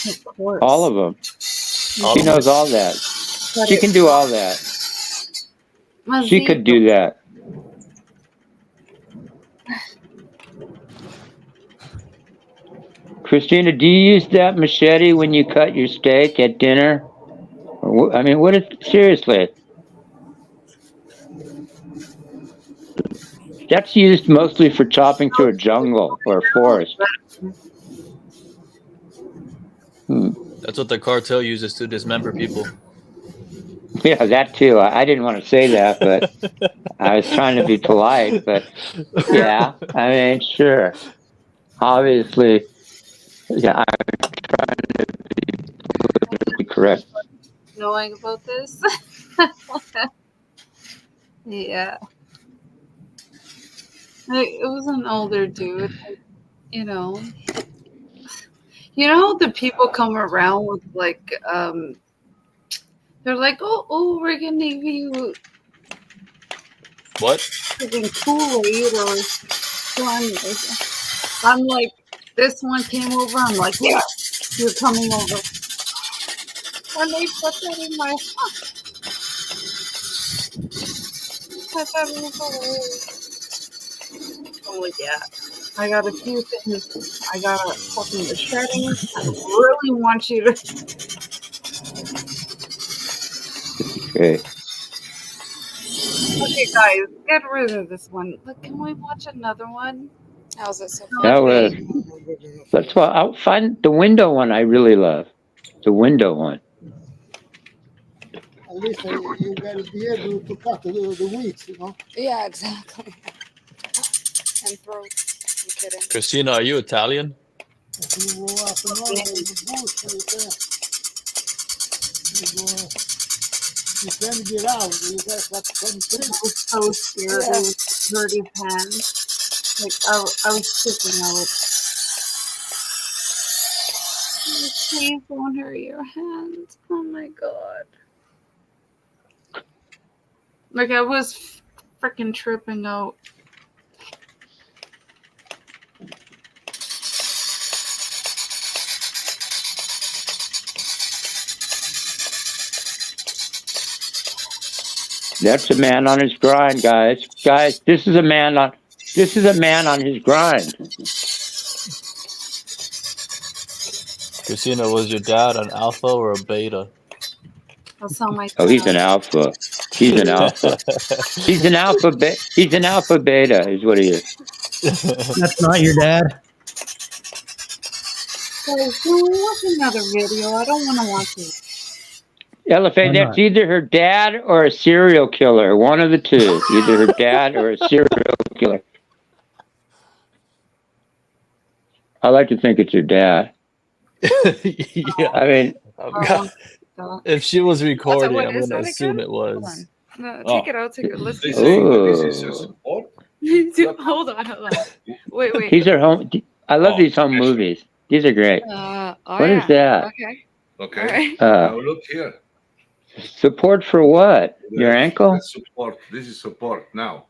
Of course. All of them. She knows all that. She can do all that. She could do that. Christina, do you use that machete when you cut your steak at dinner? I mean, what is seriously? That's used mostly for chopping through a jungle or a forest. That's what the cartel uses to dismember people. Yeah, that too. I didn't want to say that, but I was trying to be polite. But yeah, I mean, sure. Obviously, yeah, I'm trying to be politically correct. Knowing about this. Yeah. It was an older dude, you know. You know, the people come around with like, they're like, oh, we're gonna give you What? freaking Kool-Aid or fun. I'm like, this one came over. I'm like, yeah, you're coming over. And they put that in my I thought it was hilarious. I'm like, yeah. I got a few things. I got a fucking machete. I really want you to. Okay. Okay, guys, get rid of this one. Look, can we watch another one? How's it so That was. That's why I'll find the window one. I really love the window one. At least you gotta be able to cut the weeds, you know. Yeah, exactly. And throats. I'm kidding. Christina, are you Italian? If you go up and on in the bush, you can't get out. You got that I was so scared of dirty pants. Like, I was sticking out. Please don't hurt your hands. Oh my god. Like, I was freaking tripping out. That's a man on his grind, guys. Guys, this is a man on his grind. Christina, was your dad an alpha or a beta? That's not my Oh, he's an alpha. He's an alpha. He's an alpha. He's an alpha beta, is what he is. That's not your dad. Guys, can we watch another video? I don't want to watch it. Elephant, that's either her dad or a serial killer. One of the two. Either her dad or a serial killer. I like to think it's her dad. Yeah. I mean, if she was recording, what I'm is going to that assume again? it was. No, take it out. Take it. Let's This do is a support. Hold on. Wait. These are home. I love these home movies. These are great. What is that? Okay. Okay. Uh, now look here. Support for what? Your ankle? That's support. This is support. Now,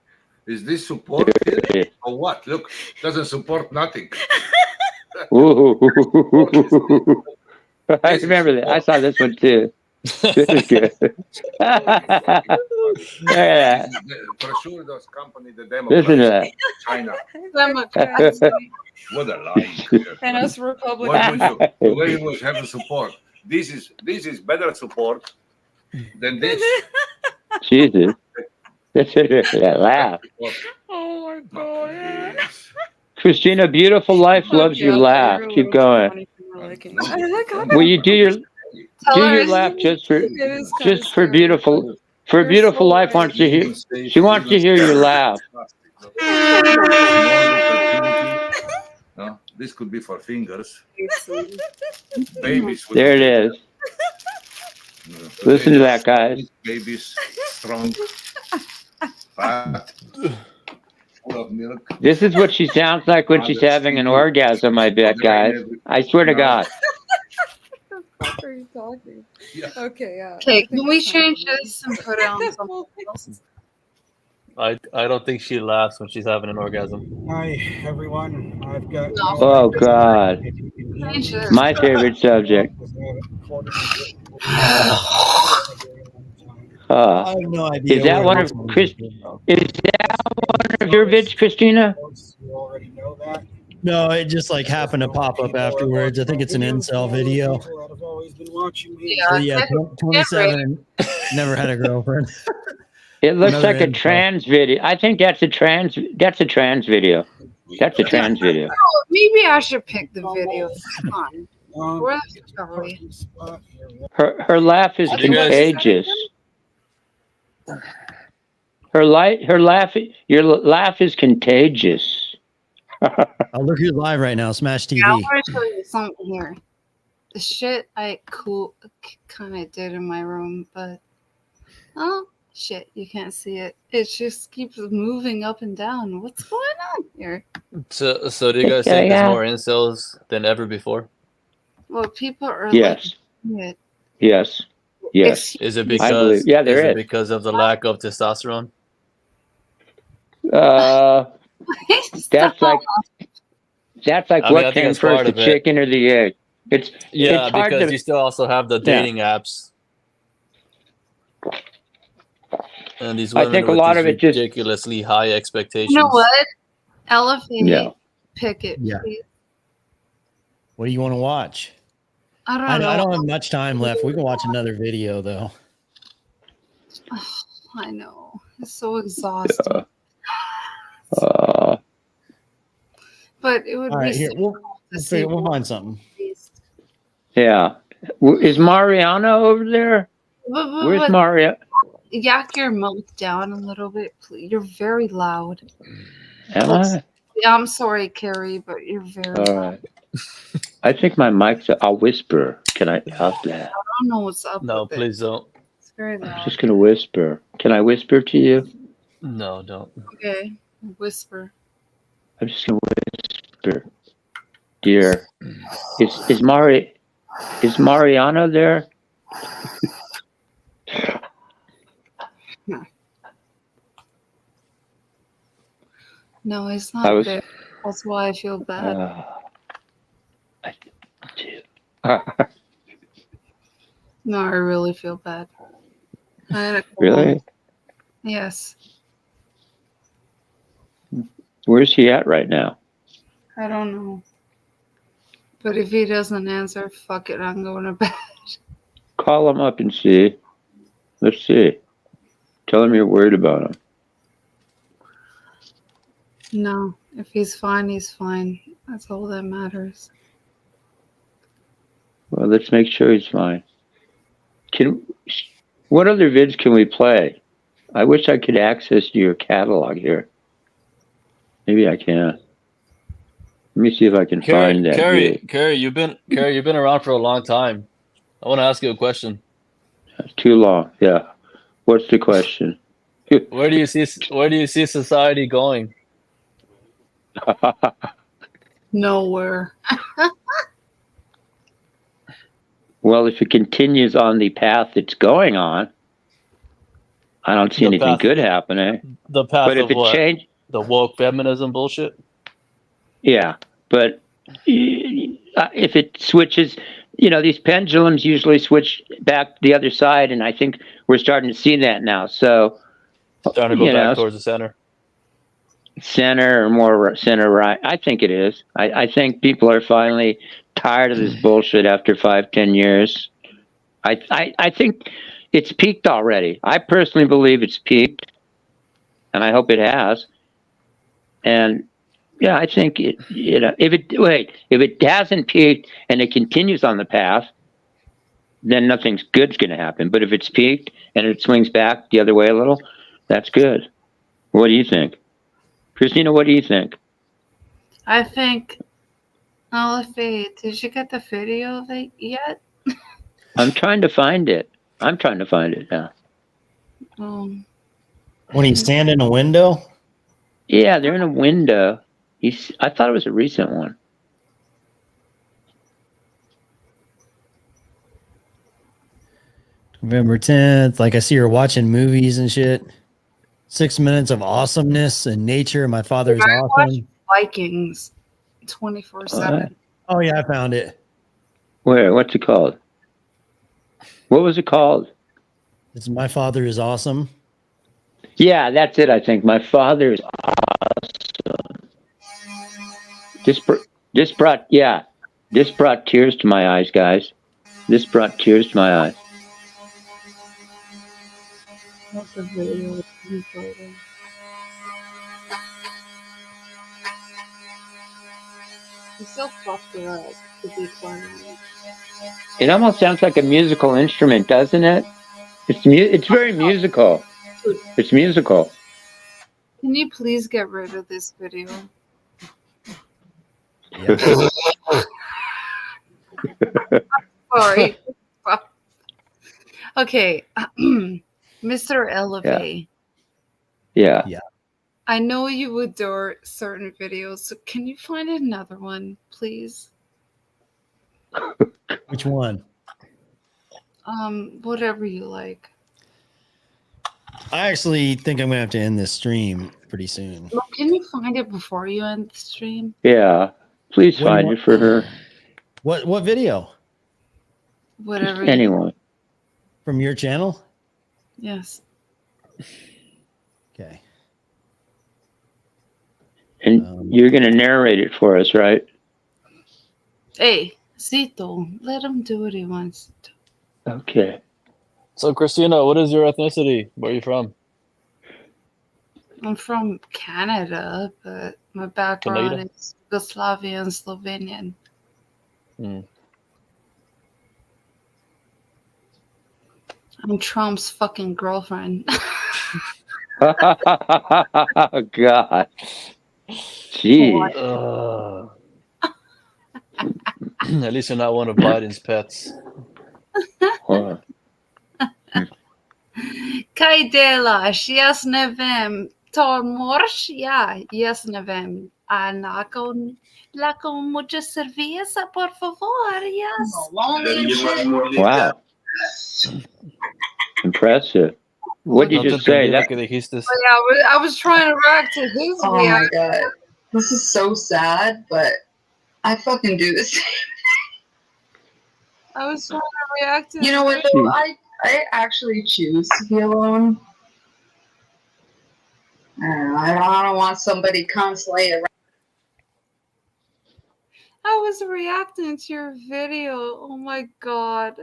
is this support here or what? Look, doesn't support nothing. Ooh. I remember that. I saw this one too. This is good. Yeah. For sure, those company, the Listen to Democrats, that. China. What a lie. And us What Republicans. would you, the way you would have the support. This is better support than this. Jesus. That laugh. Oh my god. Christina, beautiful life loves your laugh. Keep going. Will you do your laugh just for beautiful life wants to hear. She wants to hear your laugh. No, this could be for fingers. Babies. There it is. Listen to that, guys. Babies, strong, fat, full of milk. This is what she sounds like when she's having an orgasm, I bet, guys. I swear to God. What are you talking? Okay, yeah. Okay, can we change this and put it on something else? I don't think she laughs when she's having an orgasm. Hi, everyone. I've got. Oh, God. My favorite subject. I have no idea. Is that where one this of one's Chris? from. Is that one of your vids, Christina? You already know that. No, it just like happened to pop up afterwards. I think it's an incel video. People that have always been watching me. So yeah, 27, never had a girlfriend. It looks Another like a incel. trans video. I think that's a trans video. That's a trans video. Oh, maybe I should pick the video. Come on. Where's Charlie? Her laugh is You guys- contagious. Your laugh is contagious. Oh, look who's live right now. Smash TV. I want to show you something here. The shit I kind of did in my room, but oh shit, you can't see it. It just keeps moving up and down. What's going on here? So do you guys think there's more incels than ever before? Well, people are Yes. like, Yes. Yes. Is it I because believe- yeah, there is it is. because of the lack of testosterone? That's like I mean, I what think came that's first, part the of it. chicken or the egg? It's Yeah, it's hard because to, you still also have the dating apps. And these I women think a with lot these of it just- ridiculously high expectations. you know what? Elevate. Yeah. Pick it, Yeah. please. What do you want to watch? I don't I know. don't have much time left. We can watch another video though. I know. It's so exhausting. But it would All right, be here so we'll cool to see we'll find something. yeah. Is Mariana over there? Where's Maria? Yak your mouth down a little bit, please. You're very loud. Am I? Yeah, I'm sorry, Carrie, but you're very All loud. right. I think my mic's. I'll whisper. Can I? How's that? I don't know what's up No, with it. please don't. It's very I'm loud. just gonna whisper. Can I whisper to you? No, don't. Okay, whisper. I'm just gonna whisper. Dear, is Mariana there? No, he's I not was- there. That's why I feel bad. No, I really feel bad. I had a cold. Really? Yes. Where's he at right now? I don't know. But if he doesn't answer, fuck it, I'm going to bed. Call him up and see. Let's see. Tell him you're worried about him. No, if he's fine, he's fine. That's all that matters. Well, let's make sure he's fine. What other vids can we play? I wish I could access your catalog here. Maybe I can. Let me see if I can find that. Carrie, you've been around for a long time. I want to ask you a question. That's too long. Yeah. What's the question? Where do you see society going? Nowhere. Well, if it continues on the path it's going on, I don't see The anything path- good happening. The path But if of it what? change, The woke feminism bullshit? yeah. But if it switches, these pendulums usually switch back the other side, and I think we're starting to see that now. So, Starting to go back towards the center. Center or more center right. I think it is. I think people are finally tired of this bullshit after 5-10 years. I think it's peaked already. I personally believe it's peaked, and I hope it has. And yeah, I think if it hasn't peaked and it continues on the path, then nothing's good's going to happen. But if it's peaked and it swings back the other way a little, that's good. What do you think? Christina, what do you think? I think, Olafie, did you get the video of it yet? I'm trying to find it. Yeah. Um, When he's standing in a window? Yeah, they're in a window. I thought it was a recent one. November 10th. Like I see her watching movies and shit. 6 minutes of awesomeness and nature. My father is I watch awesome. Vikings 24/7. Oh yeah, I found it. Where? What's it called? What was it called? It's My Father is Awesome. Yeah, that's it. I think My Father is awesome. This brought tears to my eyes, guys. This brought tears to my eyes. What's the video? He still fucked it up, to be funny. It almost sounds like a musical instrument, doesn't it? It's very musical. It's musical. Can you please get rid of this video? Sorry. Okay. Mr. Elevate. Yeah. I know you adore certain videos, so can you find another one, please? Which one? Whatever you like. I actually think I'm gonna have to end this stream pretty soon. Well, can you find it before you end the stream? Yeah. Please What do you find want? it for her. What video? Whatever. Anyone. From your channel? Yes. Okay. And you're going to narrate it for us, right? Hey, Zito, let him do what he wants to do. Okay. So, Christina, what is your ethnicity? Where are you from? I'm from Canada, but my background Canada? is Yugoslavian and Slovenian. I'm Trump's fucking girlfriend. Oh, God. Jeez. At least you're not one of Biden's pets. Kaj delaš? Jaz ne vem. To moraš? Ja, jaz ne vem. A lahko mucha cerveza, por favor? Yes. Wow. Impressive. What did you just say? That, Oh, yeah, I was trying to react to his Oh my reaction. god. This is so sad, but I fucking do the same. I was trying to react to You know what though? I actually choose to be alone. I don't want somebody constantly around. I was reacting to your video. Oh my god.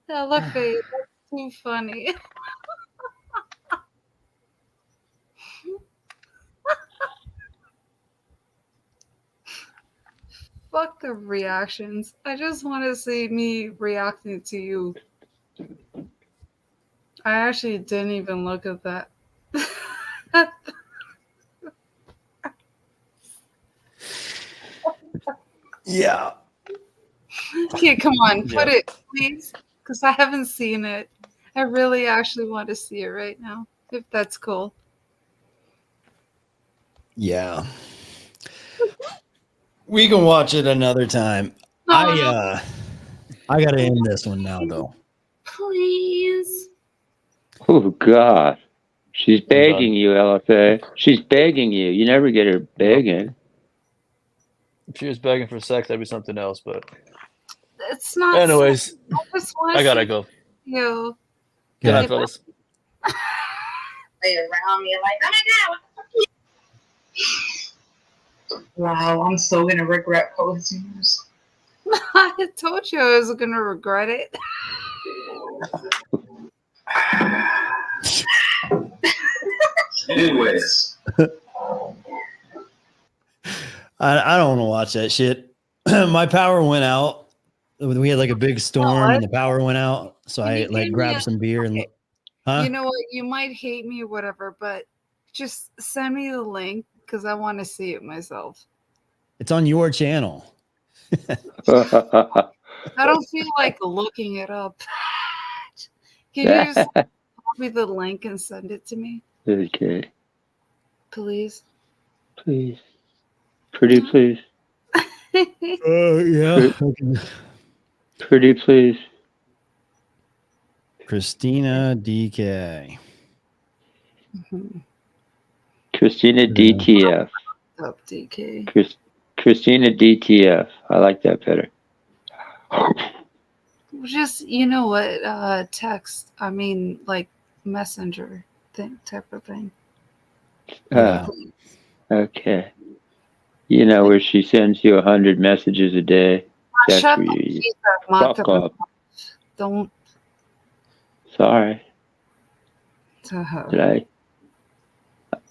Elevate. That's too funny. Fuck the reactions. I just want to see me reacting to you. I actually didn't even look at that. Yeah. Okay, come on, put Yeah. it, please, because I haven't seen it. I really actually want to see it right now, if that's cool. Yeah. We can watch it another time. I gotta end this one now though. Please. oh, God. She's begging you, LFA. She's begging you. You never get her begging. If she was begging for sex, that'd be something else. But It's not. anyways, I just want to I gotta see go. you. Good night, fellas. Lay around me like, oh my god. Wow, I'm so gonna regret posting this. I told you I was gonna regret it. Anyways. I don't want to watch that shit. My power went out. We had like a big storm and the power went out. So I like grabbed some beer and You know what? You might hate me or whatever, but just send me the link because I want to see it myself. It's on your channel. I don't feel like looking it up. Can you just copy the link and send it to me, Okay. please? Please. Pretty please. Yeah. Pretty please. Christina DK. Christina DTF. Up DK. Christina DTF. I like that better. Just, you know what, text, I mean, like messenger thing, type of thing. Okay. You know where she sends you 100 messages a day. That's Shut where the you piece of fuck mouth. up. Don't. Sorry. Uh-huh. Did I?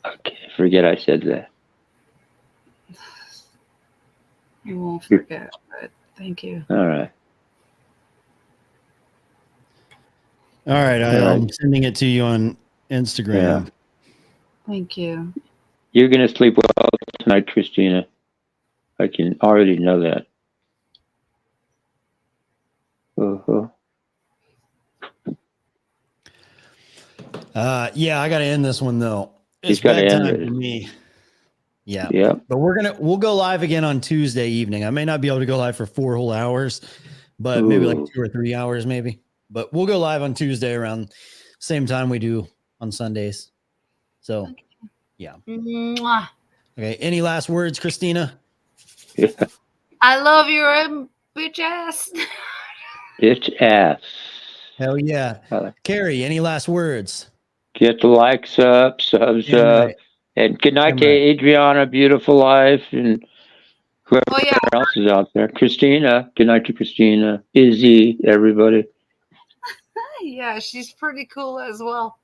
Okay, forget I said that. You won't forget, but thank you. All right. All right. I'm sending it to you on Instagram. Yeah. Thank you. You're gonna sleep well tonight, Christina. I can already know that. Uh-huh. Yeah, I got to end this one though. He's It's gotta end bedtime it. for me. Yeah. Yep. But we'll go live again on Tuesday evening. I may not be able to go live for 4 whole hours, but maybe like Ooh. 2 or 3 hours maybe. But we'll go live on Tuesday around same time we do on Sundays. So, yeah. Mwah. Okay. Any last words, Christina? Yeah. I love your bitch ass. Bitch ass. Hell yeah. Carrie, any last words? Get the likes up, subs Damn up. right. And good night Damn to right. Adriana, beautiful life, and whoever Oh, yeah. else is out there. Christina, good night to Christina. Izzy, everybody. Yeah, she's pretty cool as well.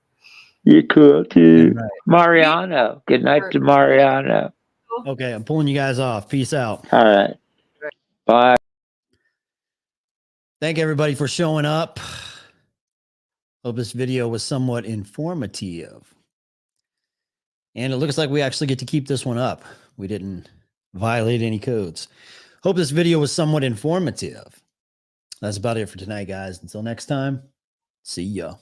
You're cool too. Right. Mariano. Good night to Mariano. Okay, I'm pulling you guys off. Peace out. All right. Bye. Thank everybody for showing up. Hope this video was somewhat informative. And it looks like we actually get to keep this one up. We didn't violate any codes. Hope this video was somewhat informative. That's about it for tonight, guys. Until next time, see ya.